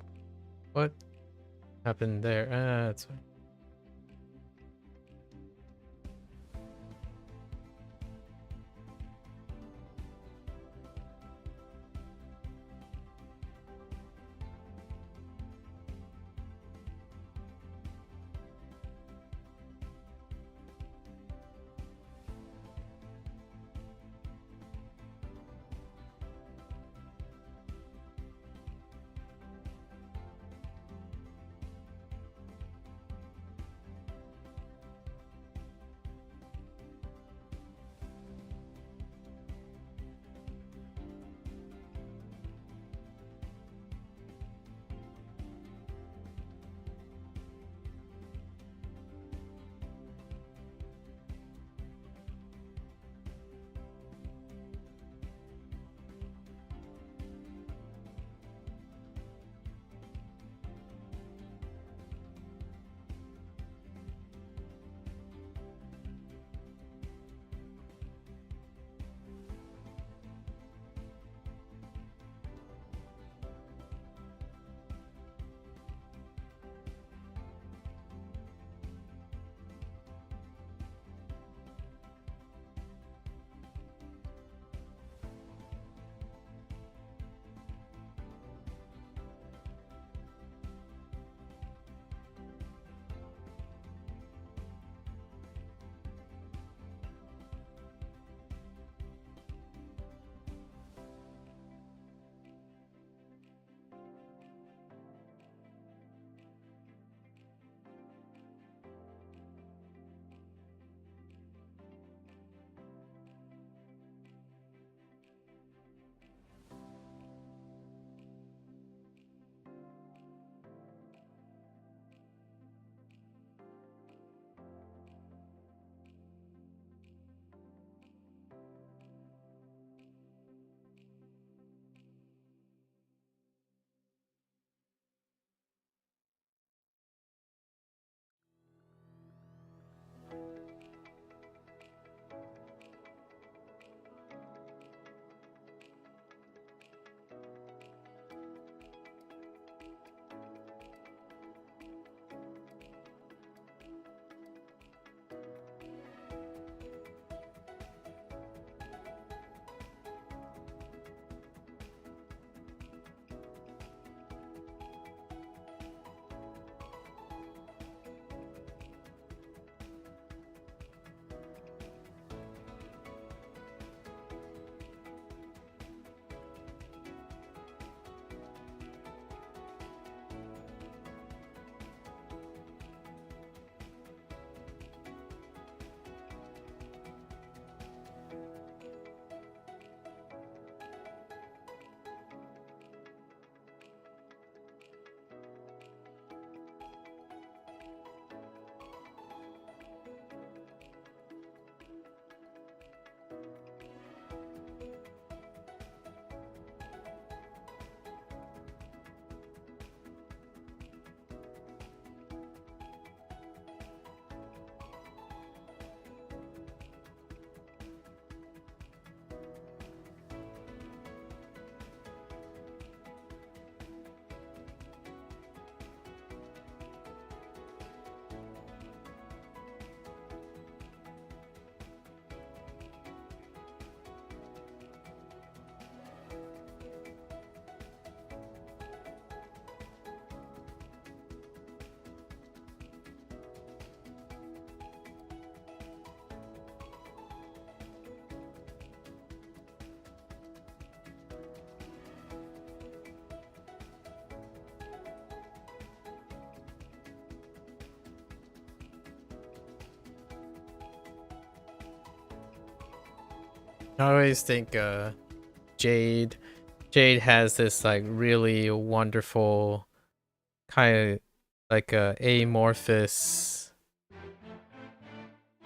What happened there? That's fine. I always think Jade has this like really wonderful kind of like amorphous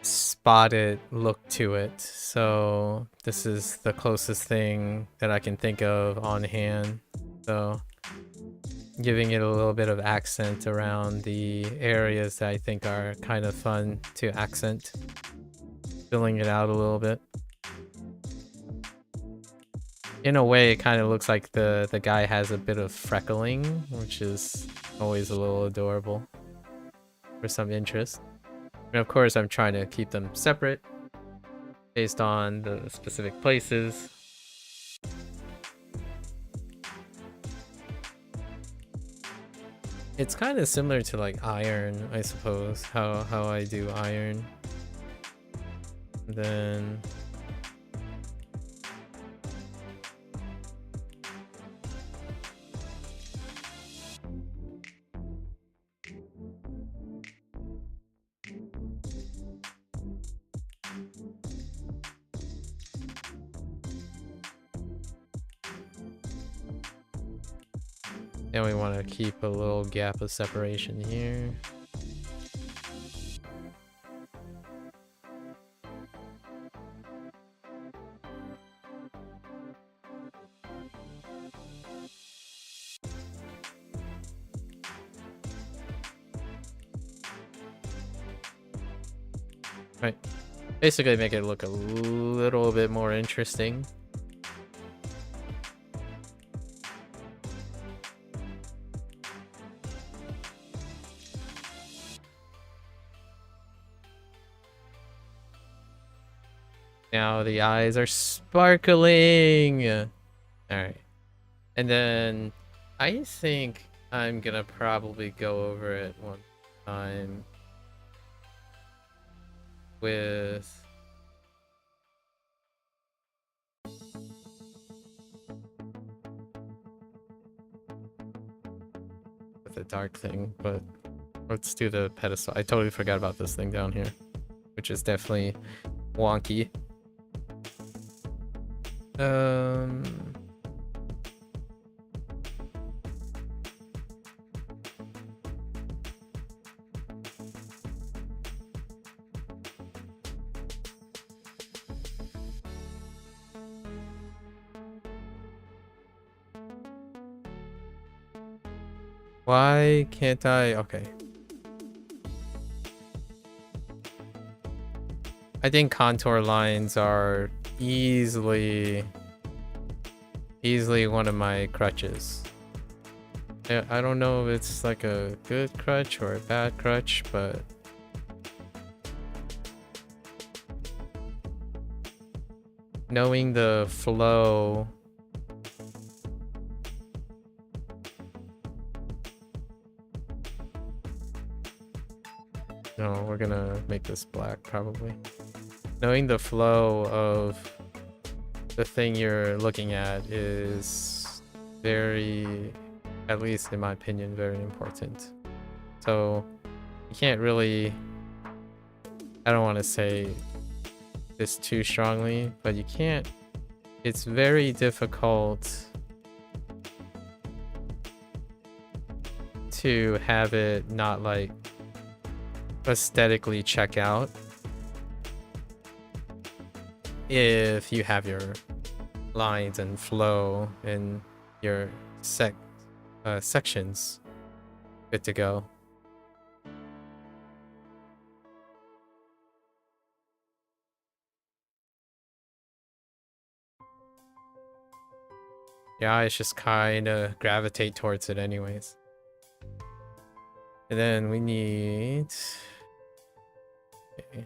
spotted look to it. So this is the closest thing that I can think of on hand. So giving it a little bit of accent around the areas that I think are kind of fun to accent. Filling it out a little bit. in a way, it kind of looks like the guy has a bit of freckling, which is always a little adorable for some interest. And of course, I'm trying to keep them separate based on the specific places. It's kind of similar to like iron, I suppose, how I do iron. And then and we want to keep a little gap of separation here. Right. Basically make it look a little bit more interesting. Now the eyes are sparkling. All right. And then I think I'm gonna probably go over it one time with the dark thing, but let's do the pedestal. I totally forgot about this thing down here, which is definitely wonky. Why can't I? Okay. I think contour lines are easily one of my crutches. I don't know if it's like a good crutch or a bad crutch, but knowing the flow no, we're gonna make this black probably. Knowing the flow of the thing you're looking at is very, at least in my opinion, very important. So you can't really, I don't want to say this too strongly, but you can't, it's very difficult to have it not like aesthetically check out if you have your lines and flow and your sections good to go. Your eyes just kind of gravitate towards it anyways. And then we need... Okay.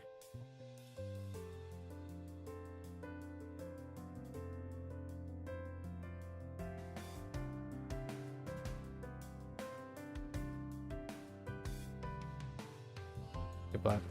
Black.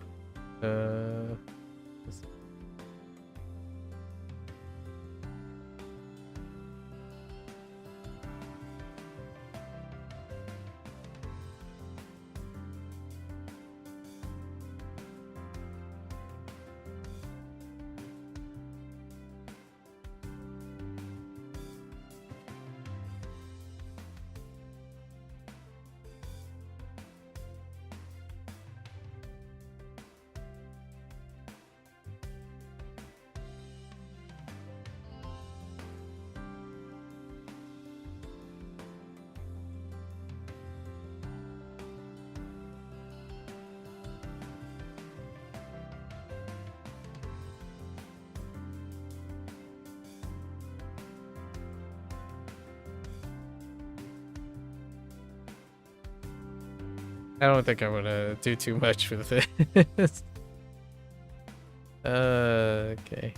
I don't think I'm gonna do too much with it. Okay.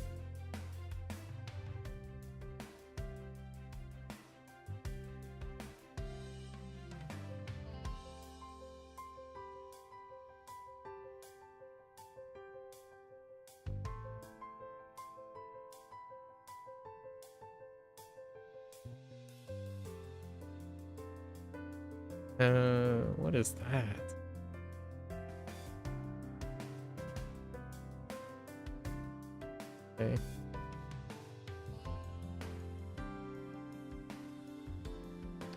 What is that? Okay.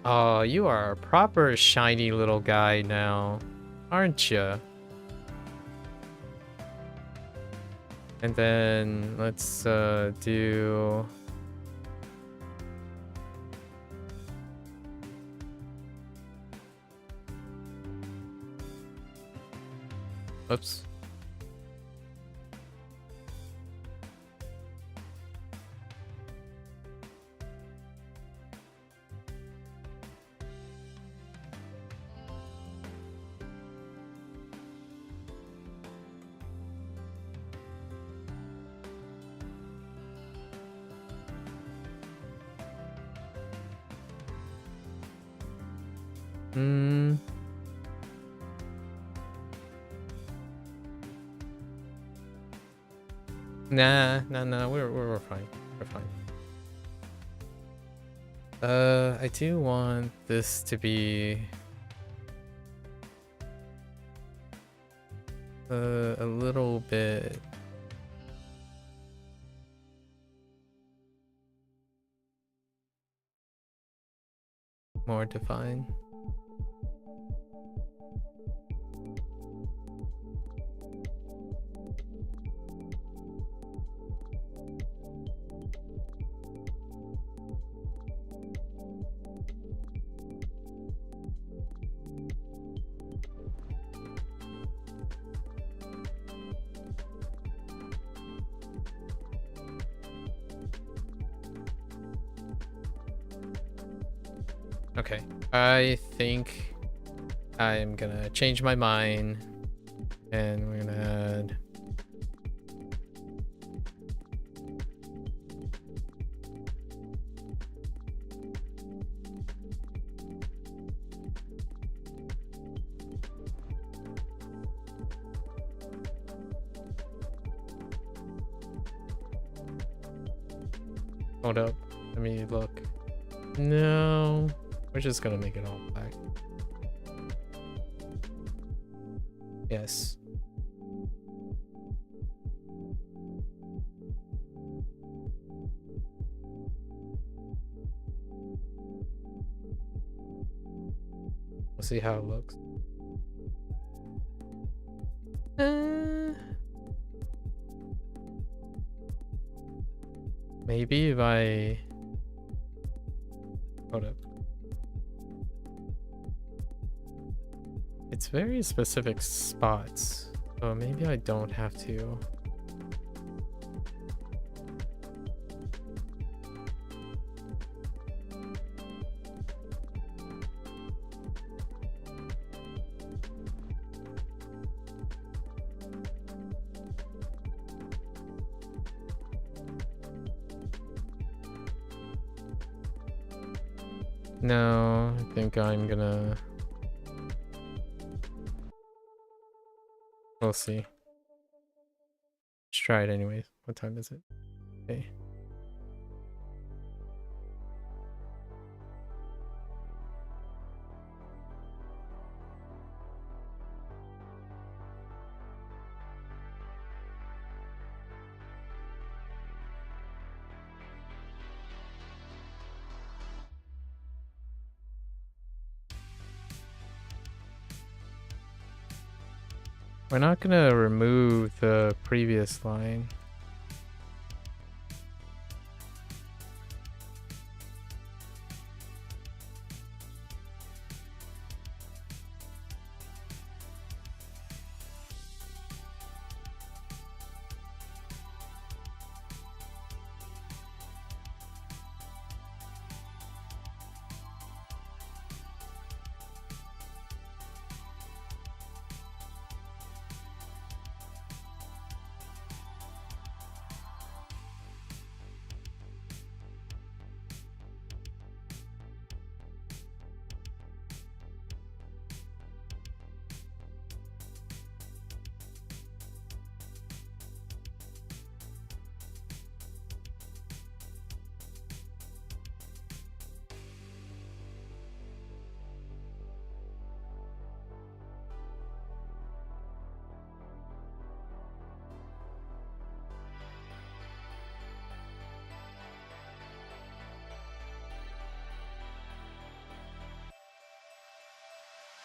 Oh, you are a proper shiny little guy now, aren't you? And then let's do... Oops. Nah, we're fine. We're fine. I do want this to be a little bit more defined. Okay, I think I'm gonna change my mind and we're gonna add hold up, let me look. No, we're just gonna make it all black. Yes. We'll see how it looks. Maybe if I hold up. It's very specific spots, so maybe I don't have to. No, I think I'm gonna... We'll see. Let's try it anyways. What time is it? Okay. We're not gonna remove the previous line.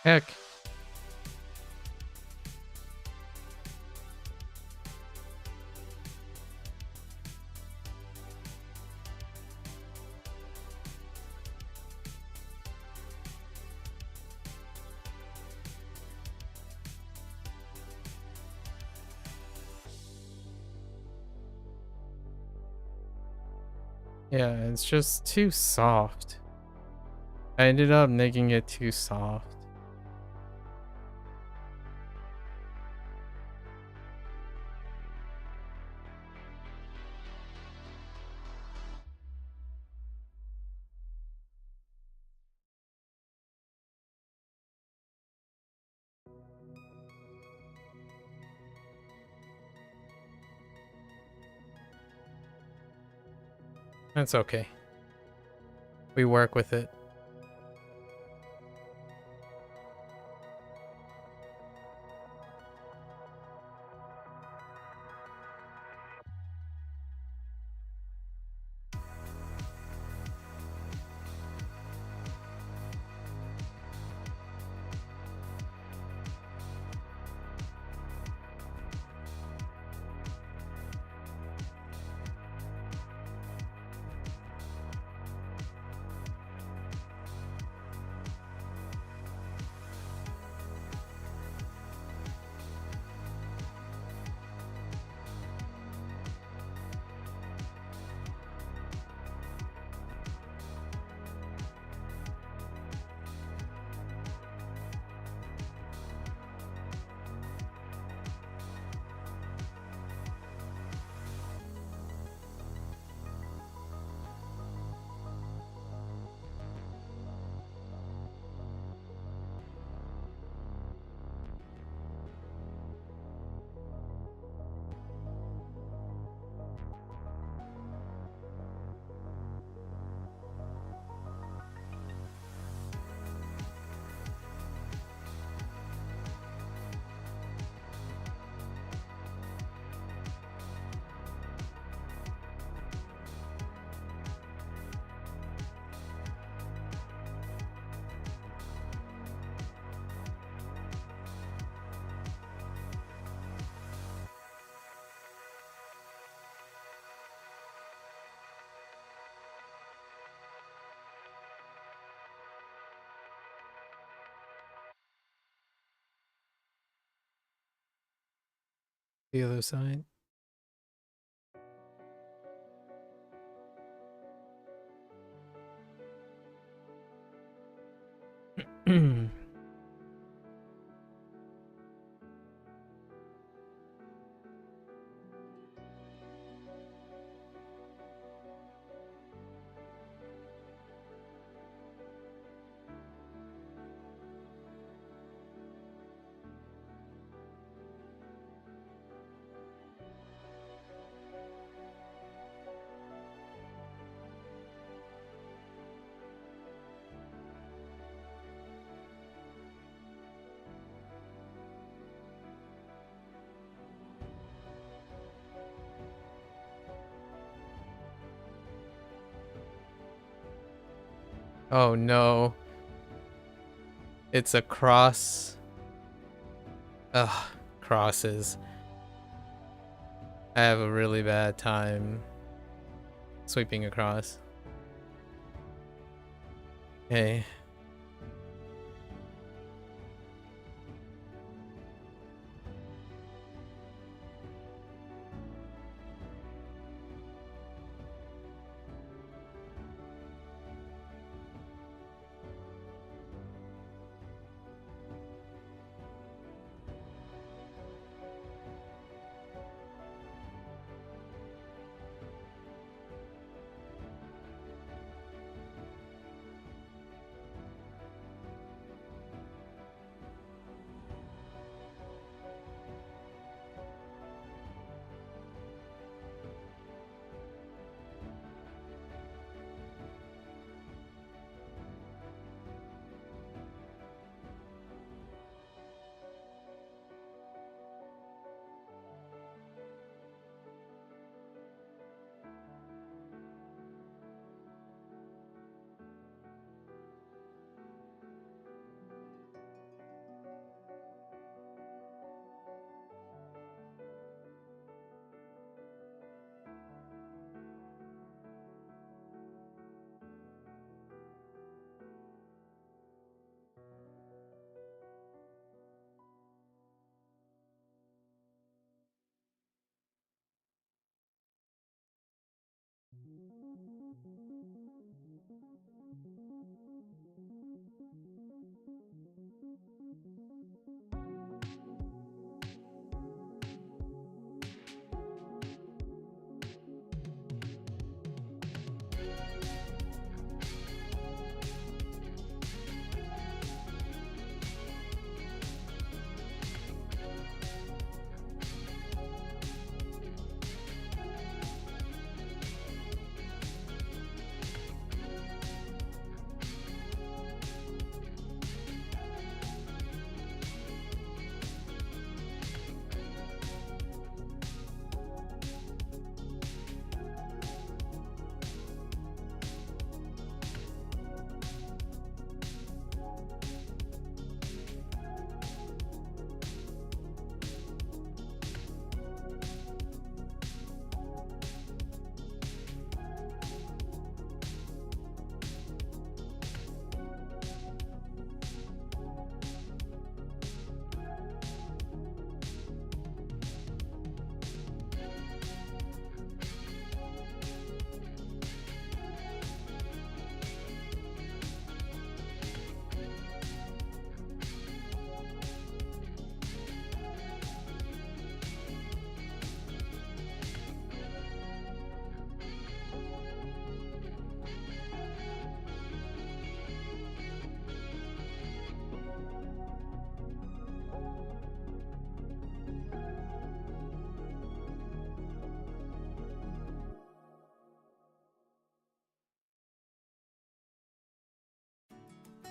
Heck. Yeah, it's just too soft. I ended up making it too soft. That's okay. We work with it. The other side. Oh no. It's a cross. Ugh, crosses. I have a really bad time sweeping across. Hey.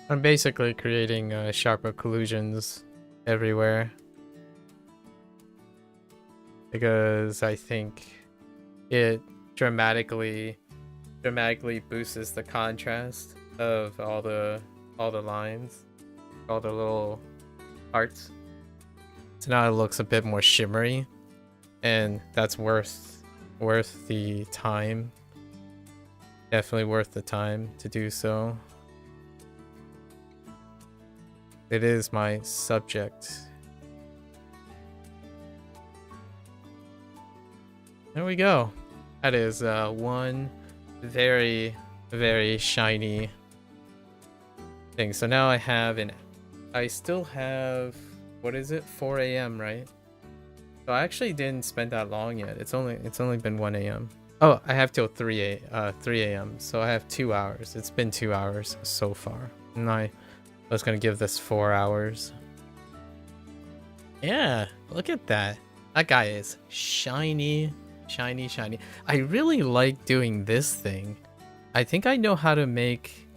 I'm basically creating sharp occlusions everywhere because I think it dramatically boosts the contrast of all the lines, all the little parts. So now it looks a bit more shimmery, and that's worth the time. Definitely worth the time to do so. It is my subject. There we go. That is one very, very shiny thing. So now I still have, what is it? 4 a.m., right? So I actually didn't spend that long yet. It's only been 1 a.m. Oh, I have till 3 a.m. So I have 2 hours. It's been 2 hours so far. And I was gonna give this 4 hours. Yeah, look at that. That guy is shiny, shiny, shiny. I really like doing this thing. I think I know how to make...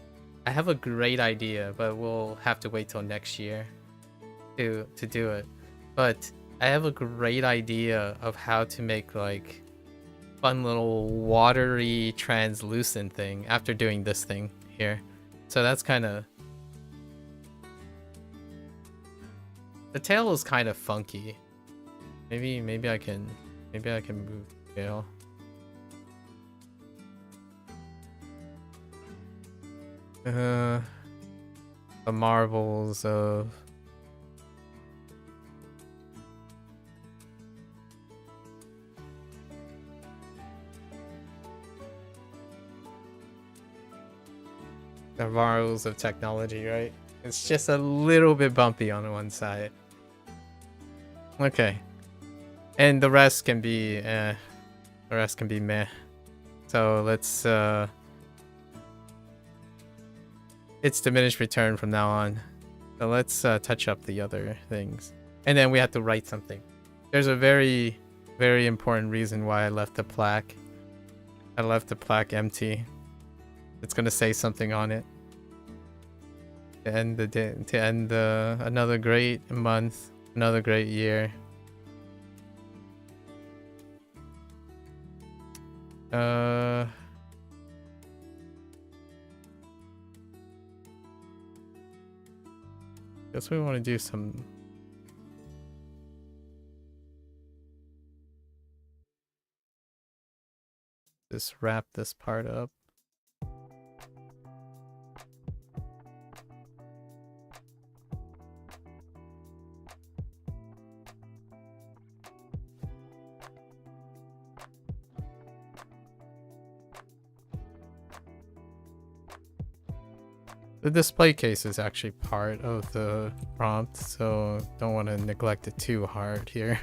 I have a great idea, but we'll have to wait till next year to do it. But I have a great idea of how to make like fun little watery translucent thing after doing this thing here. So that's kind of... The tail is kind of funky. Maybe I can move the tail. The marvels of... The marvels of technology, right? It's just a little bit bumpy on one side. Okay. And the rest can be meh. So let's it's diminished return from now on. So let's touch up the other things. And then we have to write something. There's a very, very important reason why I left the plaque. I left the plaque empty. It's gonna say something on it. To end the day, to end another great month, another great year. Guess we want to do some... Just wrap this part up. The display case is actually part of the prompt, so don't want to neglect it too hard here.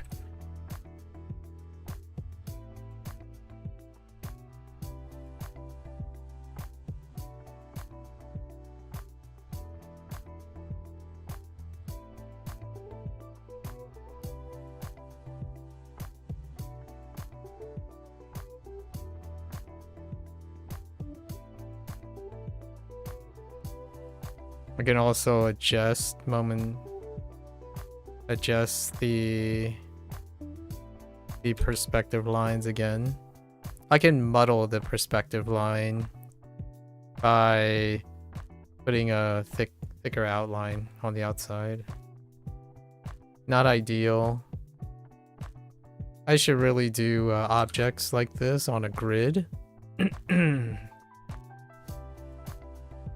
We can also adjust the perspective lines again. I can muddle the perspective line by putting a thicker outline on the outside. Not ideal. I should really do objects like this on a grid.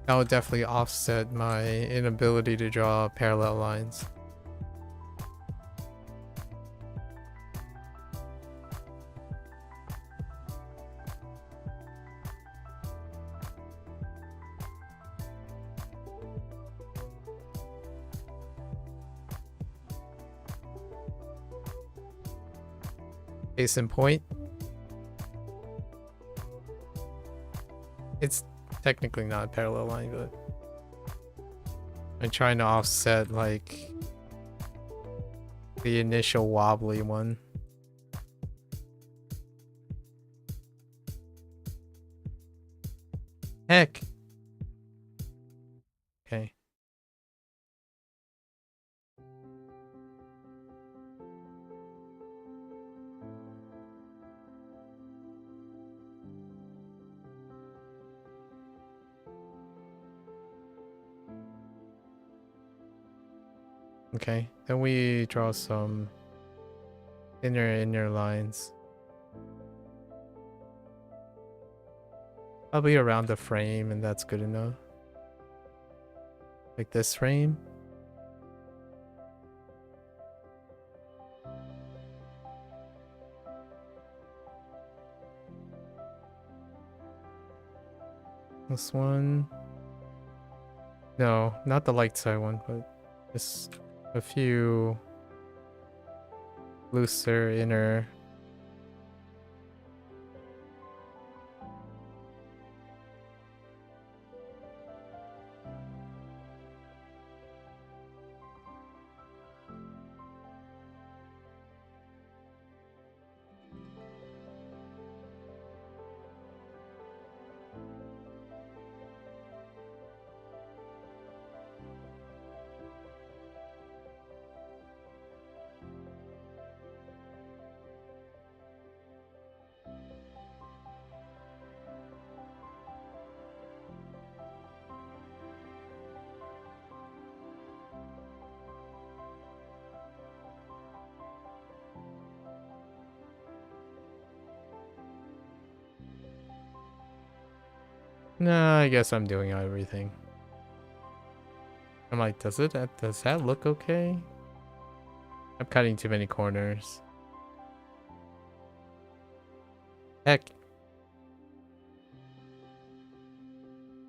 That would definitely offset my inability to draw parallel lines. Case in point, it's technically not a parallel line, but I'm trying to offset like the initial wobbly one. Heck. Okay. Okay, then we draw some inner lines. Probably around the frame, and that's good enough. Like this frame. This one. No, not the light side one, but just a few looser inner. Nah, I guess I'm doing everything. I'm like, does that look okay? I'm cutting too many corners. Heck.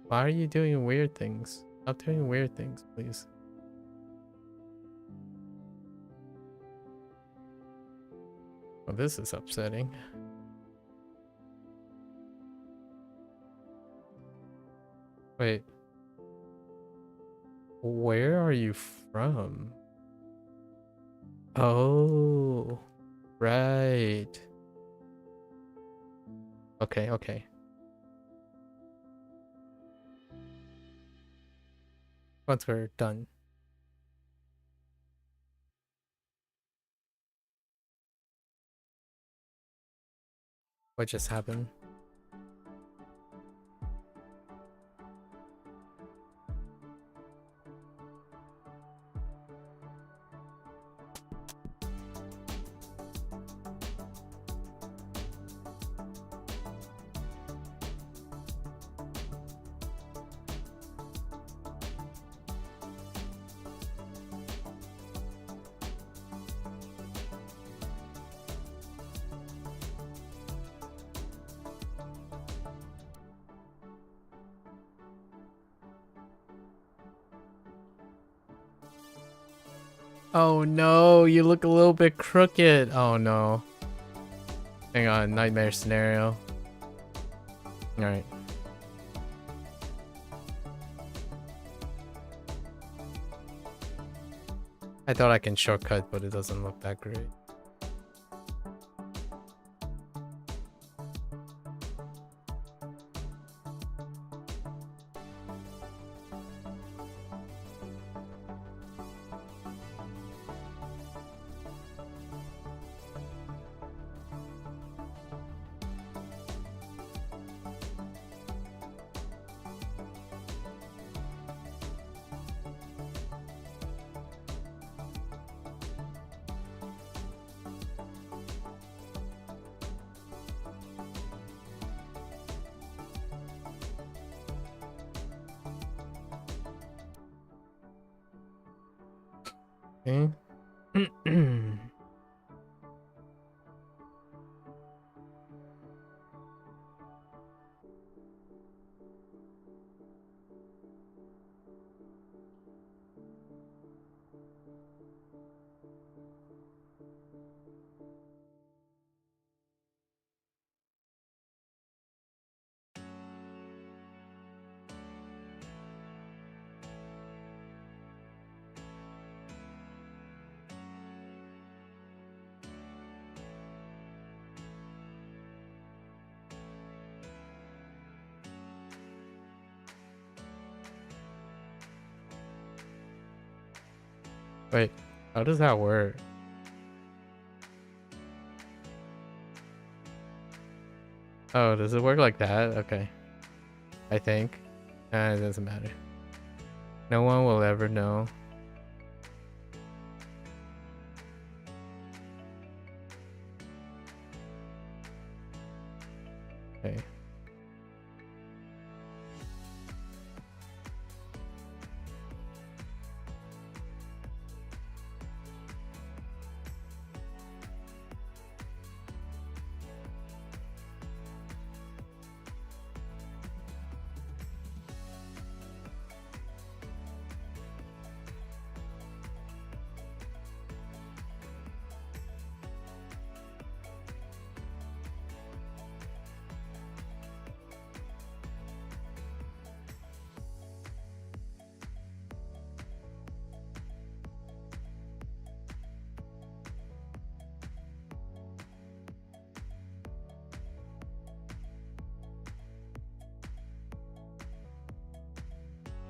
Why are you doing weird things? Stop doing weird things, please. Oh, this is upsetting. Wait. Where are you from? Oh, right. Okay. Once we're done. What just happened? Oh no, you look a little bit crooked. Oh no. Hang on, nightmare scenario. Alright. I thought I can shortcut, but it doesn't look that great. Okay. Wait, how does that work? Oh, does it work like that? Okay. I think. It doesn't matter. No one will ever know. Okay.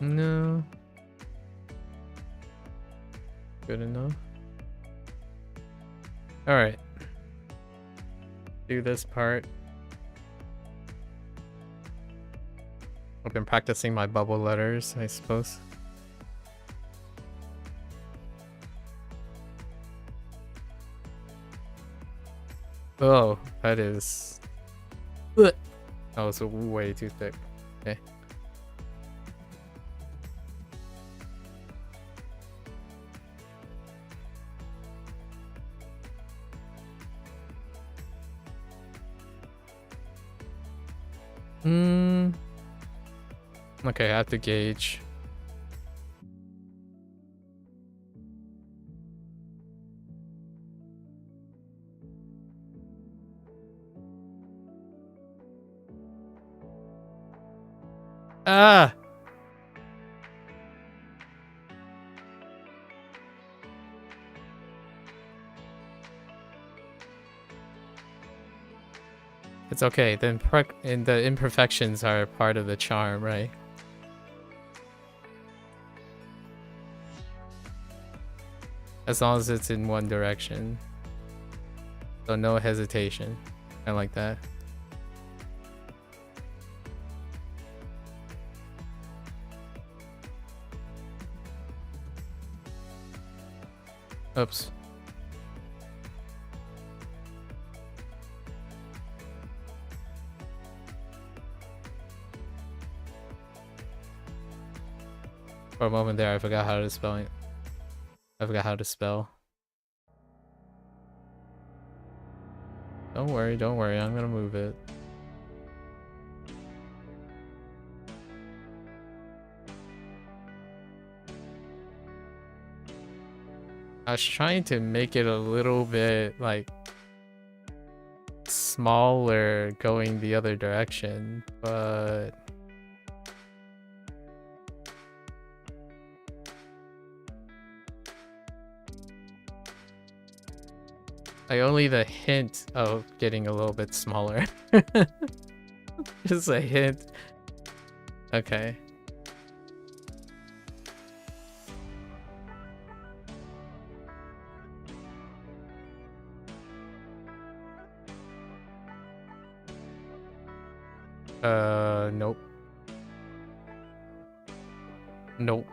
No. Good enough. Alright. Do this part. I've been practicing my bubble letters, I suppose. Oh, that is... That was way too thick. Okay. Okay, I have to gauge. Ah! It's okay. The imperfections are part of the charm, right? As long as it's in one direction. So no hesitation. I like that. Oops. For a moment there, I forgot how to spell it. I forgot how to spell. Don't worry, I'm gonna move it. I was trying to make it a little bit like smaller going the other direction, but like only the hint of getting a little bit smaller. Just a hint. Okay. Nope. Nope.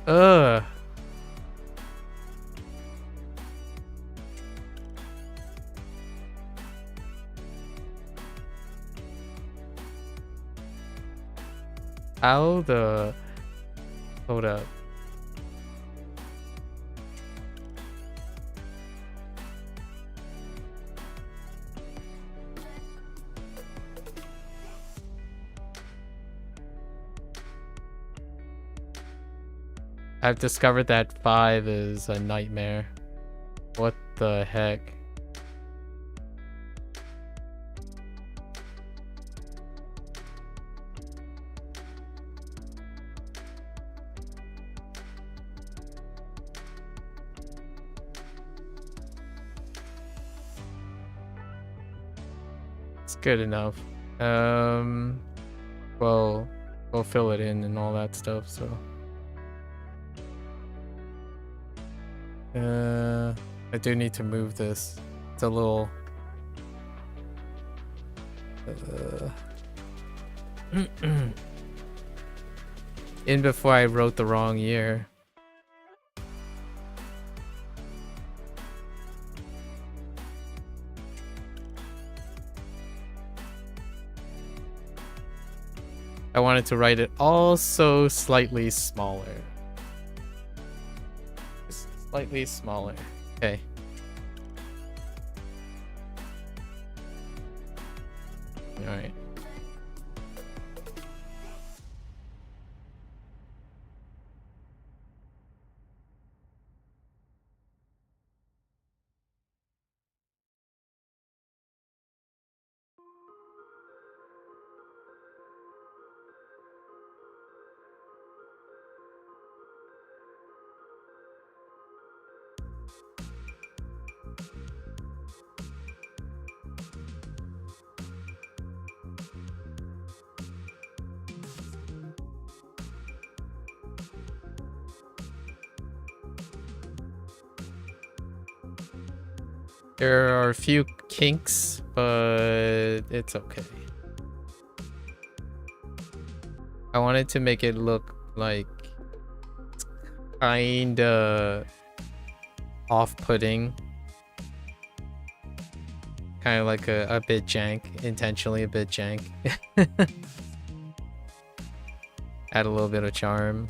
Ugh. How the... Hold up. I've discovered that 5 is a nightmare. What the heck? It's good enough. Well, we'll fill it in and all that stuff, so. I do need to move this. It's a little... in before I wrote the wrong year. I wanted to write it also slightly smaller. Just slightly smaller. Okay. Alright. There are a few kinks, but it's okay. I wanted to make it look like kinda off-putting. Kind of like a bit jank, intentionally a bit jank. Add a little bit of charm.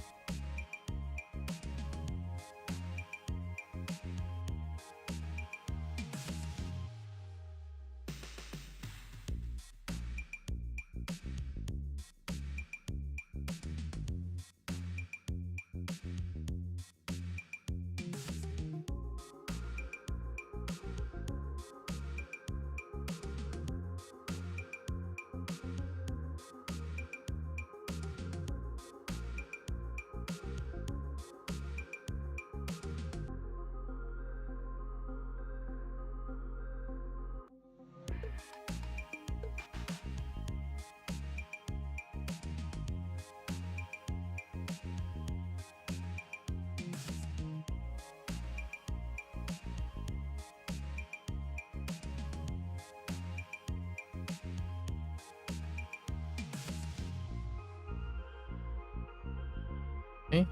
Okay.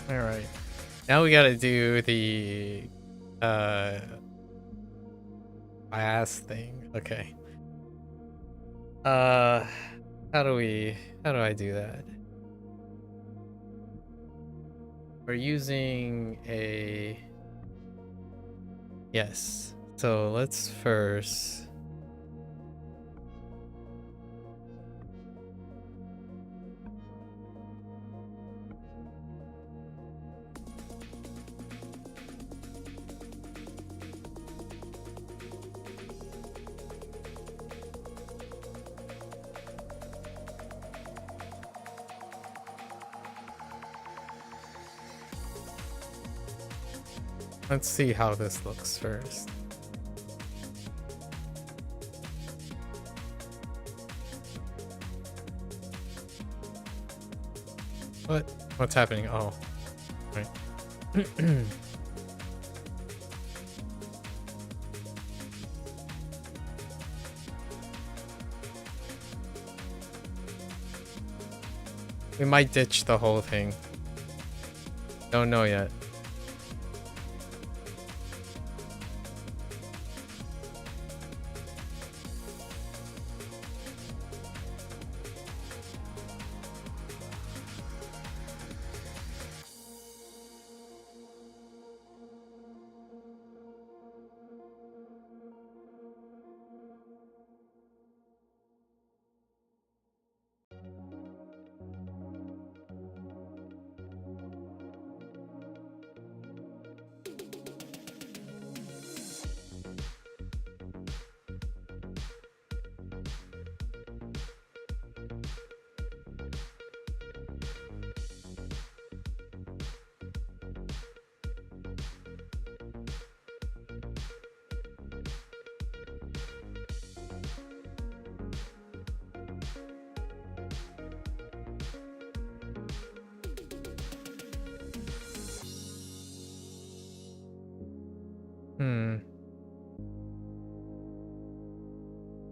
All right. Now we gotta do the last thing. Okay. How do I do that? We're using a yes. So let's first let's see how this looks first. What's happening? Oh, right. We might ditch the whole thing. Don't know yet.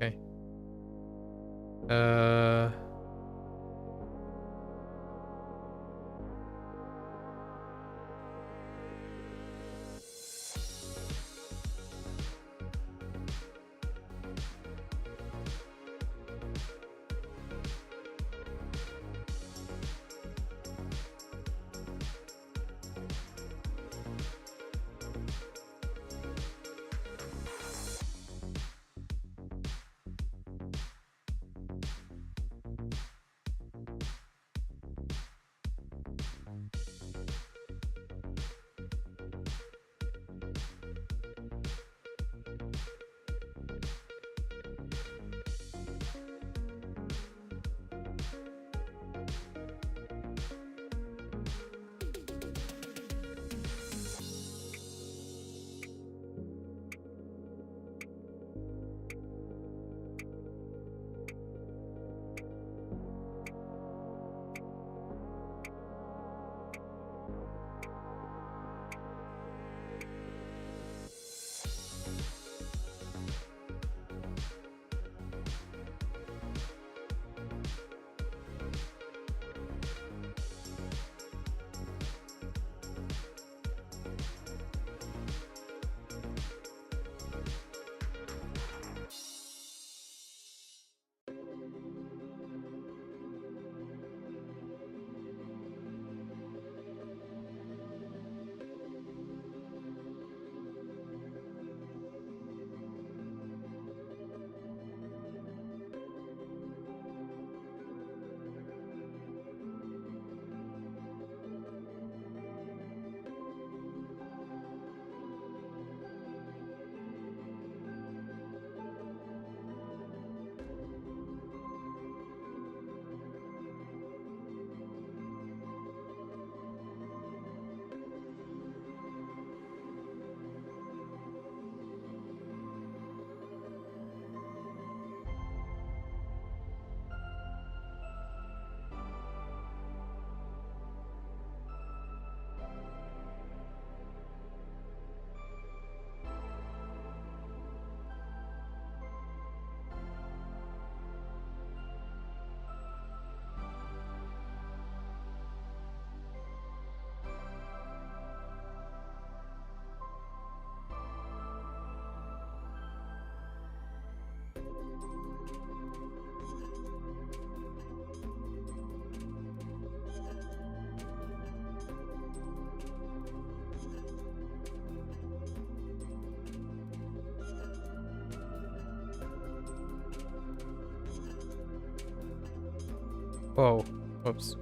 Okay. Oh, whoops.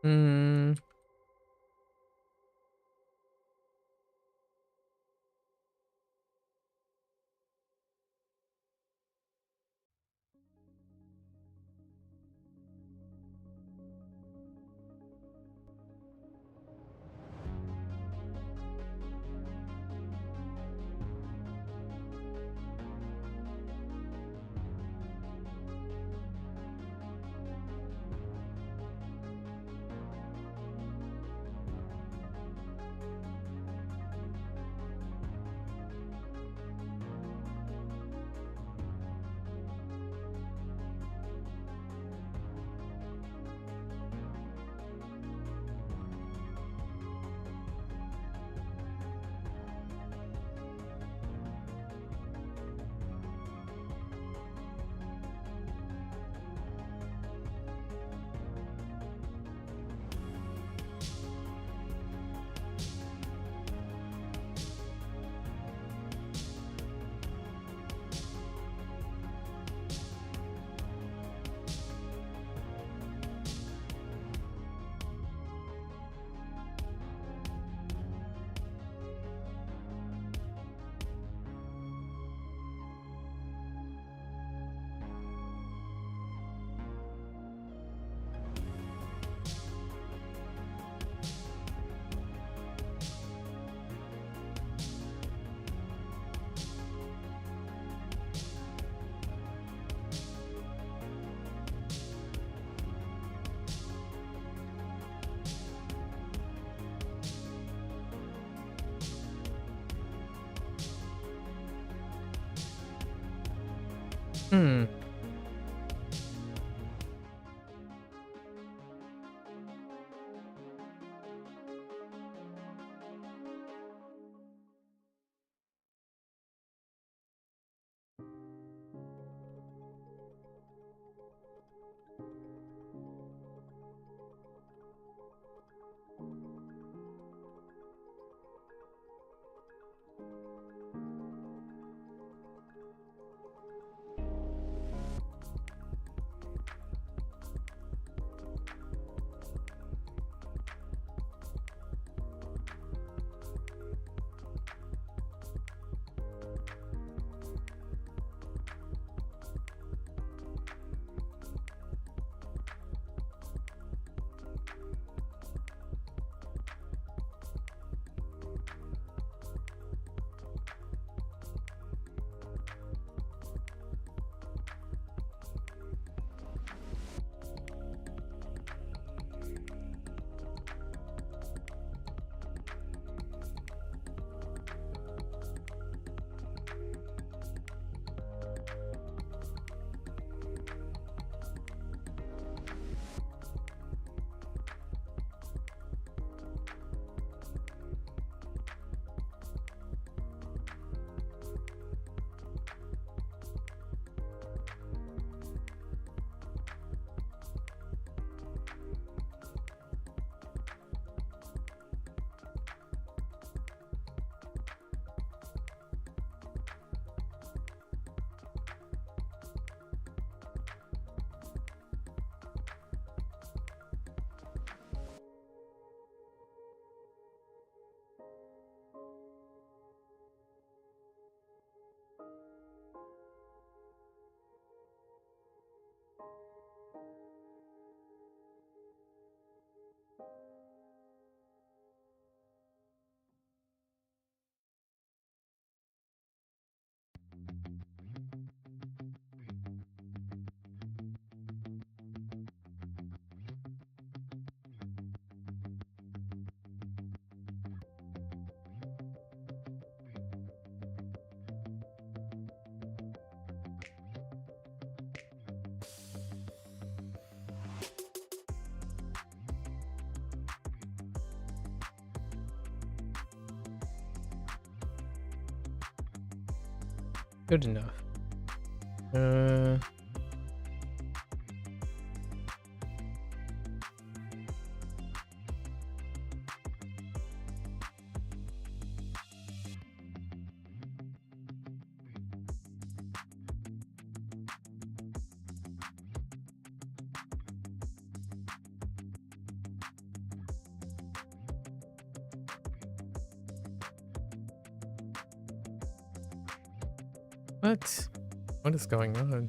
Hmm. Hmm. Good enough. What? What is going on?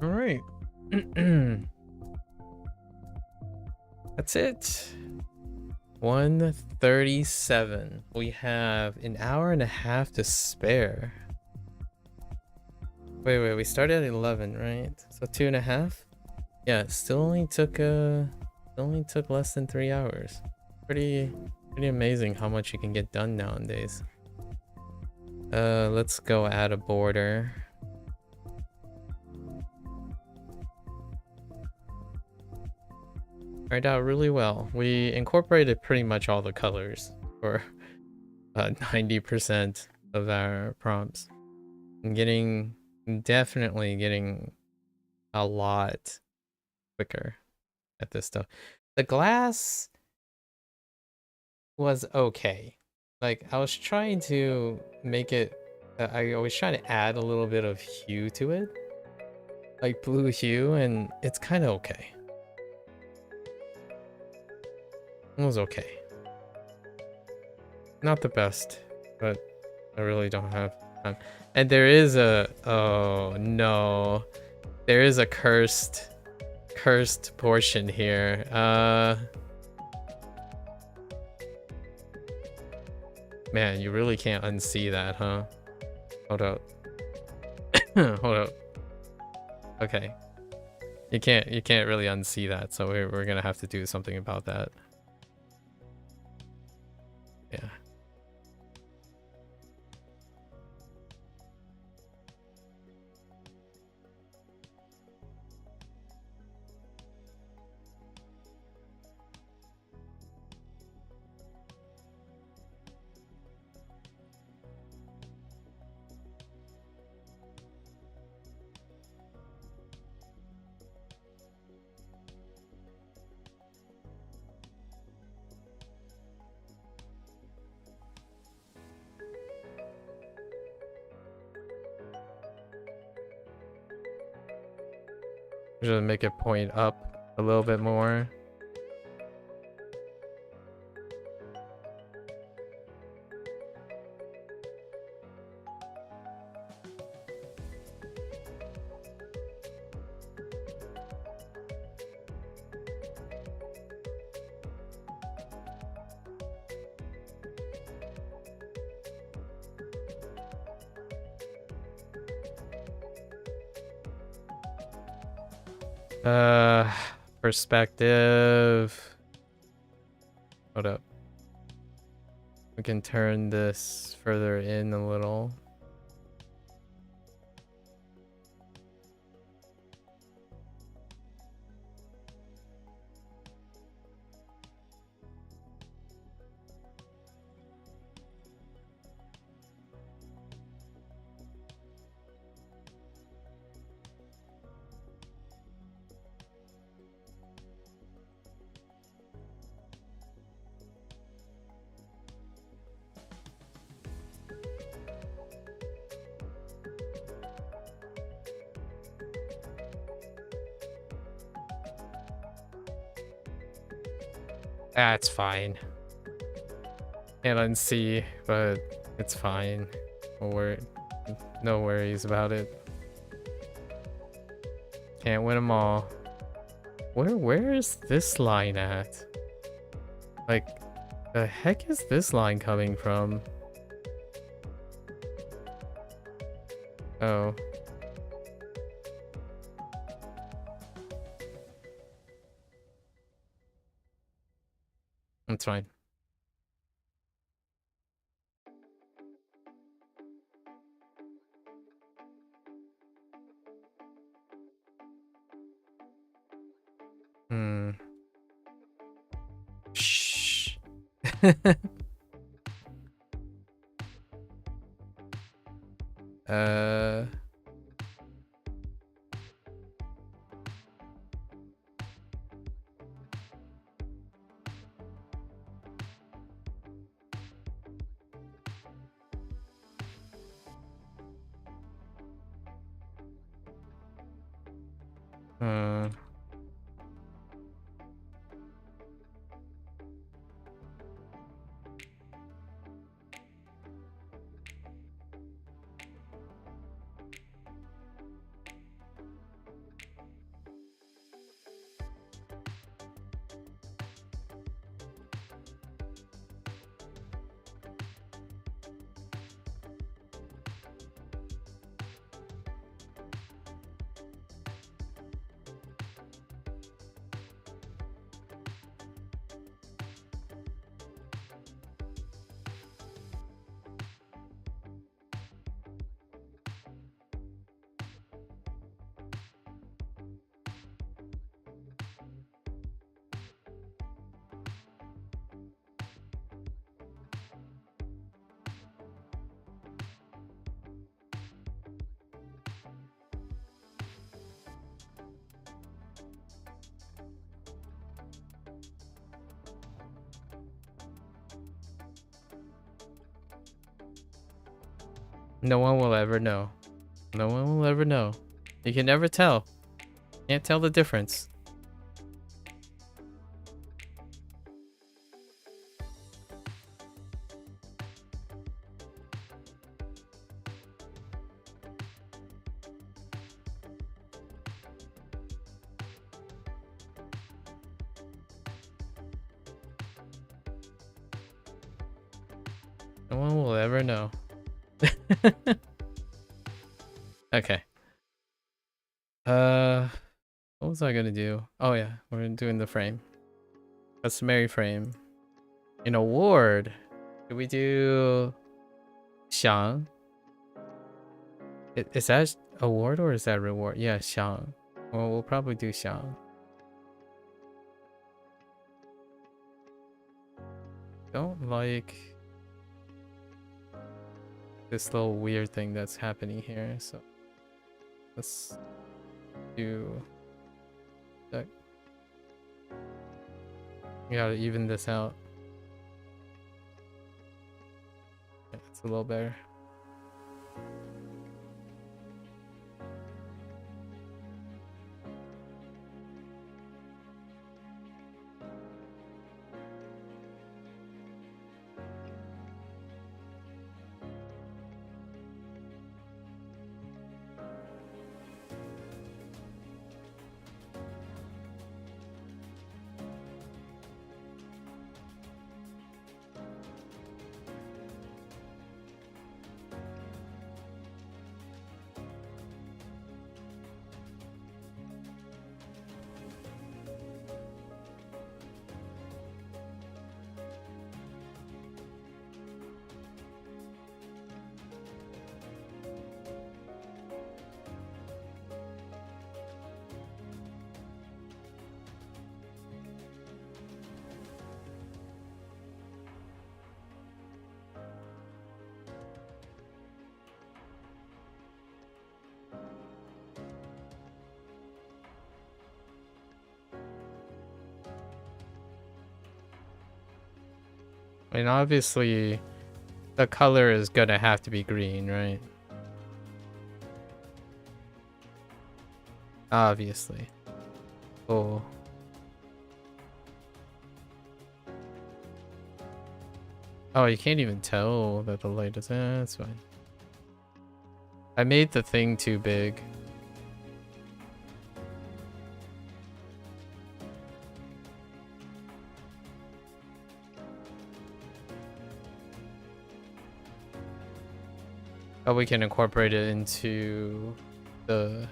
All right. That's it. 1:37. We have an hour and a half to spare. Wait, we started at 11, right? So 2.5? Yeah, it still only took less than 3 hours. Pretty amazing how much you can get done nowadays. Let's go add a border. Turned out really well. We incorporated pretty much all the colors for 90% of our prompts. I'm definitely getting a lot quicker at this stuff. The glass was okay. Like, I was trying to make it, I was trying to add a little bit of hue to it, like blue hue, and it's kind of okay. It was okay. Not the best, but I really don't have time. And there is oh no, there is a cursed portion here. Man, you really can't unsee that, huh? Hold up. Hold up. Okay. You can't really unsee that, so we're gonna have to do something about that. Yeah. Just make it point up a little bit more. Perspective. Hold up. We can turn this further in a little. That's fine. Can't unsee, but it's fine. No worries about it. Can't win them all. Where is this line at? Like, the heck is this line coming from? Oh. It's fine. Shh. uh. No one will ever know. No one will ever know. You can never tell. Can't tell the difference. No one will ever know. Okay. What was I gonna do? Oh yeah, we're doing the frame. Customary frame. An award. Did we do Xiang? Is that award or is that reward? Yeah, Xiang. Well, we'll probably do Xiang. Don't like this little weird thing that's happening here, so let's do that. We gotta even this out. Yeah, it's a little better. I mean, obviously, the color is gonna have to be green, right? Obviously. Oh. Oh, you can't even tell that the light is... that's fine. I made the thing too big. Oh, we can incorporate it into the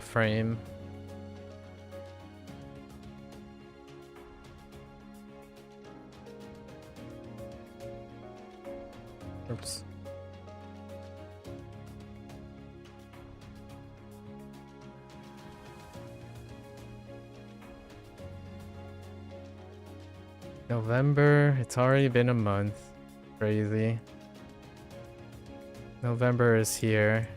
frame. Oops. November, it's already been a month. Crazy. November is here.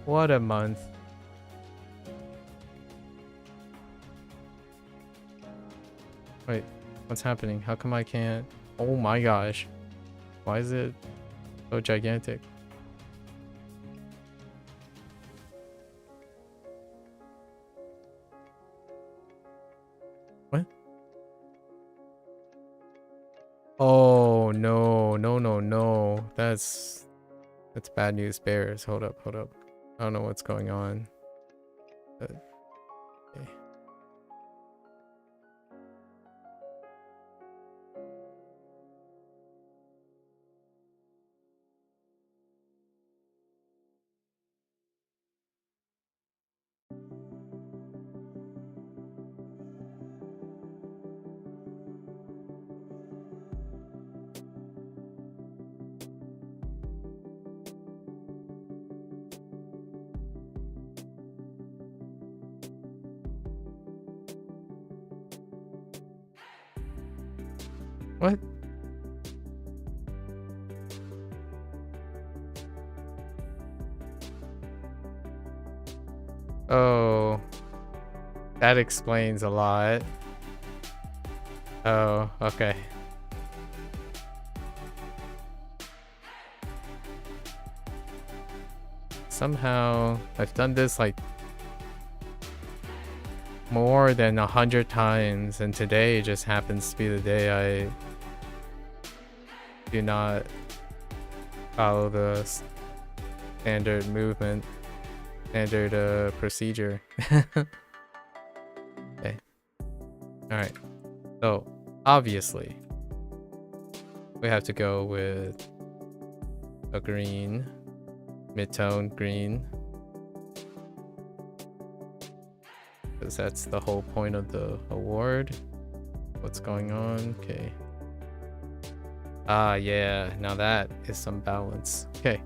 What a month. Wait, what's happening? How come I can't? Oh my gosh. Why is it so gigantic? What? Oh no, no, no, no. That's bad news bears. Hold up, hold up. I don't know what's going on. Okay. What? Oh, that explains a lot. Oh, okay. Somehow I've done this like more than 100 times, and today just happens to be the day I do not follow the standard movement, standard procedure. Okay. All right. So obviously, we have to go with a green, mid-tone green. Because that's the whole point of the award. What's going on? Okay. Ah, yeah. Now that is some balance. Okay.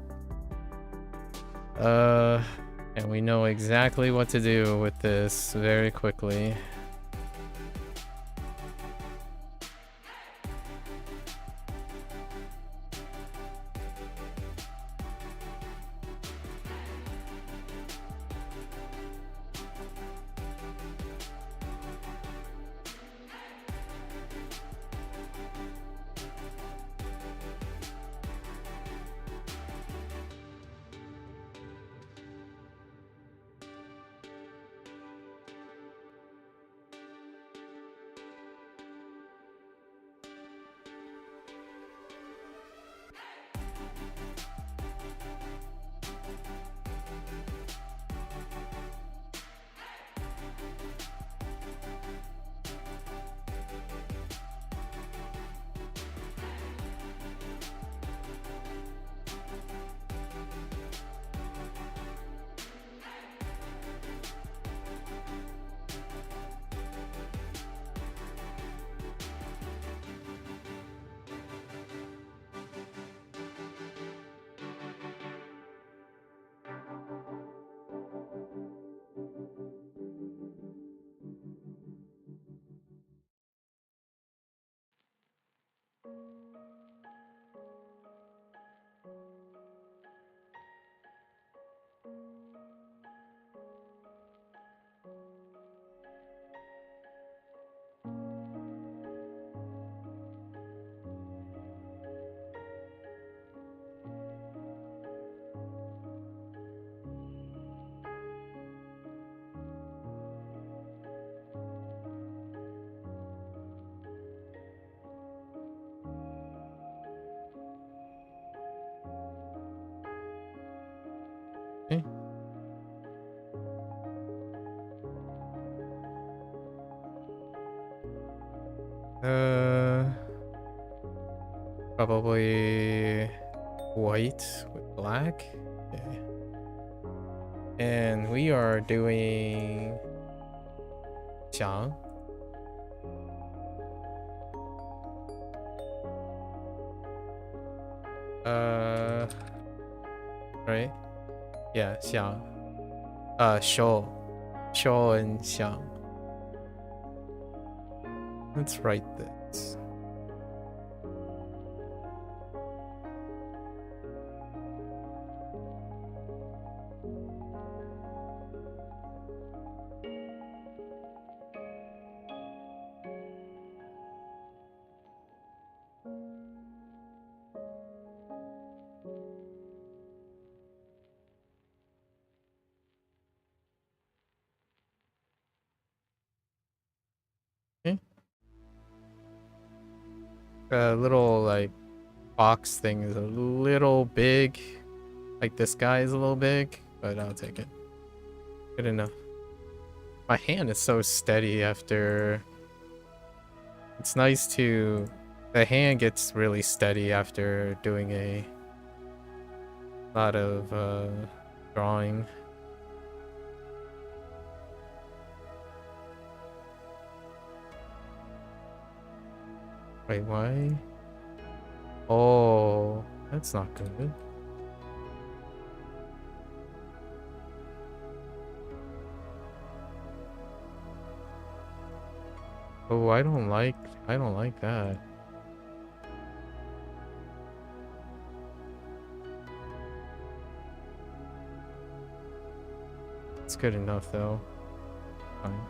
And we know exactly what to do with this very quickly. Okay. Probably white with black. Okay. And we are doing Xiang. Right? Yeah, Xiang. Shou. Shou and Xiang. Let's write this. Okay. Little like box thing is a little big. Like this guy is a little big, but I'll take it. Good enough. My hand is so steady after... It's nice to... The hand gets really steady after doing a lot of drawing. Wait, why? Oh, that's not good. Oh, I don't like that. It's good enough though. Fine.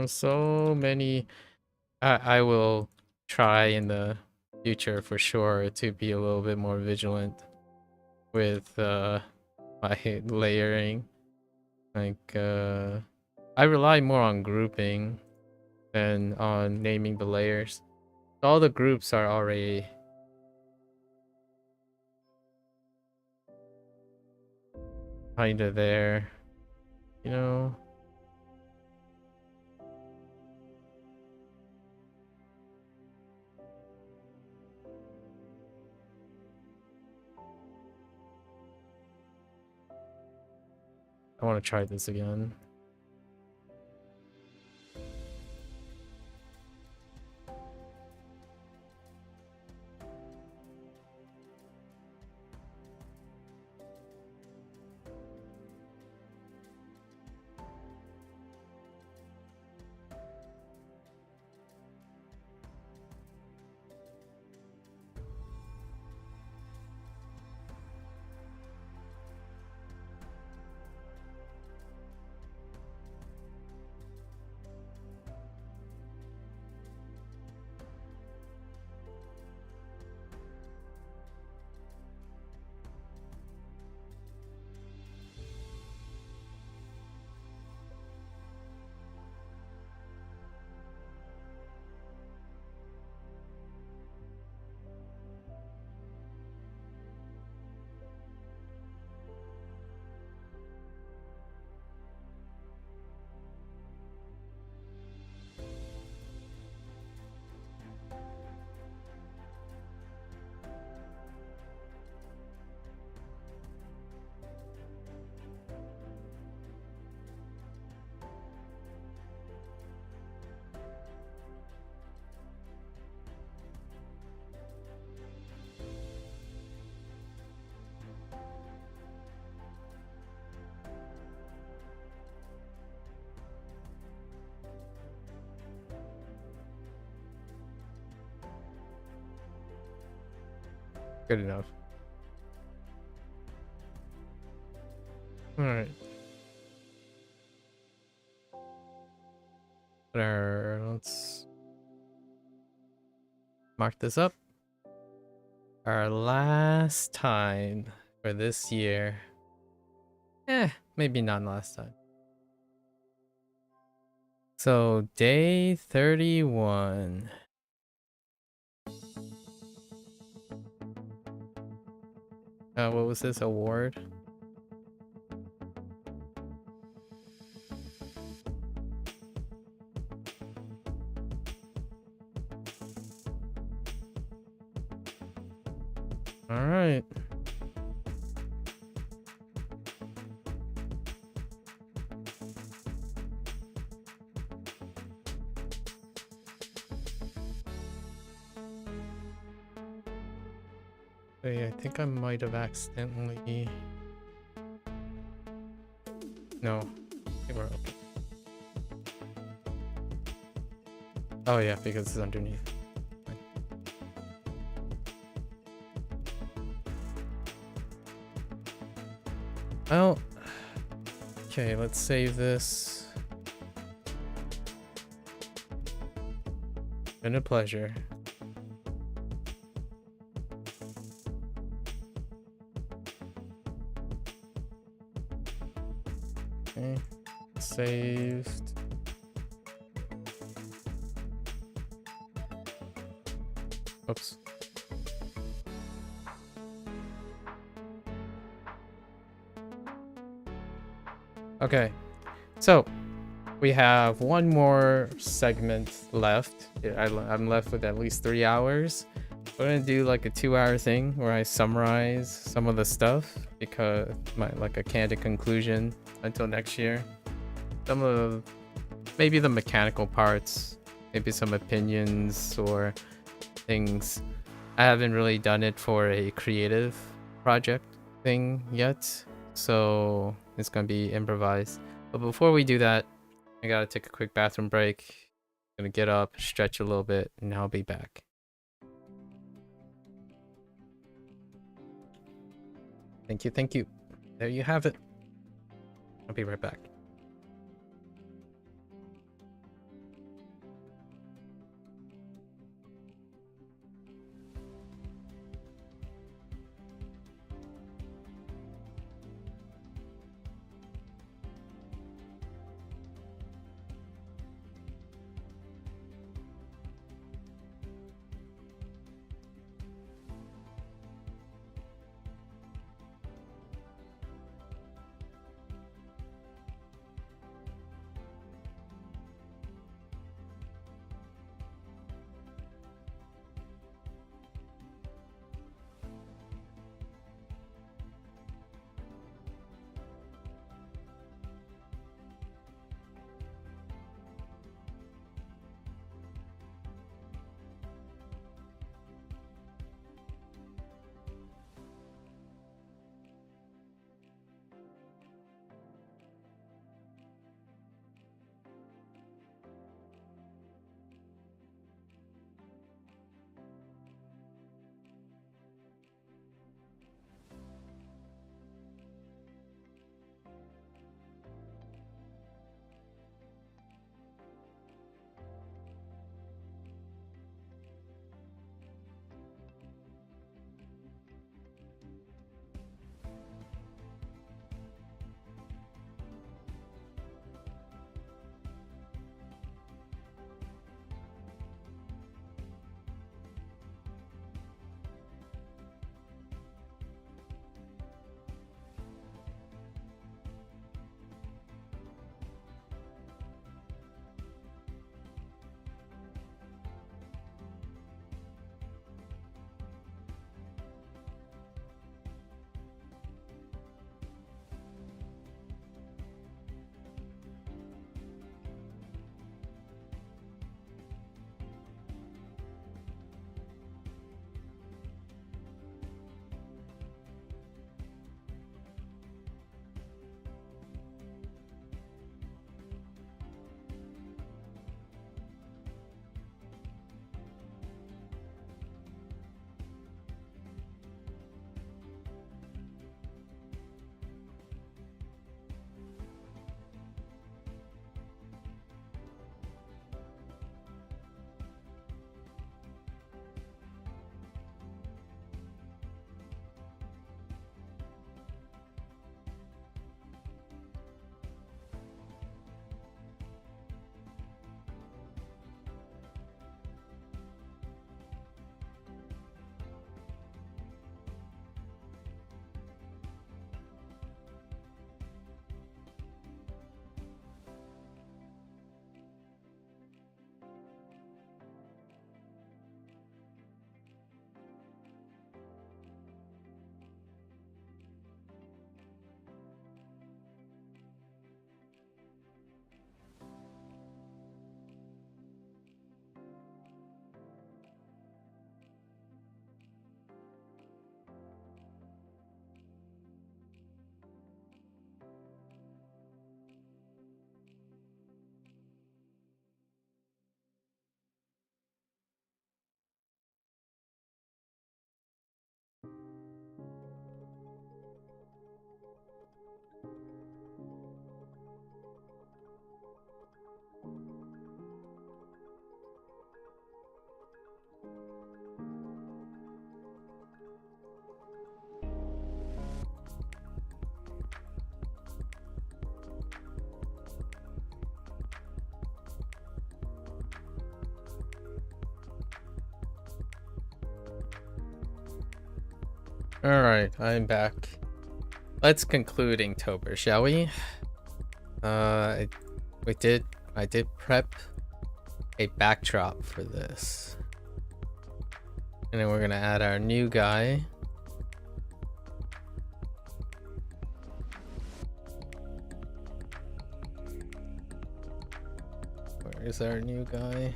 So many. I will try in the future for sure to be a little bit more vigilant with my layering. Like I rely more on grouping than on naming the layers. All the groups are already kind of there, you know. I want to try this again. Good enough. All right. Let's mark this up. Our last time for this year. Maybe not last time. So day 31. What was this award? All right. Hey, I think I might have accidentally... No, I think we're okay. Oh yeah, because it's underneath. Well, okay, let's save this. Been a pleasure. Okay, saved. Oops. Okay, so we have one more segment left. I'm left with at least 3 hours. We're gonna do like a 2-hour thing where I summarize some of the stuff because like a candid conclusion until next year. Some of maybe the mechanical parts, maybe some opinions or things. I haven't really done it for a creative project thing yet, so it's gonna be improvised. But before we do that, I gotta take a quick bathroom break. Gonna get up, stretch a little bit, and I'll be back. Thank you, thank you. There you have it. I'll be right back. Alright, I'm back. Let's conclude Inktober, shall we? I did prep a backdrop for this. And then we're gonna add our new guy. Where is our new guy?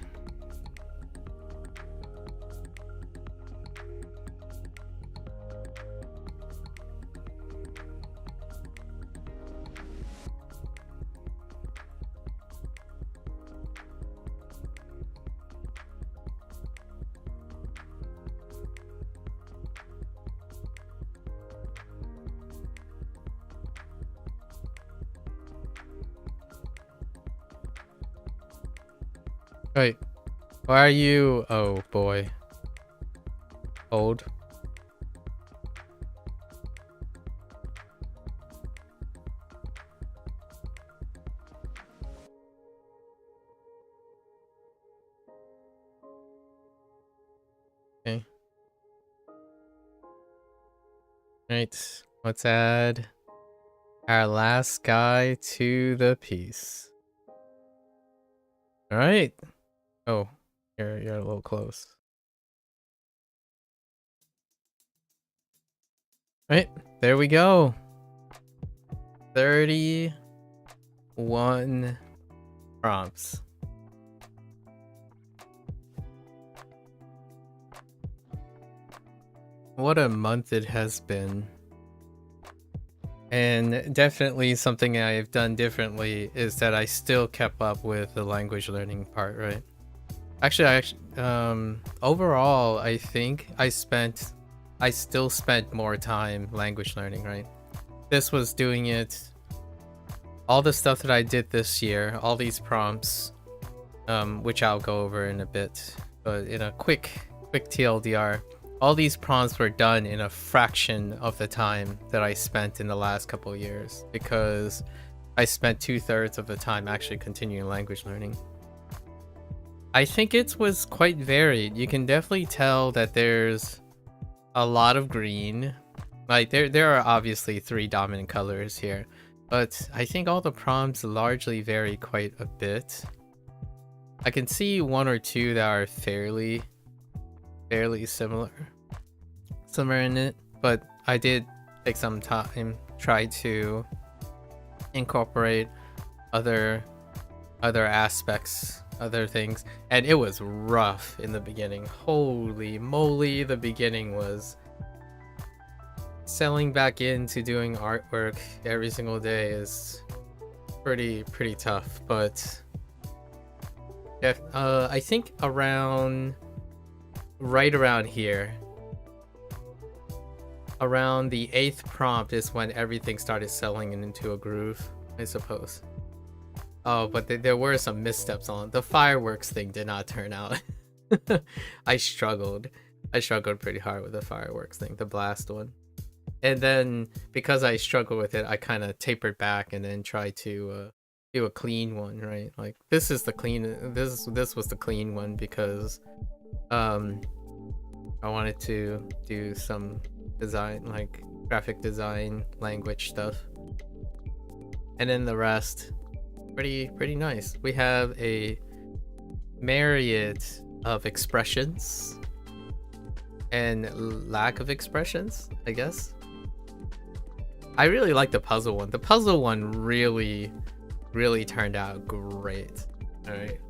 Wait, why are you? Oh boy. Old. Okay. Right, let's add our last guy to the piece. All right. Oh, you're a little close. Right, there we go. 31 prompts. What a month it has been. And definitely something I've done differently is that I still kept up with the language learning part, right? Actually, overall, I think I still spent more time language learning, right? This was doing it, all the stuff that I did this year, all these prompts, which I'll go over in a bit, but in a quick TLDR, all these prompts were done in a fraction of the time that I spent in the last couple of years, because I spent 2/3 of the time actually continuing language learning. I think it was quite varied. You can definitely tell that there's a lot of green. Like there are obviously 3 dominant colors here, but I think all the prompts largely vary quite a bit. I can see 1 or 2 that are fairly similar in it, but I did take some time, try to incorporate other aspects, other things, and it was rough in the beginning. Holy moly, the beginning was selling back into doing artwork every single day is pretty tough, but if I think right around here, around the 8th prompt is when everything started settling into a groove, I suppose. Oh, but there were some missteps on the fireworks thing. Did not turn out. I struggled pretty hard with the fireworks thing, the blast one. And then because I struggled with it, I kind of tapered back and then tried to do a clean one, right? Like this was the clean one because I wanted to do some design, like graphic design, language stuff. And then the rest pretty nice. We have a myriad of expressions and lack of expressions, I guess. I really like the puzzle one. The puzzle one really turned out great. All right.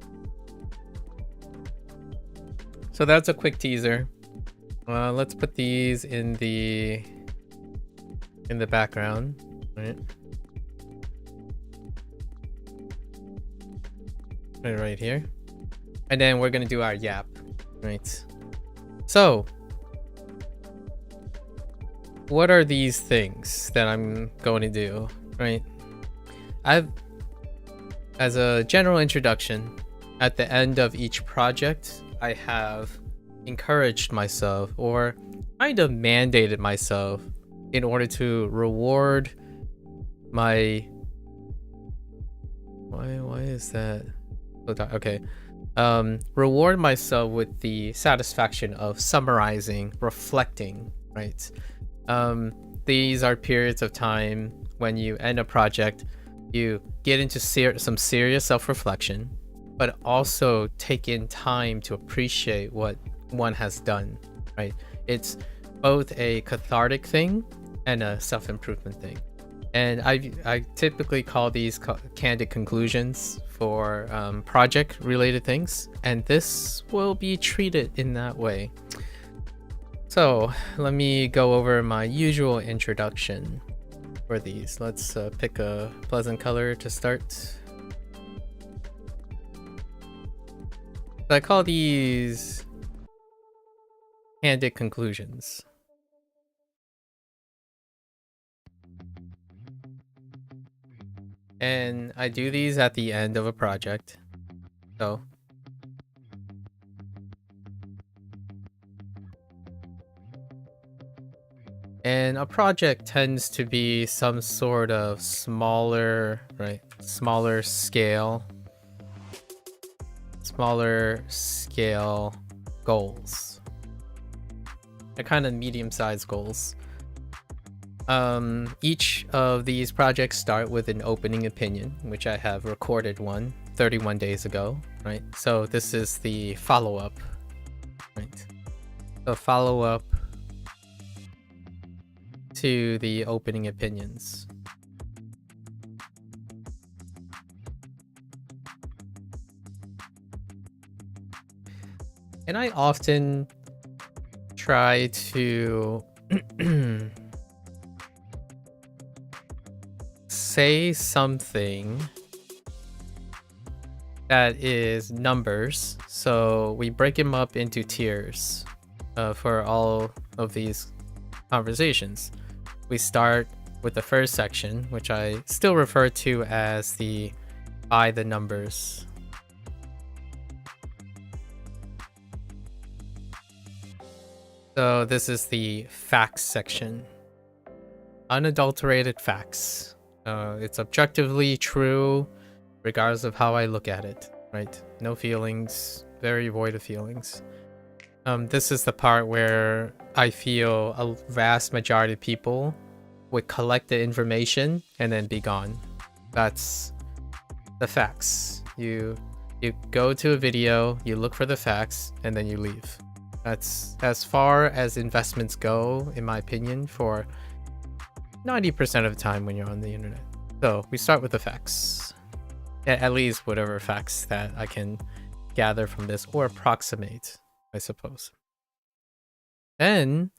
So that's a quick teaser. Let's put these in the background, right? Right here, and then we're gonna do our yap, right? So what are these things that I'm going to do, right? As a general introduction, at the end of each project, I have encouraged myself or kind of mandated myself in order to reward my why is that? Okay. Reward myself with the satisfaction of summarizing, reflecting, right? These are periods of time when you end a project, you get into some serious self-reflection, but also take in time to appreciate what one has done, right? It's both a cathartic thing and a self-improvement thing. And I typically call these candid conclusions for project-related things, and this will be treated in that way. So let me go over my usual introduction for these. Let's pick a pleasant color to start. I call these candid conclusions. And I do these at the end of a project. So and a project tends to be some sort of smaller, right? Smaller scale goals. They're kind of medium-sized goals. Each of these projects start with an opening opinion, which I have recorded 31 days ago, right? So this is the follow-up, right? The follow-up to the opening opinions. And I often try to say something that is numbers. So we break them up into tiers for all of these conversations. We start with the first section, which I still refer to as the by the numbers. So this is the facts section. Unadulterated facts. It's objectively true, regardless of how I look at it, right? No feelings, very void of feelings. This is the part where I feel a vast majority of people would collect the information and then be gone. That's the facts. You go to a video, you look for the facts, and then you leave. That's as far as investments go, in my opinion, for 90% of the time when you're on the internet. So we start with the facts. At least whatever facts that I can gather from this or approximate, I suppose. Then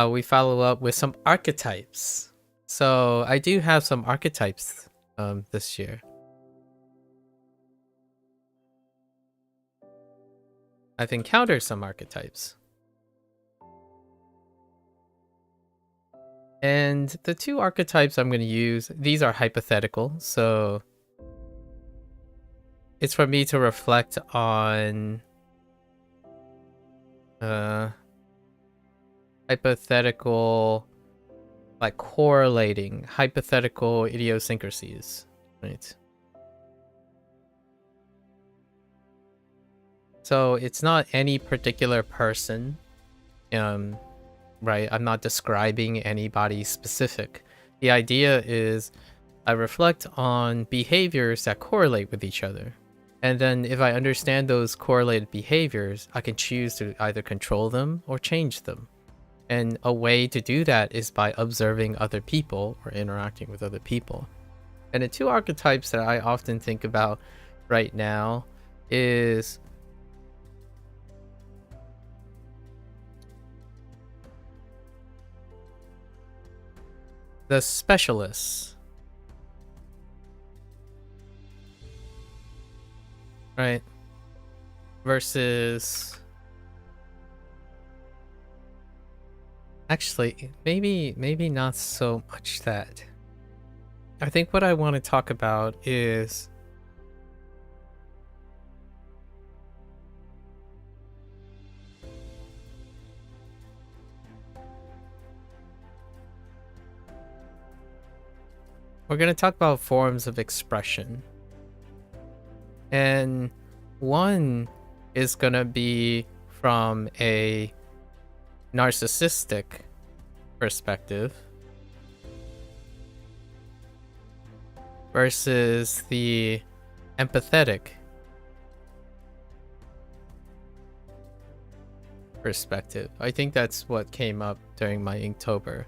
we follow up with some archetypes. So I do have some archetypes this year. I've encountered some archetypes. And the two archetypes I'm going to use, these are hypothetical, so it's for me to reflect on hypothetical, like correlating hypothetical idiosyncrasies, right? So it's not any particular person, right? I'm not describing anybody specific. The idea is I reflect on behaviors that correlate with each other. And then if I understand those correlated behaviors, I can choose to either control them or change them. And a way to do that is by observing other people or interacting with other people. And the two archetypes that I often think about right now is the specialists, right? Versus, actually, maybe not so much that. I think what I want to talk about is we're going to talk about forms of expression. And one is going to be from a narcissistic perspective versus the empathetic perspective. I think that's what came up during my Inktober.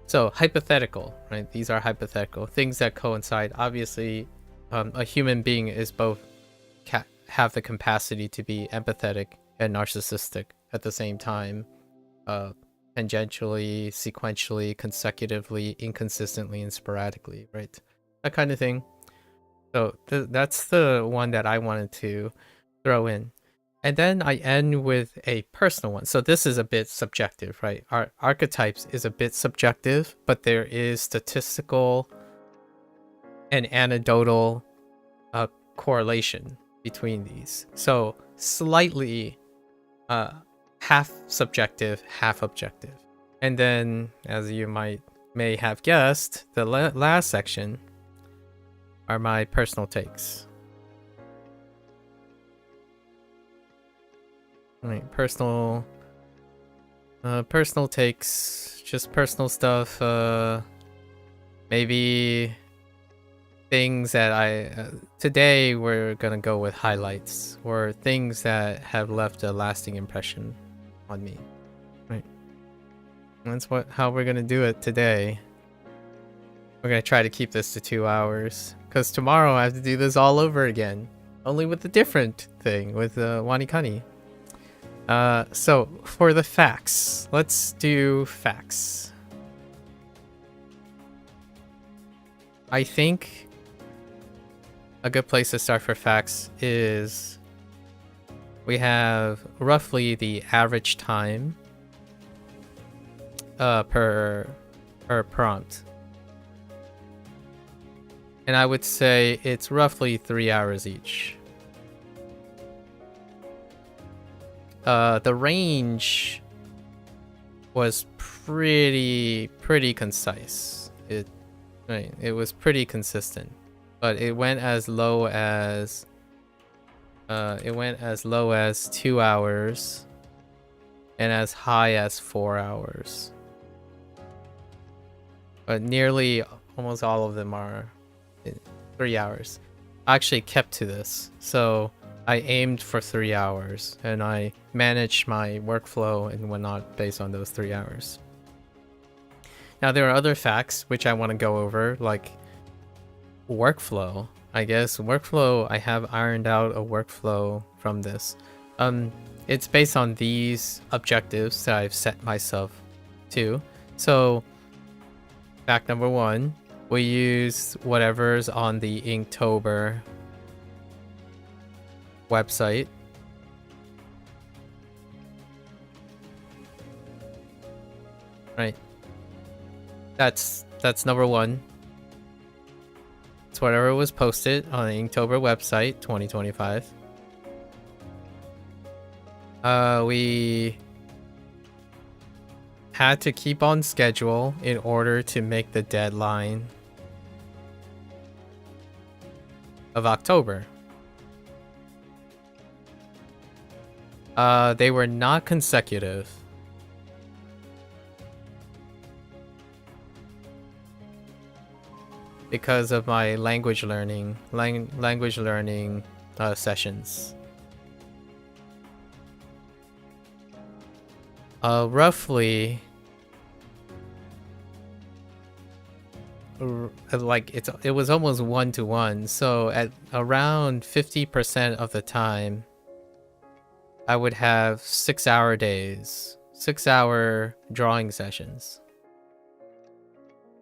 So hypothetical, right? These are hypothetical things that coincide. Obviously, a human being is both have the capacity to be empathetic and narcissistic at the same time, tangentially, sequentially, consecutively, inconsistently, and sporadically, right? That kind of thing. So that's the one that I wanted to throw in. And then I end with a personal one. So this is a bit subjective, right? Our archetypes is a bit subjective, but there is statistical and anecdotal correlation between these. So slightly half subjective, half objective. And then, as you may have guessed, the last section are my personal takes. Right, personal takes, just personal stuff. Maybe things that today we're gonna go with highlights or things that have left a lasting impression on me. Right, that's how we're gonna do it today. We're gonna try to keep this to 2 hours because tomorrow I have to do this all over again, only with a different thing with WaniKani. So for the facts, let's do facts. I think a good place to start for facts is we have roughly the average time per prompt. And I would say it's roughly 3 hours each. The range was pretty concise. It was pretty consistent, but it went as low as 2 hours and as high as 4 hours. But nearly almost all of them are 3 hours. I actually kept to this, so I aimed for 3 hours and I managed my workflow and whatnot based on those 3 hours. Now there are other facts which I want to go over, like workflow. I guess workflow, I have ironed out a workflow from this. It's based on these objectives that I've set myself to. So fact number 1, we use whatever's on the Inktober website. Right. That's number 1. It's whatever was posted on the Inktober website 2025. We had to keep on schedule in order to make the deadline of October. They were not consecutive. Because of my language learning sessions. Roughly, like it was almost 1-to-1. So at around 50% of the time, I would have 6-hour days, 6-hour drawing sessions.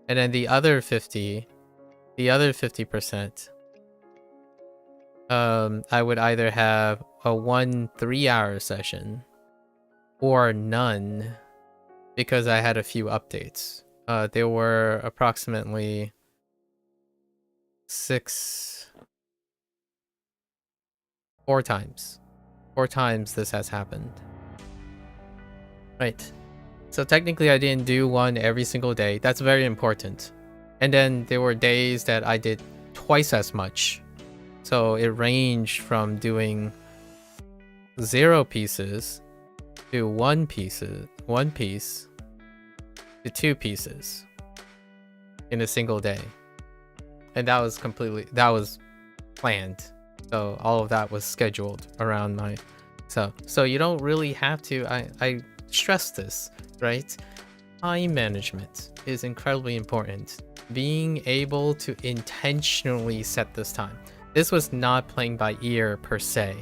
And then the other 50%, I would either have a 1 3-hour session or none, because I had a few updates. There were approximately 4 times this has happened. Right. So technically I didn't do one every single day. That's very important. And then there were days that I did twice as much. So it ranged from doing 0 pieces to 1 piece to to 2 pieces in a single day. And that was planned. So all of that was scheduled around my so you don't really have to. I stress this, right? Time management is incredibly important. Being able to intentionally set this time. This was not playing by ear per se.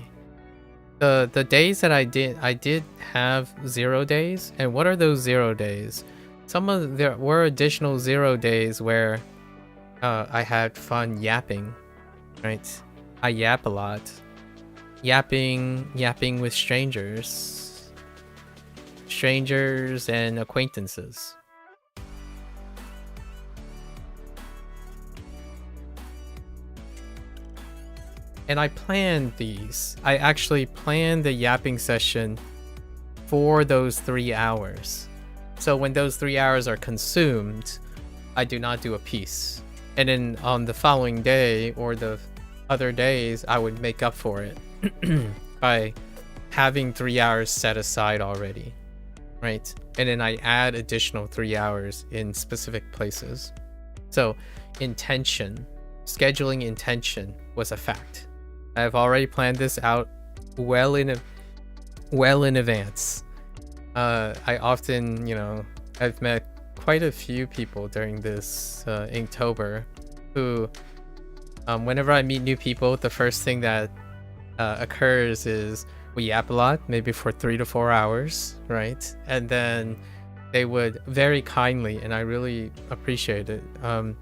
The days that I did have 0 days. And what are those 0 days? There were additional 0 days where I had fun yapping, right? I yap a lot. Yapping with strangers and acquaintances. And I planned these. I actually planned the yapping session for those 3 hours. So when those 3 hours are consumed, I do not do a piece. And then on the following day or the other days, I would make up for it by having 3 hours set aside already, right? And then I add additional 3 hours in specific places. So scheduling intention was a fact. I've already planned this out well in advance. I often, I've met quite a few people during this Inktober who, whenever I meet new people, the first thing that occurs is we yap a lot, maybe for 3 to 4 hours, right? And then they would very kindly, and I really appreciate it,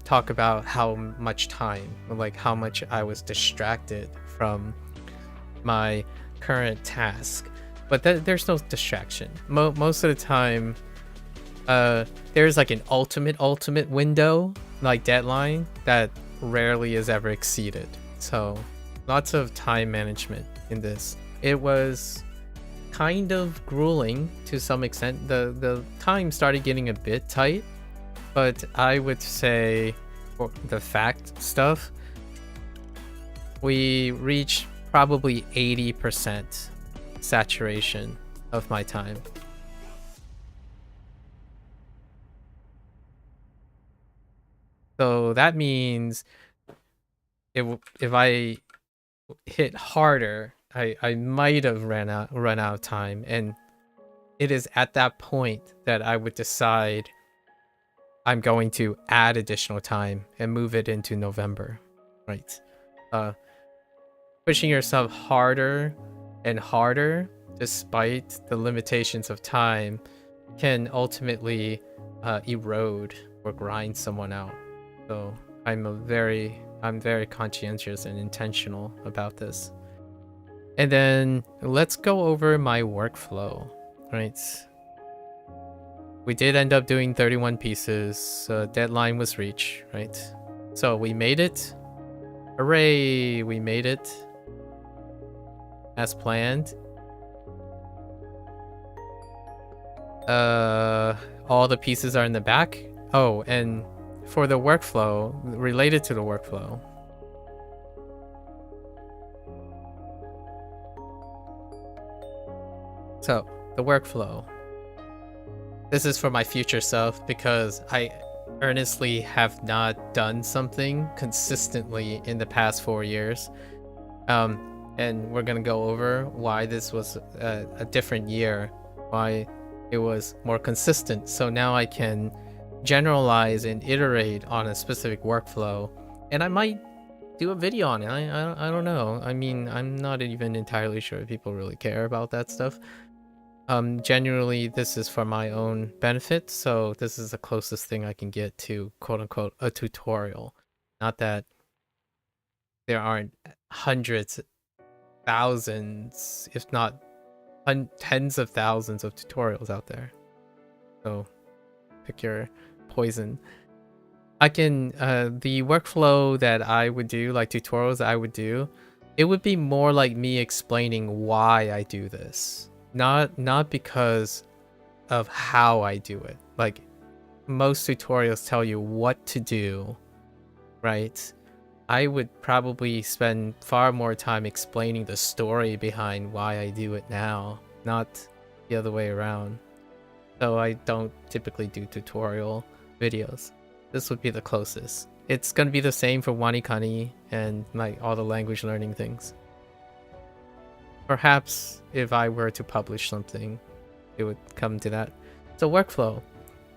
talk about how much time, like how much I was distracted from my current task. But there's no distraction. Most of the time, there's like an ultimate window, like deadline, that rarely is ever exceeded. So lots of time management in this. It was kind of grueling to some extent. The time started getting a bit tight, but I would say for the fact stuff, we reached probably 80% saturation of my time. So that means if I hit harder, I might have run out of time, and it is at that point that I would decide I'm going to add additional time and move it into November, right? Pushing yourself harder and harder despite the limitations of time can ultimately erode or grind someone out. So I'm very conscientious and intentional about this. And then let's go over my workflow, right? We did end up doing 31 pieces. Deadline was reached, right? So we made it. Hooray, we made it. As planned. All the pieces are in the back. Oh, and for the workflow, related to the workflow, so the workflow, this is for my future self because I earnestly have not done something consistently in the past 4 years. And we're gonna go over why this was a different year, why it was more consistent. So now I can generalize and iterate on a specific workflow, and I might do a video on it. I don't know. I mean, I'm not even entirely sure if people really care about that stuff. Generally, this is for my own benefit, so this is the closest thing I can get to quote-unquote a tutorial. Not that there aren't hundreds, thousands, if not tens of thousands of tutorials out there. So pick your poison. I can the workflow that I would do, like tutorials I would do, it would be more like me explaining why I do this, not because of how I do it. Like most tutorials tell you what to do, right? I would probably spend far more time explaining the story behind why I do it now, not the other way around. so I don't typically do tutorial videos. This would be the closest. It's gonna be the same for WaniKani and like all the language learning things. Perhaps if I were to publish something, it would come to that. So workflow.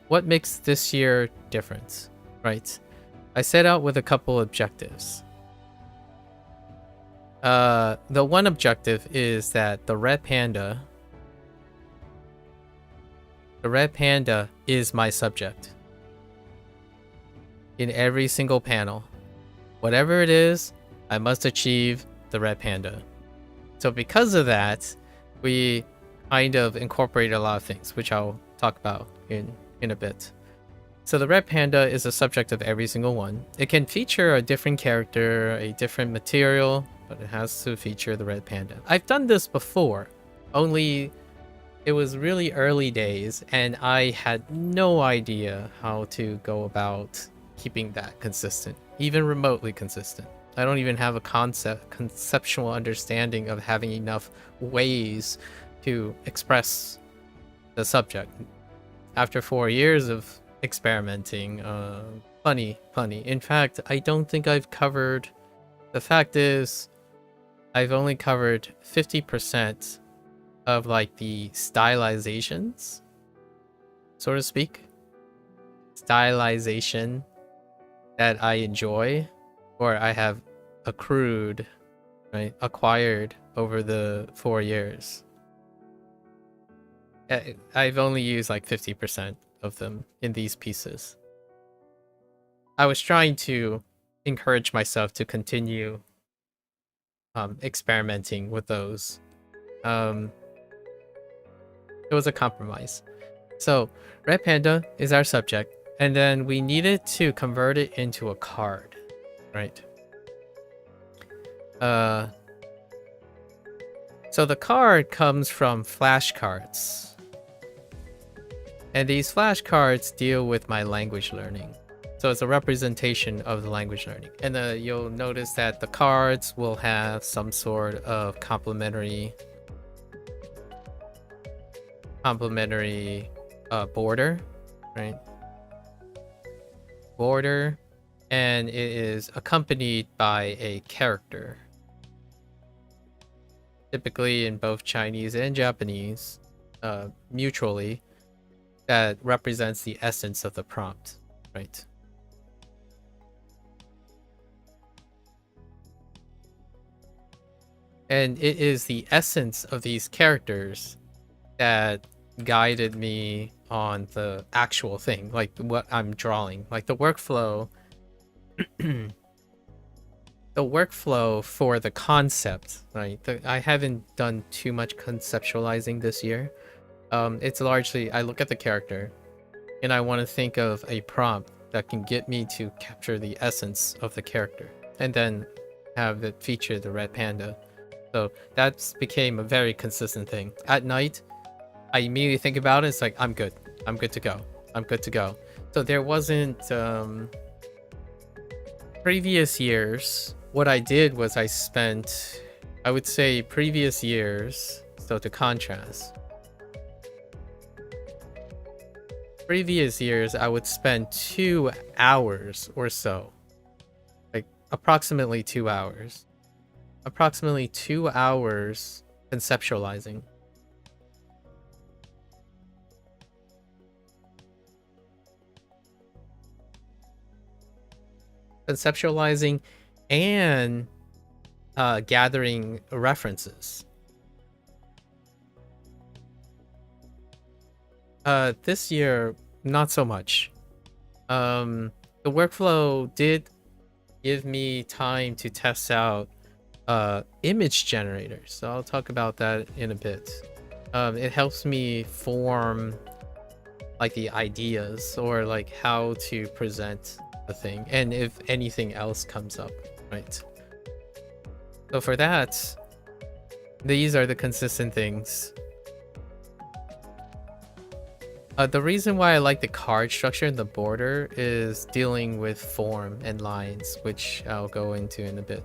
What makes this year different, right? I set out with a couple objectives. The one objective is that the red panda is my subject. In every single panel. Whatever it is, I must achieve the red panda. So because of that, we kind of incorporate a lot of things, which I'll talk about in a bit. So the red panda is a subject of every single one. It can feature a different character, a different material, but it has to feature the red panda. I've done this before, only it was really early days and I had no idea how to go about keeping that consistent, even remotely consistent. I don't even have a conceptual understanding of having enough ways to express the subject. After 4 years of experimenting, plenty. In fact, I don't think I've covered, the fact is, I've only covered 50% of like the stylizations, so to speak. Stylization that I enjoy, or I have accrued, right, acquired over the 4 years. I've only used like 50% of them in these pieces. I was trying to encourage myself to continue experimenting with those. It was a compromise. So red panda is our subject, and then we needed to convert it into a card, right? So the card comes from flashcards. And these flashcards deal with my language learning. So it's a representation of the language learning. And you'll notice that the cards will have some sort of complementary border, right? Border, and it is accompanied by a character. Typically in both Chinese and Japanese, mutually, that represents the essence of the prompt, right? And it is the essence of these characters that guided me on the actual thing, like what I'm drawing, like the workflow. The workflow for the concept, right? I haven't done too much conceptualizing this year. It's largely, I look at the character and I want to think of a prompt that can get me to capture the essence of the character and then have it feature the red panda. So that became a very consistent thing. At night, I immediately think about it. It's like, I'm good to go. So there wasn't, previous years, what I did was I spent, I would say previous years, so to contrast, previous years, I would spend 2 hours or so, like approximately 2 hours, conceptualizing. And gathering references. This year, not so much. The workflow did give me time to test out image generators, so I'll talk about that in a bit. It helps me form like the ideas or like how to present the thing, and if anything else comes up, right? So for that, these are the consistent things. The reason why I like the card structure and the border is dealing with form and lines, which I'll go into in a bit.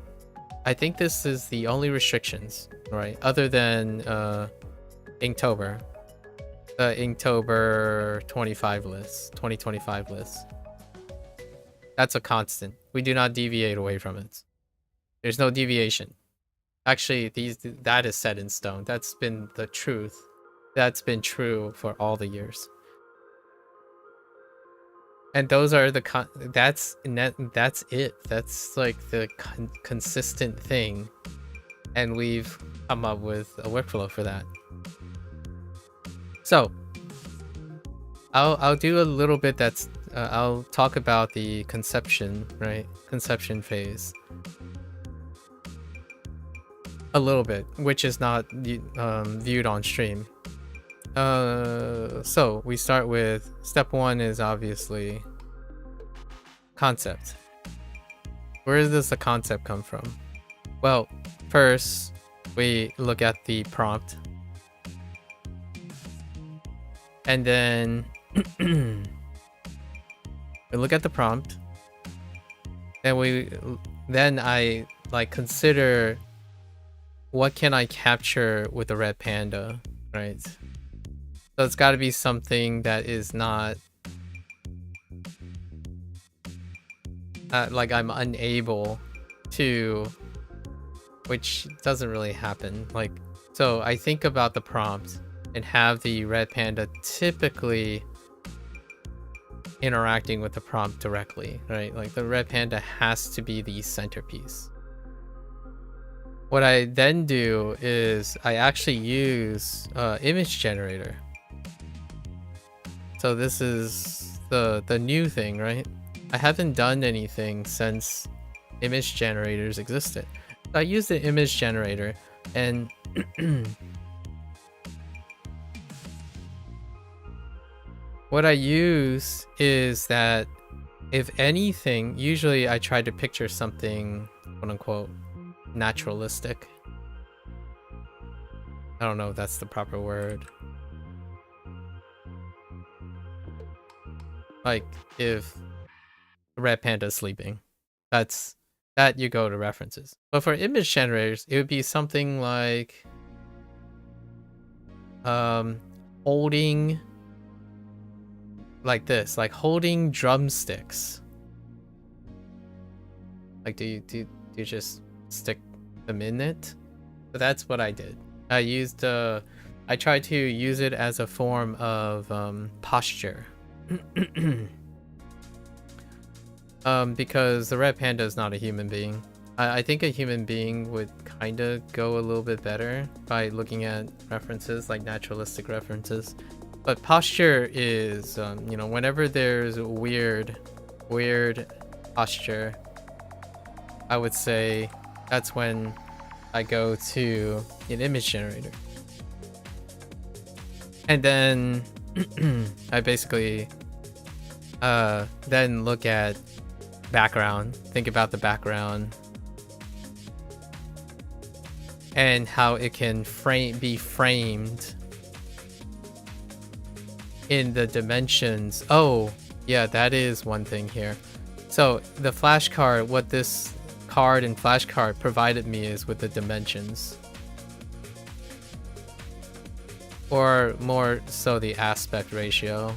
I think this is the only restrictions, right? Other than Inktober. the Inktober 2025 list. That's a constant. We do not deviate away from it. There's no deviation. Actually, that is set in stone. That's been the truth. That's been true for all the years. And those are the that's it. That's like the consistent thing, and we've come up with a workflow for that. So I'll do a little bit. That's I'll talk about the conception, right? Conception phase a little bit, which is not viewed on stream. So we start with step 1 is obviously concept. Where does the concept come from? Well, first we look at the prompt, and then we look at the prompt, and then I like consider what can I capture with the red panda, right? So it's got to be something that is not like I'm unable to, which doesn't really happen. Like, so I think about the prompt and have the red panda typically interacting with the prompt directly, right? Like the red panda has to be the centerpiece. What I then do is I actually use image generator. So this is the new thing, right? I haven't done anything since image generators existed. I use the image generator, and what I use is that if anything, usually I try to picture something quote unquote naturalistic. I don't know if that's the proper word. Like if red panda is sleeping, that you go to references. But for image generators, it would be something like holding like this, like holding drumsticks. Like do you just stick them in it? So that's what I did. I tried to use it as a form of posture. Because the red panda is not a human being. I think a human being would kind of go a little bit better by looking at references like naturalistic references. But posture is, you know, whenever there's weird posture, I would say that's when I go to an image generator. And then I basically then look at background, think about the background and how it can be framed in the dimensions. Oh yeah, that is one thing here. So the flashcard, what this card and flashcard provided me is with the dimensions, or more so the aspect ratio.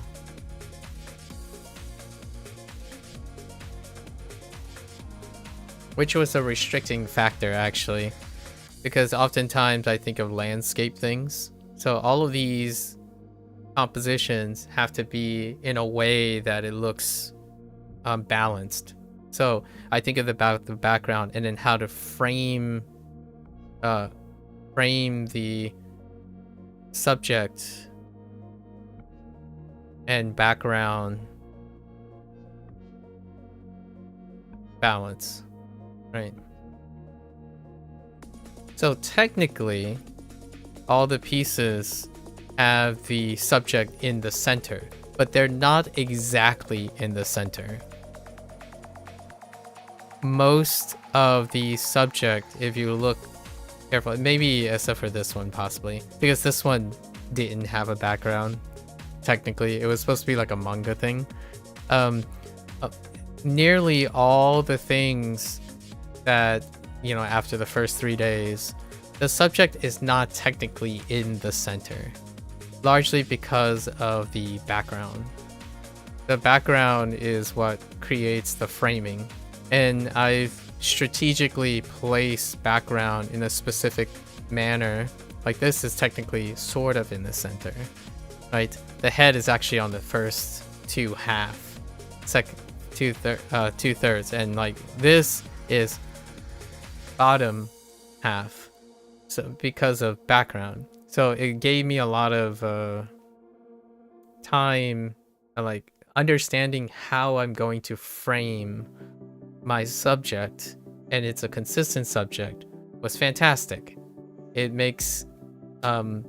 Which was a restricting factor actually, because oftentimes I think of landscape things. So all of these compositions have to be in a way that it looks balanced. So I think of the background and then how to frame the subject and background balance. Right. So technically, all the pieces have the subject in the center, but they're not exactly in the center. Most of the subject, if you look carefully, maybe except for this one possibly, because this one didn't have a background. Technically, it was supposed to be like a manga thing. Nearly all the things that, you know, after the first 3 days, the subject is not technically in the center. largely because of the background. The background is what creates the framing, and I've strategically placed background in a specific manner. Like this is technically sort of in the center, right? The head is actually on the first two thirds, and like this is bottom half, so because of background. So it gave me a lot of time, like understanding how I'm going to frame my subject, and it's a consistent subject, was fantastic. It makes, in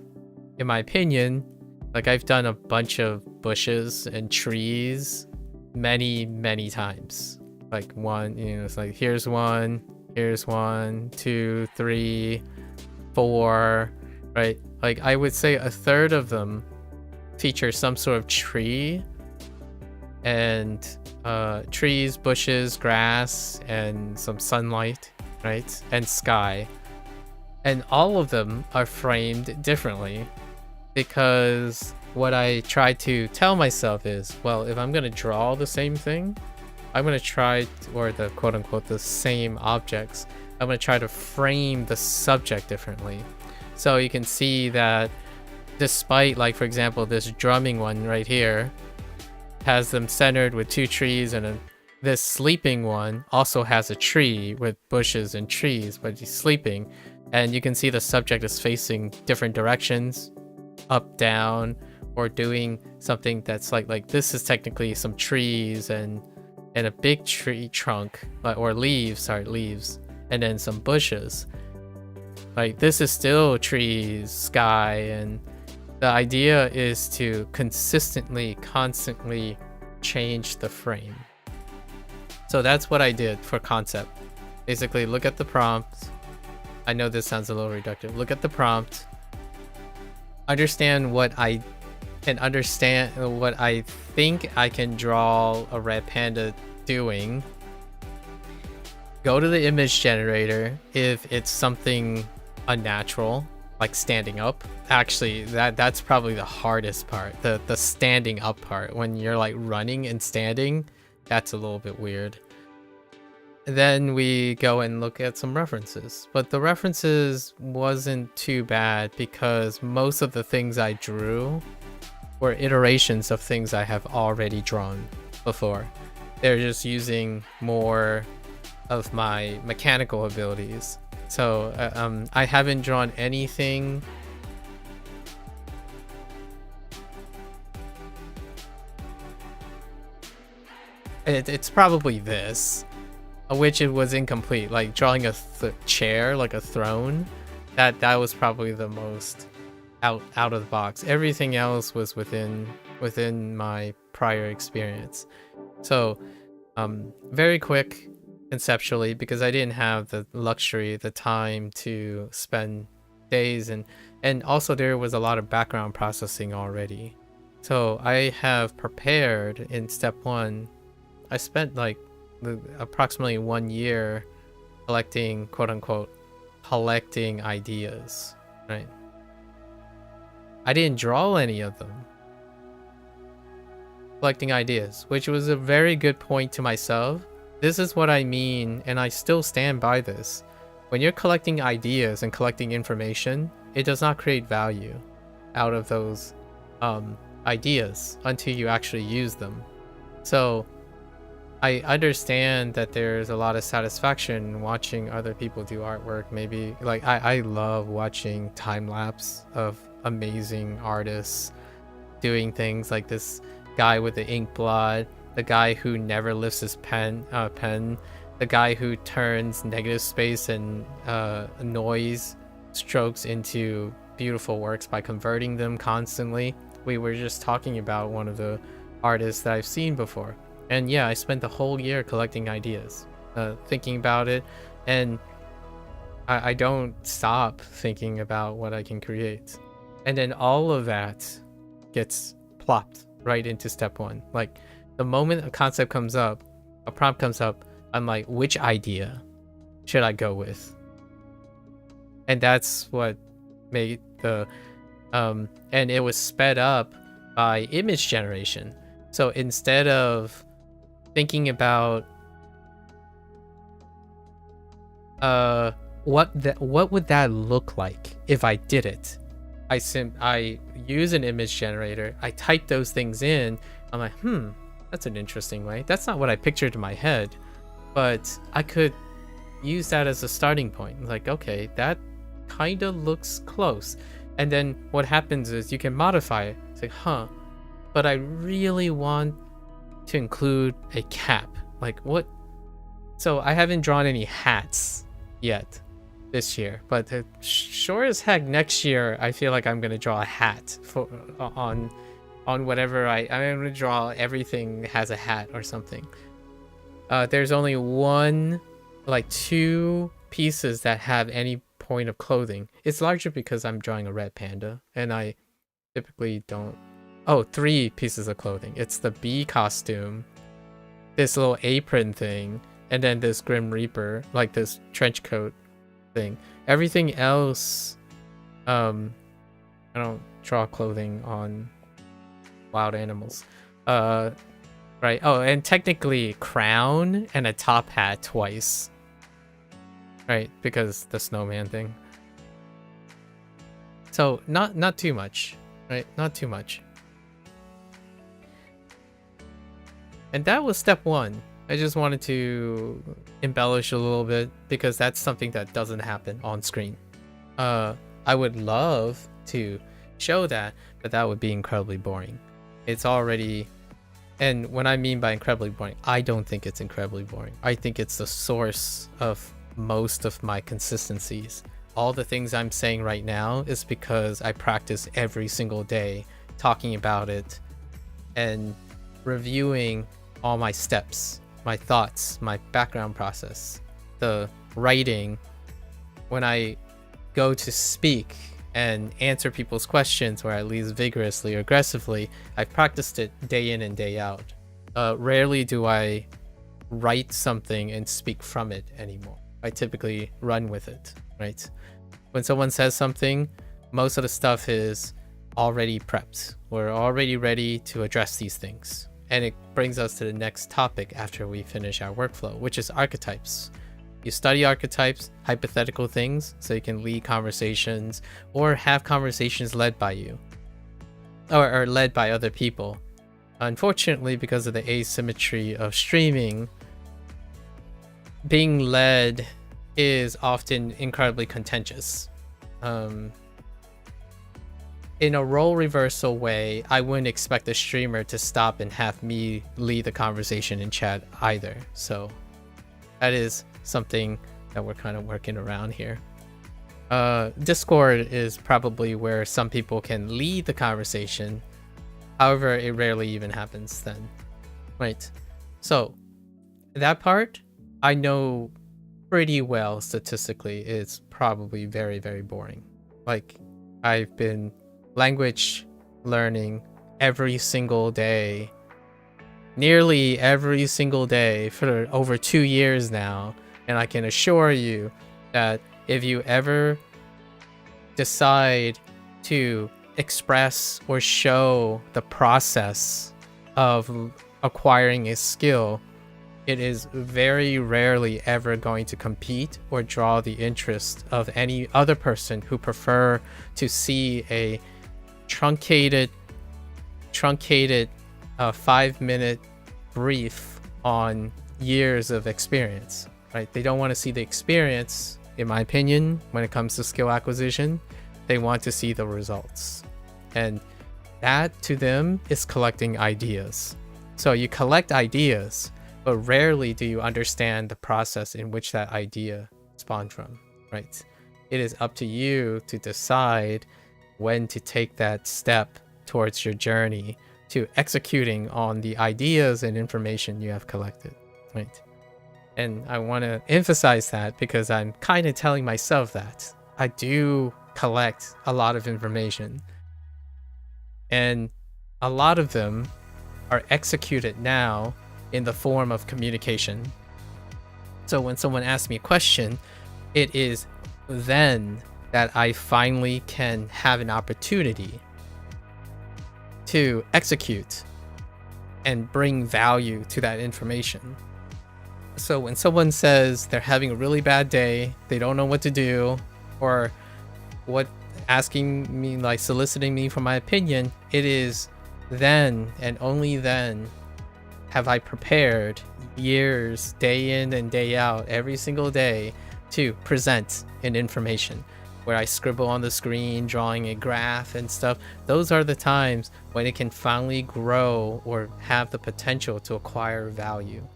my opinion, like I've done a bunch of bushes and trees many times. Like one, it's like here's one, 2, 3, 4, right? Like I would say a third of them feature some sort of tree, and trees, bushes, grass, and some sunlight, right? And sky. And all of them are framed differently, because what I try to tell myself is, well, if I'm going to draw the same thing, I'm going to try, or the quote unquote, the same objects, I'm going to try to frame the subject differently. So you can see that despite, like, for example, this drumming one right here has them centered with 2 trees, and this sleeping one also has a tree with bushes and trees, but he's sleeping. And you can see the subject is facing different directions, up, down, or doing something that's like this is technically some trees and a big tree trunk, or leaves, and then some bushes. Like this is still trees, sky, and the idea is to constantly, constantly change the frame. So that's what I did for concept. Basically, look at the prompt. I know this sounds a little reductive. Look at the prompt. Understand what I think I can draw a red panda doing. Go to the image generator if it's something unnatural, like standing up. Actually, that's probably the hardest part, the standing up part. When you're like running and standing, that's a little bit weird. Then we go and look at some references, but the references wasn't too bad because most of the things I drew were iterations of things I have already drawn before. They're just using more of my mechanical abilities. So I haven't drawn anything it's probably this, which it was incomplete, like drawing a chair, like a throne. That was probably the most out of the box. Everything else was within my prior experience. So very quick conceptually, because I didn't have the luxury, the time to spend days, and also there was a lot of background processing already. So I have prepared in step 1. I spent like approximately 1 year collecting, quote unquote, collecting ideas, right? I didn't draw any of them. Collecting ideas, which was a very good point to myself. This is what I mean, and I still stand by this. When you're collecting ideas and collecting information, it does not create value out of those ideas until you actually use them. So I understand that there's a lot of satisfaction watching other people do artwork. Maybe like I love watching time lapse of amazing artists doing things, like this guy with the ink blot, the guy who never lifts his pen, the guy who turns negative space and noise strokes into beautiful works by converting them constantly. We were just talking about one of the artists that I've seen before. And yeah, I spent the whole year collecting ideas, thinking about it, and I don't stop thinking about what I can create. And then all of that gets plopped right into step 1. Like the moment a concept comes up, a prompt comes up, I'm like, which idea should I go with? And that's what made the and it was sped up by image generation. So instead of thinking about what would that look like if I did it, I use an image generator, I type those things in, I'm like, that's an interesting way. That's not what I pictured in my head, but I could use that as a starting point. Like, okay, that kind of looks close. And then what happens is you can modify it. It's like, but I really want to include a cap. Like, what? So I haven't drawn any hats yet this year, but sure as heck next year I feel like I'm gonna draw a hat for on whatever I'm gonna draw. Everything has a hat or something. There's only two pieces that have any point of clothing. It's largely because I'm drawing a red panda and I typically don't. Oh, 3 pieces of clothing. It's the bee costume, this little apron thing, and then this Grim Reaper, like this trench coat thing. Everything else, I don't draw clothing on wild animals. Right. Oh, and technically crown and a top hat twice. Right, because the snowman thing. So not too much, right? Not too much. And that was step 1. I just wanted to embellish a little bit because that's something that doesn't happen on screen. I would love to show that, but that would be incredibly boring. It's already, and when I mean by incredibly boring, I don't think it's incredibly boring. I think it's the source of most of my consistencies. All the things I'm saying right now is because I practice every single day talking about it and reviewing all my steps, my thoughts, my background process, the writing. When I go to speak and answer people's questions, or at least vigorously or aggressively, I've practiced it day in and day out. Rarely do I write something and speak from it anymore. I typically run with it, right? When someone says something, most of the stuff is already prepped. We're already ready to address these things. And it brings us to the next topic after we finish our workflow, which is archetypes. You study archetypes, hypothetical things, so you can lead conversations or have conversations led by you or led by other people. Unfortunately, because of the asymmetry of streaming, being led is often incredibly contentious. In a role reversal way, I wouldn't expect a streamer to stop and have me lead the conversation in chat either. So that is something that we're kind of working around here. Discord is probably where some people can lead the conversation. However, it rarely even happens then. Right. So that part, I know pretty well statistically it's probably very, very boring. Like, I've been language learning every single day, nearly every single day for over 2 years now, and I can assure you that if you ever decide to express or show the process of acquiring a skill, it is very rarely ever going to compete or draw the interest of any other person who prefer to see a truncated 5-minute brief on years of experience, right? They don't want to see the experience, in my opinion, when it comes to skill acquisition. They want to see the results. And that to them is collecting ideas. So you collect ideas, but rarely do you understand the process in which that idea spawned from, right? It is up to you to decide when to take that step towards your journey to executing on the ideas and information you have collected, right? And I want to emphasize that because I'm kind of telling myself that I do collect a lot of information, and a lot of them are executed now in the form of communication. So when someone asks me a question, it is then that I finally can have an opportunity to execute and bring value to that information. So when someone says they're having a really bad day, they don't know what to do, or asking me, like soliciting me for my opinion, it is then and only then have I prepared years, day in and day out, every single day, to present an information where I scribble on the screen, drawing a graph and stuff. Those are the times when it can finally grow or have the potential to acquire value.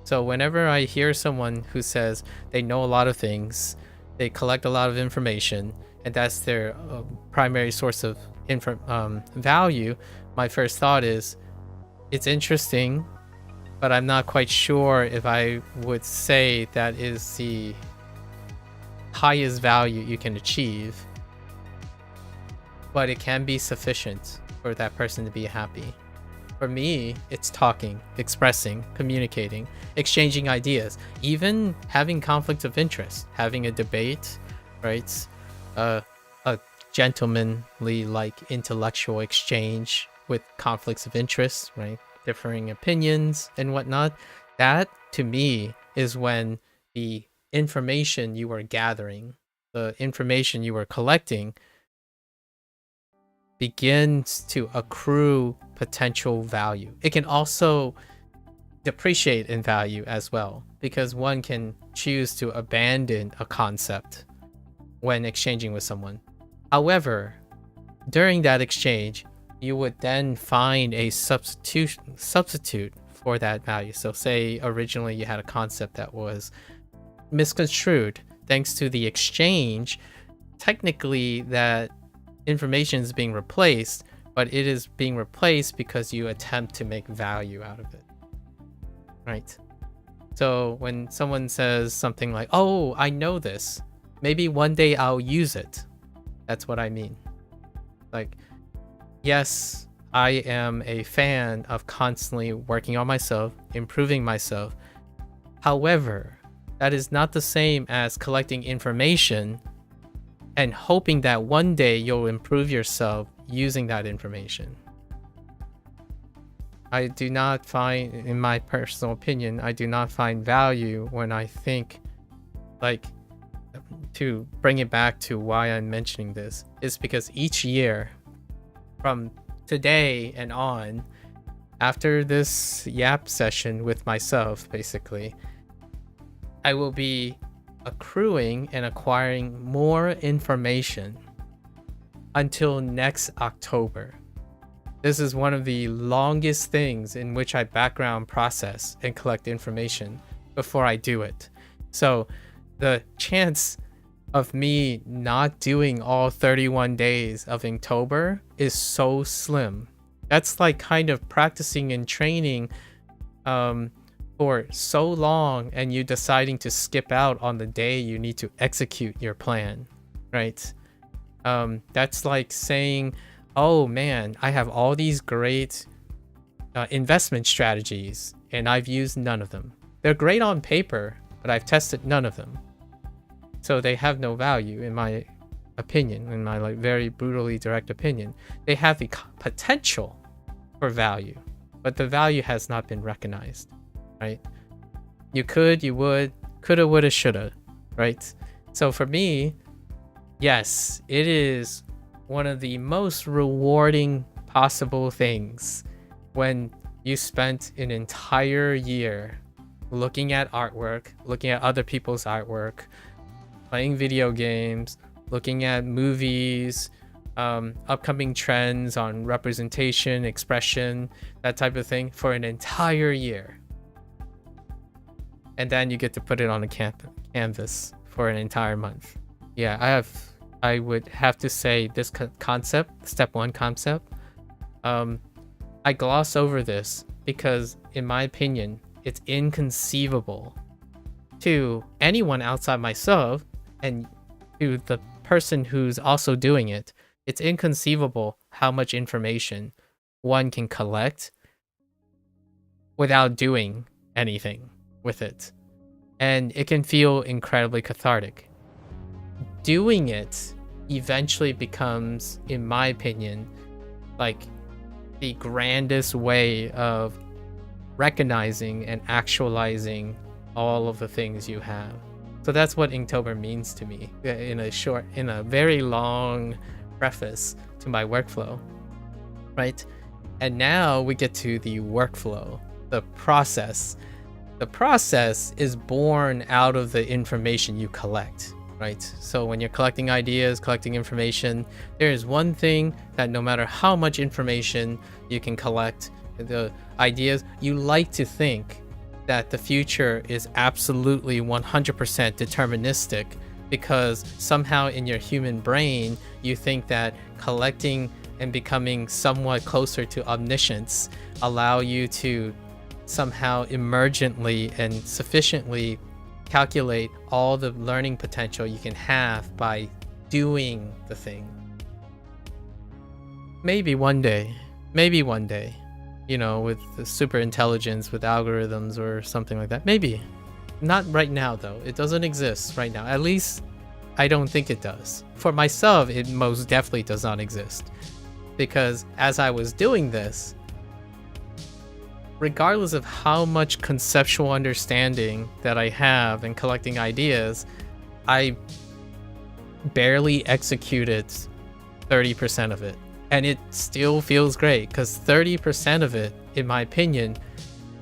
So whenever I hear someone who says they know a lot of things, they collect a lot of information, and that's their primary source of value, my first thought is, it's interesting, but I'm not quite sure if I would say that is the highest value you can achieve, but it can be sufficient for that person to be happy. For me, it's talking, expressing, communicating, exchanging ideas, even having conflicts of interest, having a debate, right? A gentlemanly, like, intellectual exchange with conflicts of interest, right? Differing opinions and whatnot. That, to me, is when the information you are gathering, the information you are collecting, begins to accrue potential value. It can also depreciate in value as well, because one can choose to abandon a concept when exchanging with someone. However, during that exchange, you would then find a substitute for that value. So say originally you had a concept that was misconstrued. Thanks to the exchange, technically that information is being replaced, but it is being replaced because you attempt to make value out of it, right? So when someone says something like, oh, I know this, maybe one day I'll use it, that's what I mean. Like, yes, I am a fan of constantly working on myself, improving myself. However, that is not the same as collecting information and hoping that one day you'll improve yourself using that information. I do not find, in my personal opinion, I do not find value when I think, like, to bring it back to why I'm mentioning this, is because each year, from today and on, after this yap session with myself, basically, I will be accruing and acquiring more information until next October. This is one of the longest things in which I background process and collect information before I do it. So the chance of me not doing all 31 days of Inktober is so slim. That's like kind of practicing and training for so long, and you deciding to skip out on the day you need to execute your plan, right? That's like saying, oh man, I have all these great investment strategies and I've used none of them. They're great on paper, but I've tested none of them. So they have no value, in my opinion, in my like very brutally direct opinion. They have the potential for value, but the value has not been recognized, right? You could, you would, coulda, woulda, shoulda, right? So for me, yes, it is one of the most rewarding possible things when you spent an entire year looking at artwork, looking at other people's artwork, playing video games, looking at movies, upcoming trends on representation, expression, that type of thing for an entire year. And then you get to put it on a canvas for an entire month. Yeah, I would have to say this concept, step one concept, I gloss over this because in my opinion, it's inconceivable to anyone outside myself and to the person who's also doing it. It's inconceivable how much information one can collect without doing anything with it. And it can feel incredibly cathartic. doing it eventually becomes, in my opinion, like the grandest way of recognizing and actualizing all of the things you have. So that's what Inktober means to me in a very long preface to my workflow, right? And now we get to the workflow, the process. The process is born out of the information you collect, right? So when you're collecting ideas, collecting information, there is one thing that no matter how much information you can collect, the ideas, you like to think that the future is absolutely 100% deterministic, because somehow in your human brain, you think that collecting and becoming somewhat closer to omniscience allow you to somehow emergently and sufficiently calculate all the learning potential you can have by doing the thing. Maybe one day, you know, with the super intelligence, with algorithms or something like that. Maybe. Not right now, though. It doesn't exist right now. At least, I don't think it does. For myself, it most definitely does not exist. Because as I was doing this, regardless of how much conceptual understanding that I have in collecting ideas, I barely executed 30% of it. And it still feels great, because 30% of it, in my opinion,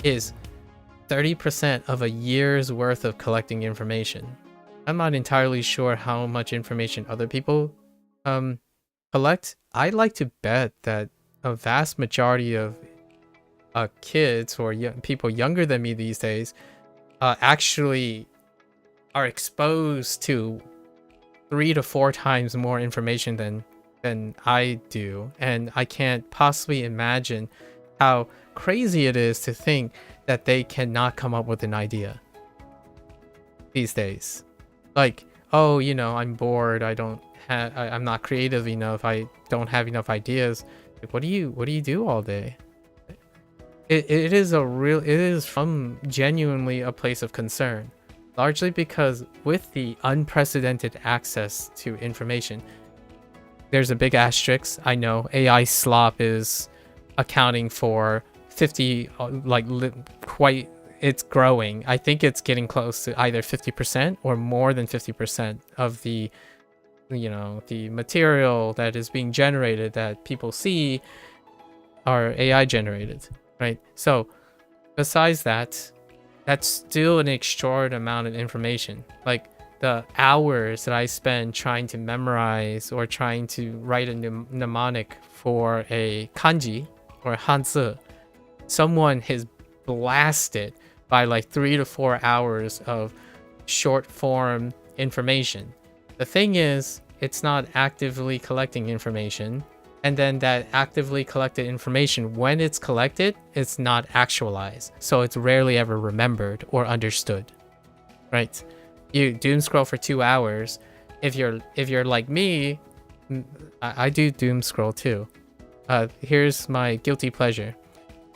is 30% of a year's worth of collecting information. I'm not entirely sure how much information other people collect. I like to bet that a vast majority of kids or people younger than me these days actually are exposed to 3 to 4 times more information than I do, and I can't possibly imagine how crazy it is to think that they cannot come up with an idea these days. Like, oh, you know, I'm bored, I'm not creative enough, I don't have enough ideas. Like, what do you do all day? It is from genuinely a place of concern, largely because with the unprecedented access to information, there's a big asterisk. I know AI slop is accounting for 50, quite, it's growing. I think it's getting close to either 50% or more than 50% of the, you know, the material that is being generated that people see are AI generated, right? So besides that, that's still an extraordinary amount of information. Like, the hours that I spend trying to memorize or trying to write a mnemonic for a kanji or Hanzi, someone has blasted by like 3 to 4 hours of short form information. The thing is, it's not actively collecting information, and then that actively collected information, when it's collected, it's not actualized, so it's rarely ever remembered or understood, right? You doom scroll for 2 hours. If you're like me, I do doom scroll too. Here's my guilty pleasure.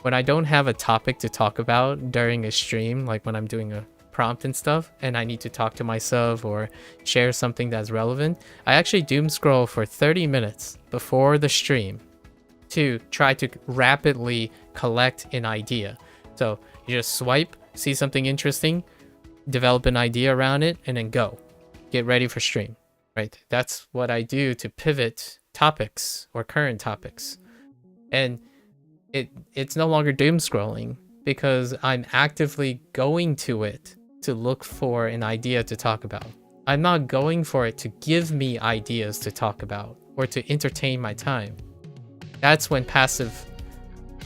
When I don't have a topic to talk about during a stream, like when I'm doing a prompt and stuff, and I need to talk to myself or share something that's relevant, I actually doom scroll for 30 minutes before the stream to try to rapidly collect an idea. So you just swipe, see something interesting, develop an idea around it, and then go get ready for stream, right? That's what I do to pivot topics or current topics. And it's no longer doom scrolling, because I'm actively going to it to look for an idea to talk about. I'm not going for it to give me ideas to talk about or to entertain my time. That's when passive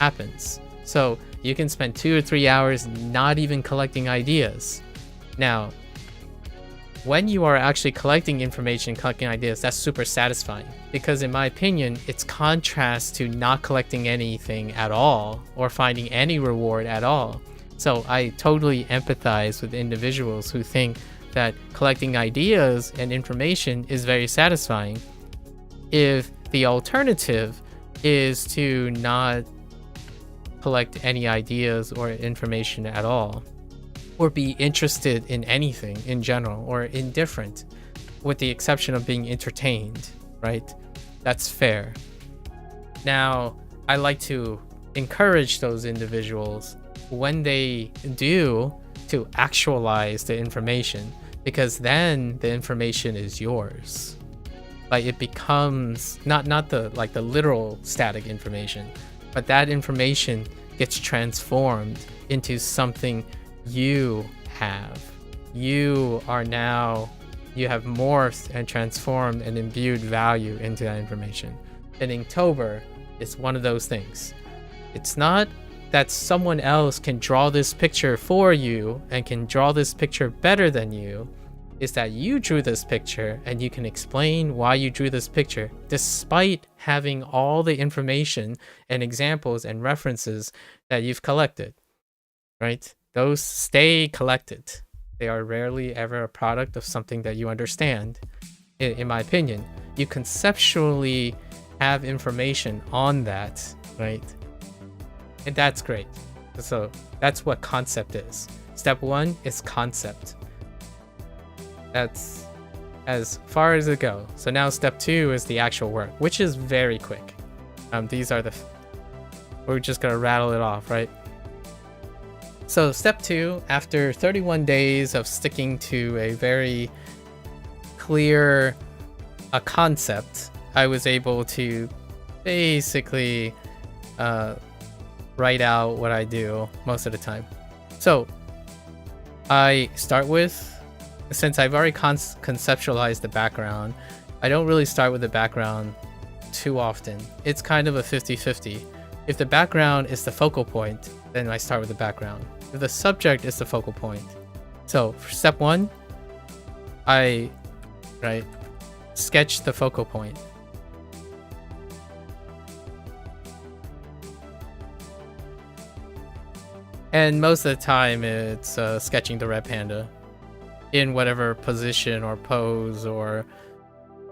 happens. So you can spend 2 or 3 hours not even collecting ideas. Now, when you are actually collecting information, collecting ideas, that's super satisfying, because in my opinion, it's contrast to not collecting anything at all or finding any reward at all. So I totally empathize with individuals who think that collecting ideas and information is very satisfying, if the alternative is to not collect any ideas or information at all, or be interested in anything in general, or indifferent. with the exception of being entertained, right? That's fair. Now, I like to encourage those individuals when they do to actualize the information, because then the information is yours. Like it becomes not the like the literal static information, but that information gets transformed into something you have. You have morphed and transformed and imbued value into that information. And Inktober is one of those things. It's not that someone else can draw this picture for you and can draw this picture better than you. Is that you drew this picture and you can explain why you drew this picture despite having all the information and examples and references that you've collected, right? Those stay collected. They are rarely ever a product of something that you understand, in my opinion. You conceptually have information on that, right? And that's great. So that's what concept is. Step 1 is concept. That's as far as it goes. So now step 2 is the actual work, which is very quick. These are we're just gonna rattle it off, right? So step 2, after 31 days of sticking to a very clear concept, I was able to basically write out what I do most of the time. So I start with, since I've already conceptualized the background, I don't really start with the background too often. It's kind of a 50-50. If the background is the focal point, then I start with the background. If the subject is the focal point. So for step 1, I sketch the focal point. And most of the time it's sketching the red panda in whatever position or pose or,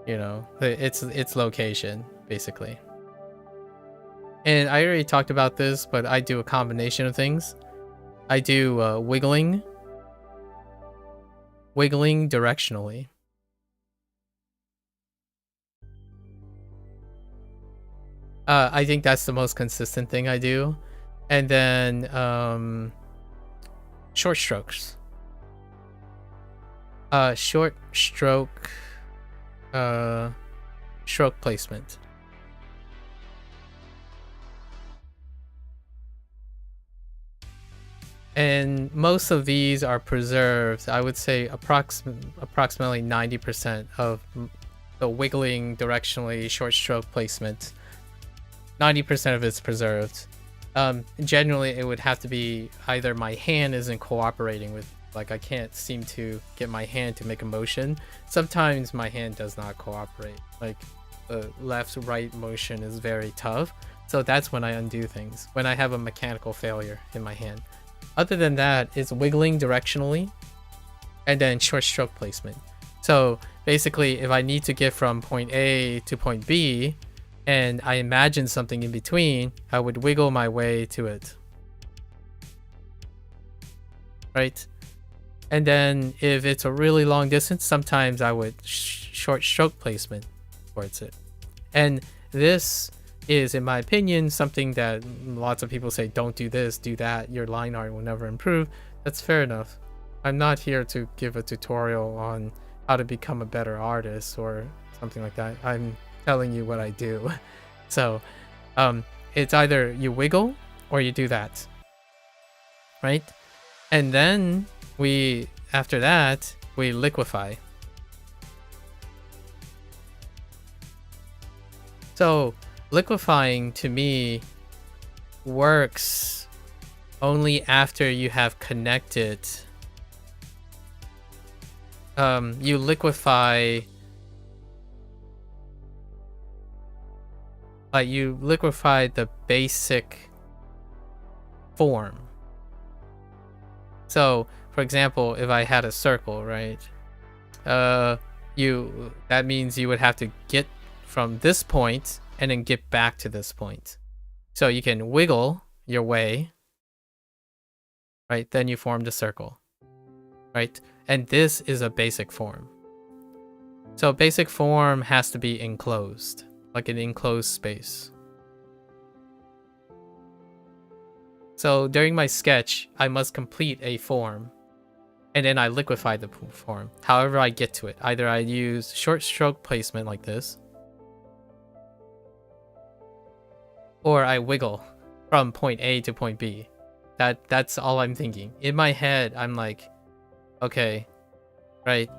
you know, its location, basically. And I already talked about this, but I do a combination of things. I do wiggling directionally. I think that's the most consistent thing I do. And then short strokes. Short stroke stroke placement. And most of these are preserved. I would say approximately 90% of the wiggling directionally short stroke placement, 90% of it's preserved. Generally, it would have to be either my hand isn't cooperating with, like I can't seem to get my hand to make a motion. Sometimes my hand does not cooperate. Like the left-right motion is very tough. So that's when I undo things, when I have a mechanical failure in my hand. Other than that, it's wiggling directionally and then short stroke placement. So basically, if I need to get from point A to point B and I imagine something in between, I would wiggle my way to it. Right? And then if it's a really long distance, sometimes I would short stroke placement towards it. And this is, in my opinion, something that lots of people say, don't do this, do that, your line art will never improve. That's fair enough. I'm not here to give a tutorial on how to become a better artist or something like that. I'm telling you what I do. So it's either you wiggle or you do that, right? And then after that we liquefy. So liquefying to me works only after you have connected. You liquefy, you liquefy the basic form. So for example, if I had a circle, right? That means you would have to get from this point and then get back to this point. So you can wiggle your way, right? Then you form the circle, right? And this is a basic form. So basic form has to be enclosed, like an enclosed space. So during my sketch, I must complete a form, and then I liquefy the form. However I get to it. Either I use short stroke placement like this, or I wiggle from point A to point B. That's all I'm thinking. In my head, I'm like, okay, right,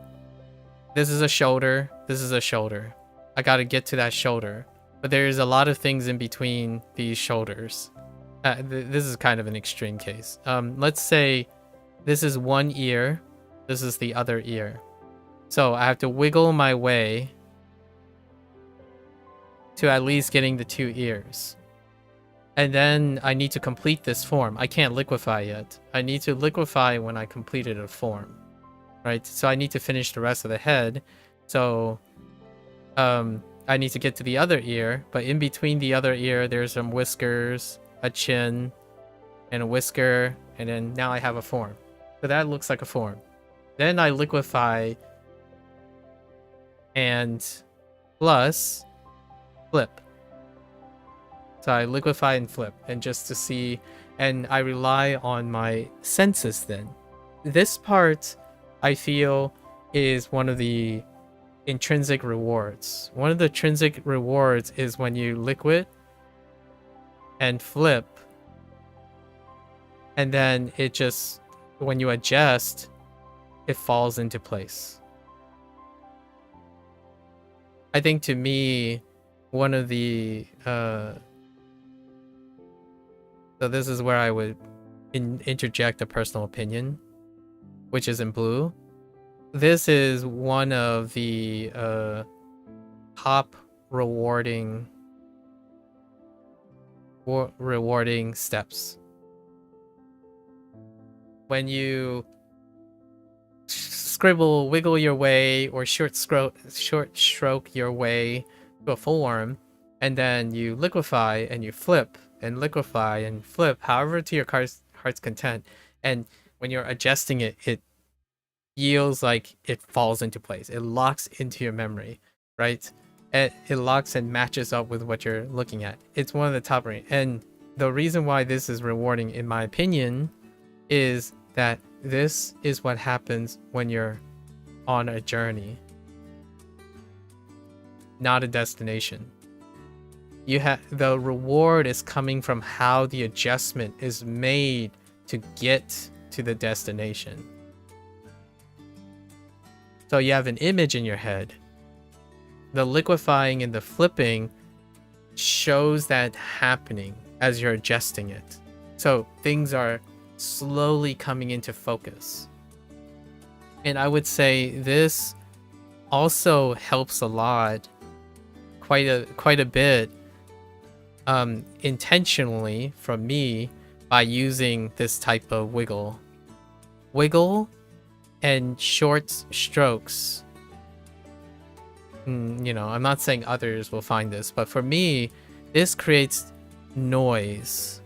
this is a shoulder, this is a shoulder. I gotta get to that shoulder. But there's a lot of things in between these shoulders. This is kind of an extreme case. Let's say this is one ear, this is the other ear. So I have to wiggle my way to at least getting the two ears. And then I need to complete this form. I can't liquefy yet. I need to liquefy when I completed a form, right? So I need to finish the rest of the head. So I need to get to the other ear, but in between the other ear, there's some whiskers, a chin, and a whisker, and then now I have a form. So that looks like a form. Then I liquefy and plus flip. So I liquefy and flip, and just to see, and I rely on my senses then. This part, I feel, is one of the intrinsic rewards. One of the intrinsic rewards is when you liquid and flip, and then it just, when you adjust, it falls into place. I think to me, one of the so this is where I would interject a personal opinion, which is in blue. This is one of the top rewarding steps. When you scribble, wiggle your way, or short stroke your way to a form, and then you liquefy and you flip and liquefy and flip, however to your heart's content. And when you're adjusting it, it yields like it falls into place. It locks into your memory, right? It locks and matches up with what you're looking at. It's one of the top range. And the reason why this is rewarding, in my opinion, is that this is what happens when you're on a journey, not a destination. You have, the reward is coming from how the adjustment is made to get to the destination. So you have an image in your head. The liquefying and the flipping shows that happening as you're adjusting it. So things are slowly coming into focus. And I would say this also helps a lot, quite a bit, intentionally from me, by using this type of wiggle and short strokes. You know, I'm not saying others will find this, but for me, this creates noise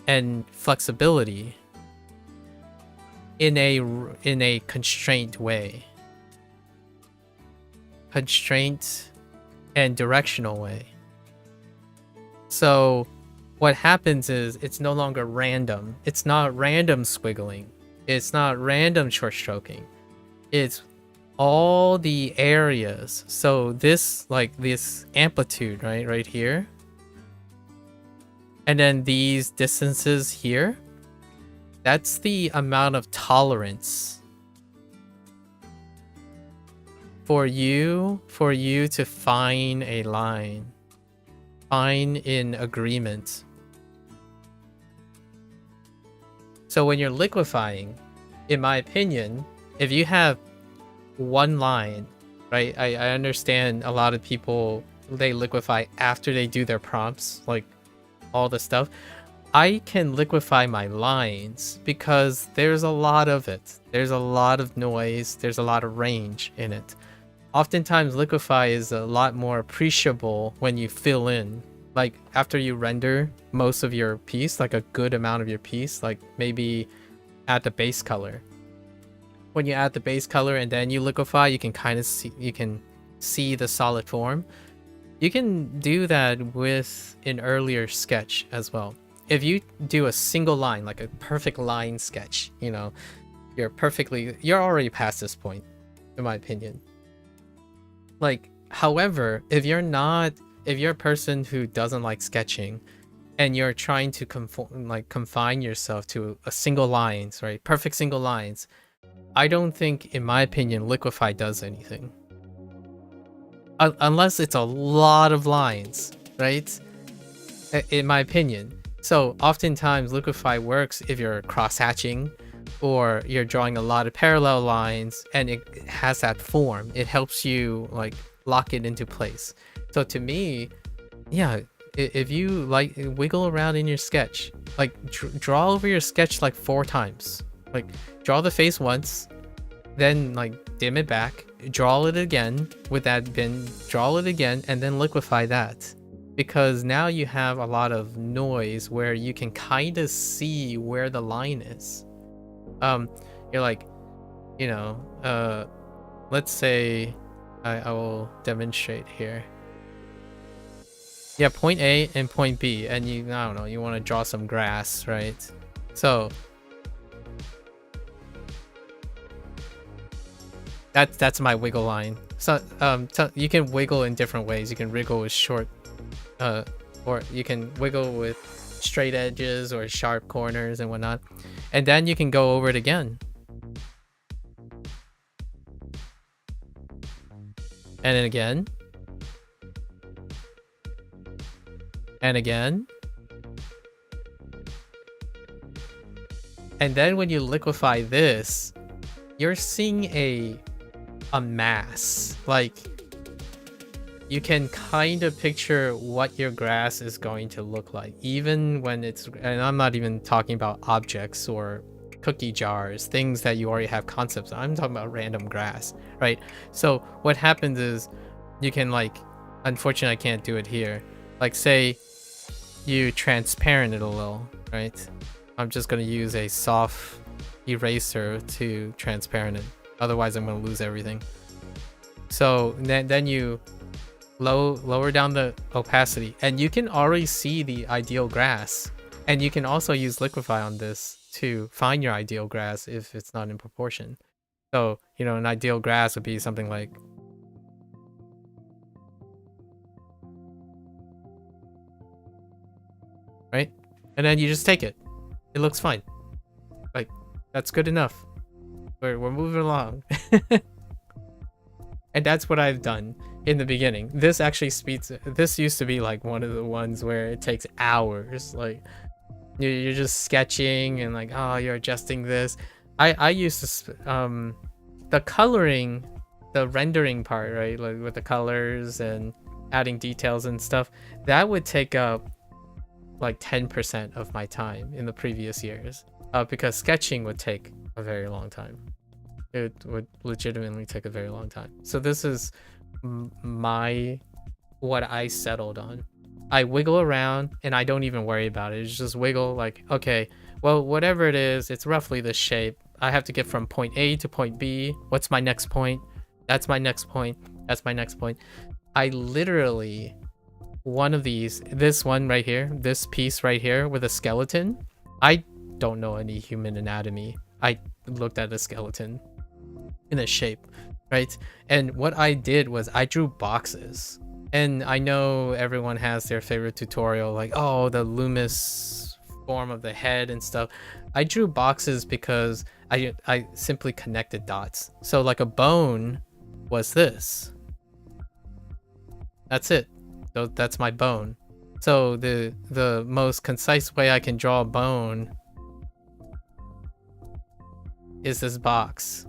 and flexibility in a constrained way. Constraint and directional way. So what happens is it's no longer random. It's not random squiggling. It's not random short stroking. It's all the areas. So this, like this amplitude, right here, and then these distances here, that's the amount of tolerance for you to find a line, find in agreement. So when you're liquefying, in my opinion, if you have one line, right? I understand a lot of people, they liquefy after they do their prompts, like all the stuff. I can liquefy my lines because there's a lot of it. There's a lot of noise. There's a lot of range in it. Oftentimes, liquefy is a lot more appreciable when you fill in. Like after you render most of your piece, like a good amount of your piece, like maybe add the base color. when you add the base color and then you liquefy, you can kind of see the solid form. You can do that with an earlier sketch as well. If you do a single line, like a perfect line sketch, you know, you're already past this point, in my opinion. Like, however, if you're a person who doesn't like sketching and you're trying to confine yourself to a single lines, right? Perfect single lines, I don't think, in my opinion, liquefy does anything. Unless it's a lot of lines, right? In my opinion. So oftentimes liquefy works if you're cross-hatching or you're drawing a lot of parallel lines and it has that form. It helps you like lock it into place. So to me, yeah, if you like wiggle around in your sketch, like draw over your sketch like 4 times. Like draw the face once, then like dim it back, draw it again with that bin, draw it again, and then liquefy that. Because now you have a lot of noise where you can kind of see where the line is. You're like, you know, let's say I will demonstrate here. Yeah, point A and point B, and I don't know, you want to draw some grass, right? So that's my wiggle line. So you can wiggle in different ways. You can wiggle with short, or you can wiggle with straight edges or sharp corners and whatnot, and then you can go over it again, and then again, and again, and then when you liquefy this, you're seeing a mass. Like, you can kind of picture what your grass is going to look like, even when it's, and I'm not even talking about objects or cookie jars, things that you already have concepts of. I'm talking about random grass, right? So what happens is you can, like, unfortunately I can't do it here, like say you transparent it a little, right? I'm just going to use a soft eraser to transparent it. Otherwise, I'm going to lose everything. So then you lower down the opacity, and you can already see the ideal grass. And you can also use liquefy on this to find your ideal grass if it's not in proportion. So, you know, an ideal grass would be something like, right? And then you just take it. It looks fine. Like, that's good enough. We're moving along. And that's what I've done in the beginning. This actually speeds. This used to be like one of the ones where it takes hours. Like you're just sketching and like, oh, you're adjusting this. I used to the coloring, the rendering part, right? Like with the colors and adding details and stuff. That would take up like 10% of my time in the previous years. Because sketching would take a very long time. It would legitimately take a very long time. So this is what I settled on. I wiggle around and I don't even worry about it. It's just wiggle like, okay, well, whatever it is, it's roughly this shape. I have to get from point A to point B. What's my next point? That's my next point. That's my next point. I literally, one of these, this one right here, this piece right here with a skeleton, I don't know any human anatomy. I looked at a skeleton in a shape, right? And what I did was I drew boxes. And I know everyone has their favorite tutorial, like, oh, the Loomis form of the head and stuff. I drew boxes because I simply connected dots. So like a bone was this. That's it. So that's my bone. So the most concise way I can draw a bone is this box.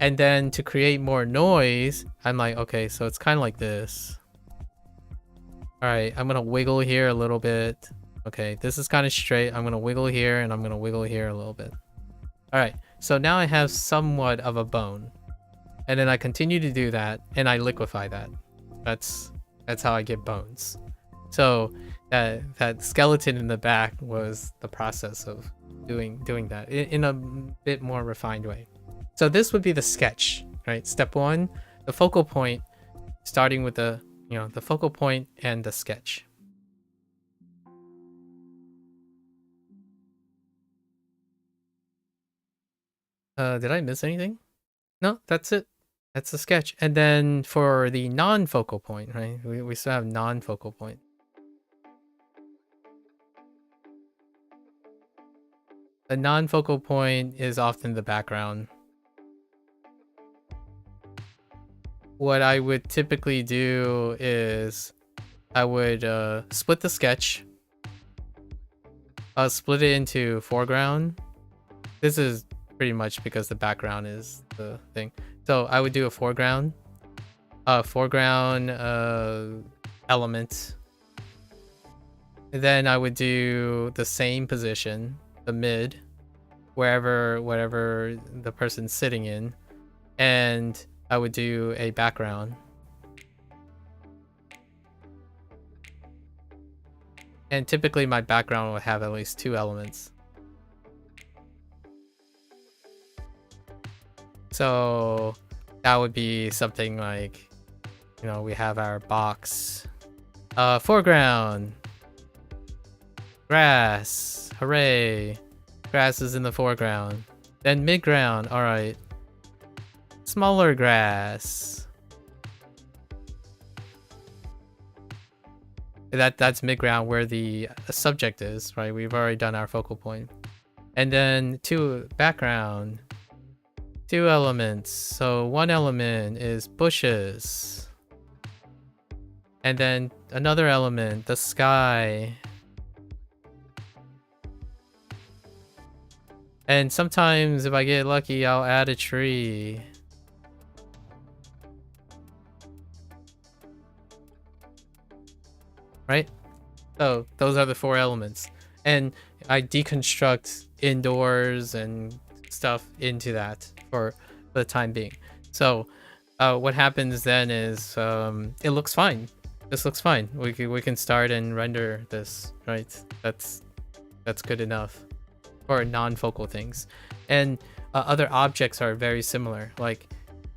And then to create more noise, I'm like, okay, so it's kind of like this. All right, I'm gonna wiggle here a little bit. Okay, this is kind of straight. I'm gonna wiggle here and I'm gonna wiggle here a little bit. All right, so now I have somewhat of a bone. And then I continue to do that and I liquefy that. That's how I get bones. So that skeleton in the back was the process of doing that in a bit more refined way. So this would be the sketch, right? Step 1, the focal point, starting with the the focal point and the sketch. Did I miss anything? No, that's it. That's the sketch. And then for the non-focal point, right? We still have non-focal point. The non-focal point is often the background. What I would typically do is I would split the sketch. I'll split it into foreground. This is pretty much because the background is the thing. So I would do a foreground element. And then I would do the same position, the mid, wherever the person's sitting in, and I would do a background. And typically my background would have at least 2 elements. So that would be something like, we have our box. Foreground. Grass. Hooray. Grass is in the foreground. Then midground. Alright. Smaller grass. That's midground where the subject is, right? We've already done our focal point. And then background. 2 elements. So 1 element is bushes. And then another element, the sky. And sometimes if I get lucky, I'll add a tree. Right? So those are the 4 elements. And I deconstruct indoors and stuff into that for the time being. So what happens then is it looks fine. This looks fine. We can start and render this, right? That's good enough for non-focal things. And other objects are very similar, like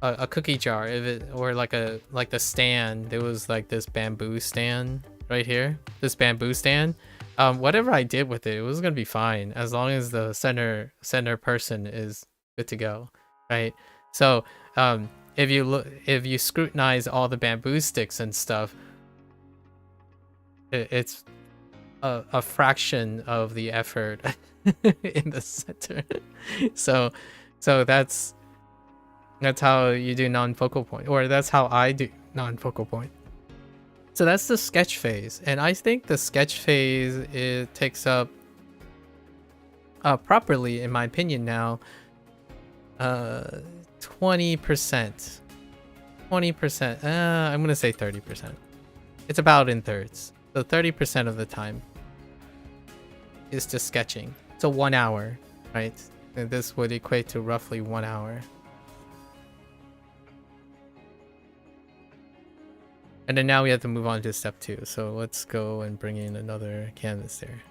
a cookie jar, or like the stand. There was like this bamboo stand right here. This bamboo stand. Whatever I did with it, it was gonna be fine as long as the center person is good to go, right? So if you scrutinize all the bamboo sticks and stuff, it's a fraction of the effort in the center. So that's how you do non-focal point, or that's how I do non-focal point. So that's the sketch phase, and I think the sketch phase, it takes up properly, in my opinion now, 20%. 20%. I'm gonna say 30%. It's about in thirds. So 30% of the time is just sketching. So 1 hour, right? And this would equate to roughly 1 hour. And then now we have to move on to step 2. So let's go and bring in another canvas there.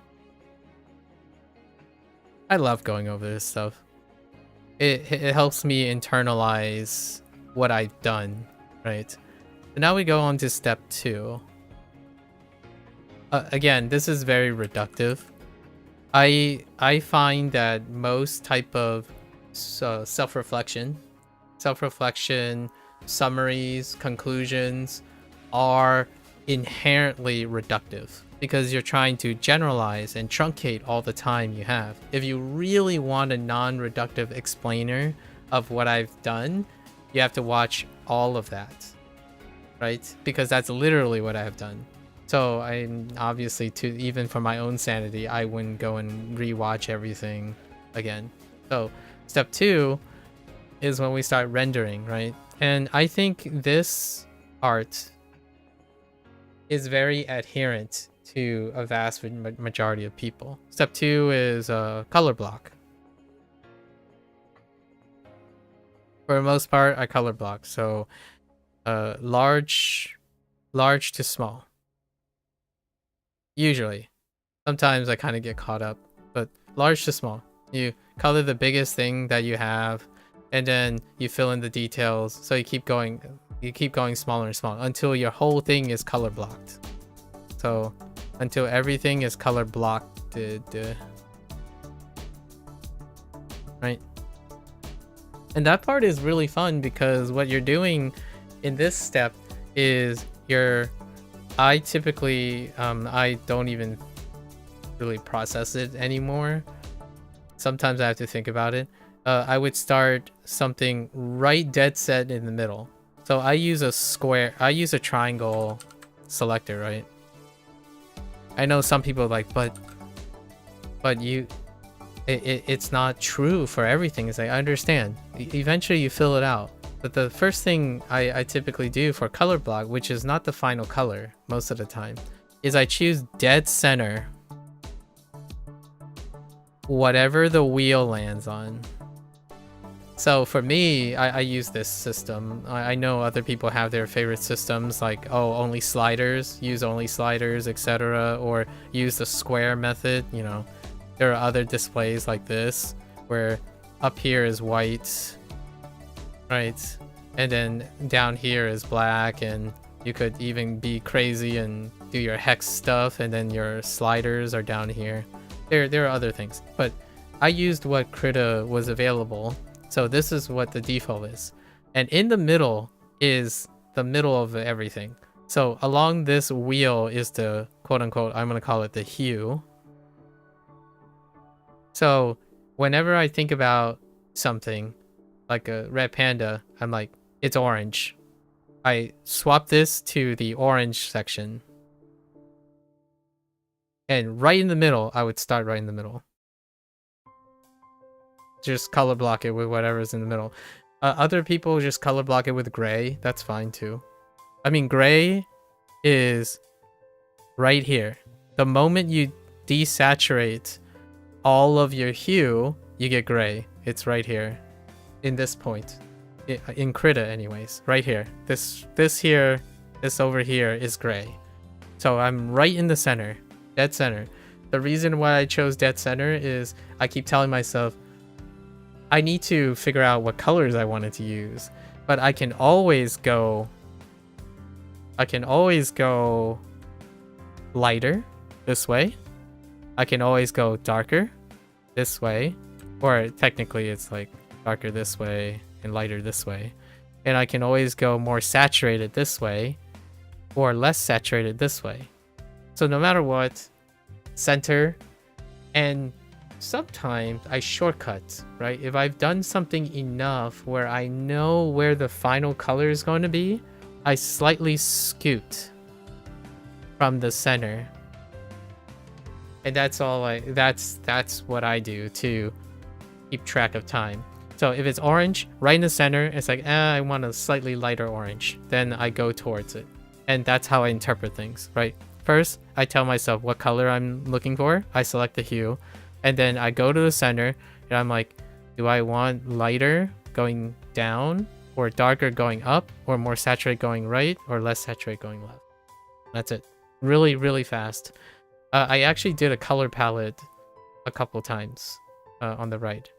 I love going over this stuff. It helps me internalize what I've done, right? So now we go on to step 2. Again, this is very reductive. I find that most type of self-reflection, summaries, conclusions are inherently reductive because you're trying to generalize and truncate all the time you have. If you really want a non-reductive explainer of what I've done, you have to watch all of that, right? Because that's literally what I have done. So I'm obviously, even for my own sanity, I wouldn't go and rewatch everything again. So step 2 is when we start rendering, right? And I think this art is very adherent to a vast majority of people. Step 2 is a color block. For the most part, I color block. So large to small. Usually. Sometimes I kind of get caught up, but large to small. You color the biggest thing that you have, and then you fill in the details. So you keep going smaller and smaller until your whole thing is color blocked. So until everything is color blocked, right? And that part is really fun because what you're doing in this step is I typically I don't even really process it anymore. Sometimes I have to think about it. I would start something right dead set in the middle. So I use a triangle selector, right? I know some people are like, but it's not true for everything. It's like, I understand. Eventually you fill it out. But the first thing I typically do for color block, which is not the final color most of the time, is I choose dead center whatever the wheel lands on. So for me, I use this system. I know other people have their favorite systems, like, oh, only sliders, use only sliders, etc. Or use the square method. You know, there are other displays like this, where up here is white, right? And then down here is black, and you could even be crazy and do your hex stuff, and then your sliders are down here. There are other things, but I used what Krita was available. So this is what the default is. And in the middle is the middle of everything. So along this wheel is the quote unquote, I'm going to call it the hue. So whenever I think about something like a red panda, I'm like, it's orange. I swap this to the orange section. And right in the middle, I would start right in the middle. Just color block it with whatever's in the middle. Other people just color block it with gray. That's fine too. I mean, gray is right here. The moment you desaturate all of your hue, you get gray. It's right here. In this point. In Krita anyways. Right here. This here, this over here is gray. So I'm right in the center. Dead center. The reason why I chose dead center is I keep telling myself, I need to figure out what colors I wanted to use, but I can always go lighter this way. I can always go darker this way, or technically it's like darker this way and lighter this way. And I can always go more saturated this way or less saturated this way. So no matter what, center. And sometimes I shortcut, right? If I've done something enough where I know where the final color is going to be, I slightly scoot from the center. And that's what I do to keep track of time. So if it's orange, right in the center, it's like, I want a slightly lighter orange. Then I go towards it. And that's how I interpret things, right? First, I tell myself what color I'm looking for. I select the hue. And then I go to the center and I'm like, do I want lighter going down or darker going up or more saturated going right or less saturated going left? That's it. Really, really fast. I actually did a color palette a couple times on the right.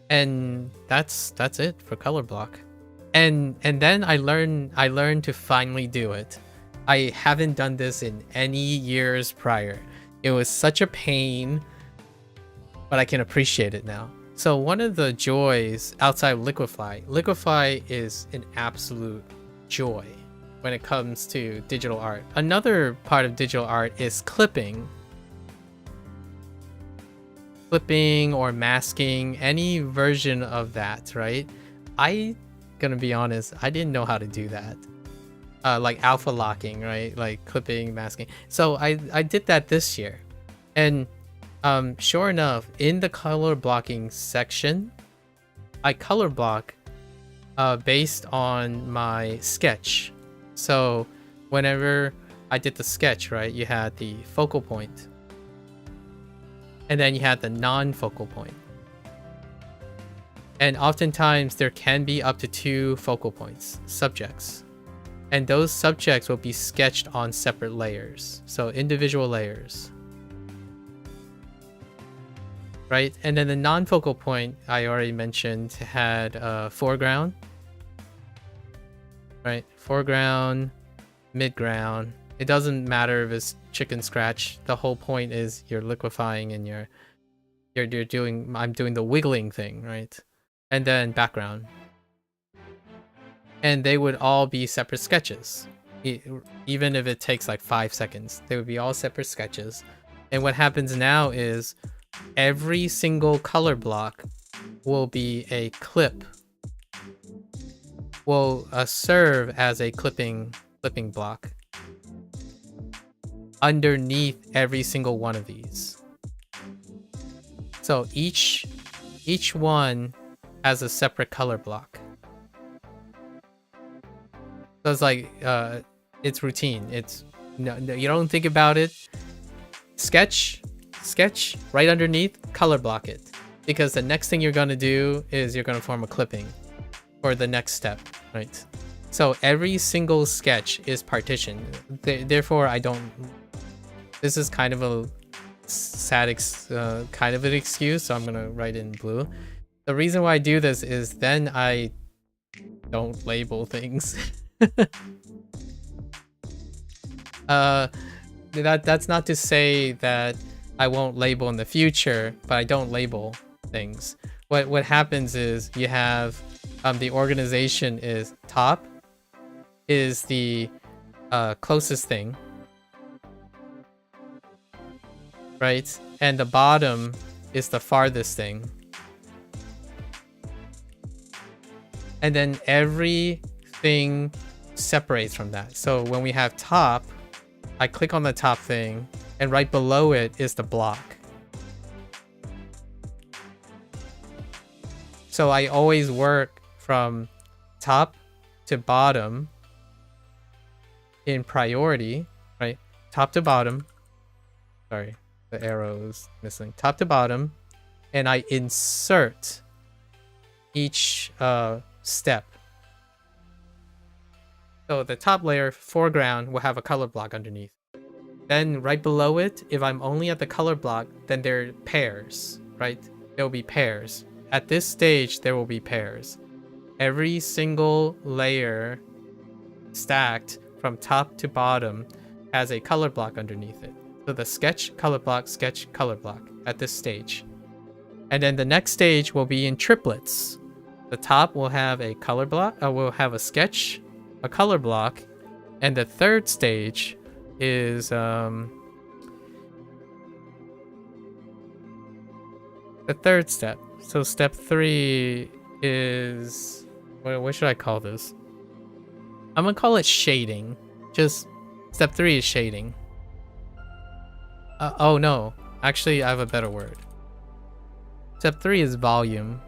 And that's it for color block. And then I learned to finally do it. I haven't done this in any years prior. It was such a pain, but I can appreciate it now. So one of the joys outside of Liquify is an absolute joy when it comes to digital art. Another part of digital art is clipping or masking, any version of that, right? I gonna be honest, I didn't know how to do that. Like alpha locking, right? Like clipping, masking. So I did that this year. And sure enough, in the color blocking section, I color block based on my sketch. So whenever I did the sketch, right, you had the focal point. And then you had the non-focal point. And oftentimes there can be up to 2 focal points, subjects. And those subjects will be sketched on separate layers. So individual layers. right? And then the non-focal point I already mentioned had foreground, right? Foreground, midground. It doesn't matter if it's chicken scratch. The whole point is you're liquefying and you're doing, I'm doing the wiggling thing, right? And then background. And they would all be separate sketches. Even if it takes like 5 seconds, they would be all separate sketches. And what happens now is every single color block will be a clip, will serve as a clipping block underneath every single one of these. So each one has a separate color block. So it's like it's routine. It's no, you don't think about it. Sketch right underneath, color block it, because the next thing you're gonna do is you're gonna form a clipping for the next step, right? So every single sketch is partitioned. Therefore, I don't. This is kind of a sad kind of an excuse, so I'm gonna write in blue. The reason why I do this is then I don't label things. That's not to say that I won't label in the future, but I don't label things. What happens is you have the organization is top is the closest thing, right? And the bottom is the farthest thing. And then everything separates from that. So when we have top, I click on the top thing, and right below it is the block. So I always work from top to bottom in priority, right? Top to bottom. Sorry, the arrow is missing. Top to bottom, and I insert each step. So the top layer, foreground, will have a color block underneath. Then right below it, if I'm only at the color block, then there are pairs, right? There will be pairs. At this stage, there will be pairs. Every single layer stacked from top to bottom has a color block underneath it. So the sketch, color block, sketch, color block at this stage. And then the next stage will be in triplets. The top will have a color block, will have a sketch, a color block, and the third stage is the third step. So step 3 is what should I call this? I'm gonna call it shading. Just step 3 is shading. Oh no, actually I have a better word. Step 3 is volume.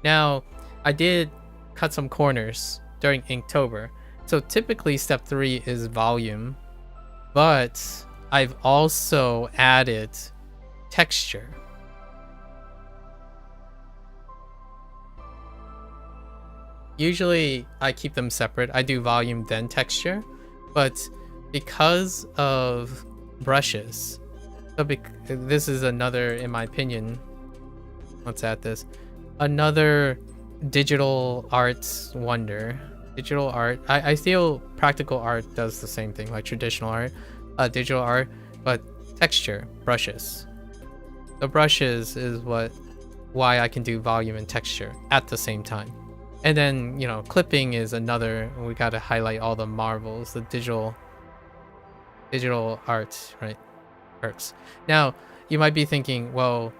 Now I did cut some corners during Inktober. So typically step 3 is volume, but I've also added texture. Usually I keep them separate. I do volume then texture, but because of brushes, so this is another, in my opinion, let's add this, another digital arts wonder. Digital art, I feel practical art does the same thing, like traditional art, digital art, but texture, brushes. The brushes is why I can do volume and texture at the same time. And then, you know, clipping is another, we gotta highlight all the marvels, the digital art, right? Arts. Now, you might be thinking, well,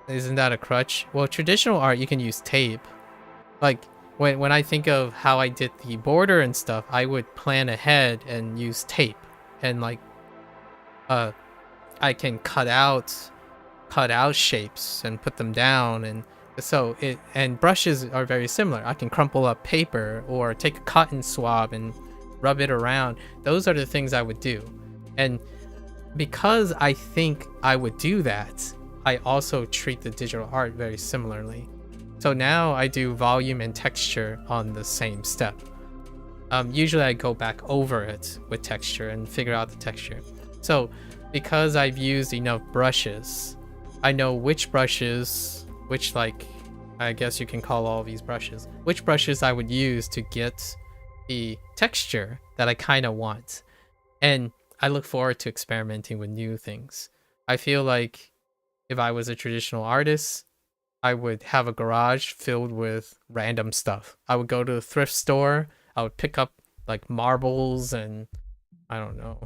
isn't that a crutch? Well, traditional art, you can use tape. Like, when I think of how I did the border and stuff, I would plan ahead and use tape. And like, I can cut out shapes and put them down, and so and brushes are very similar. I can crumple up paper or take a cotton swab and rub it around. Those are the things I would do. And because I think I would do that, I also treat the digital art very similarly. So now I do volume and texture on the same step. Usually I go back over it with texture and figure out the texture. So because I've used enough brushes, I know which brushes, which like, I guess you can call all these brushes, which brushes I would use to get the texture that I kind of want. And I look forward to experimenting with new things. I feel like if I was a traditional artist, I would have a garage filled with random stuff. I would go to a thrift store, I would pick up like marbles and I don't know,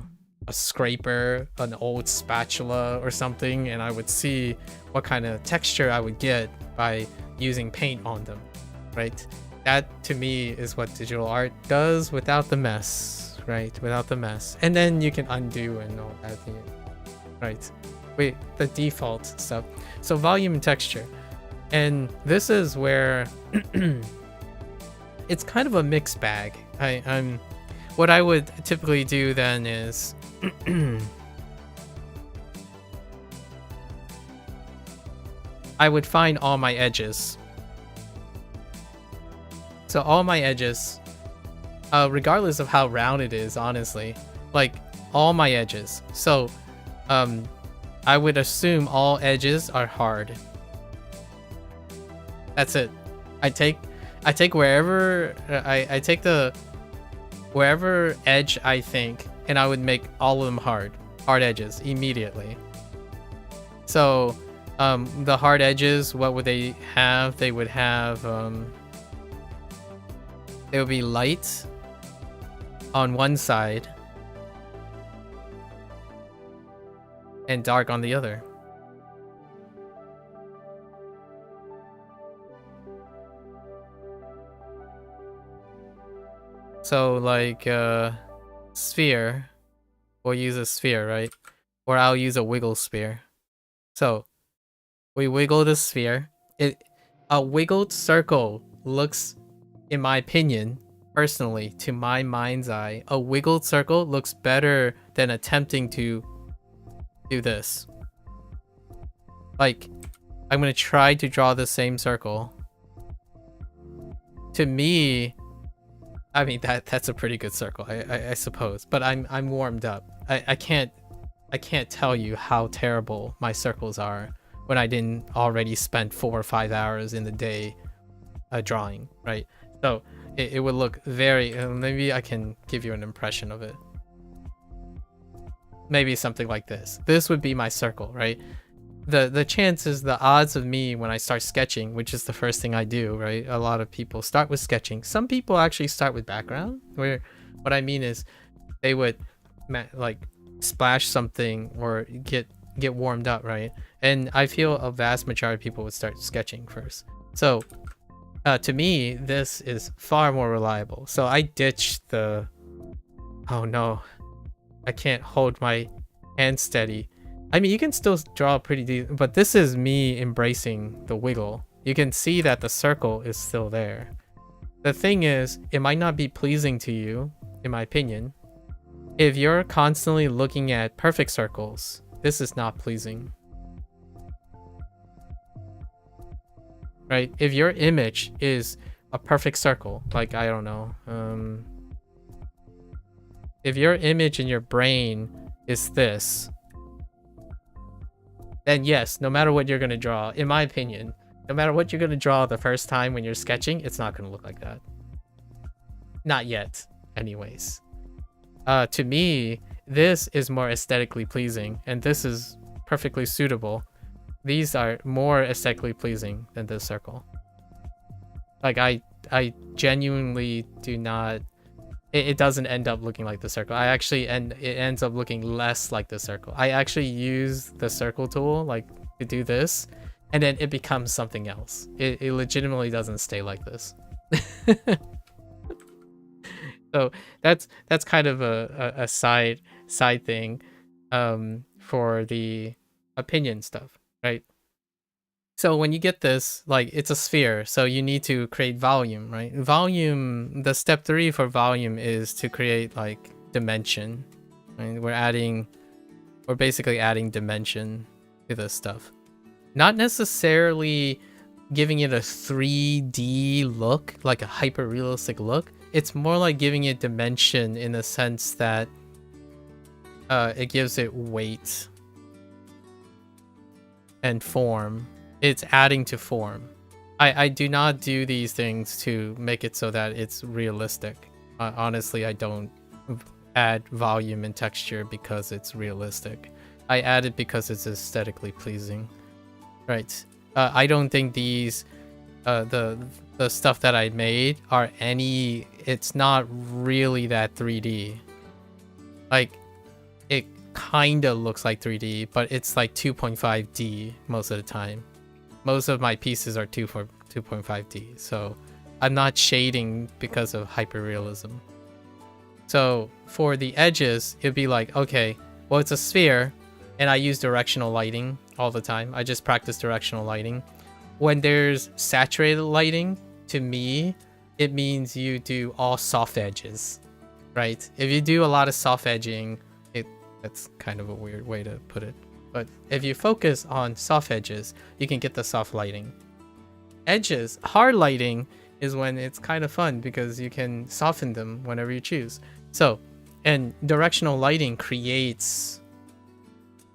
a scraper, an old spatula or something, and I would see what kind of texture I would get by using paint on them, right? That to me is what digital art does without the mess, right? Without the mess. And then you can undo and all that, right? Wait, the default stuff. So volume and texture. And this is where it's kind of a mixed bag. What I would typically do then is I would find all my edges. So all my edges, regardless of how round it is, honestly, like all my edges. So I would assume all edges are hard. That's it. I take wherever I take the wherever edge I think, and I would make all of them hard edges immediately. So the hard edges, what would they have? They would have they would be light on one side and dark on the other. So like sphere, we'll use a sphere, right? Or I'll use a wiggle sphere. So we wiggle the sphere. A wiggled circle looks, in my opinion, personally, to my mind's eye, a wiggled circle looks better than attempting to do this. Like, I'm gonna try to draw the same circle. To me, I mean that's a pretty good circle, I suppose. But I'm warmed up. I can't tell you how terrible my circles are when I didn't already spend 4 or 5 hours in the day drawing, right? So it would look very. Maybe I can give you an impression of it. Maybe something like this. This would be my circle, right? The chances, the odds of me when I start sketching, which is the first thing I do, right? A lot of people start with sketching. Some people actually start with background, where what I mean is they would like splash something or get warmed up, right? And I feel a vast majority of people would start sketching first. So to me, this is far more reliable. So I ditched the, oh no, I can't hold my hand steady. I mean, you can still draw pretty deep, but this is me embracing the wiggle. You can see that the circle is still there. The thing is, it might not be pleasing to you, in my opinion. If you're constantly looking at perfect circles, this is not pleasing. Right? If your image is a perfect circle, like, I don't know, if your image in your brain is this, then yes, no matter what you're going to draw, in my opinion, no matter what you're going to draw the first time when you're sketching, it's not going to look like that. Not yet, anyways. To me, this is more aesthetically pleasing, and this is perfectly suitable. These are more aesthetically pleasing than this circle. Like, I genuinely do not... It doesn't end up looking like the circle. It ends up looking less like the circle. I actually use the circle tool, like, to do this, and then it becomes something else. It legitimately doesn't stay like this. So that's kind of a side thing for the opinion stuff, right? So when you get this, like, it's a sphere, so you need to create volume, right? Volume, the step 3 for volume is to create like dimension. Right? We're basically adding dimension to this stuff. Not necessarily giving it a 3D look, like a hyper realistic look. It's more like giving it dimension in the sense that it gives it weight and form. It's adding to form. I do not do these things to make it so that it's realistic. Honestly, I don't add volume and texture because it's realistic. I add it because it's aesthetically pleasing. Right. I don't think these the stuff that I made are any, it's not really that 3D. Like, it kind of looks like 3D, but it's like 2.5D most of the time. Most of my pieces are 2.5D, so I'm not shading because of hyperrealism. So for the edges, it'd be like, okay, well, it's a sphere, and I use directional lighting all the time. I just practice directional lighting. When there's saturated lighting, to me, it means you do all soft edges, right? If you do a lot of soft edging, that's kind of a weird way to put it. But if you focus on soft edges, you can get the soft lighting. Edges, hard lighting, is when it's kind of fun because you can soften them whenever you choose. So, and directional lighting creates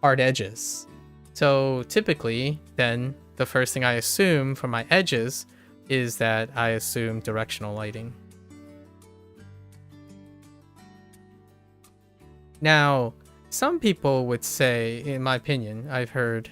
hard edges. So typically, then, the first thing I assume for my edges is that I assume directional lighting. Now, some people would say, in my opinion, I've heard,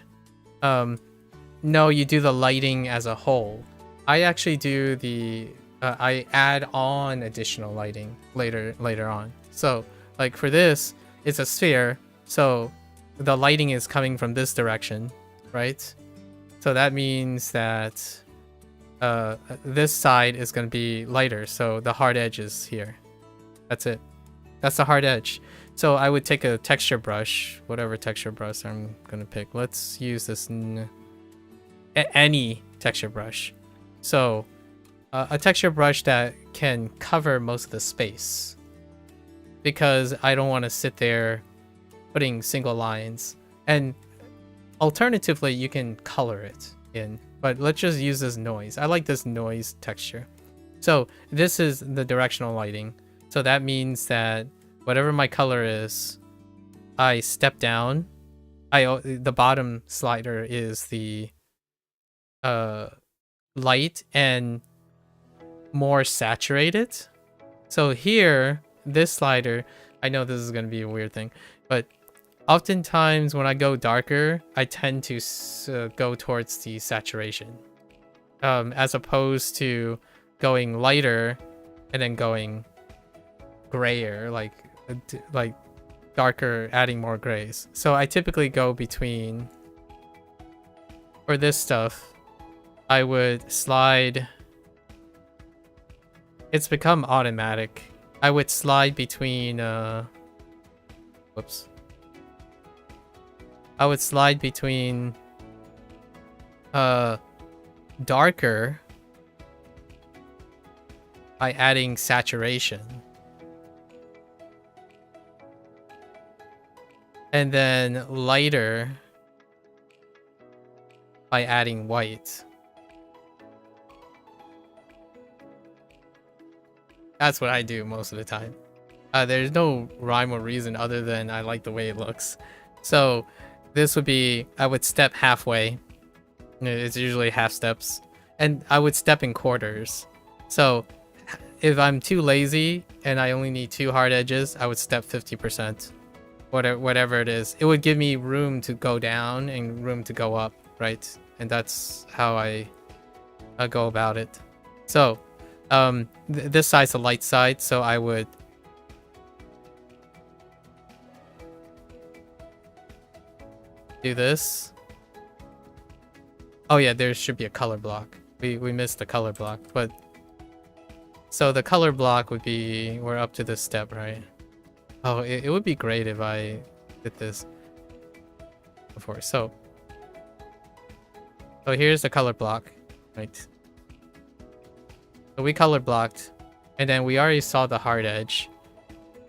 no, you do the lighting as a whole. I actually do the, I add on additional lighting later on. So, like for this, it's a sphere, so the lighting is coming from this direction, right? So that means that this side is going to be lighter, so the hard edge is here. That's it. That's the hard edge. So I would take a texture brush, whatever texture brush I'm going to pick. Let's use this, any texture brush. So a texture brush that can cover most of the space, because I don't want to sit there putting single lines. And alternatively, you can color it in, but let's just use this noise. I like this noise texture. So this is the directional lighting. So that means that whatever my color is, I step down. The bottom slider is the light and more saturated. So here, this slider, I know this is going to be a weird thing, but oftentimes when I go darker, I tend to go towards the saturation, as opposed to going lighter and then going grayer, like darker, adding more grays. So I typically go between, for this stuff, I would slide, it's become automatic. I would slide between, whoops. I would slide between darker by adding saturation, and then lighter by adding white. That's what I do most of the time. There's no rhyme or reason other than I like the way it looks. So this would be, I would step halfway. It's usually half steps. And I would step in quarters. So if I'm too lazy and I only need 2 hard edges, I would step 50%. Whatever it is. It would give me room to go down and room to go up, right? And that's how I go about it. So this side's the light side, so I would do this. Oh yeah, there should be a color block. We missed the color block, but so the color block would be, we're up to this step, right? Oh, it would be great if I did this before. So here's the color block, right? So we color blocked, and then we already saw the hard edge.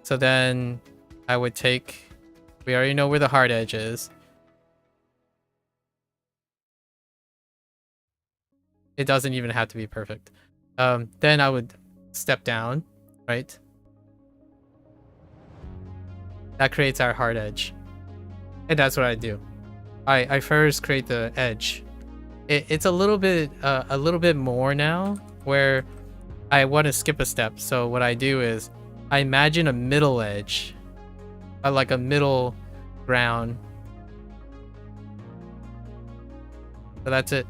So then I would take, we already know where the hard edge is. It doesn't even have to be perfect. Then I would step down, right? That creates our hard edge. And that's what I do. I first create the edge. It's a little bit more now where I want to skip a step. So what I do is I imagine a middle edge, like a middle ground. So that's it.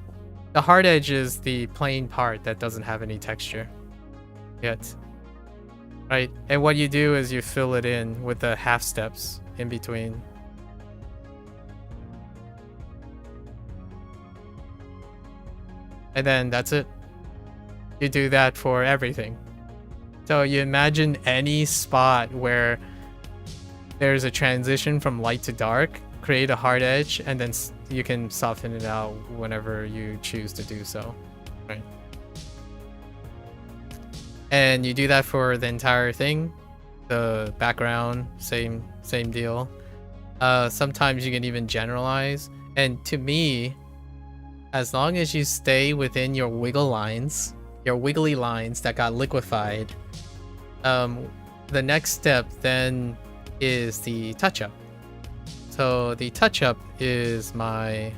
The hard edge is the plain part that doesn't have any texture yet. Right? And what you do is you fill it in with the half steps in between. And then that's it. You do that for everything. So you imagine any spot where there's a transition from light to dark, create a hard edge, and then you can soften it out whenever you choose to do so. Right? And you do that for the entire thing. The background, same deal. Sometimes you can even generalize. And to me, as long as you stay within your wiggle lines, your wiggly lines that got liquefied, the next step then is the touch-up. So the touch-up is my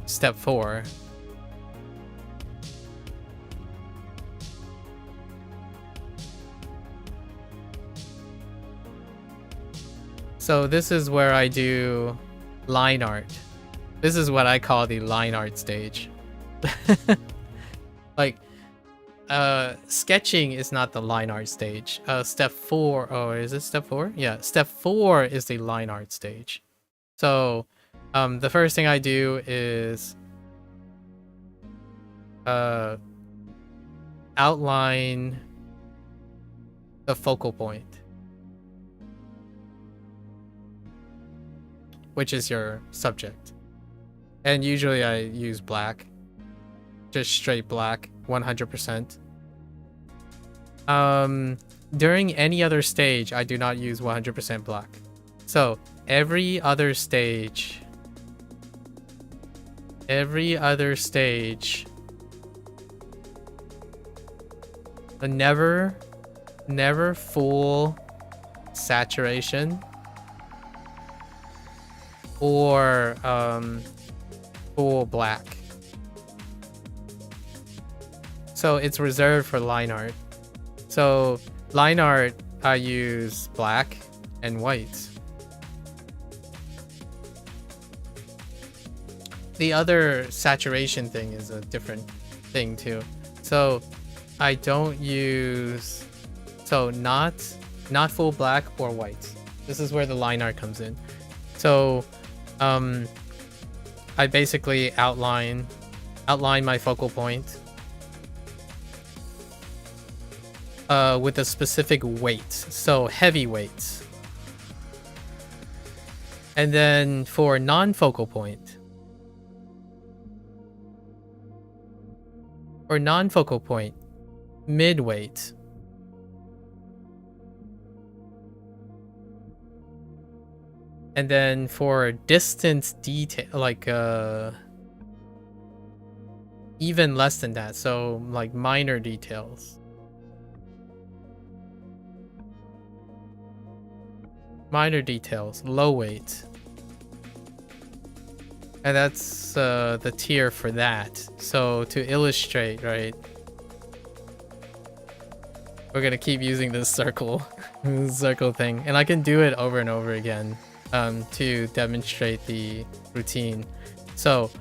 step 4. So this is where I do line art. This is what I call the line art stage. Like, sketching is not the line art stage. Step 4, oh, is it step 4? Yeah, step 4 is the line art stage. So, the first thing I do is outline the focal point, which is your subject. And usually I use black, just straight black, 100%. During any other stage, I do not use 100% black. So every other stage, never full saturation or full black. So it's reserved for line art. So line art, I use black and white. The other saturation thing is a different thing too. So I don't use, so not full black or white. This is where the line art comes in. So I basically outline my focal point with a specific weight, so heavy weights. And then for non-focal point, mid weight. And then for distance detail, like even less than that, so like minor details. Low weight. And that's the tier for that. So to illustrate, right, we're gonna keep using this circle thing, and I can do it over and over again to demonstrate the routine. So,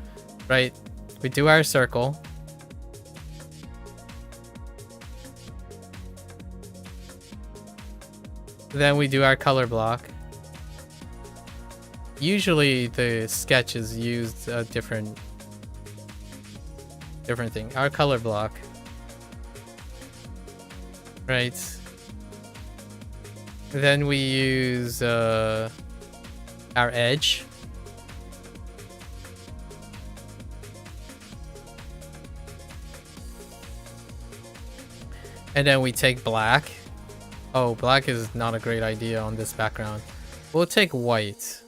right, we do our circle. Then we do our color block. Usually the sketch is used a different thing. Our color block. Right. Then we use our edge. And then we take black. Oh, black is not a great idea on this background. We'll take white.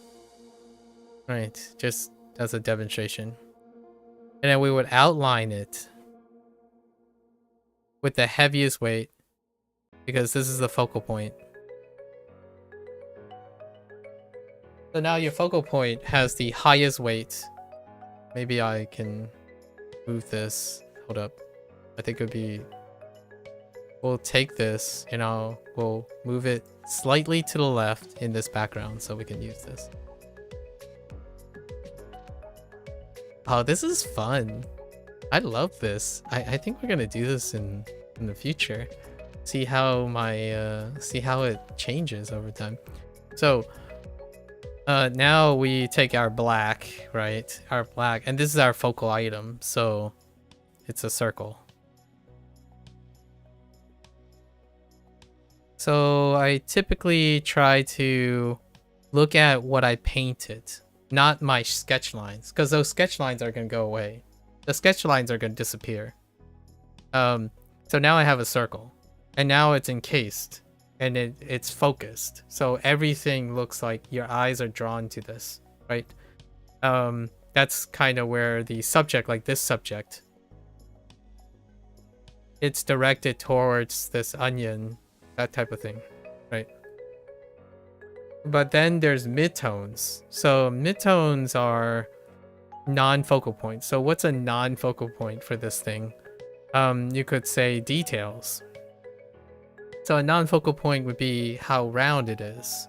Right, just as a demonstration. And then we would outline it with the heaviest weight, because this is the focal point. So now your focal point has the highest weight. Maybe I can move this. Hold up. I think it would be... We'll take this and we'll move it slightly to the left in this background so we can use this. Oh, this is fun. I love this. I think we're gonna do this in the future. See how it changes over time. So now we take our black, right? Our black, and this is our focal item, so it's a circle. So I typically try to look at what I painted, not my sketch lines, because those sketch lines are going to go away. The sketch lines are going to disappear. So now I have a circle, and now it's encased, and it's focused. So everything looks like your eyes are drawn to this, right? That's kind of where the subject, like this subject, it's directed towards this onion, that type of thing, right? But then there's midtones. So midtones are non-focal points. So what's a non-focal point for this thing? You could say details. So a non-focal point would be how round it is.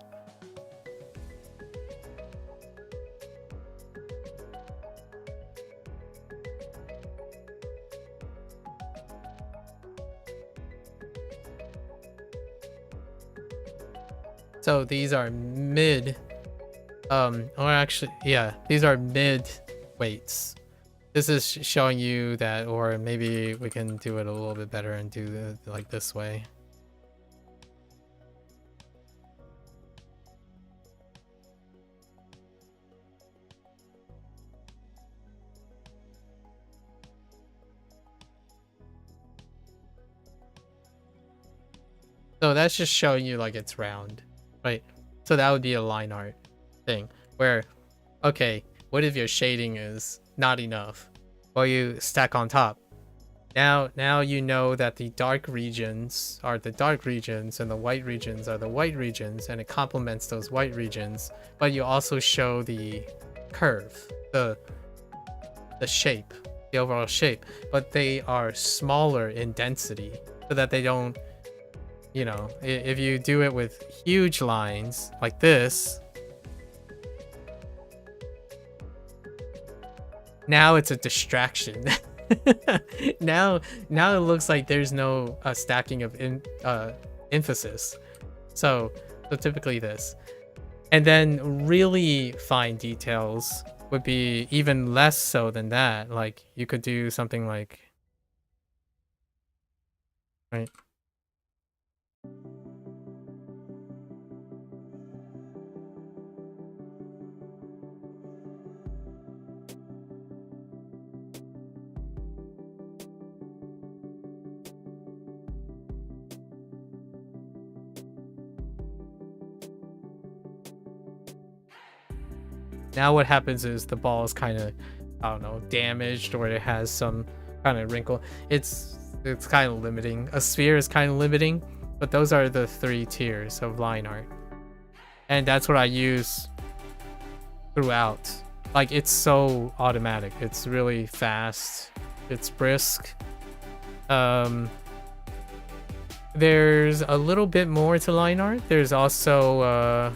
So these are mid, or actually, yeah, these are mid weights. This is showing you that, or maybe we can do it a little bit better and do it like this way. So that's just showing you like it's round. Right, so that would be a line art thing where, okay, what if your shading is not enough? Well, you stack on top. Now you know that the dark regions are the dark regions and the white regions are the white regions, and it complements those white regions. But you also show the curve, the shape, the overall shape, but they are smaller in density so that they don't, you know, if you do it with huge lines like this, now it's a distraction. now it looks like there's no stacking of emphasis. So typically this. And then really fine details would be even less so than that. Like you could do something like, right? Now what happens is the ball is kind of, I don't know, damaged, or it has some kind of wrinkle. It's kind of limiting. A sphere is kind of limiting, but those are the 3 tiers of line art. And that's what I use throughout. Like, it's so automatic. It's really fast. It's brisk. There's a little bit more to line art. There's also,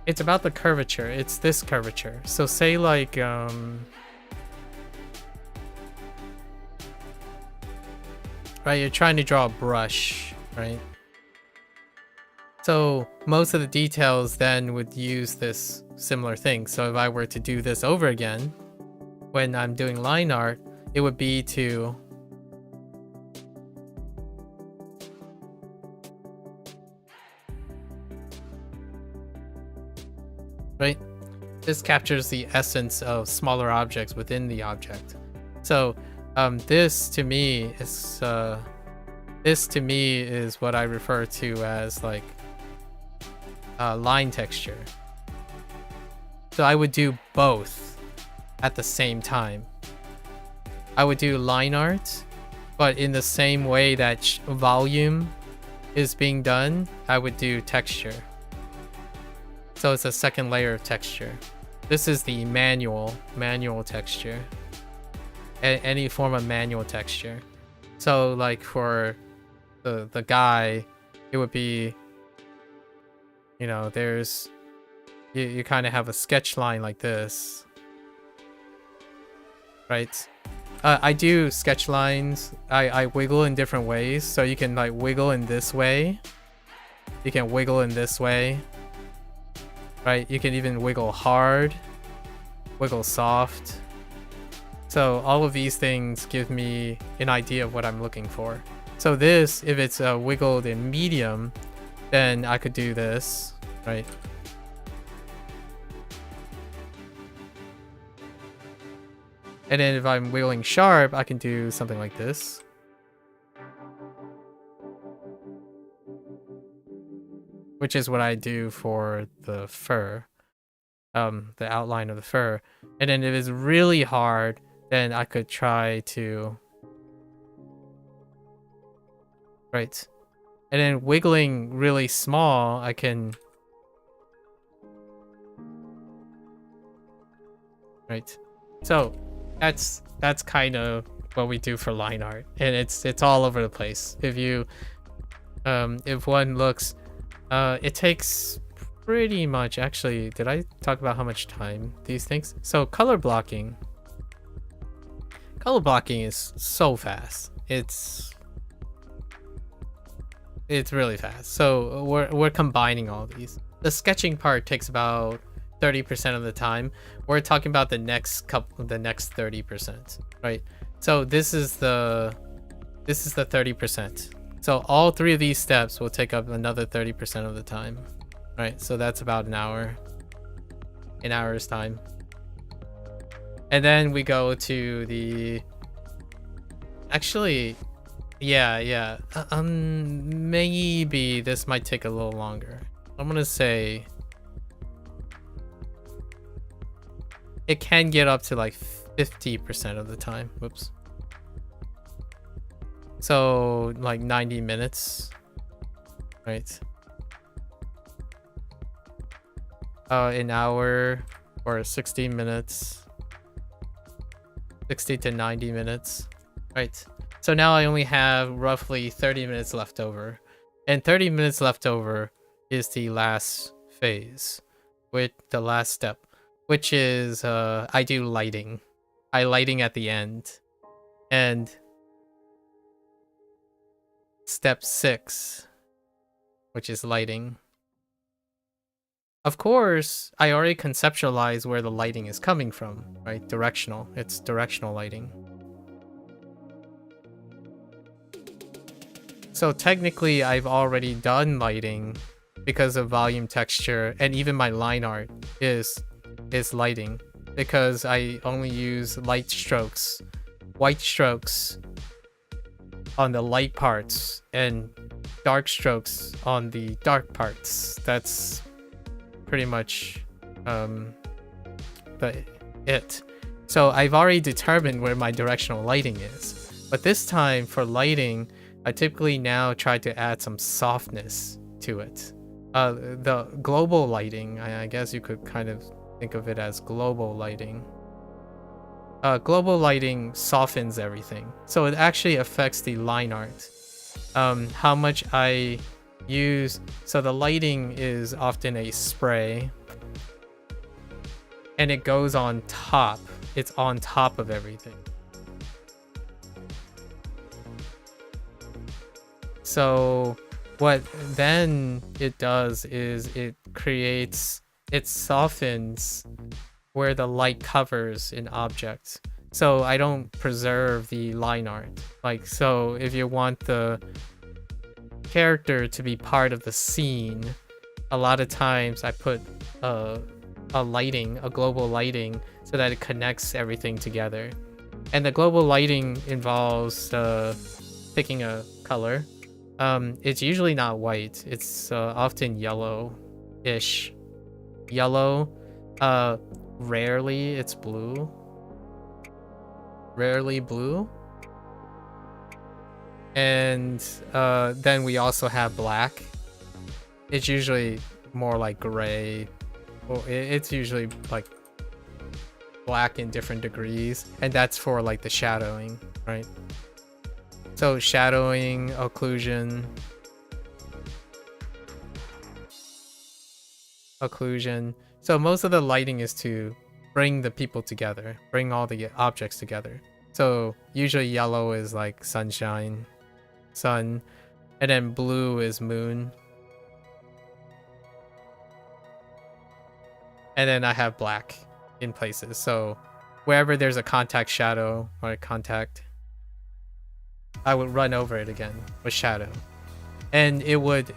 it's about the curvature. It's this curvature. So say like, right, you're trying to draw a brush, right? So most of the details then would use this similar thing. So if I were to do this over again, when I'm doing line art, it would be to right? This captures the essence of smaller objects within the object. So this to me is what I refer to as like line texture. So I would do both at the same time. I would do line art, but in the same way that volume is being done, I would do texture. So it's a second layer of texture. This is the manual texture. Any form of manual texture. So like for the guy, it would be, you know, there's you kind of have a sketch line like this, right? I do sketch lines. I wiggle in different ways, so you can like wiggle in this way. You can wiggle in this way, right? You can even wiggle hard, wiggle soft. So all of these things give me an idea of what I'm looking for. So this, if it's wiggled in medium, then I could do this, right? And then if I'm wiggling sharp, I can do something like this. Which is what I do for the fur, the outline of the fur. And then if it's really hard, then I could try to, right? And then wiggling really small, I can, right? So that's kind of what we do for line art, and it's all over the place. If you, if one looks, it takes pretty much, actually, did I talk about how much time these things? So color blocking is so fast. It's really fast. So we're combining all these. The sketching part takes about 30% of the time. We're talking about the next 30%, right? So this is the 30%. So all three of these steps will take up another 30% of the time, right? So that's about an hour's time. And then we go to the, actually, yeah. Maybe this might take a little longer. I'm gonna say it can get up to like 50% of the time. Whoops. So like 90 minutes, right? An hour or 60 minutes, 60 to 90 minutes, right? So now I only have roughly 30 minutes left over, and 30 minutes left over is the last phase, with the last step, which is I do lighting. I lighting at the end, and step 6, which is lighting. Of course, I already conceptualized where the lighting is coming from, right? Directional. It's directional lighting. So technically, I've already done lighting because of volume texture, and even my line art is lighting because I only use light strokes, white strokes on the light parts and dark strokes on the dark parts. That's pretty much it. So I've already determined where my directional lighting is, but this time for lighting, I typically now try to add some softness to it. The global lighting, I guess you could kind of think of it as global lighting. Global lighting softens everything, so it actually affects the line art. How much I use, so the lighting is often a spray, and it goes on top. It's on top of everything. So what then it does is it softens where the light covers an object. So I don't preserve the line art. Like, so if you want the character to be part of the scene, a lot of times I put a global lighting, so that it connects everything together. And the global lighting involves picking a color. It's usually not white. It's often yellow-ish. Yellow. Rarely it's blue. Rarely blue. And then we also have black. It's usually more like gray, Well, it's usually like black in different degrees, and that's for like the shadowing, right? So shadowing, occlusion, so most of the lighting is to bring the people together, bring all the objects together. So usually yellow is like sunshine, sun, and then blue is moon. And then I have black in places. So wherever there's a contact shadow or a contact, I would run over it again with shadow. And it would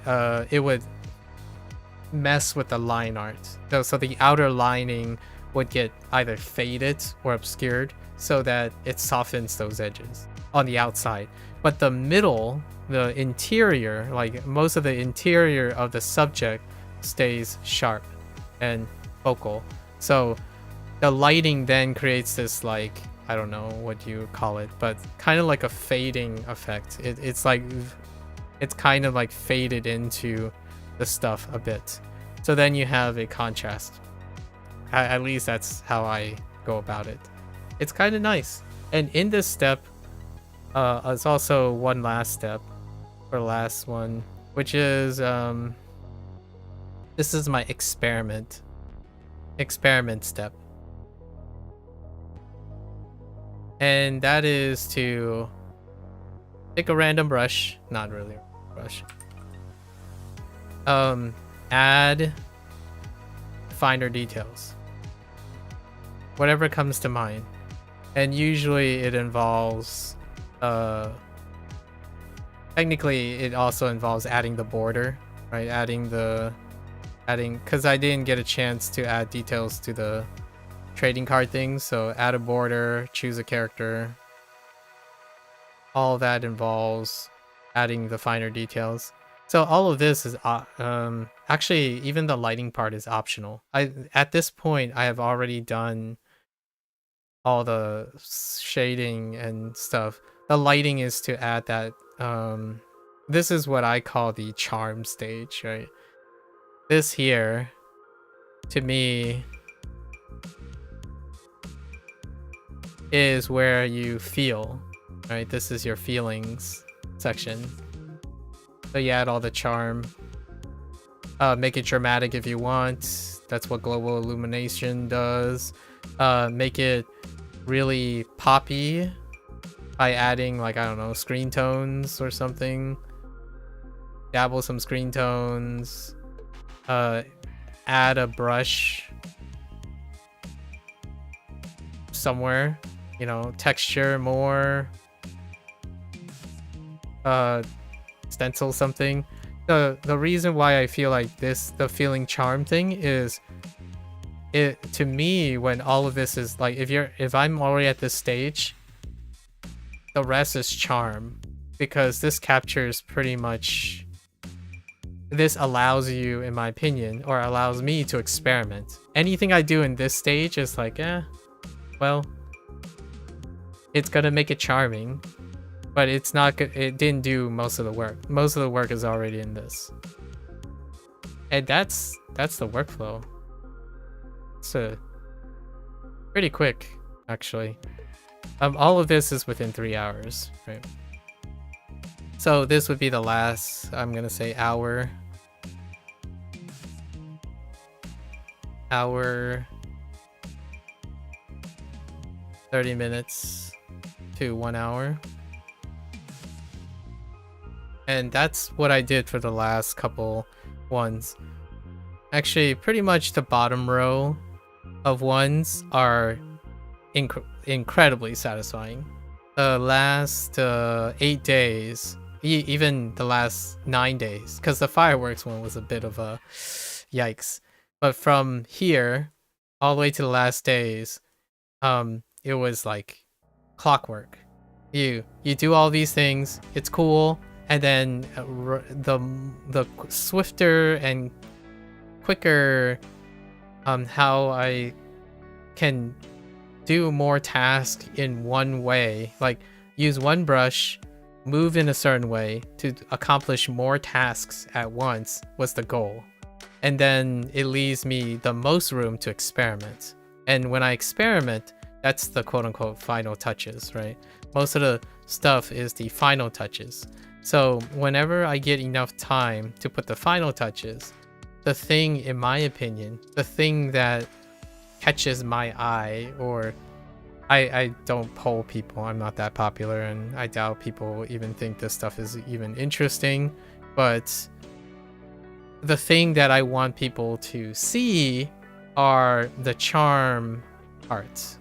mess with the line art. So the outer lining would get either faded or obscured so that it softens those edges on the outside. But the middle, the interior, like most of the interior of the subject stays sharp and focal. So the lighting then creates this, like, I don't know what you call it, but kind of like a fading effect. It's kind of like faded into the stuff a bit. So then you have a contrast. At least that's how I go about it. It's kind of nice. And in this step, there's also one last step, or last one, which is this is my experiment step. And that is to pick a random brush, not really a brush. Add finer details. Whatever comes to mind. And usually it involves technically it also involves adding the border, right? Adding because I didn't get a chance to add details to the trading card things, so add a border, choose a character. All that involves adding the finer details. So all of this is actually even the lighting part is optional. At this point I have already done all the shading and stuff. The lighting is to add that. This is what I call the charm stage, right? This here, to me, is where you feel, right? This is your feelings section. So you add all the charm. Make it dramatic if you want. That's what global illumination does. Make it really poppy by adding, like, I don't know, screen tones or something. Dabble some screen tones. Add a brush somewhere, you know, texture more. Stencil something. The reason why I feel like the feeling charm thing is, it to me, when all of this is like, if I'm already at this stage, the rest is charm, because this captures pretty much, this allows you, in my opinion, or allows me to experiment. Anything I do in this stage is like, well, it's gonna make it charming, but it's not good. It didn't do most of the work. Most of the work is already in this, and that's the workflow. It's pretty quick, actually. All of this is within 3 hours, right? So this would be the last, I'm gonna say, hour 30 minutes to 1 hour. And that's what I did for the last couple ones. Actually, pretty much the bottom row of ones are incredibly satisfying. The last 8 days, even the last 9 days, because the fireworks one was a bit of a yikes. But from here all the way to the last days, it was like clockwork. You do all these things, it's cool, and then the swifter and quicker how I can do more tasks in one way, like use one brush, move in a certain way to accomplish more tasks at once, was the goal. and then it leaves me the most room to experiment. And when I experiment, that's the quote-unquote final touches, right? Most of the stuff is the final touches. So whenever I get enough time to put the final touches, the thing, in my opinion, the thing that catches my eye, or I don't poll people, I'm not that popular, and I doubt people even think this stuff is even interesting, but the thing that I want people to see are the charm parts.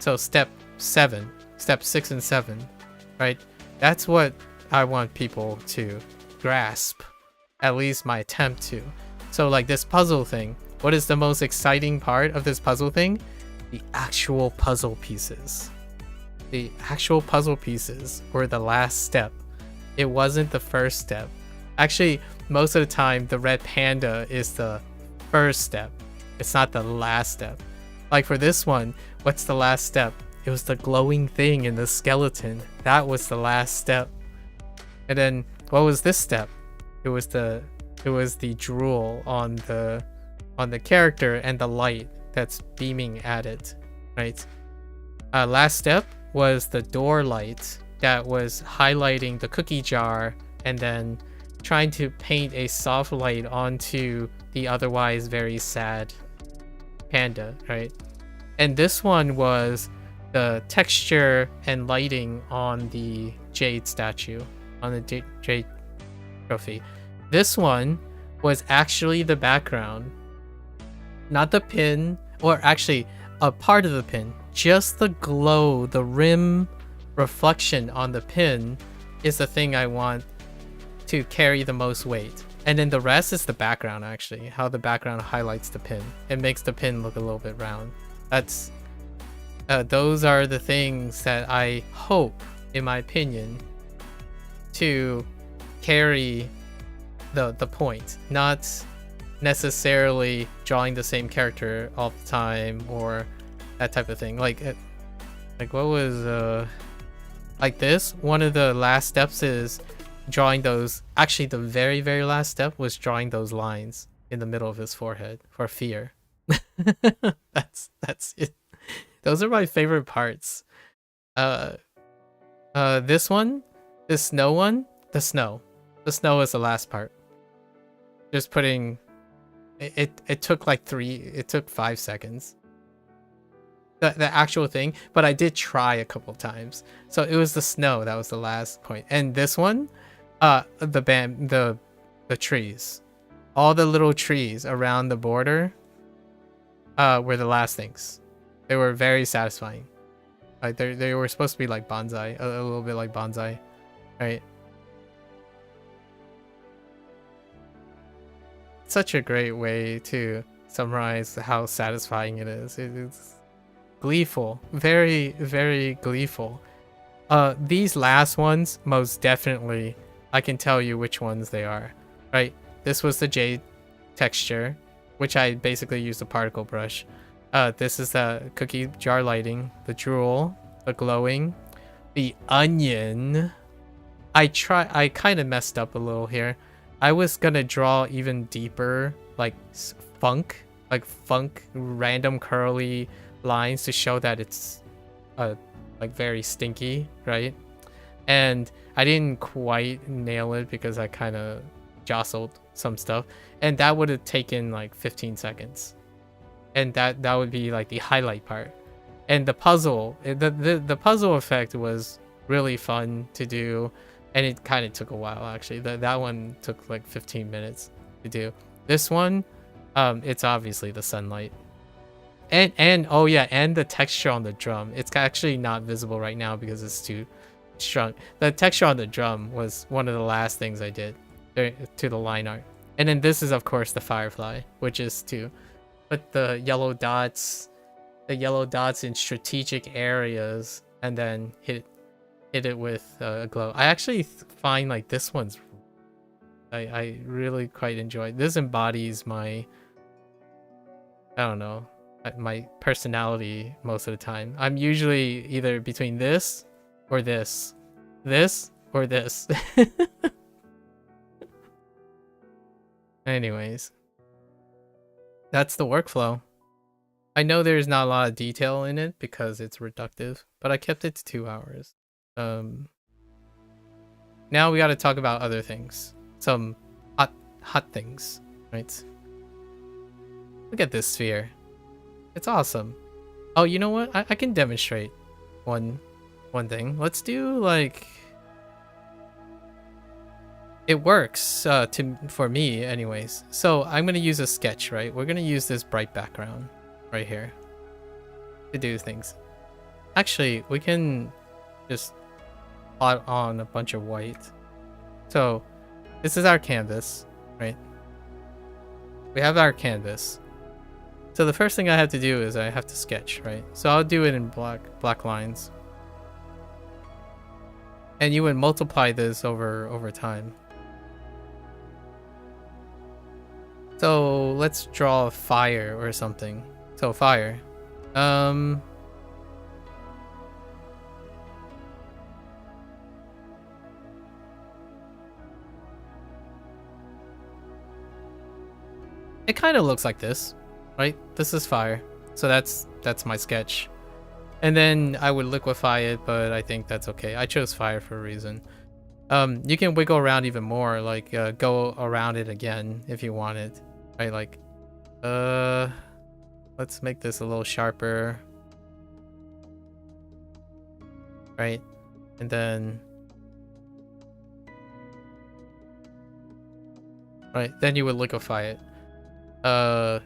So step 6 and 7, right? That's what I want people to grasp, at least my attempt to. So like this puzzle thing, what is the most exciting part of this puzzle thing? The actual puzzle pieces. The actual puzzle pieces were the last step. It wasn't the first step. Actually, most of the time, the red panda is the first step. It's not the last step. Like for this one, what's the last step? It was the glowing thing in the skeleton. That was the last step. And then what was this step? It was the drool on the character and the light that's beaming at it, right? Last step was the door light that was highlighting the cookie jar and then trying to paint a soft light onto the otherwise very sad panda, right? And this one was the texture and lighting on the jade statue, on the jade trophy. This one was actually the background, not the pin, or actually a part of the pin. Just the glow, the rim reflection on the pin is the thing I want to carry the most weight. And then the rest is the background, actually. How the background highlights the pin. It makes the pin look a little bit round. That's those are the things that I hope, in my opinion, to carry the point. Not necessarily drawing the same character all the time or that type of thing. Like what was like this? One of the last steps is drawing those. Actually, the very, very last step was drawing those lines in the middle of his forehead for fear. That's it. Those are my favorite parts. This one, this snow one, the snow is the last part. Just putting it took like 5 seconds. The actual thing, but I did try a couple times. So it was the snow that was the last point. And this one, the trees, all the little trees around the border, were the last things. They were very satisfying. Like they were supposed to be like bonsai, a little bit like bonsai, right? Such a great way to summarize how satisfying it is. It's gleeful, very, very gleeful. These last ones, most definitely, I can tell you which ones they are, right? This was the jade texture, which I basically used a particle brush. This is the cookie jar lighting, the drool, the glowing, the onion. I kind of messed up a little here. I was gonna draw even deeper, like funk, random curly lines to show that it's like very stinky, right? And I didn't quite nail it because I kind of jostled some stuff, and that would have taken like 15 seconds, and that would be like the highlight part. And the puzzle, the puzzle effect was really fun to do, and it kind of took a while actually. That one took like 15 minutes to do. This one, it's obviously the sunlight. And oh yeah, and the texture on the drum. It's actually not visible right now because it's too shrunk. The texture on the drum was one of the last things I did to the line art. And then this is of course the firefly, which is to put the yellow dots in strategic areas and then hit it with a glow. I actually find like this one's I really quite enjoy. This embodies my, I don't know, my personality most of the time. I'm usually either between this or this or this. Anyways, that's the workflow. I know there's not a lot of detail in it because it's reductive, but I kept it to 2 hours. Now we got to talk about other things. Some hot things, right? Look at this sphere. It's awesome. Oh, you know what? I can demonstrate one thing. Let's do like it works for me anyways. So I'm gonna use a sketch, right? We're gonna use this bright background right here to do things. Actually, we can just plot on a bunch of white. So this is our canvas, right? We have our canvas. So the first thing I have to do is I have to sketch, right? So I'll do it in black lines. And you would multiply this over time. So let's draw a fire or something. So fire. It kind of looks like this, right? This is fire. So that's my sketch. And then I would liquefy it, but I think that's okay. I chose fire for a reason. You can wiggle around even more, like go around it again if you want it. Right, like let's make this a little sharper. Right? And then then you would liquefy it.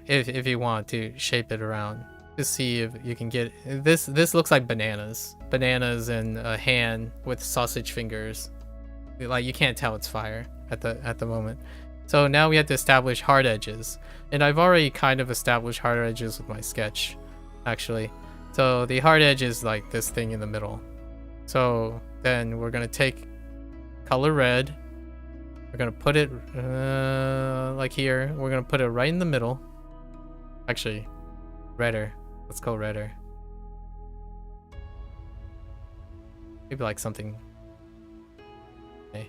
If you want to shape it around to see if you can get this looks like bananas and a hand with sausage fingers. Like you can't tell it's fire at the moment. So now we have to establish hard edges, and I've already kind of established hard edges with my sketch actually. So the hard edge is like this thing in the middle. So then we're gonna take color red. We're gonna put it like here. We're gonna put it right in the middle. Actually, redder. Let's go redder. Maybe like something. Okay.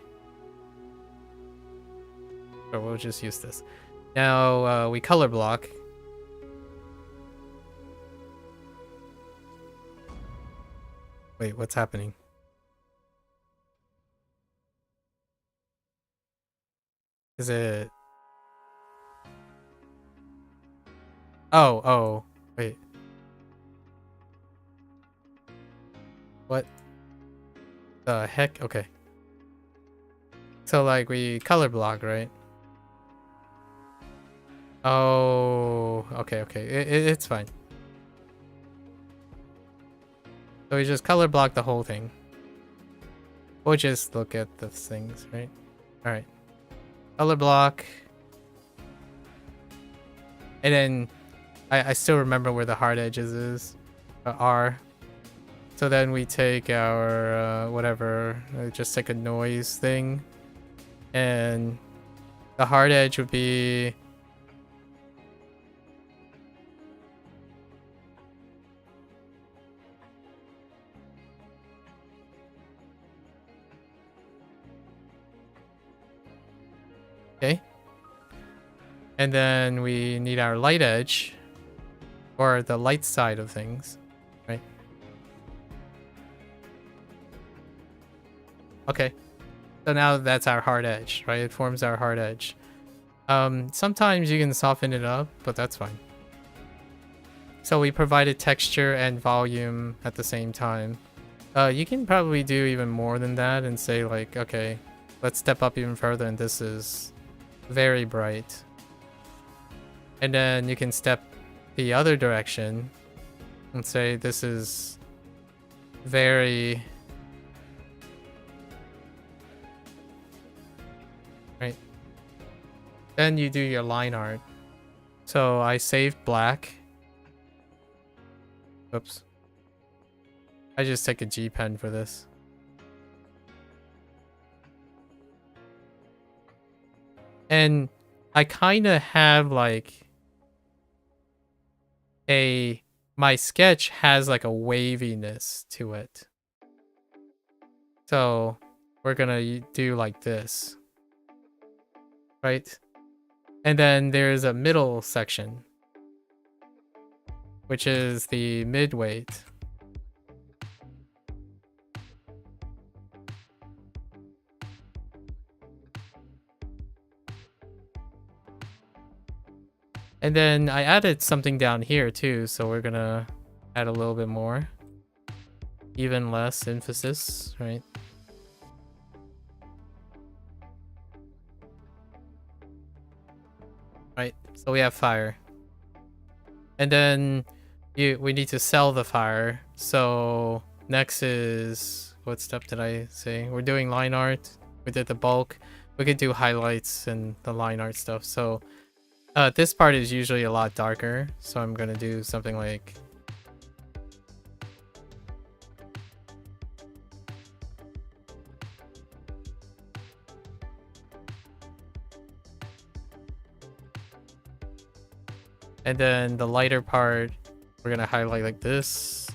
Or we'll just use this. Now we color block. Wait, what's happening? Is it? Oh, wait. What the heck? Okay. So like we color block, right? Oh, okay. It's fine. So we just color block the whole thing. We'll just look at the things, right? All right. Color block. And then I still remember where the hard edges are. So then we take our whatever, just take a noise thing, and the hard edge would be okay. And then we need our light edge, or the light side of things, right? Okay. So now that's our hard edge, right? It forms our hard edge. Sometimes you can soften it up, but that's fine. So we provided texture and volume at the same time. You can probably do even more than that and say like, okay, let's step up even further, and this is very bright. And then you can step the other direction and say this is very right. Then you do your line art. So I saved black. Oops. I just take a G pen for this. And I kind of have like my sketch has like a waviness to it. So we're gonna do like this, right? And then there's a middle section. which is the mid-weight. And then I added something down here too, so we're gonna add a little bit more. Even less emphasis, right? Right, so we have fire. And then we need to sell the fire. So next is, what step did I say? We're doing line art. We did the bulk. We could do highlights and the line art stuff. So this part is usually a lot darker. So I'm gonna do something like and then the lighter part, we're gonna highlight like this.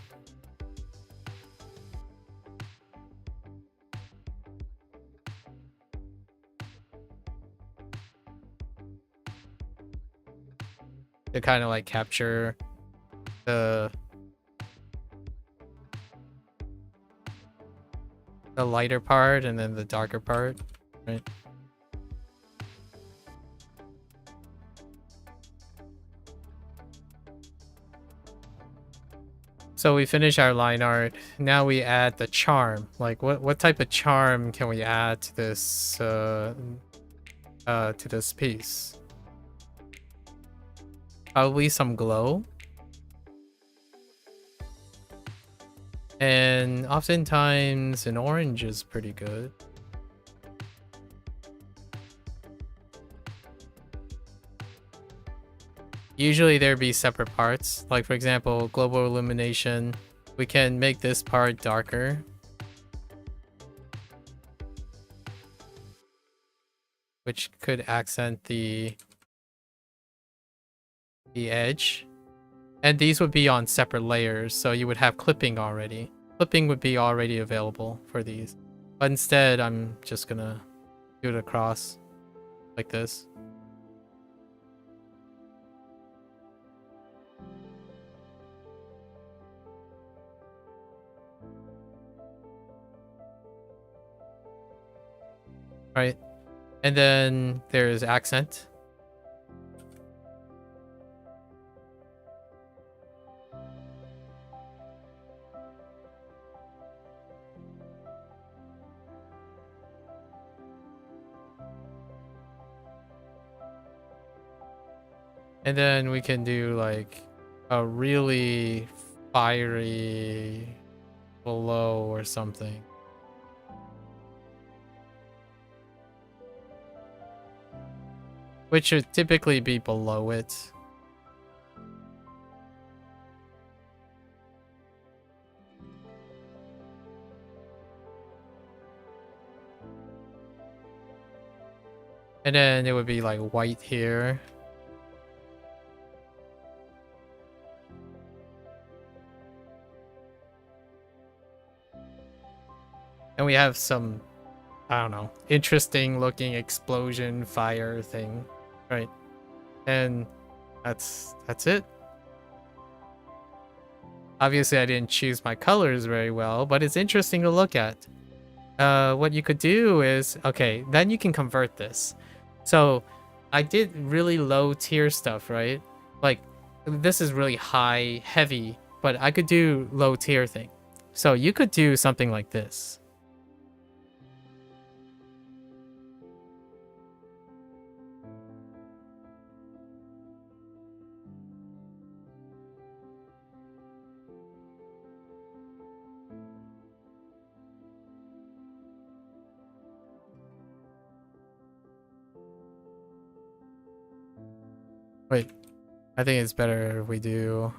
To kind of like capture the lighter part and then the darker part, right? So we finish our line art. Now we add the charm. Like what type of charm can we add to this piece? Probably some glow. And oftentimes an orange is pretty good. Usually there'd be separate parts. Like for example, global illumination. We can make this part darker, which could accent the edge. And these would be on separate layers, so you would have clipping already. Clipping would be already available for these. But instead, I'm just gonna do it across like this. Right, and then there's accent. And then we can do like a really fiery glow or something. Which should typically be below it. And then it would be like white here. And we have some, I don't know, interesting looking explosion fire thing, right? And that's it. Obviously I didn't choose my colors very well, but it's interesting to look at. What you could do is, okay, then you can convert this. So I did really low tier stuff, right? Like this is really high, heavy, but I could do low tier thing. So you could do something like this. Wait, I think it's better if we do...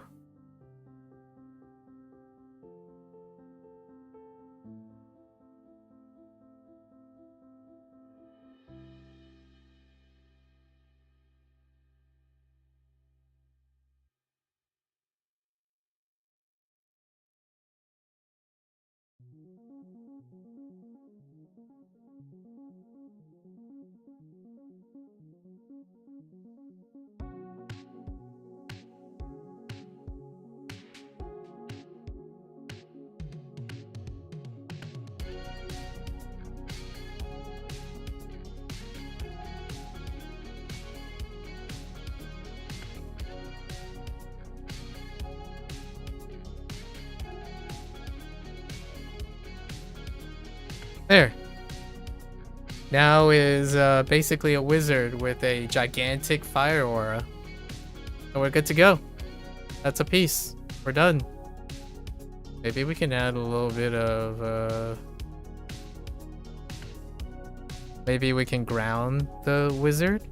There. Now is basically a wizard with a gigantic fire aura. And we're good to go. That's a piece. We're done. Maybe we can add a little bit of... maybe we can ground the wizard.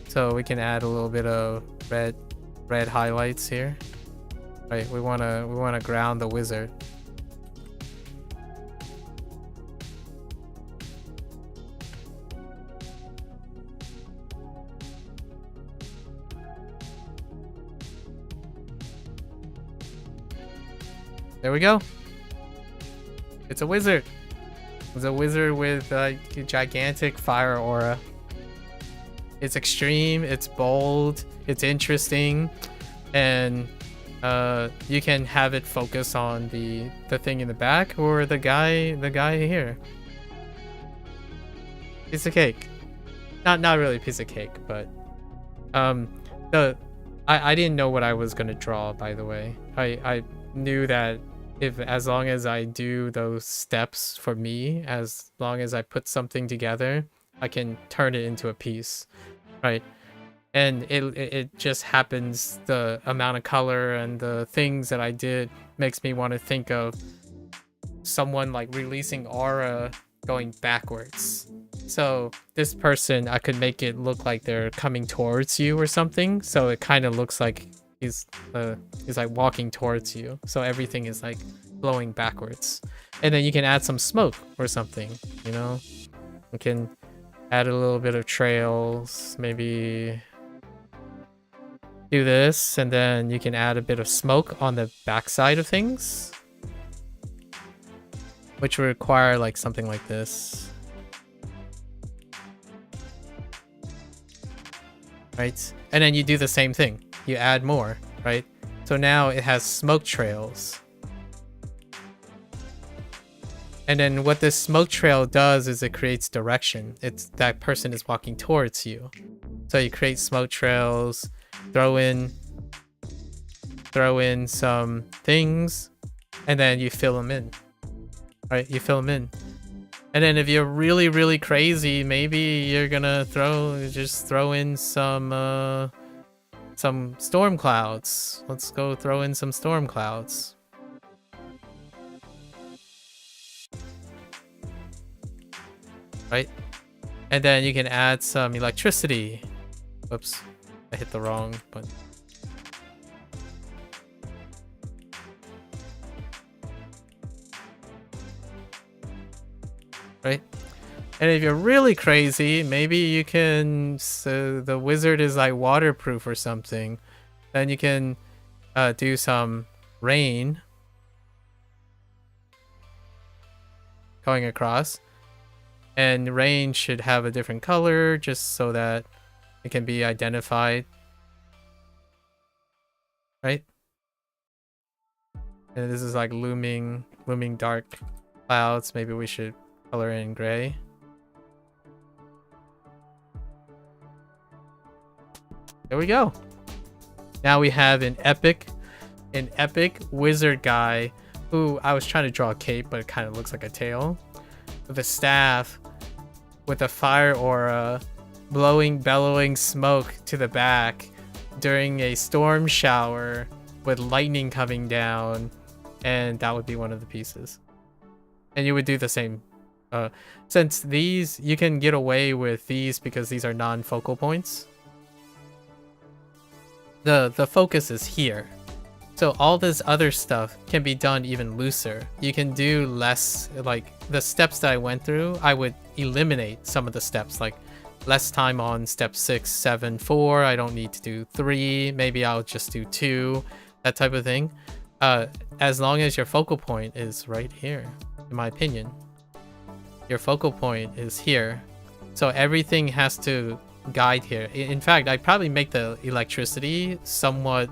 So we can add a little bit of red highlights here. Right, we wanna ground the wizard. There we go. It's a wizard. It's a wizard with a gigantic fire aura. It's extreme, it's bold, it's interesting, and you can have it focus on the thing in the back or the guy here. Piece of cake. Not really a piece of cake, but I didn't know what I was gonna draw, by the way. I knew that as long as I do those steps for me, as long as I put something together, I can turn it into a piece, right? And it just happens, the amount of color and the things that I did makes me want to think of someone like releasing aura going backwards. So this person, I could make it look like they're coming towards you or something, so it kind of looks like he's like walking towards you, so everything is like blowing backwards. And then you can add some smoke or something, you know. You can add a little bit of trails, maybe do this, and then you can add a bit of smoke on the backside of things, which would require like something like this, right? And then you do the same thing, you add more, right? So now it has smoke trails. And then what this smoke trail does is it creates direction. It's that person is walking towards you. So you create smoke trails, throw in some things, and then you fill them in. Right? You fill them in. And then if you're really, really crazy, maybe you're gonna just throw in some storm clouds. Let's go throw in some storm clouds. Right? And then you can add some electricity. Whoops, I hit the wrong button. Right? And if you're really crazy, maybe you can, so the wizard is like waterproof or something, then you can do some rain going across. And rain should have a different color just so that it can be identified. Right? And this is like looming dark clouds. Maybe we should color in gray. There we go. Now we have an epic wizard guy who I was trying to draw a cape, but it kind of looks like a tail. With a staff, with a fire aura, bellowing smoke to the back during a storm shower with lightning coming down, and that would be one of the pieces. And you would do the same. Since these, you can get away with these because these are non-focal points. The focus is here. So all this other stuff can be done even looser. You can do less, like the steps that I went through, I would eliminate some of the steps, like less time on step 6, 7, 4. I don't need to do 3. Maybe I'll just do 2, that type of thing. As long as your focal point is right here, in my opinion. Your focal point is here. So everything has to guide here. In fact, I'd probably make the electricity somewhat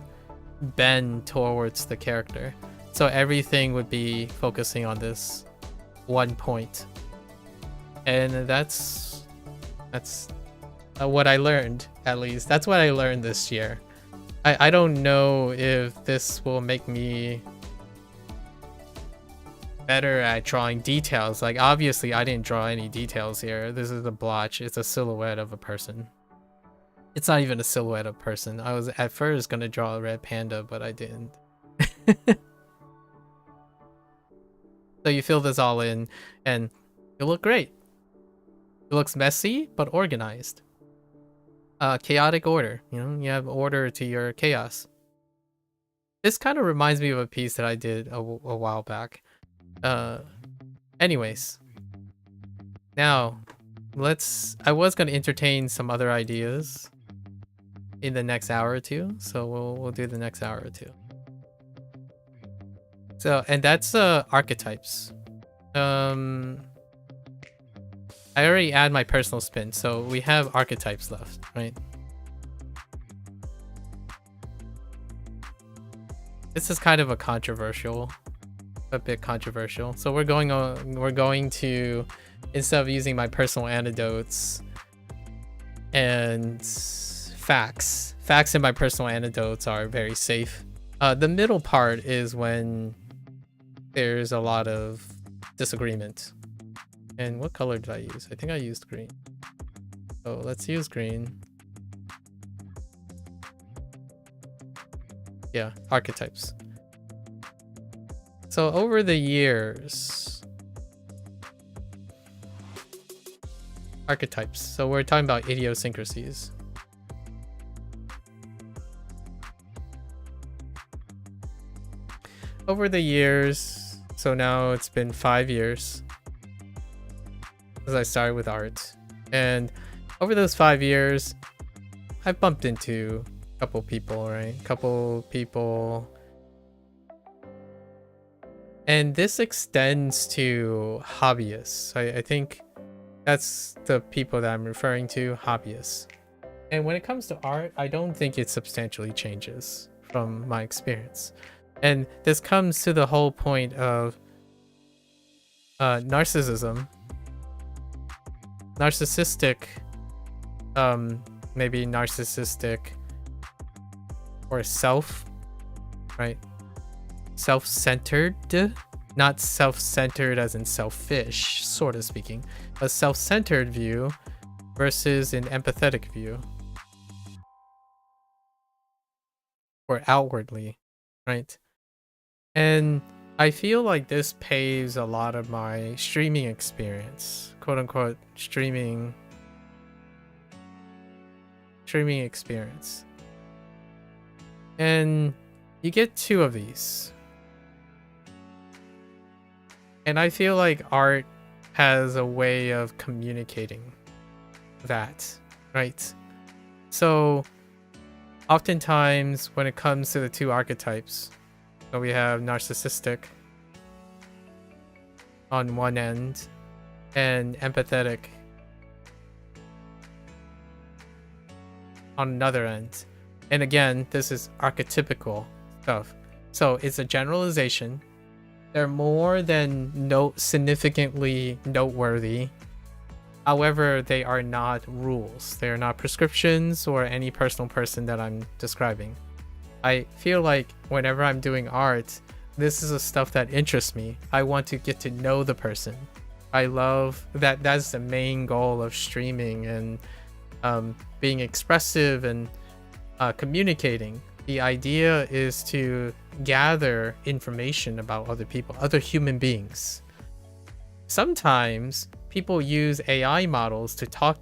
bend towards the character, so everything would be focusing on this one point. And that's what I learned. At least that's what I learned this year. I don't know if this will make me better at drawing details. Like, obviously, I didn't draw any details here. This is a blotch. It's a silhouette of a person. It's not even a silhouette of a person. I was at first gonna draw a red panda, but I didn't. So you fill this all in, and it look great. It looks messy, but organized. Chaotic order. You know, you have order to your chaos. This kind of reminds me of a piece that I did a while back. Anyways. Now, I was going to entertain some other ideas in the next hour or two. So we'll do the next hour or two. So, and that's archetypes. I already add my personal spin, so we have archetypes left, right? This is kind of a bit controversial. So we're going to, instead of using my personal anecdotes and facts in my personal anecdotes are very safe. The middle part is when there's a lot of disagreement. And what color did I use? I think I used green. So let's use green. Yeah, archetypes. So over the years, archetypes. So we're talking about idiosyncrasies. Over the years, so now it's been 5 years as I started with art, and over those 5 years I've bumped into a couple people, right? And this extends to hobbyists. I think that's the people that I'm referring to, hobbyists. And when it comes to art, I don't think it substantially changes from my experience. And this comes to the whole point of narcissism. Maybe narcissistic or self, right? Self-centered, not self-centered as in selfish, sort of speaking, a self-centered view versus an empathetic view, or outwardly, right? And I feel like this paves a lot of my streaming experience, quote unquote streaming experience. And you get two of these. And I feel like art has a way of communicating that, right? So oftentimes when it comes to the two archetypes, so we have narcissistic on one end and empathetic on another end. And again, this is archetypical stuff. So it's a generalization. They're more than significantly noteworthy. However, they are not rules. They are not prescriptions or any personal person that I'm describing. I feel like whenever I'm doing art, this is the stuff that interests me. I want to get to know the person. I love that. That's the main goal of streaming and being expressive and communicating. The idea is to gather information about other people, other human beings. Sometimes people use AI models to talk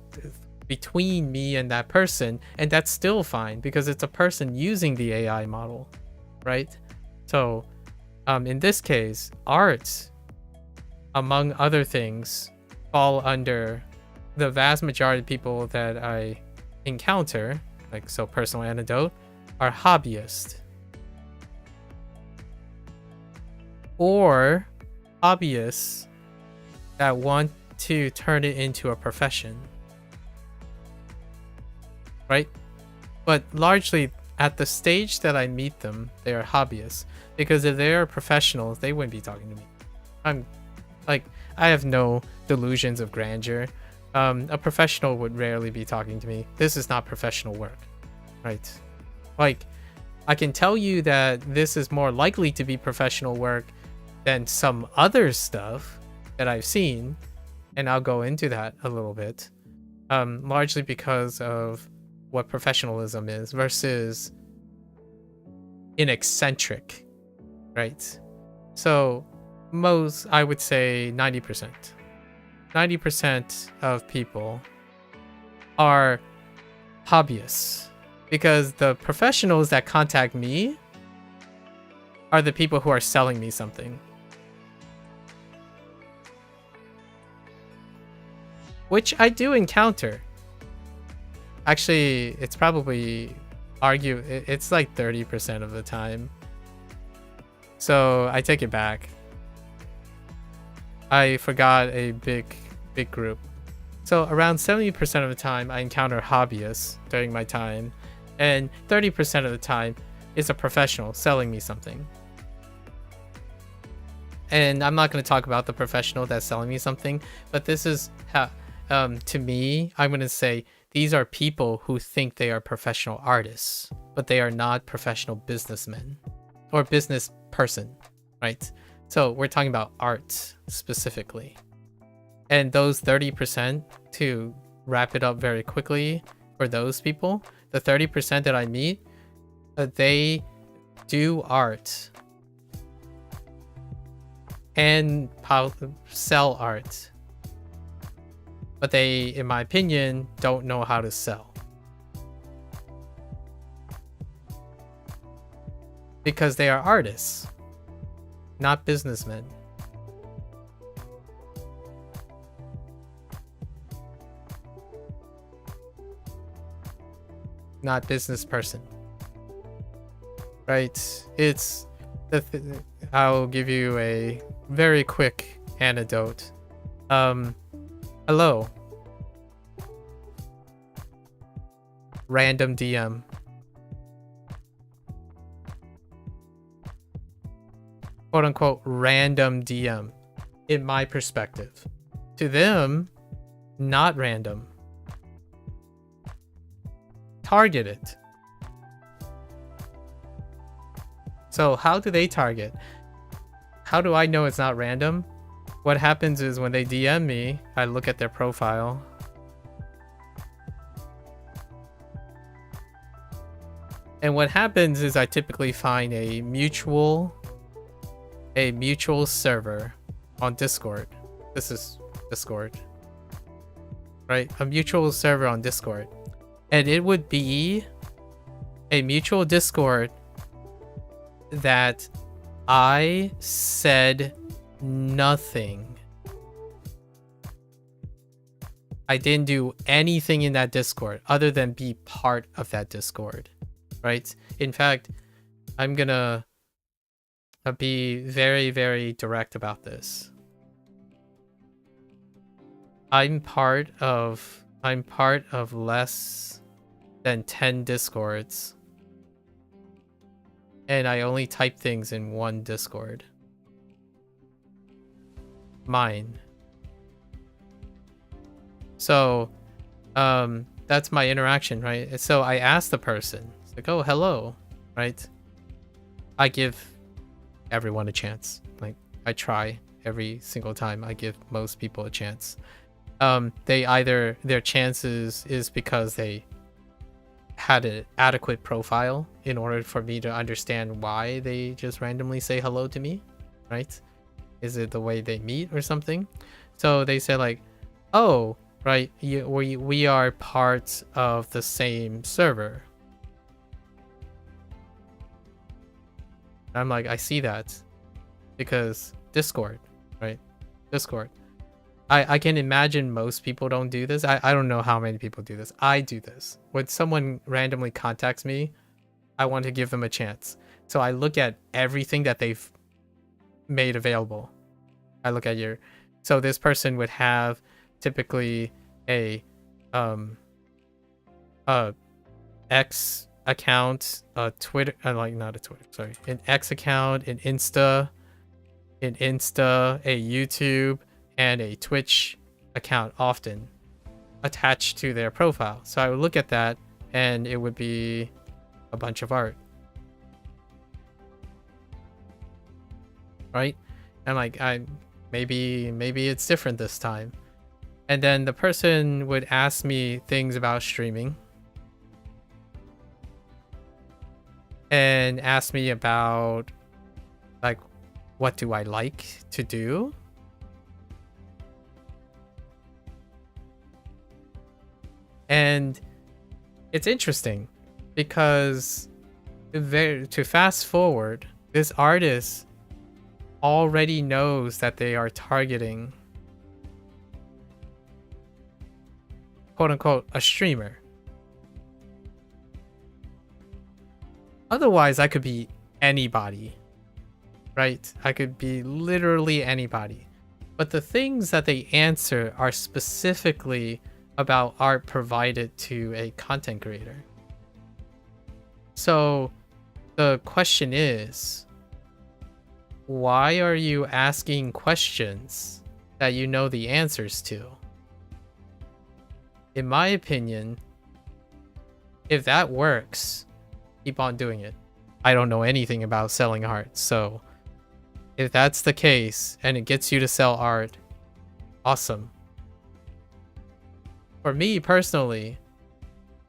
between me and that person, and that's still fine because it's a person using the AI model, right? So in this case, art, among other things, fall under the vast majority of people that I encounter, like, so personal anecdote, are hobbyists. Or hobbyists that want to turn it into a profession. Right? But largely at the stage that I meet them, they are hobbyists. Because if they are professionals, they wouldn't be talking to me. I have no delusions of grandeur. A professional would rarely be talking to me. This is not professional work, right? Like, I can tell you that this is more likely to be professional work than some other stuff that I've seen, and I'll go into that a little bit, largely because of what professionalism is versus an eccentric, right? So most, I would say 90% of people are hobbyists, because the professionals that contact me are the people who are selling me something. Which I do encounter. Actually, it's probably it's like 30% of the time. So I take it back. I forgot a big group. So around 70% of the time I encounter hobbyists during my time, and 30% of the time is a professional selling me something. And I'm not going to talk about the professional that's selling me something, but this is how, to me, I'm going to say these are people who think they are professional artists, but they are not professional businessmen or business person, right? So we're talking about art specifically. And those 30%, to wrap it up very quickly, for those people, the 30% that I meet, they do art and sell art, but they, in my opinion, don't know how to sell, because they are artists, not businessmen. Not business person, right? It's I'll give you a very quick anecdote. Hello, random DM. Quote unquote random DM, in my perspective. To them, not random. Targeted. So how do they target? How do I know it's not random? What happens is when they DM me, I look at their profile. And what happens is I typically find a mutual server on Discord. This is Discord, right? A mutual server on Discord. And it would be a mutual Discord that I said nothing. I didn't do anything in that Discord other than be part of that Discord, right? In fact, I'm gonna be very, very direct about this. I'm part of less than 10 Discords, and I only type things in one Discord. Mine. So that's my interaction, right? So I ask the person, it's like, oh, hello, right? I give everyone a chance. Like, I try every single time. I give most people a chance. They either, their chances is because they had an adequate profile in order for me to understand why they just randomly say hello to me, right? Is it the way they meet or something? So they say like, oh, right, we are parts of the same server. I'm like, I see that because Discord, right? Discord. I can imagine most people don't do this. I don't know how many people do this. I do this. When someone randomly contacts me, I want to give them a chance. So I look at everything that they've made available. I look at so this person would have typically a X account, a Twitter, not a Twitter, sorry, an X account, an Insta, a YouTube, and a Twitch account often attached to their profile. So I would look at that and it would be a bunch of art, right? I'm like, maybe it's different this time. And then the person would ask me things about streaming and ask me about like what do I like to do. And it's interesting because to fast forward, this artist already knows that they are targeting, quote unquote, a streamer. Otherwise, I could be anybody, right? I could be literally anybody. But the things that they answer are specifically about art provided to a content creator. So the question is, why are you asking questions that you know the answers to? In my opinion, if that works, keep on doing it. I don't know anything about selling art, so if that's the case and it gets you to sell art, awesome. For me personally,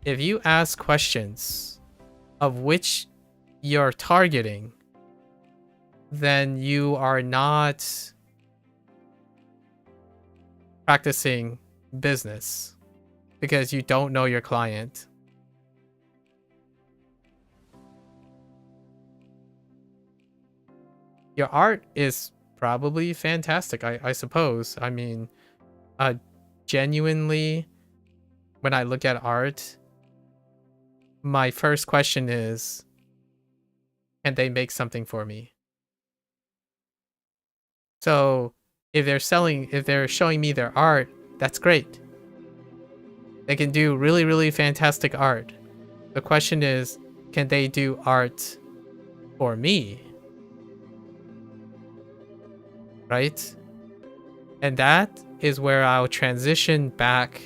if you ask questions of which you're targeting, then you are not practicing business because you don't know your client. Your art is probably fantastic, I suppose. I mean, genuinely, when I look at art, my first question is, can they make something for me? So if they're showing me their art, that's great. They can do really, really fantastic art. The question is, can they do art for me? Right? And that is where I'll transition back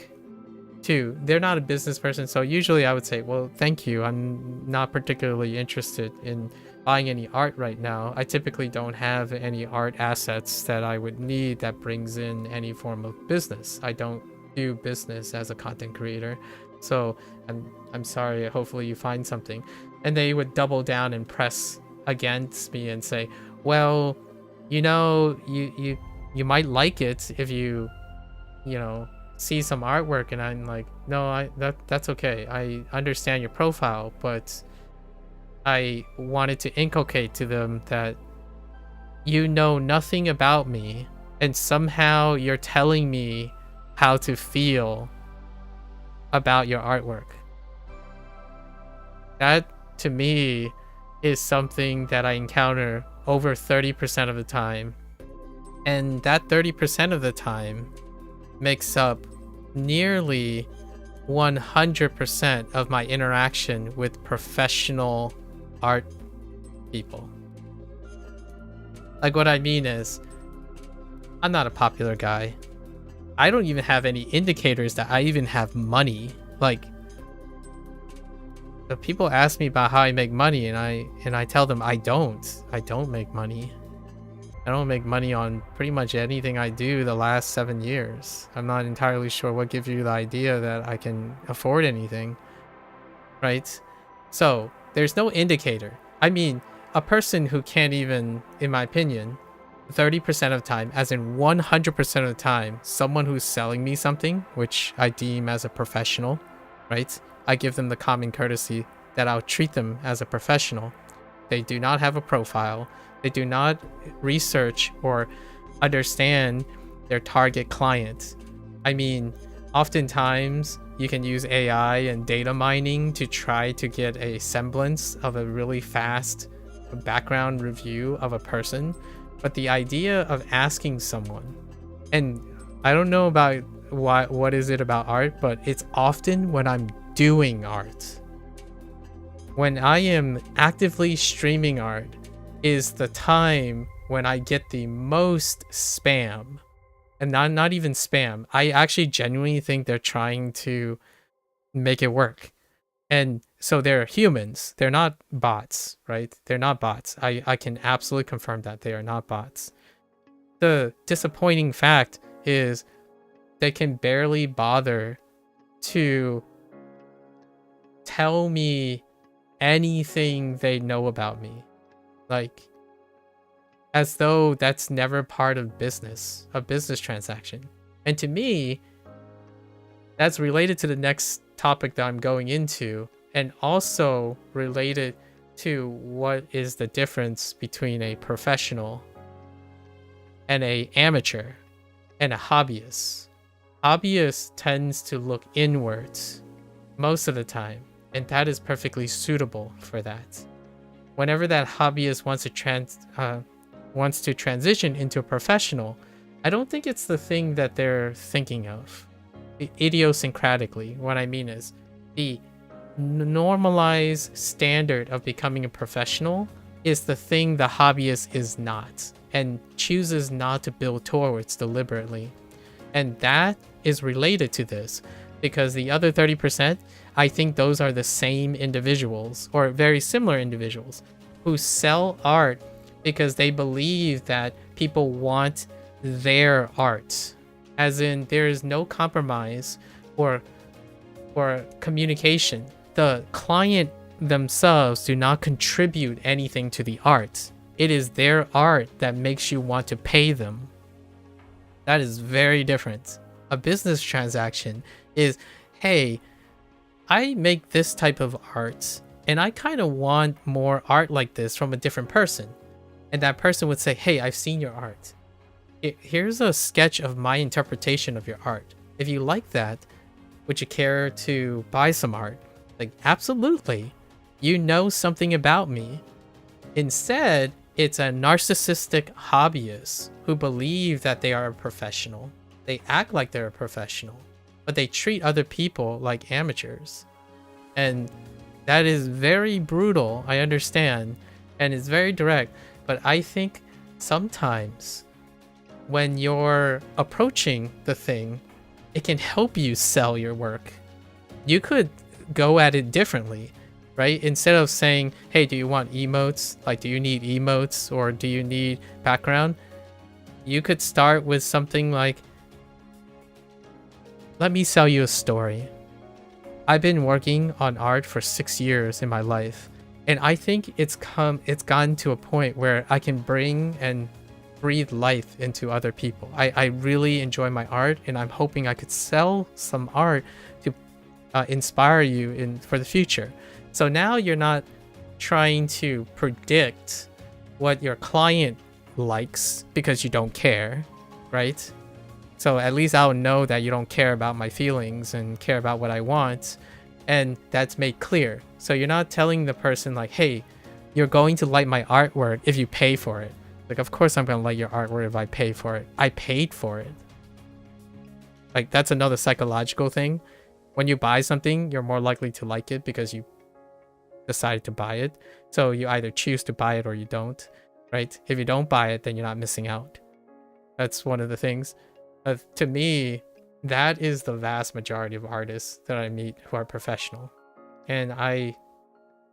to, they're not a business person, so usually I would say, well, thank you, I'm not particularly interested in buying any art right now. I typically don't have any art assets that I would need that brings in any form of business. I don't do business as a content creator, so I'm sorry, hopefully you find something. And they would double down and press against me and say, well, you know, you might like it if you know, see some artwork. And I'm like, no, that's okay. I understand your profile, but I wanted to inculcate to them that you know nothing about me and somehow you're telling me how to feel about your artwork. That to me is something that I encounter over 30% of the time. And that 30% of the time makes up nearly 100% of my interaction with professional art people. Like, what I mean is, I'm not a popular guy. I don't even have any indicators that I even have money. Like, the people ask me about how I make money, and I tell them I don't make money. I don't make money on pretty much anything I do the last 7 years. I'm not entirely sure what gives you the idea that I can afford anything, right? So there's no indicator. I mean, a person who can't even, in my opinion, 30% of the time, as in 100% of the time, someone who's selling me something, which I deem as a professional, right? I give them the common courtesy that I'll treat them as a professional. They do not have a profile. They do not research or understand their target client. I mean, oftentimes you can use AI and data mining to try to get a semblance of a really fast background review of a person. But the idea of asking someone, and I don't know about what is it about art, but it's often when I'm doing art. When I am actively streaming art is the time when I get the most spam. And not even spam. I actually genuinely think they're trying to make it work. And so they're humans. They're not bots, right? They're not bots. I can absolutely confirm that they are not bots. the disappointing fact is they can barely bother to tell me anything they know about me. Like, as though that's never part of business, a business transaction. And to me, that's related to the next topic that I'm going into, and also related to what is the difference between a professional and a amateur and a hobbyist. Hobbyist tends to look inwards most of the time, and that is perfectly suitable for that. Whenever that hobbyist wants to transition into a professional, I don't think it's the thing that they're thinking of. Idiosyncratically, what I mean is the normalized standard of becoming a professional is the thing the hobbyist is not, and chooses not to build towards deliberately. And that is related to this, because the other 30%, I think those are the same individuals, or very similar individuals, who sell art because they believe that people want their art. As in, there is no compromise or communication. The client themselves do not contribute anything to the art. It is their art that makes you want to pay them. That is very different. A business transaction is, hey, I make this type of art, and I kind of want more art like this from a different person. And that person would say, hey, I've seen your art. Here's a sketch of my interpretation of your art. If you like that, would you care to buy some art? Like, absolutely. You know something about me. Instead, it's a narcissistic hobbyist who believe that they are a professional. They act like they're a professional, but they treat other people like amateurs. And that is very brutal, I understand, and it's very direct. But I think sometimes when you're approaching the thing, it can help you sell your work. You could go at it differently, right? Instead of saying, hey, do you want emotes? Like, do you need emotes, or do you need background? You could start with something like, let me sell you a story. I've been working on art for 6 years in my life, and I think it's gotten to a point where I can bring and breathe life into other people. I really enjoy my art, and I'm hoping I could sell some art to inspire you for the future. So now you're not trying to predict what your client likes because you don't care, right? So at least I'll know that you don't care about my feelings and care about what I want, and that's made clear. So you're not telling the person like, hey, you're going to like my artwork if you pay for it. Like, of course I'm going to like your artwork if I pay for it. I paid for it. Like, that's another psychological thing. When you buy something, you're more likely to like it because you decided to buy it. So you either choose to buy it or you don't, right? If you don't buy it, then you're not missing out. That's one of the things. To me, that is the vast majority of artists that I meet who are professional. And I,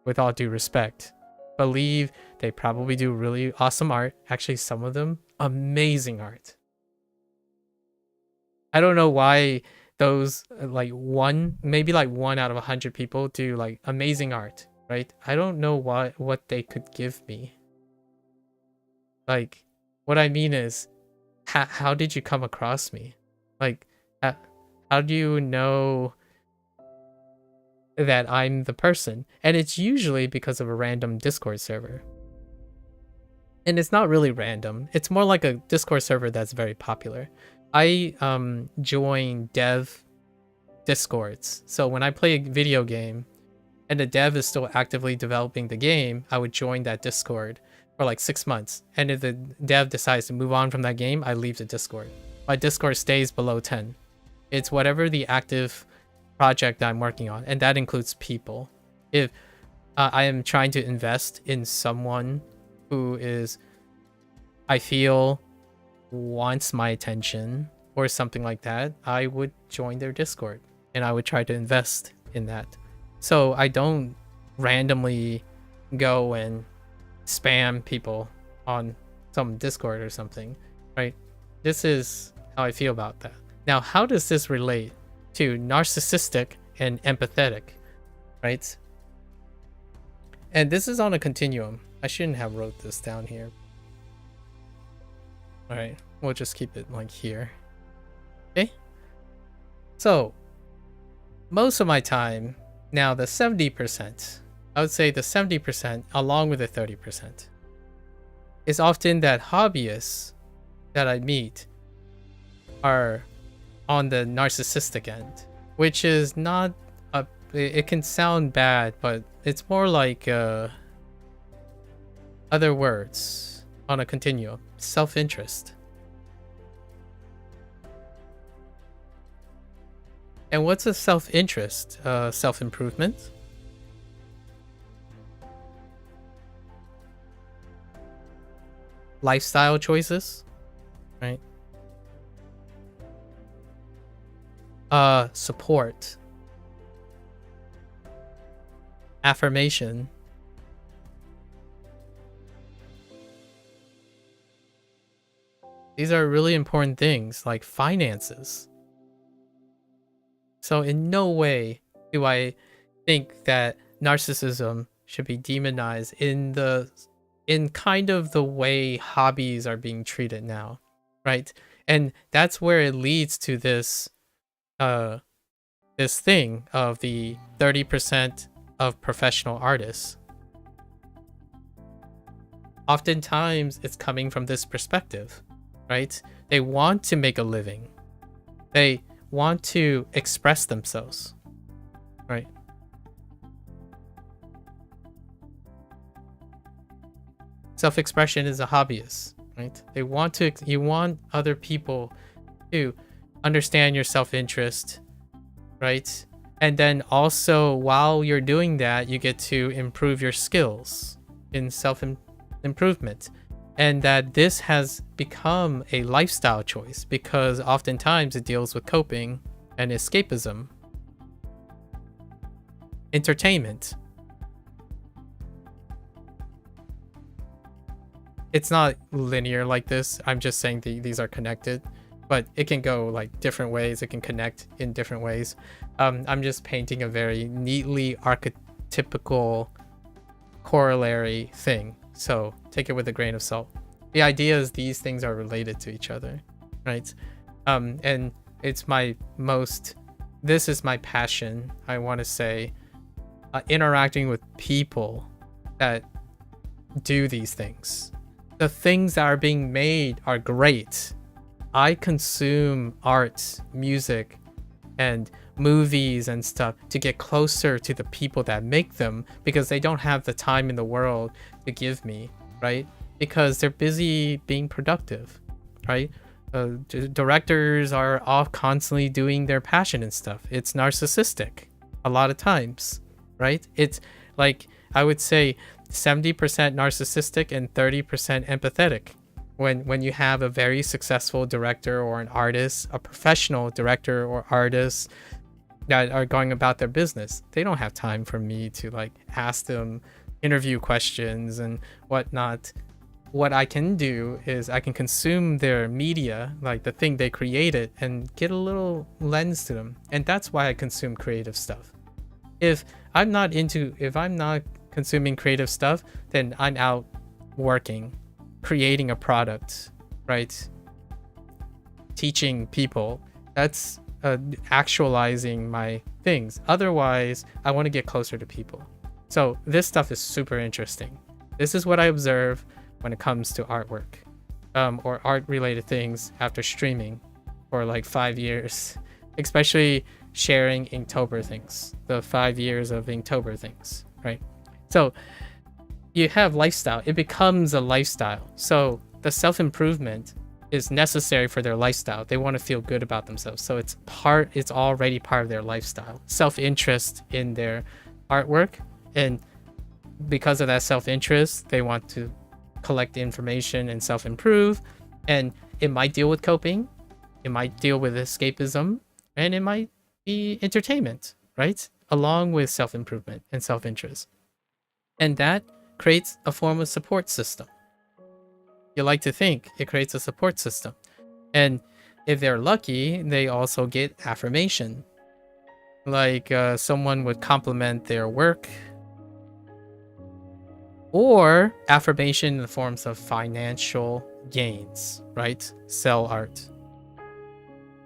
with all due respect, believe they probably do really awesome art. Actually, some of them, amazing art. I don't know why those maybe one out of 100 people do like amazing art, right? I don't know what they could give me. Like, what I mean is, how did you come across me? Like, how do you know that I'm the person? And it's usually because of a random Discord server. And it's not really random. It's more like a Discord server that's very popular. I join dev Discords. So when I play a video game and the dev is still actively developing the game, I would join that Discord for like 6 months. And if the dev decides to move on from that game, I leave the Discord. My Discord stays below 10. It's whatever the active project that I'm working on, and that includes people. If I am trying to invest in someone who is, I feel, wants my attention or something like that, I would join their Discord and I would try to invest in that. So I don't randomly go and spam people on some Discord or something. right? This is how I feel about that. Now, how does this relate to narcissistic and empathetic, right? And this is on a continuum. I shouldn't have wrote this down here. All right, we'll just keep it like here. Okay. So most of my time now, the 70%, I would say the 70% along with the 30% is often that hobbyists that I meet are on the narcissistic end, which is not a, it can sound bad, but it's more like other words on a continuum. Self-interest. And what's a self-interest? Self-improvement? Lifestyle choices, right? Support. Affirmation. These are really important things, like finances. So in no way do I think that narcissism should be demonized in kind of the way hobbies are being treated now, right? And that's where it leads to this this thing of the 30% of professional artists. Oftentimes it's coming from this perspective, right? They want to make a living. They want to express themselves, right? Self-expression is a hobbyist, right? They want to, you want other people to understand your self-interest, right? And then also while you're doing that, you get to improve your skills in self-improvement. And that this has become a lifestyle choice because oftentimes it deals with coping and escapism. Entertainment. It's not linear like this. I'm just saying these are connected, but it can go like different ways. It can connect in different ways. I'm just painting a very neatly archetypical corollary thing. So take it with a grain of salt. The idea is these things are related to each other, right? And it's this is my passion, I want to say, interacting with people that do these things. The things that are being made are great. I consume art, music, and movies and stuff to get closer to the people that make them because they don't have the time in the world to give me, right? Because they're busy being productive, right? Directors are off constantly doing their passion and stuff. It's narcissistic a lot of times, right? It's like, I would say 70% narcissistic and 30% empathetic. When you have a very successful director or an artist, a professional director or artist that are going about their business, they don't have time for me to like ask them interview questions and whatnot. What I can do is I can consume their media, like the thing they created, and get a little lens to them. And that's why I consume creative stuff. If I'm not consuming creative stuff, then I'm out working, creating a product, right? Teaching people. That's actualizing my things. Otherwise, I want to get closer to people. So this stuff is super interesting. This is what I observe when it comes to artwork, or art related things after streaming for like 5 years, especially sharing Inktober things, the 5 years of Inktober things, right? So you have lifestyle, it becomes a lifestyle. So the self-improvement is necessary for their lifestyle. They want to feel good about themselves. So it's already part of their lifestyle. Self-interest in their artwork. And because of that self-interest, they want to collect information and self-improve. And it might deal with coping. It might deal with escapism. And it might be entertainment, right? Along with self-improvement and self-interest. And that creates a form of support system. You like to think it creates a support system. And if they're lucky, they also get affirmation. Like someone would compliment their work, or affirmation in the forms of financial gains, right? Sell art.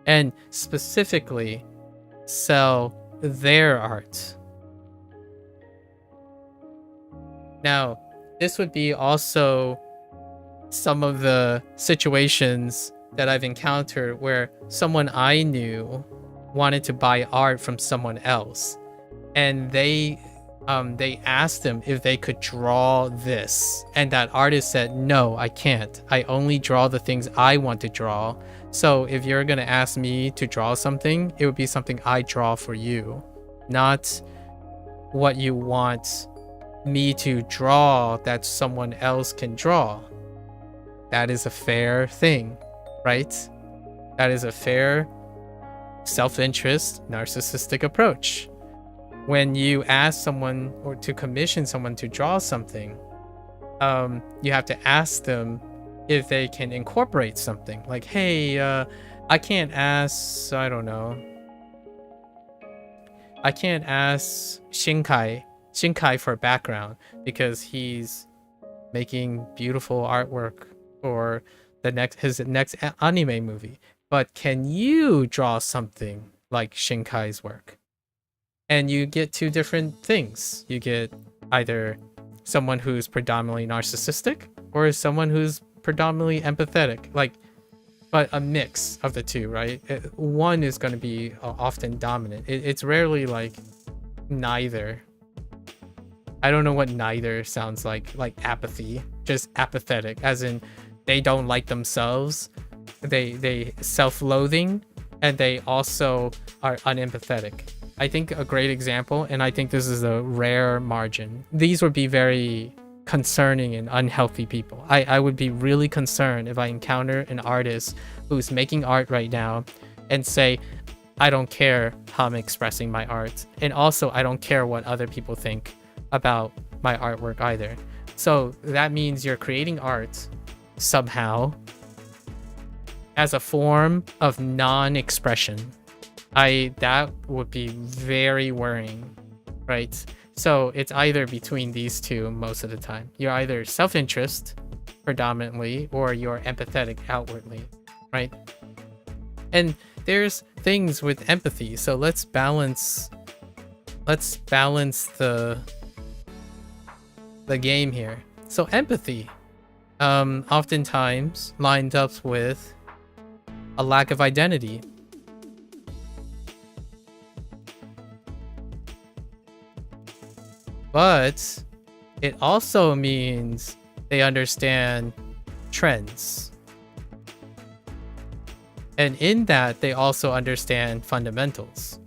And specifically, sell their art. Now, this would be also some of the situations that I've encountered where someone I knew wanted to buy art from someone else, and they asked them if they could draw this, and that artist said, no, I can't. I only draw the things I want to draw. So if you're gonna ask me to draw something, it would be something I draw for you, not what you want me to draw that someone else can draw. That is a fair thing, right? That is a fair self-interest, narcissistic approach. When you ask someone or to commission someone to draw something, you have to ask them if they can incorporate something. Like, hey, I can't ask, I don't know. I can't ask Shinkai for background because he's making beautiful artwork for his next anime movie. But can you draw something like Shinkai's work? And you get two different things. You get either someone who's predominantly narcissistic or someone who's predominantly empathetic, but a mix of the two, right? One is going to be often dominant. It's rarely like neither. I don't know what neither sounds like apathy, just apathetic, as in they don't like themselves, they self-loathing, and they also are unempathetic. I think a great example, and I think this is a rare margin, these would be very concerning and unhealthy people. I would be really concerned if I encounter an artist who's making art right now and say, I don't care how I'm expressing my art, and also I don't care what other people think about my artwork either. So that means you're creating art somehow as a form of non-expression. That would be very worrying, right? So it's either between these two most of the time. You're either self-interest predominantly, or you're empathetic outwardly, right? And there's things with empathy. So let's balance the game here. So empathy oftentimes lined up with a lack of identity. But it also means they understand trends. And in that, they also understand fundamentals.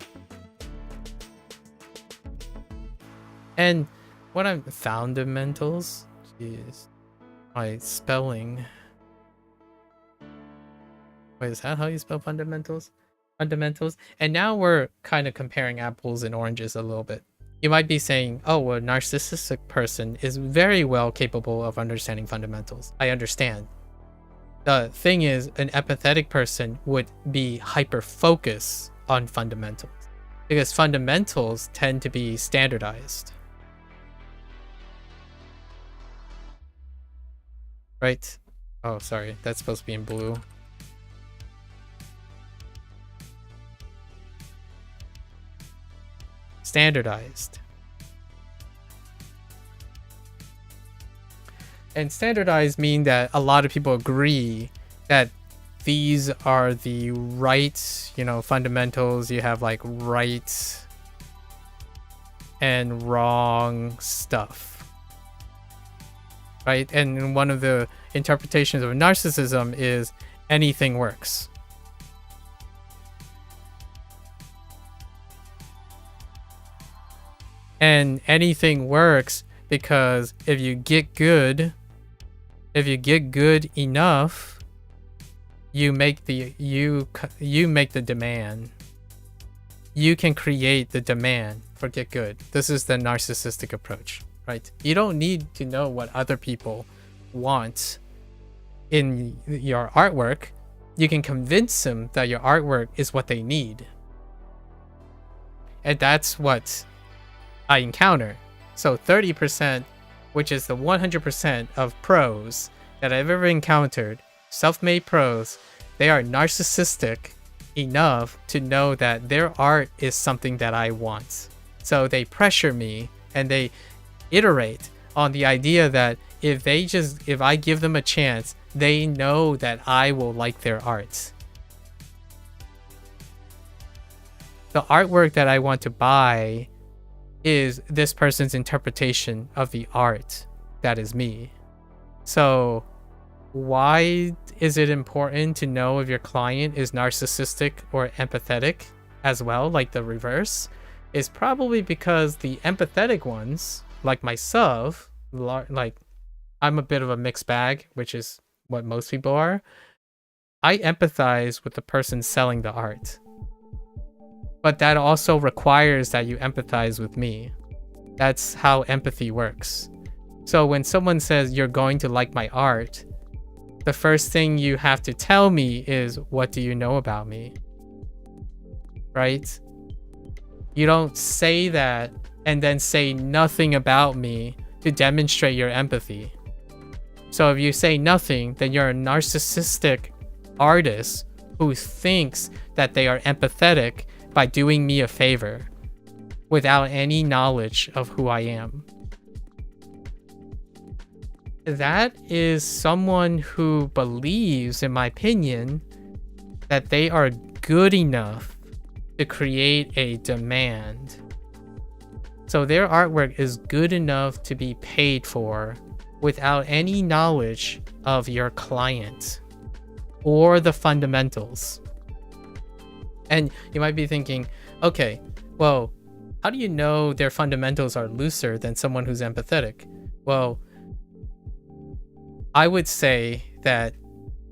And what I'm fundamentals? Jeez. My spelling. Wait, is that how you spell fundamentals? Fundamentals. And now we're kind of comparing apples and oranges a little bit. You might be saying, oh, a narcissistic person is very well capable of understanding fundamentals. I understand. The thing is, an empathetic person would be hyper-focused on fundamentals, because fundamentals tend to be standardized. Right? Oh, sorry. That's supposed to be in blue. Standardized. And standardized mean that a lot of people agree that these are the right, fundamentals. You have like right and wrong stuff, right? And one of the interpretations of narcissism is anything works. And anything works because if you get good enough, you make the demand. You can create the demand for get good. This is the narcissistic approach, right? You don't need to know what other people want in your artwork, you can convince them that your artwork is what they need. And that's what I encounter. So 30%, which is the 100% of pros that I've ever encountered, self-made pros, they are narcissistic enough to know that their art is something that I want. So they pressure me and they iterate on the idea that if I give them a chance, they know that I will like their art. The artwork that I want to buy is this person's interpretation of the art that is me. So why is it important to know if your client is narcissistic or empathetic as well, like the reverse? Is probably because the empathetic ones, like myself, like I'm a bit of a mixed bag, which is what most people are. I empathize with the person selling the art. But that also requires that you empathize with me. That's how empathy works. So when someone says you're going to like my art, the first thing you have to tell me is, what do you know about me? Right? You don't say that and then say nothing about me to demonstrate your empathy. So if you say nothing, then you're a narcissistic artist who thinks that they are empathetic by doing me a favor without any knowledge of who I am. That is someone who believes, in my opinion, that they are good enough to create a demand. So their artwork is good enough to be paid for without any knowledge of your client or the fundamentals. And you might be thinking, okay, well, how do you know their fundamentals are looser than someone who's empathetic? Well, I would say that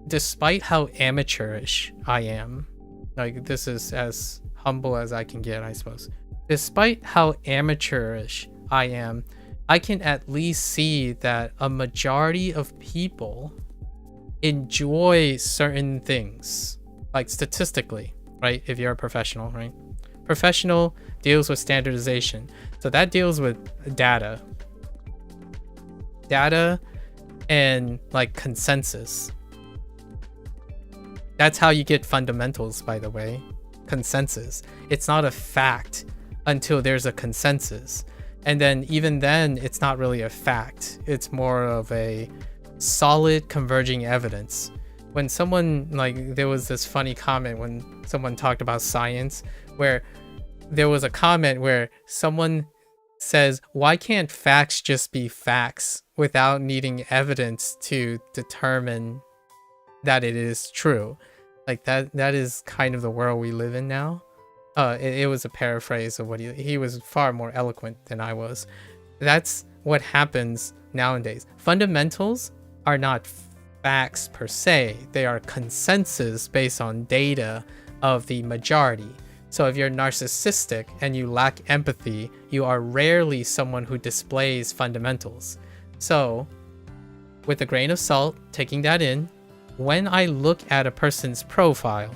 despite how amateurish I am, like this is as humble as I can get, I suppose. Despite how amateurish I am, I can at least see that a majority of people enjoy certain things, like statistically, right? If you're a professional, right? Professional deals with standardization. So that deals with data and like consensus. That's how you get fundamentals, by the way. Consensus. It's not a fact until there's a consensus. And then even then, it's not really a fact. It's more of a solid converging evidence. When someone, like, there was this funny comment when someone talked about science, where there was a comment where someone says, why can't facts just be facts without needing evidence to determine that it is true? Like that is kind of the world we live in now. It was a paraphrase of what he was far more eloquent than I was. That's what happens nowadays. Fundamentals are not facts per se. They are consensus based on data of the majority. So if you're narcissistic and you lack empathy, you are rarely someone who displays fundamentals. So with a grain of salt, taking that in, when I look at a person's profile,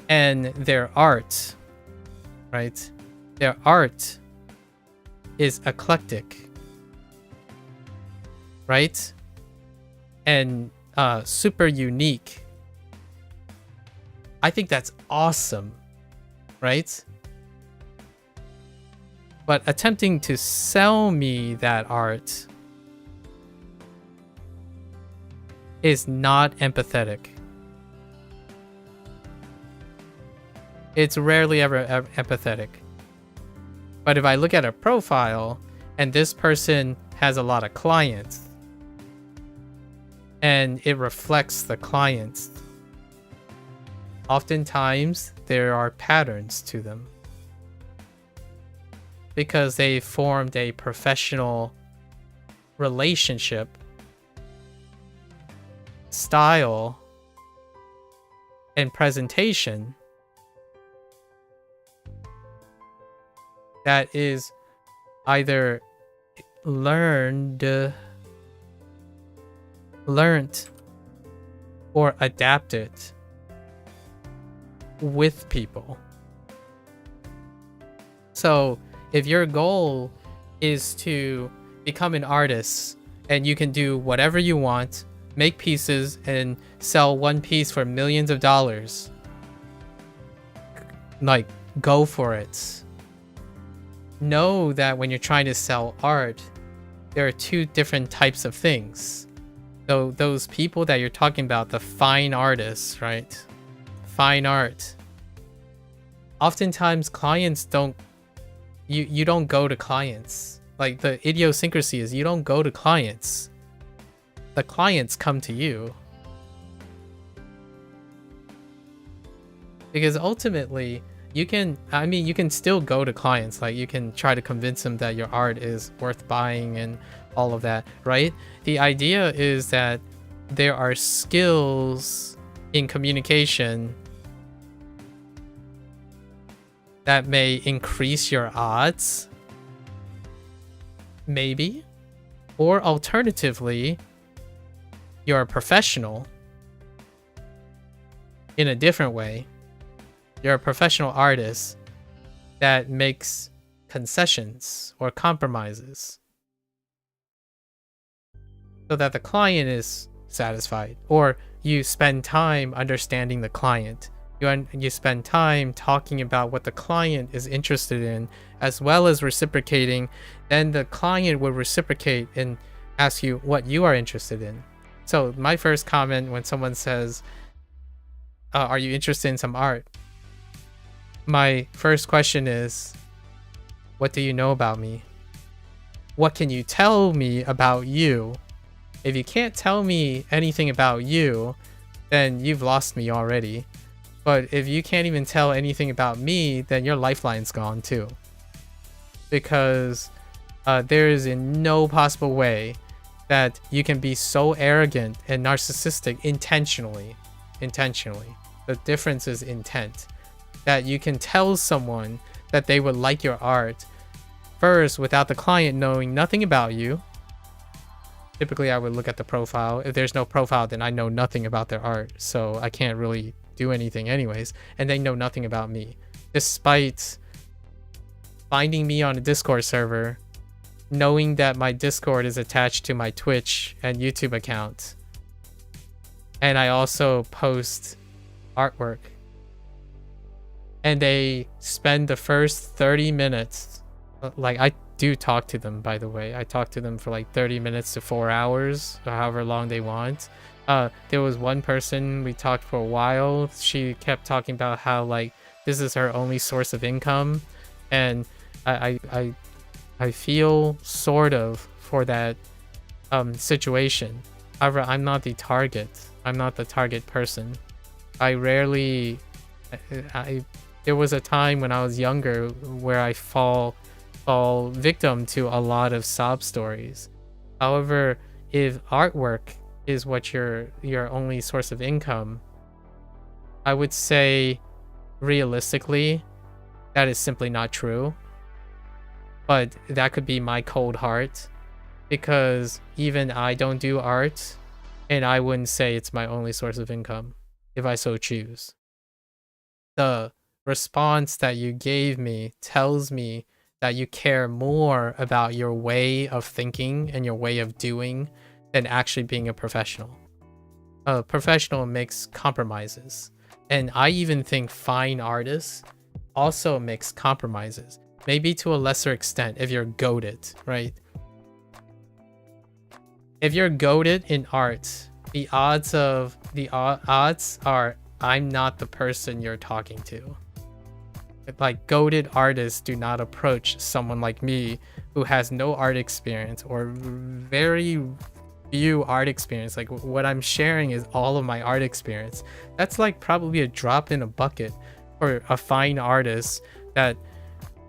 and their art, right? Their art is eclectic, right? And super unique. I think that's awesome, right? But attempting to sell me that art is not empathetic. It's rarely ever empathetic. But if I look at a profile and this person has a lot of clients and it reflects the clients, oftentimes there are patterns to them because they formed a professional relationship, style, and presentation that is either learned or adapted with people. So if your goal is to become an artist and you can do whatever you want, make pieces and sell one piece for millions of dollars, like, go for it. Know that when you're trying to sell art, there are two different types of things. So those people that you're talking about, the fine artists, right? Fine art. Oftentimes clients don't, you don't go to clients. Like, the idiosyncrasy is you don't go to clients. The clients come to you. Because ultimately, you can still go to clients. Like, you can try to convince them that your art is worth buying and all of that, right? The idea is that there are skills in communication that may increase your odds, maybe, or alternatively, you're a professional in a different way. You're a professional artist that makes concessions or compromises so that the client is satisfied, or you spend time understanding the client. You spend time talking about what the client is interested in, as well as reciprocating. Then the client will reciprocate and ask you what you are interested in. So my first comment when someone says, are you interested in some art? My first question is, what do you know about me? What can you tell me about you? If you can't tell me anything about you, then you've lost me already. But if you can't even tell anything about me, then your lifeline's gone too. Because there is in no possible way that you can be so arrogant and narcissistic intentionally. The difference is intent. That you can tell someone that they would like your art first without the client knowing nothing about you. Typically, I would look at the profile. If there's no profile, then I know nothing about their art. So I can't really do anything anyways. And they know nothing about me. Despite finding me on a Discord server, knowing that my Discord is attached to my Twitch and YouTube account. And I also post artwork. And they spend the first 30 minutes, like, I do talk to them, by the way. I talk to them for like 30 minutes to 4 hours, or however long they want. There was one person, we talked for a while. She kept talking about how, like, this is her only source of income. And I feel sort of for that situation. However, I'm not the target. I'm not the target person. I rarely... There was a time when I was younger where I fall victim to a lot of sob stories. However, if artwork is what your only source of income, I would say realistically that is simply not true. But that could be my cold heart, because even I don't do art, and I wouldn't say it's my only source of income if I so choose. The response that you gave me tells me that you care more about your way of thinking and your way of doing than actually being a professional. A professional makes compromises. And I even think fine artists also makes compromises. Maybe to a lesser extent if you're goated, right? If you're goated in art, the odds are I'm not the person you're talking to. Like, goated artists do not approach someone like me who has no art experience or very few art experience. Like, what I'm sharing is all of my art experience. That's like probably a drop in a bucket for a fine artist that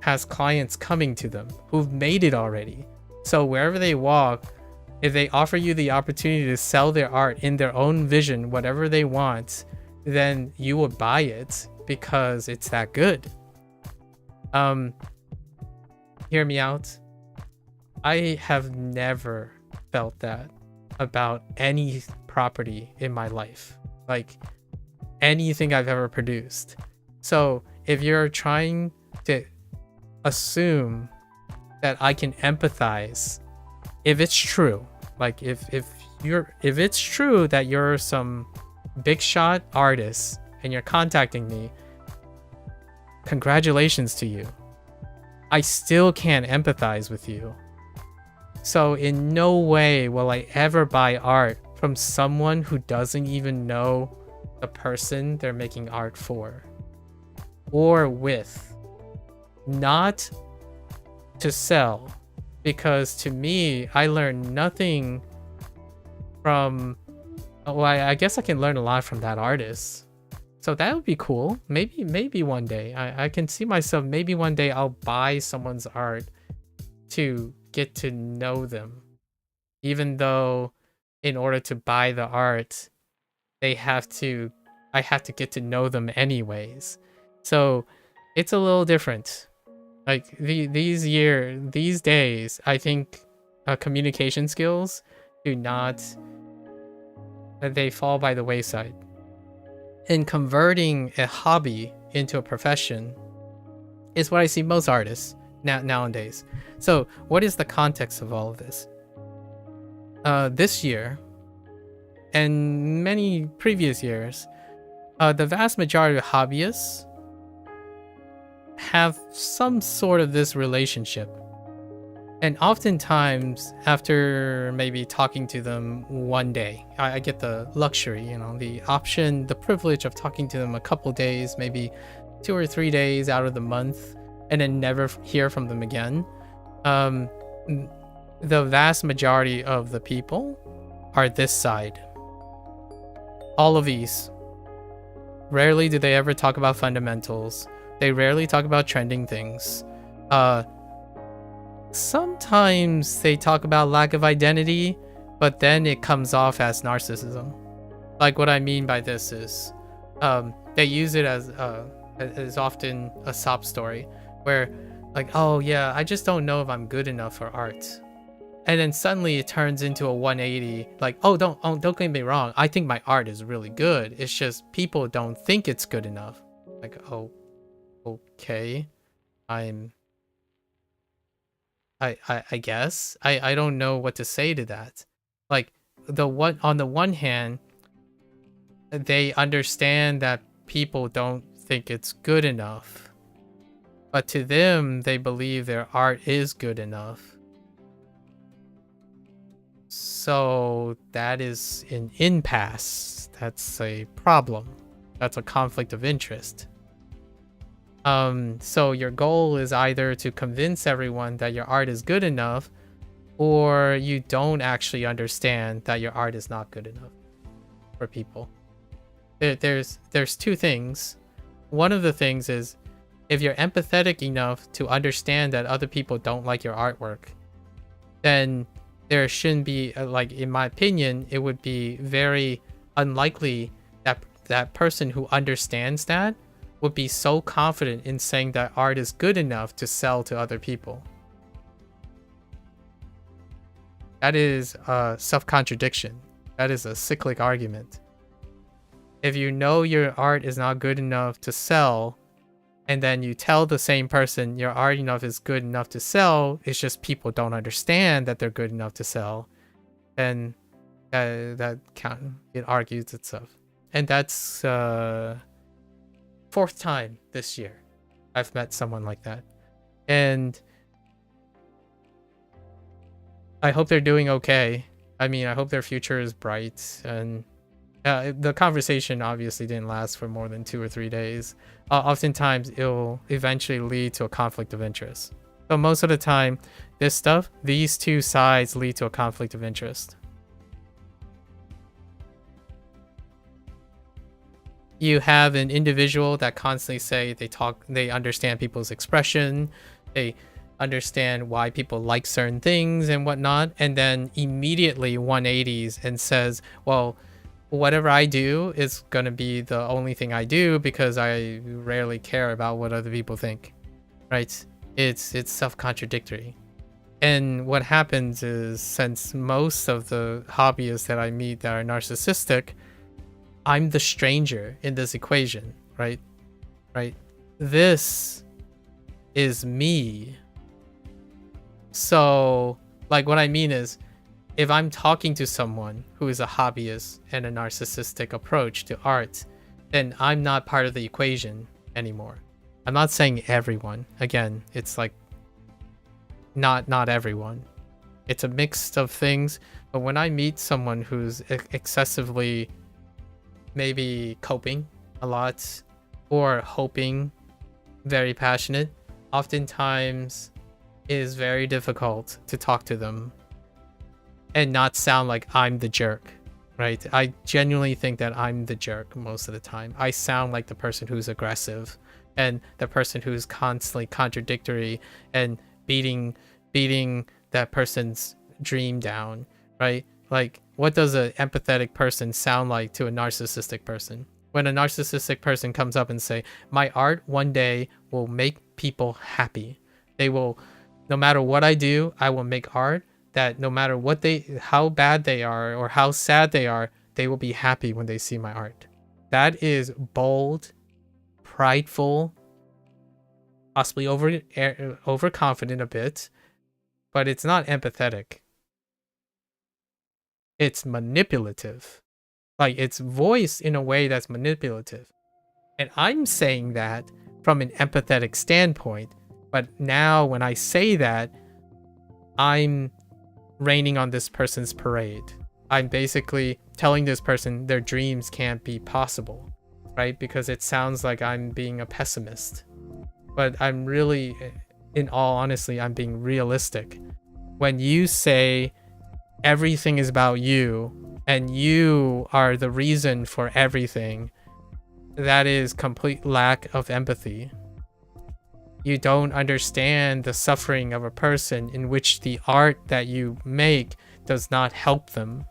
has clients coming to them who've made it already. So wherever they walk, if they offer you the opportunity to sell their art in their own vision, whatever they want, then you will buy it because it's that good. Hear me out. I have never felt that about any property in my life, like anything I've ever produced. So if you're trying to assume that I can empathize, if it's true, like if it's true that you're some big shot artist and you're contacting me, congratulations to you. I still can't empathize with you. So in no way will I ever buy art from someone who doesn't even know the person they're making art for or with. Not to sell, because to me, I learned nothing from, well, I guess I can learn a lot from that artist. So that would be cool. Maybe one day I can see myself, maybe one day I'll buy someone's art to get to know them, even though in order to buy the art I have to get to know them anyways. So it's a little different. Like these days, I think communication skills they fall by the wayside. And converting a hobby into a profession is what I see most artists nowadays. So what is the context of all of this? This year and many previous years, the vast majority of hobbyists have some sort of this relationship. And oftentimes, after maybe talking to them one day, I get the luxury, the option, the privilege of talking to them a couple days, maybe 2 or 3 days out of the month, and then never hear from them again. The vast majority of the people are this side. All of these. Rarely do they ever talk about fundamentals. They rarely talk about trending things. Sometimes they talk about lack of identity, but then it comes off as narcissism. Like, what I mean by this is, they use it as often a sob story, where like, oh yeah, I just don't know if I'm good enough for art. And then suddenly it turns into a 180, like, don't get me wrong, I think my art is really good. It's just people don't think it's good enough. Like, oh, okay, I guess I don't know what to say to that. Like, on the one hand, they understand that people don't think it's good enough, but to them, they believe their art is good enough. So that is an impasse. That's a problem. That's a conflict of interest. So your goal is either to convince everyone that your art is good enough, or you don't actually understand that your art is not good enough for people. There's two things. One of the things is, if you're empathetic enough to understand that other people don't like your artwork, then there shouldn't be, like, in my opinion, it would be very unlikely that that person who understands that would be so confident in saying that art is good enough to sell to other people. That is a self-contradiction. That is a cyclic argument. If you know your art is not good enough to sell, and then you tell the same person your art is good enough to sell, it's just people don't understand that they're good enough to sell, then it argues itself. And that's fourth time this year I've met someone like that. And I hope they're doing okay. I mean, I hope their future is bright. And the conversation obviously didn't last for more than 2 or 3 days. Oftentimes, it'll eventually lead to a conflict of interest. So most of the time, these two sides lead to a conflict of interest. You have an individual that constantly say they understand people's expression, they understand why people like certain things and whatnot, and then immediately 180s and says, well, whatever I do is gonna be the only thing I do because I rarely care about what other people think, right? It's self-contradictory. And what happens is, since most of the hobbyists that I meet that are narcissistic, I'm the stranger in this equation, right? Right? This is me. So, like, what I mean is, if I'm talking to someone who is a hobbyist and a narcissistic approach to art, then I'm not part of the equation anymore. I'm not saying everyone. Again, it's like not everyone. It's a mix of things. But when I meet someone who's excessively maybe coping a lot or hoping, very passionate, oftentimes it is very difficult to talk to them and not sound like I'm the jerk, right? I genuinely think that I'm the jerk most of the time. I sound like the person who's aggressive and the person who's constantly contradictory and beating that person's dream down, right? Like, what does an empathetic person sound like to a narcissistic person? When a narcissistic person comes up and say, my art one day will make people happy. They will, no matter what I do, I will make art that no matter what how bad they are or how sad they are, they will be happy when they see my art. That is bold, prideful, possibly overconfident a bit, but it's not empathetic. It's manipulative. Like, it's voiced in a way that's manipulative. And I'm saying that from an empathetic standpoint, but now when I say that, I'm raining on this person's parade. I'm basically telling this person their dreams can't be possible, right? Because it sounds like I'm being a pessimist. But I'm really, in all honesty, I'm being realistic. When you say everything is about you and you are the reason for everything, that is complete lack of empathy. You don't understand the suffering of a person in which the art that you make does not help them.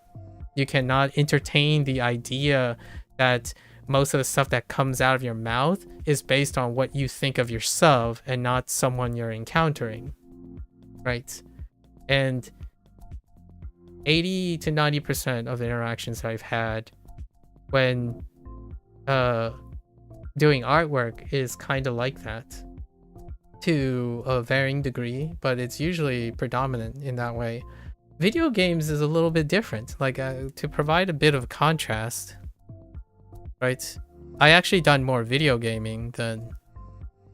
You cannot entertain the idea that most of the stuff that comes out of your mouth is based on what you think of yourself and not someone you're encountering, right? And 80 to 90% of the interactions I've had when doing artwork is kind of like that, to a varying degree, but it's usually predominant in that way. Video games is a little bit different, like to provide a bit of contrast, right? I actually done more video gaming than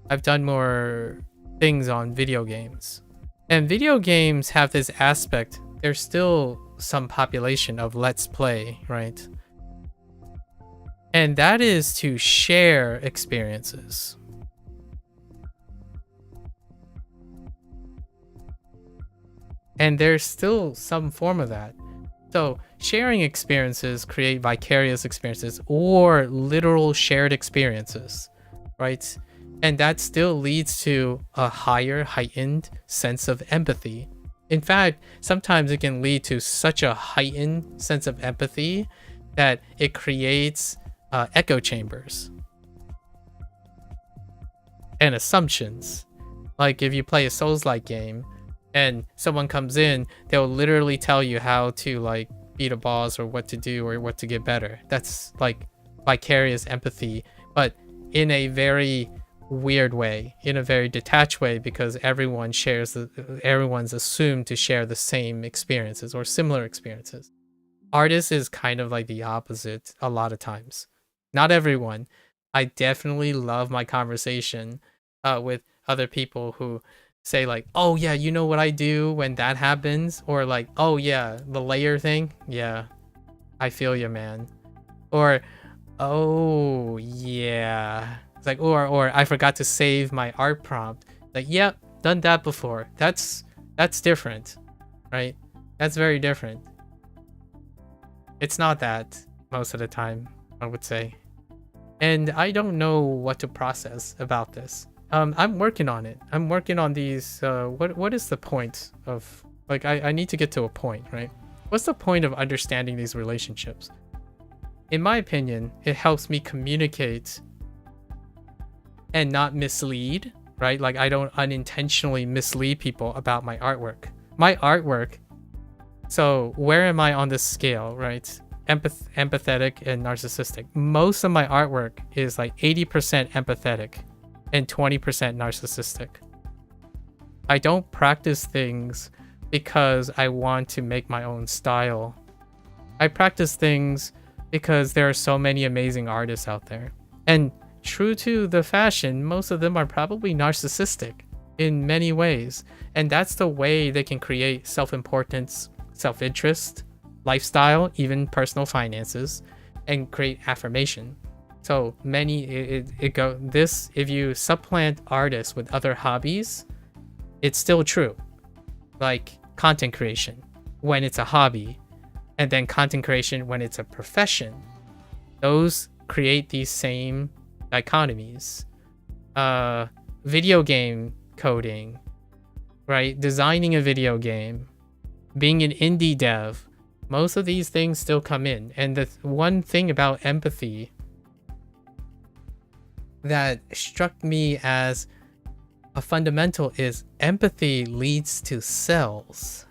I've done more things on video games. And video games have this aspect, there's still some population of let's play, right? And that is to share experiences. And there's still some form of that. So sharing experiences create vicarious experiences or literal shared experiences, right? And that still leads to a higher, heightened sense of empathy. In fact, sometimes it can lead to such a heightened sense of empathy that it creates echo chambers and assumptions. Like if you play a Souls-like game and someone comes in, they'll literally tell you how to like beat a boss or what to do or what to get better. That's like vicarious empathy, but in a very weird way, in a very detached way, because everyone's assumed to share the same experiences or similar experiences. Artists is kind of like the opposite a lot of times. Not everyone. I definitely love my conversation with other people who say like, oh yeah, you know what I do when that happens? Or like, oh yeah, the layer thing? Yeah, I feel you, man. Or, oh yeah. It's like, or I forgot to save my art prompt. Like, yep, done that before. That's different, right? That's very different. It's not that most of the time, I would say. And I don't know what to process about this. I'm working on it. I'm working on these, what is the point of, like, I need to get to a point, right? What's the point of understanding these relationships? In my opinion, it helps me communicate and not mislead, right? Like I don't unintentionally mislead people about my artwork. my artwork. So where am I on this scale, right? Empathetic and narcissistic. Most of my artwork is like 80% empathetic and 20% narcissistic. I don't practice things because I want to make my own style. I practice things because there are so many amazing artists out there. And true to the fashion, most of them are probably narcissistic in many ways. And that's the way they can create self-importance, self-interest, lifestyle, even personal finances, and create affirmation. So many, if you supplant artists with other hobbies, it's still true. Like content creation when it's a hobby, and then content creation when it's a profession. Those create these same dichotomies. Video game coding, right? Designing a video game, being an indie dev, most of these things still come in. And the one thing about empathy that struck me as a fundamental is empathy leads to sales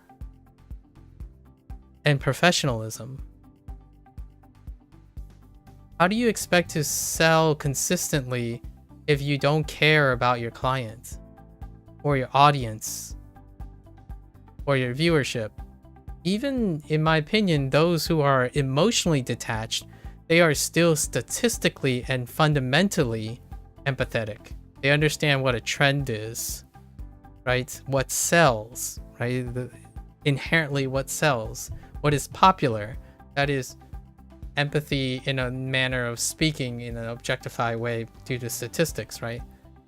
and professionalism. How do you expect to sell consistently if you don't care about your client or your audience or your viewership? Even in my opinion, those who are emotionally detached, they are still statistically and fundamentally empathetic. They understand what a trend is, right? What sells, right? Inherently what sells, what is popular. That is empathy in a manner of speaking in an objectified way due to statistics, right?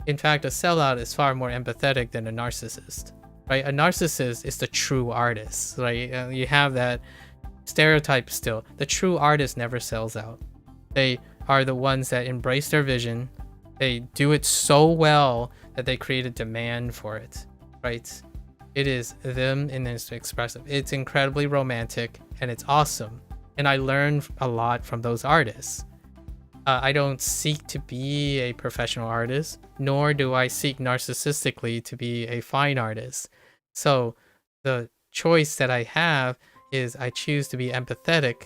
In fact, a sellout is far more empathetic than a narcissist, right? A narcissist is the true artist, right? You have that stereotype still. The true artist never sells out. They are the ones that embrace their vision. They do it so well that they create a demand for it, right? It is them and it's expressive. It's incredibly romantic and it's awesome. And I learn a lot from those artists. I don't seek to be a professional artist, nor do I seek narcissistically to be a fine artist. So the choice that I have is I choose to be empathetic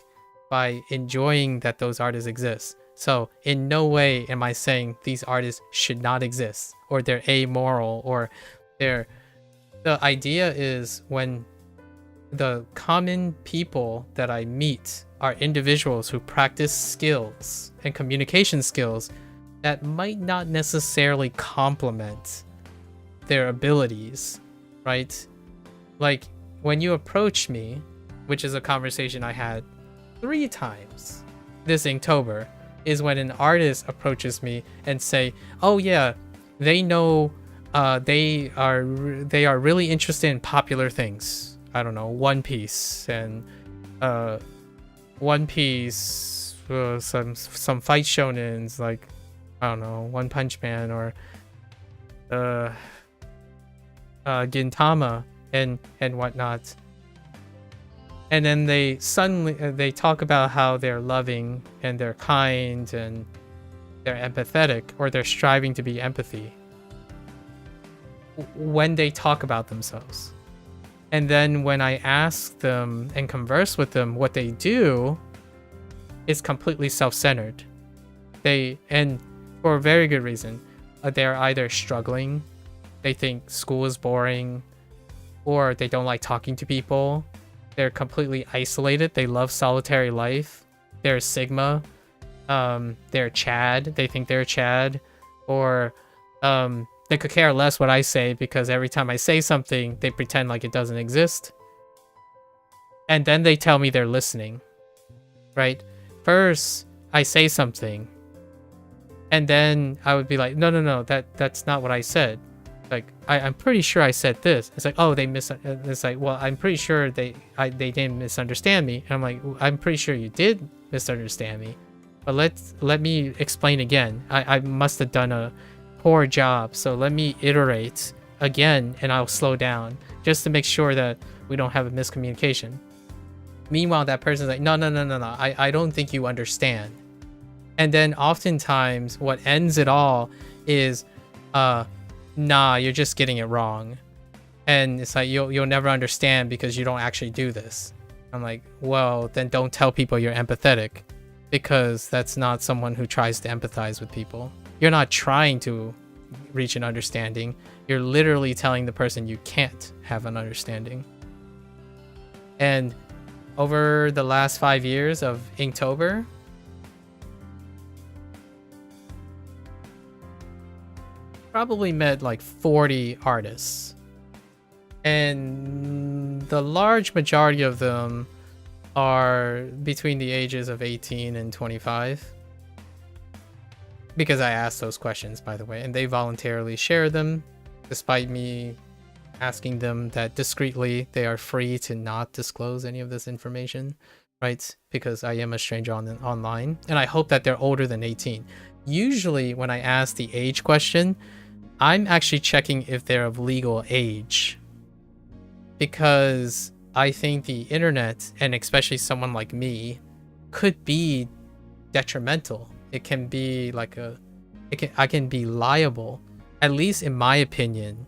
by enjoying that those artists exist. So in no way am I saying these artists should not exist or they're amoral or they're... The idea is when the common people that I meet are individuals who practice skills and communication skills that might not necessarily complement their abilities, right? Like when you approach me, which is a conversation I had 3 times this Inktober, is when an artist approaches me and say, oh yeah, they know they are really interested in popular things. I don't know, One Piece and some fight shonens like, I don't know, One Punch Man or Gintama and whatnot. And then they suddenly they talk about how they're loving and they're kind and they're empathetic, or they're striving to be empathy when they talk about themselves. And then when I ask them and converse with them, what they do is completely self-centered. And for a very good reason, they're either struggling, they think school is boring, or they don't like talking to people. They're completely isolated. They love solitary life. They're Sigma. They're Chad. They think they're Chad. Or they could care less what I say because every time I say something, they pretend like it doesn't exist. And then they tell me they're listening, right? First, I say something. And then I would be like, no, that's not what I said. Like, I'm pretty sure I said this. It's like, oh, it's like, well, I'm pretty sure they didn't misunderstand me. And I'm like, I'm pretty sure you did misunderstand me. But let me explain again. I must have done a poor job. So let me iterate again and I'll slow down just to make sure that we don't have a miscommunication. Meanwhile, that person's like, no, I don't think you understand. And then oftentimes what ends it all is, nah, you're just getting it wrong. And it's like, you'll never understand because you don't actually do this. I'm like, well, then don't tell people you're empathetic, because that's not someone who tries to empathize with people. You're not trying to reach an understanding. You're literally telling the person you can't have an understanding. And over the last 5 years of Inktober, probably met like 40 artists. And the large majority of them are between the ages of 18 and 25. Because I asked those questions, by the way, and they voluntarily share them, despite me asking them that discreetly they are free to not disclose any of this information, right? Because I am a stranger online, and I hope that they're older than 18. Usually when I ask the age question, I'm actually checking if they're of legal age, because I think the internet, and especially someone like me, could be detrimental. It can be like I can be liable, at least in my opinion.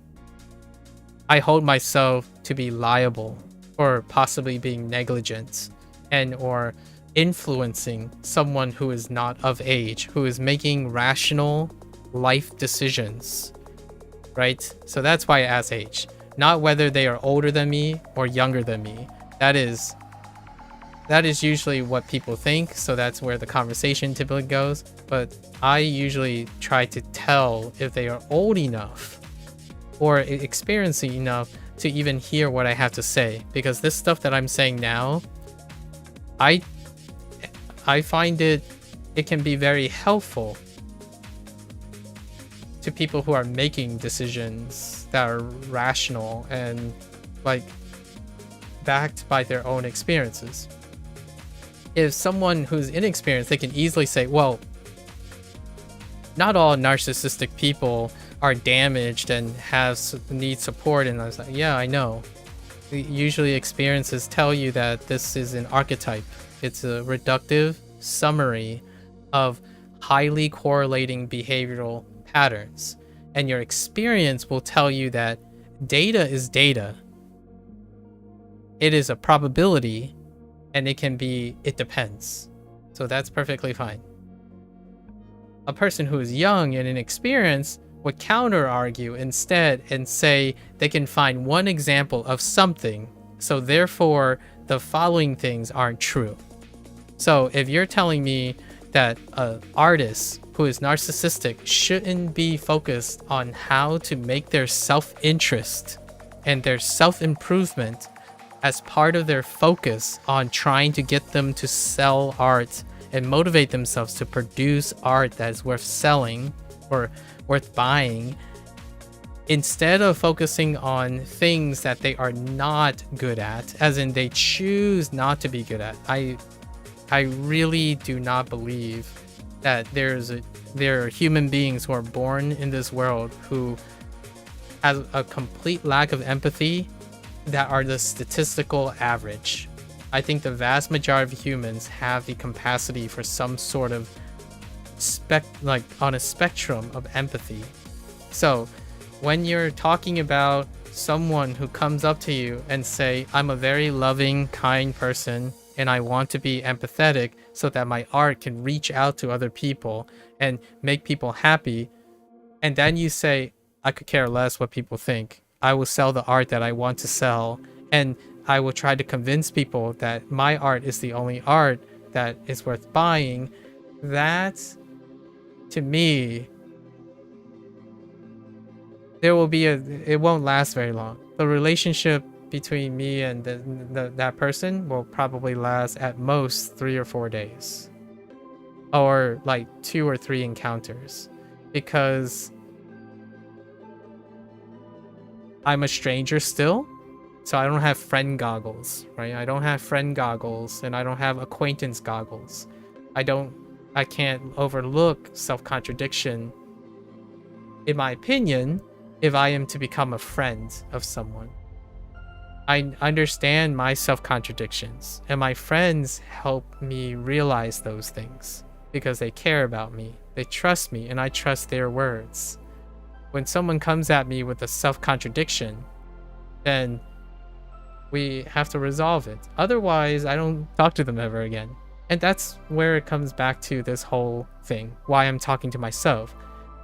I hold myself to be liable for possibly being negligent and or influencing someone who is not of age, who is making rational life decisions, right? So that's why I ask age, not whether they are older than me or younger than me. That is usually what people think, so that's where the conversation typically goes. But I usually try to tell if they are old enough or experienced enough to even hear what I have to say, because this stuff that I'm saying now, I find it can be very helpful to people who are making decisions that are rational and like backed by their own experiences. If someone who's inexperienced, they can easily say, well, not all narcissistic people are damaged and need support. And I was like, yeah, I know. Usually experiences tell you that this is an archetype. It's a reductive summary of highly correlating behavioral patterns. And your experience will tell you that data is data. It is a probability, and it depends. So that's perfectly fine. A person who is young and inexperienced would counter argue instead and say they can find one example of something, so therefore the following things aren't true. So if you're telling me that an artist who is narcissistic shouldn't be focused on how to make their self-interest and their self-improvement as part of their focus on trying to get them to sell art and motivate themselves to produce art that is worth selling or worth buying, instead of focusing on things that they are not good at, as in they choose not to be good at. I really do not believe that there are human beings who are born in this world who have a complete lack of empathy that are the statistical average. I think the vast majority of humans have the capacity for some sort of on a spectrum of empathy. So when you're talking about someone who comes up to you and say, I'm a very loving, kind person, and I want to be empathetic so that my art can reach out to other people and make people happy, and then you say, I could care less what people think. I will sell the art that I want to sell, and I will try to convince people that my art is the only art that is worth buying. That, to me, it won't last very long. The relationship between me and that person will probably last at most 3 or 4 days, or like 2 or 3 encounters, because I'm a stranger still, so I don't have friend goggles, right? I don't have friend goggles, and I don't have acquaintance goggles. I can't overlook self-contradiction, in my opinion, if I am to become a friend of someone. I understand my self-contradictions, and my friends help me realize those things because they care about me, they trust me, and I trust their words. When someone comes at me with a self-contradiction, then we have to resolve it. Otherwise, I don't talk to them ever again. And that's where it comes back to this whole thing, why I'm talking to myself.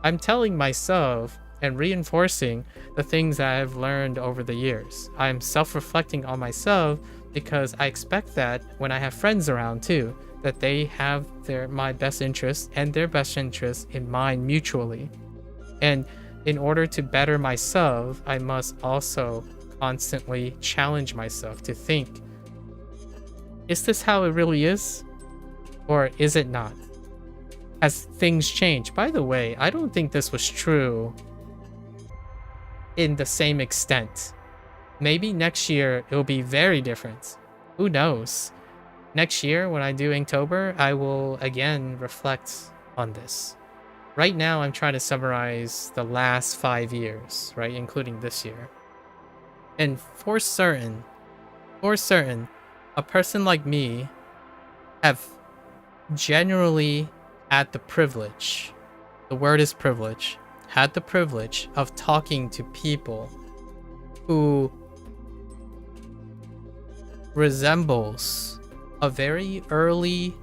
I'm telling myself and reinforcing the things that I've learned over the years. I'm self-reflecting on myself because I expect that when I have friends around too, that they have my best interests and their best interests in mind mutually. And in order to better myself, I must also constantly challenge myself to think, is this how it really is? Or is it not? Has things changed? By the way, I don't think this was true in the same extent. Maybe next year it will be very different. Who knows? Next year when I do Inktober, I will again reflect on this. Right now I'm trying to summarize the last 5 years, right, including this year. And for certain, a person like me have generally had the privilege, the word is privilege, had the privilege of talking to people who resembles a very early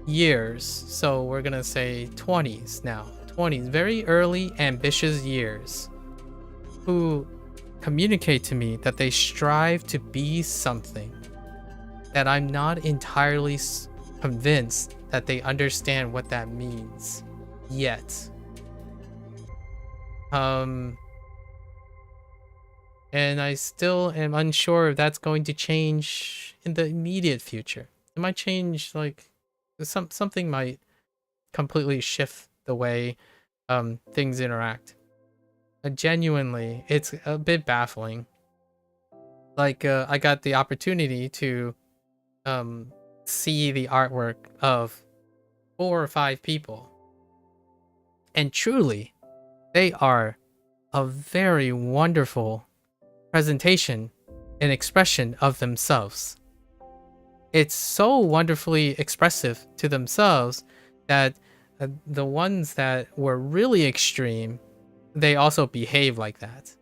years, so we're gonna say 20s now, 20s, very early ambitious years, who communicate to me that they strive to be something that I'm not entirely convinced that they understand what that means yet. And I still am unsure if that's going to change in the immediate future. It might change, like something might completely shift the way things interact. Genuinely, it's a bit baffling. Like I got the opportunity to see the artwork of 4 or 5 people, and truly they are a very wonderful presentation and expression of themselves. It's so wonderfully expressive to themselves that the ones that were really extreme, they also behave like that,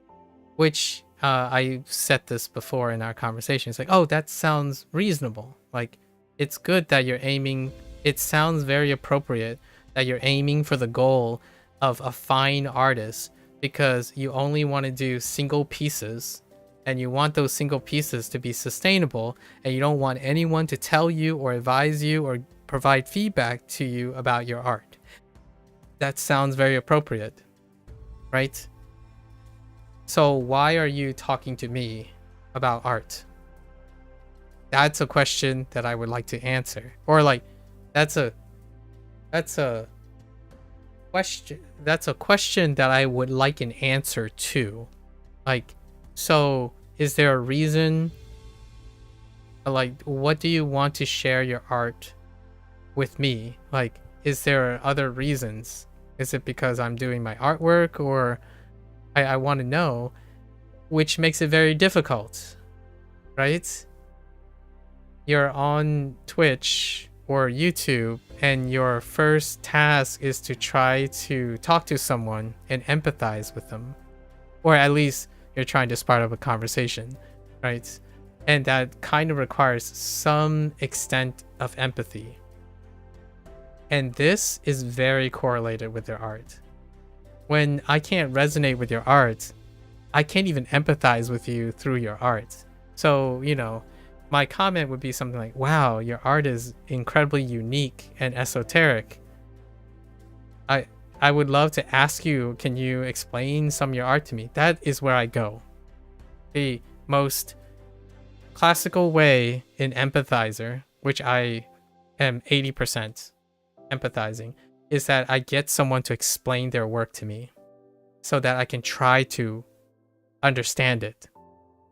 which I said this before in our conversation. It's like, oh, that sounds reasonable. Like, it's good that you're aiming, it sounds very appropriate that you're aiming for the goal of a fine artist, because you only want to do single pieces, and you want those single pieces to be sustainable, and you don't want anyone to tell you or advise you or provide feedback to you about your art. That sounds very appropriate, right? So why are you talking to me about art? That's a question that I would like to answer. Or like, that's a question that I would like an answer to. Like, so is there a reason? Like, what do you want to share your art with me? Like, is there other reasons? Is it because I'm doing my artwork, or I want to know, which makes it very difficult, right? You're on Twitch or YouTube, and your first task is to try to talk to someone and empathize with them, or at least you're trying to spark up a conversation, right? And that kind of requires some extent of empathy. And this is very correlated with your art. When I can't resonate with your art, I can't even empathize with you through your art. So, you know, my comment would be something like, wow, your art is incredibly unique and esoteric. I would love to ask you, can you explain some of your art to me? That is where I go. The most classical way in empathizer, which I am 80% empathizing, is that I get someone to explain their work to me so that I can try to understand it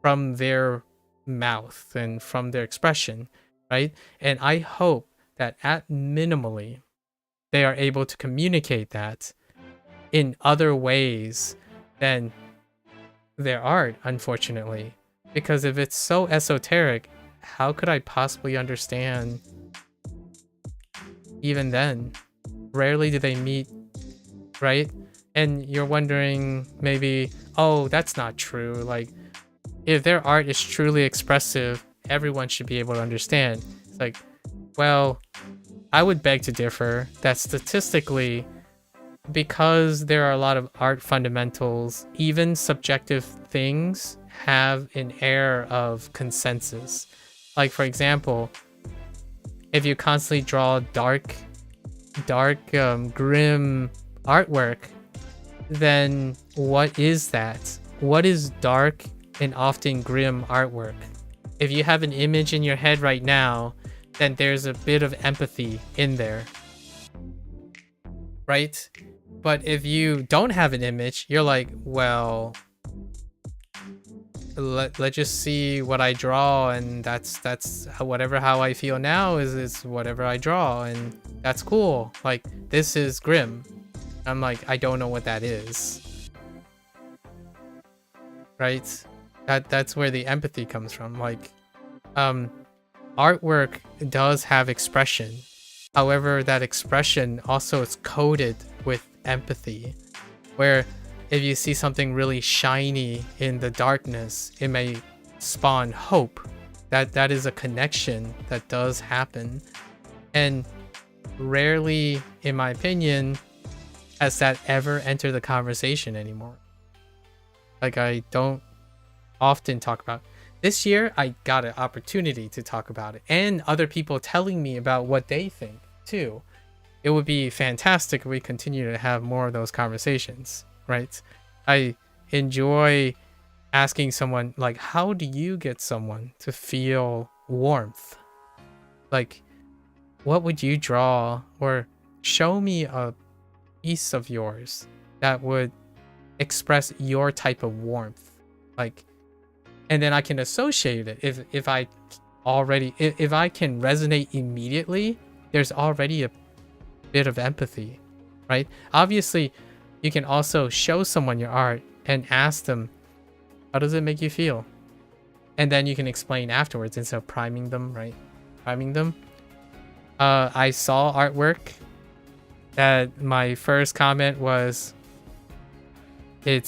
from their mouth and from their expression, right? And I hope that at minimally they are able to communicate that in other ways than their art, unfortunately. Because if it's so esoteric, how could I possibly understand even then? Rarely do they meet, right? And you're wondering maybe, oh, that's not true. Like, if their art is truly expressive, everyone should be able to understand. It's like, well, I would beg to differ that statistically, because there are a lot of art fundamentals, even subjective things have an air of consensus. Like, for example, if you constantly draw dark, grim artwork, then what is that? What is dark and often grim artwork? If you have an image in your head right now, then there's a bit of empathy in there, right? But if you don't have an image, you're like, well, let's just see what I draw, and that's how I feel now is whatever I draw, and that's cool. Like, this is grim. I'm like, I don't know what that is, right? That's where the empathy comes from. Like, artwork does have expression. However, that expression also is coded with empathy, where if you see something really shiny in the darkness, it may spawn hope. That is a connection that does happen, and rarely, in my opinion, has that ever entered the conversation anymore. Like, I don't often talk about it. This year I got an opportunity to talk about it, and other people telling me about what they think too. It would be fantastic if we continue to have more of those conversations, right? I enjoy asking someone, like, how do you get someone to feel warmth? Like, what would you draw, or show me a piece of yours that would express your type of warmth, like, and then I can associate it. If I can resonate immediately, there's already a bit of empathy, right? Obviously, you can also show someone your art and ask them, how does it make you feel? And then you can explain afterwards instead of priming them, right? Priming them. I saw artwork that my first comment was, it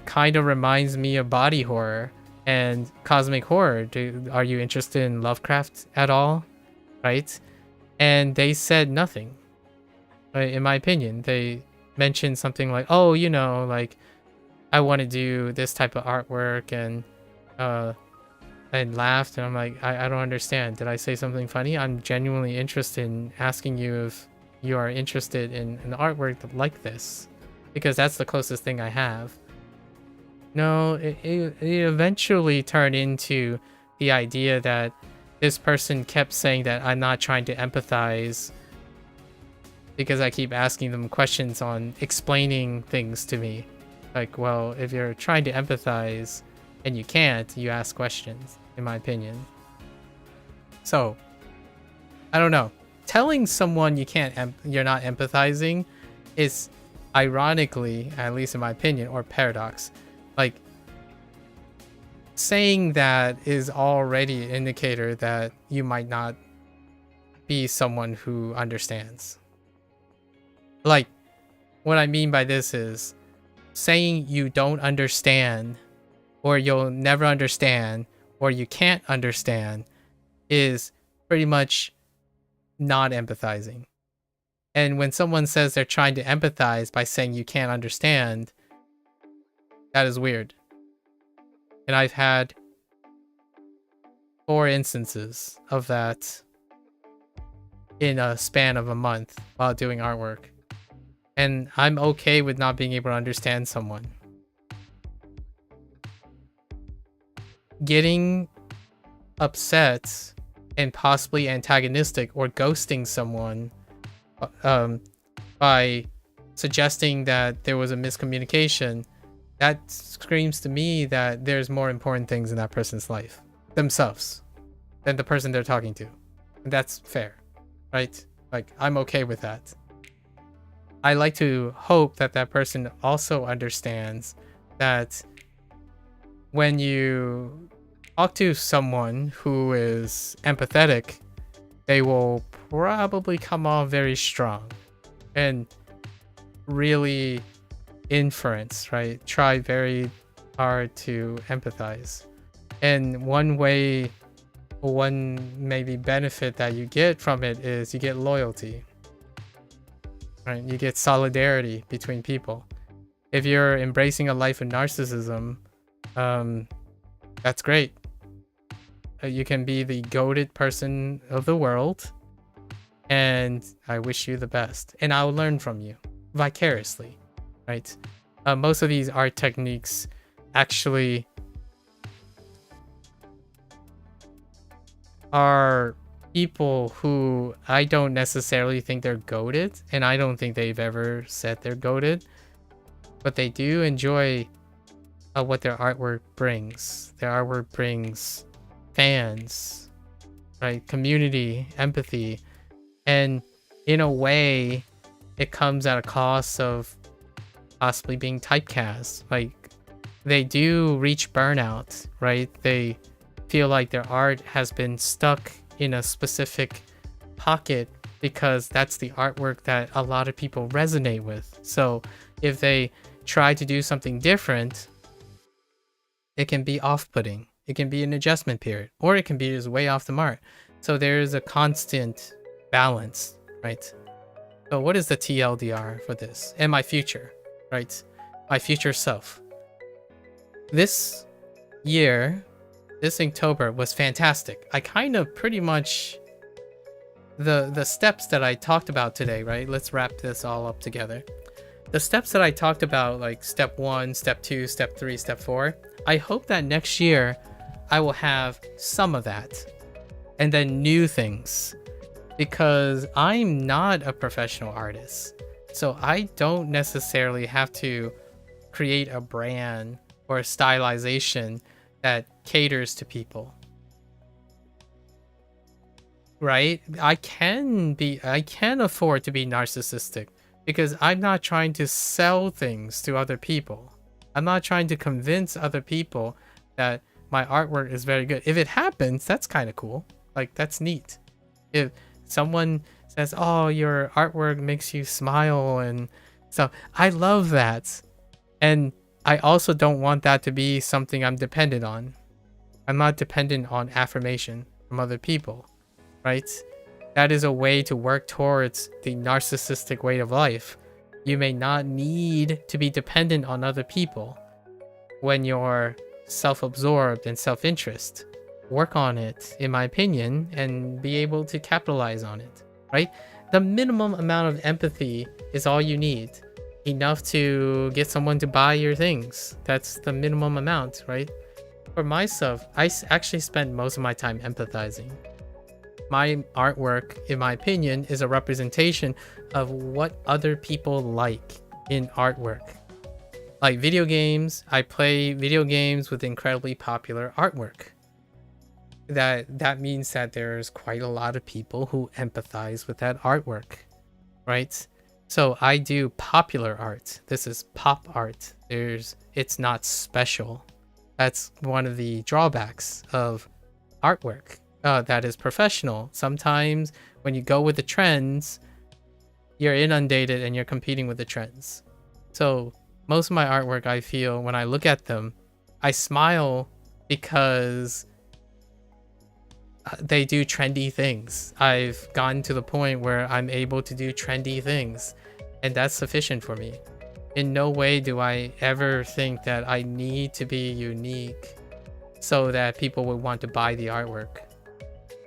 kind of reminds me of body horror and cosmic horror. Are you interested in Lovecraft at all? Right? And they said nothing. In my opinion, they mentioned something like, oh, you know, like, I want to do this type of artwork, and laughed, and I'm like, I don't understand. Did I say something funny? I'm genuinely interested in asking you if you are interested in an artwork like this, because that's the closest thing I have. No, it eventually turned into the idea that this person kept saying that I'm not trying to empathize because I keep asking them questions on explaining things to me. Like, well, if you're trying to empathize and you can't, you ask questions, in my opinion. So, I don't know. Telling someone you're not empathizing is, ironically, at least in my opinion, or paradox. Like, saying that is already an indicator that you might not be someone who understands. Like, what I mean by this is, saying you don't understand, or you'll never understand, or you can't understand, is pretty much not empathizing. And when someone says they're trying to empathize by saying you can't understand, that is weird. And I've had 4 instances of that in a span of a month while doing artwork. And I'm okay with not being able to understand someone. Getting upset and possibly antagonistic or ghosting someone by suggesting that there was a miscommunication, that screams to me that there's more important things in that person's life themselves than the person they're talking to. And that's fair, right? Like, I'm okay with that. I like to hope that that person also understands that when you talk to someone who is empathetic, they will probably come off very strong and really inference, right? Try very hard to empathize. And one maybe benefit that you get from it is you get loyalty, right? You get solidarity between people. If you're embracing a life of narcissism, that's great. You can be the goated person of the world, and I wish you the best. And I'll learn from you vicariously, right? Most of these art techniques actually are people who I don't necessarily think they're goated, and I don't think they've ever said they're goated, but they do enjoy what their artwork brings. Their artwork brings fans, right? Community, empathy, and in a way, it comes at a cost of possibly being typecast. Like, they do reach burnout, right? They feel like their art has been stuck in a specific pocket because that's the artwork that a lot of people resonate with. So if they try to do something different, it can be off-putting. It can be an adjustment period, or it can be just way off the mark. So there's a constant balance, right? So what is the TLDR for this? And my future, right? My future self. This year, this Inktober was fantastic. I kind of pretty much the steps that I talked about today, right? Let's wrap this all up together. The steps that I talked about, like step 1, step 2, step 3, step 4, I hope that next year I will have some of that and then new things, because I'm not a professional artist. So I don't necessarily have to create a brand or a stylization that caters to people, right? I can afford to be narcissistic because I'm not trying to sell things to other people. I'm not trying to convince other people that my artwork is very good. If it happens, that's kind of cool. Like, that's neat. If someone says, oh, your artwork makes you smile, and so I love that. And I also don't want that to be something I'm dependent on. I'm not dependent on affirmation from other people, right? That is a way to work towards the narcissistic way of life. You may not need to be dependent on other people when you're self-absorbed and self-interest. Work on it, in my opinion, and be able to capitalize on it, right? The minimum amount of empathy is all you need. Enough to get someone to buy your things. That's the minimum amount, right? For myself, I actually spend most of my time empathizing. My artwork, in my opinion, is a representation of what other people like in artwork. Like video games, I play video games with incredibly popular artwork. That means that there's quite a lot of people who empathize with that artwork, right? So I do popular art. This is pop art. It's not special. That's one of the drawbacks of artwork that is professional. Sometimes when you go with the trends, you're inundated and you're competing with the trends. So most of my artwork, I feel when I look at them, I smile because they do trendy things. I've gotten to the point where I'm able to do trendy things, and that's sufficient for me. In no way do I ever think that I need to be unique so that people would want to buy the artwork.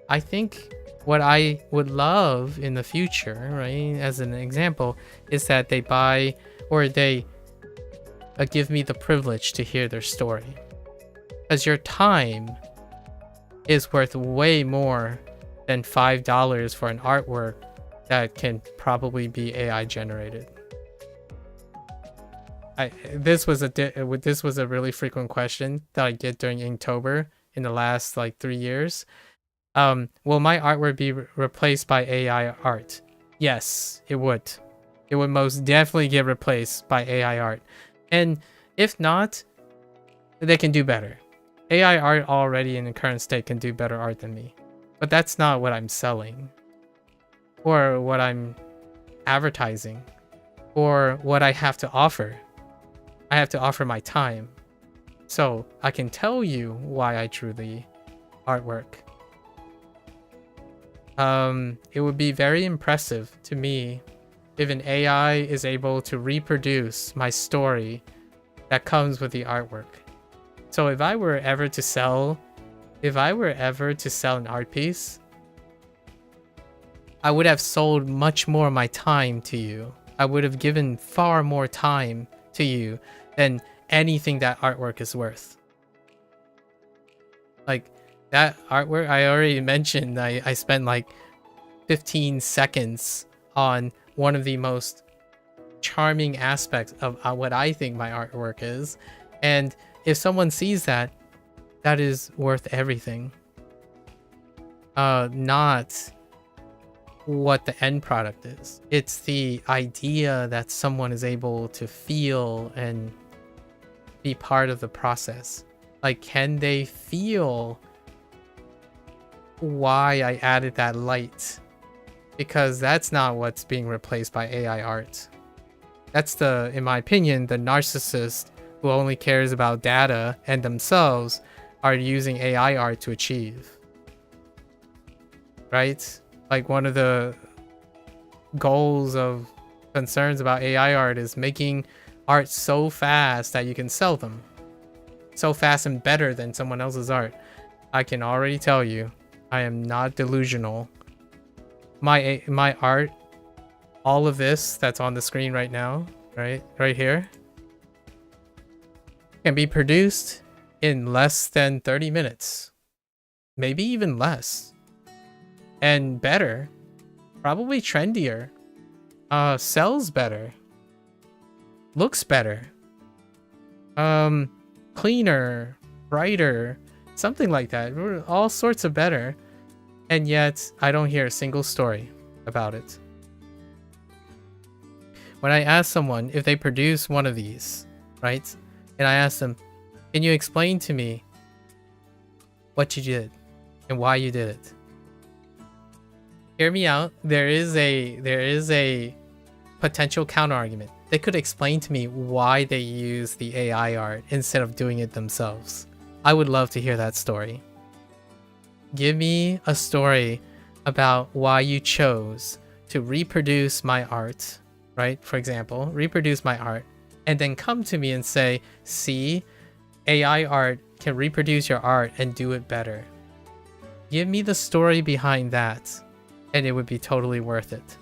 I think what I would love in the future, right, as an example, is that they buy or they give me the privilege to hear their story. Because your time is worth way more than $5 for an artwork that can probably be AI generated. This was a really frequent question that I get during Inktober in the last like 3 years. Will my artwork be replaced by AI art? Yes, it would. It would most definitely get replaced by AI art. And if not, they can do better. AI art already in the current state can do better art than me. But that's not what I'm selling, or what I'm advertising, or what I have to offer. I have to offer my time. So I can tell you why I drew the artwork. It would be very impressive to me if an AI is able to reproduce my story that comes with the artwork. So if I were ever to sell an art piece, I would have sold much more of my time to you. I would have given far more time to you than anything that artwork is worth. Like that artwork, I already mentioned, I spent like 15 seconds on one of the most charming aspects of what I think my artwork is. And if someone sees that, that is worth everything. Not what the end product is. It's the idea that someone is able to feel and be part of the process. Like, can they feel why I added that light? Because that's not what's being replaced by AI art. That's in my opinion, the narcissist who only cares about data and themselves are using AI art to achieve. Right? Like, one of the goals of concerns about AI art is making art so fast that you can sell them. So fast and better than someone else's art. I can already tell you, I am not delusional. My art, all of this that's on the screen right now, right here, can be produced in less than 30 minutes. Maybe even less. And better. Probably trendier. Sells better. Looks better. Cleaner, brighter, something like that. All sorts of better. And yet, I don't hear a single story about it. When I ask someone if they produce one of these, right? And I ask them, can you explain to me what you did and why you did it? Hear me out. There is a potential counter argument. They could explain to me why they use the AI art instead of doing it themselves. I would love to hear that story. Give me a story about why you chose to reproduce my art, right? For example, reproduce my art, and then come to me and say, see, AI art can reproduce your art and do it better. Give me the story behind that, and it would be totally worth it.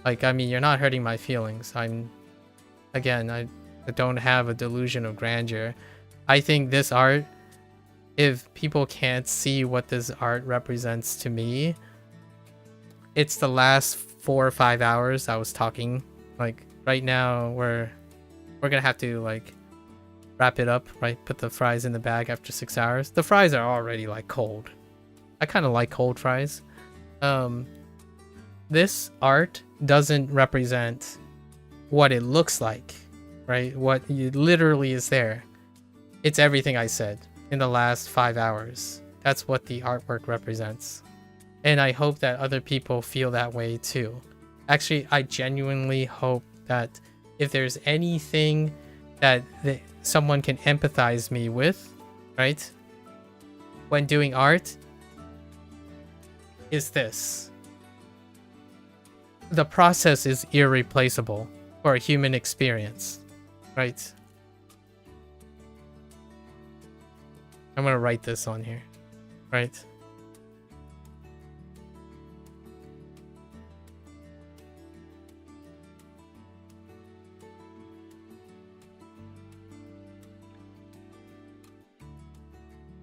Like, I mean, you're not hurting my feelings. I don't have a delusion of grandeur. I think this art, if people can't see what this art represents to me, it's the last 4 or 5 hours I was talking. Like, right now we're gonna have to like wrap it up, right? Put the fries in the bag after 6 hours. The fries are already like cold. I kind of like cold fries. This art doesn't represent what it looks like, right? What literally is there. It's everything I said in the last 5 hours. That's what the artwork represents. And I hope that other people feel that way too. Actually, I genuinely hope that if there's anything that someone can empathize me with, right, when doing art, is this. The process is irreplaceable for a human experience, right? I'm gonna write this on here, right?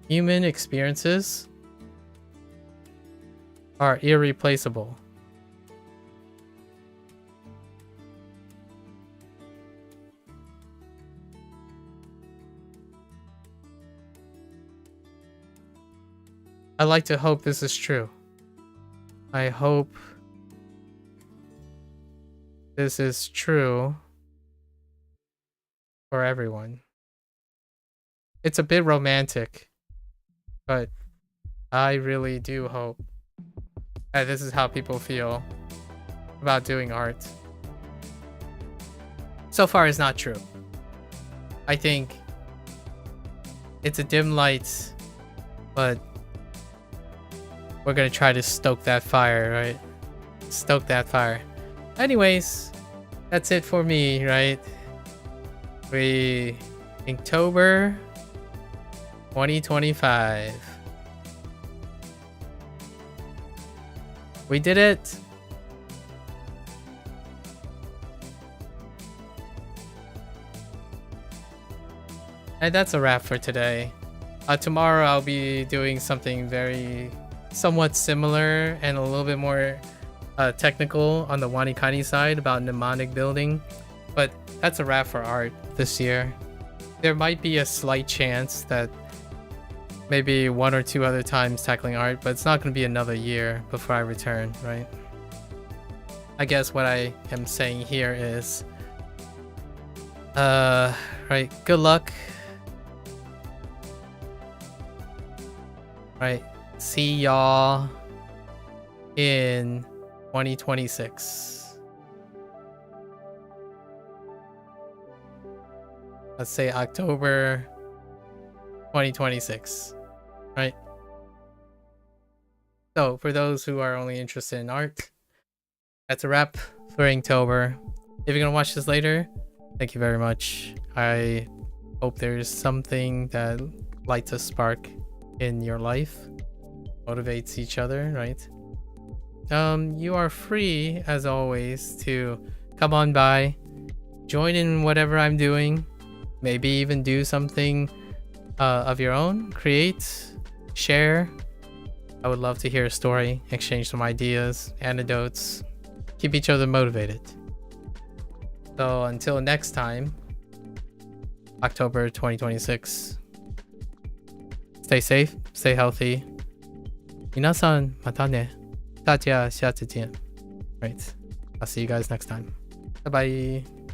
Human experiences are irreplaceable. I like to hope this is true. I hope this is true for everyone. It's a bit romantic, but I really do hope that this is how people feel about doing art. So far, it's not true. I think It's a dim light, but we're gonna try to stoke that fire, right? Stoke that fire. Anyways, that's it for me, right? Inktober 2025. We did it. And that's a wrap for today. Tomorrow I'll be doing something somewhat similar and a little bit more technical on the WaniKani side about mnemonic building. But that's a wrap for art this year. There might be a slight chance that maybe 1 or 2 other times tackling art, but it's not going to be another year before I return, right? I guess what I am saying here is, right, good luck. Right, see y'all in 2026. Let's say October 2026, right? So for those who are only interested in art, that's a wrap for Inktober. If you're gonna watch this later, thank you very much. I hope there's something that lights a spark in your life, motivates each other, right? You are free as always to come on by, join in whatever I'm doing, maybe even do something of your own, create, share. I would love to hear a story, exchange some ideas, anecdotes, keep each other motivated. So until next time, October 2026, stay safe, stay healthy. 皆さんまたね。大家下次见。Right. I'll see you guys next time. Bye bye.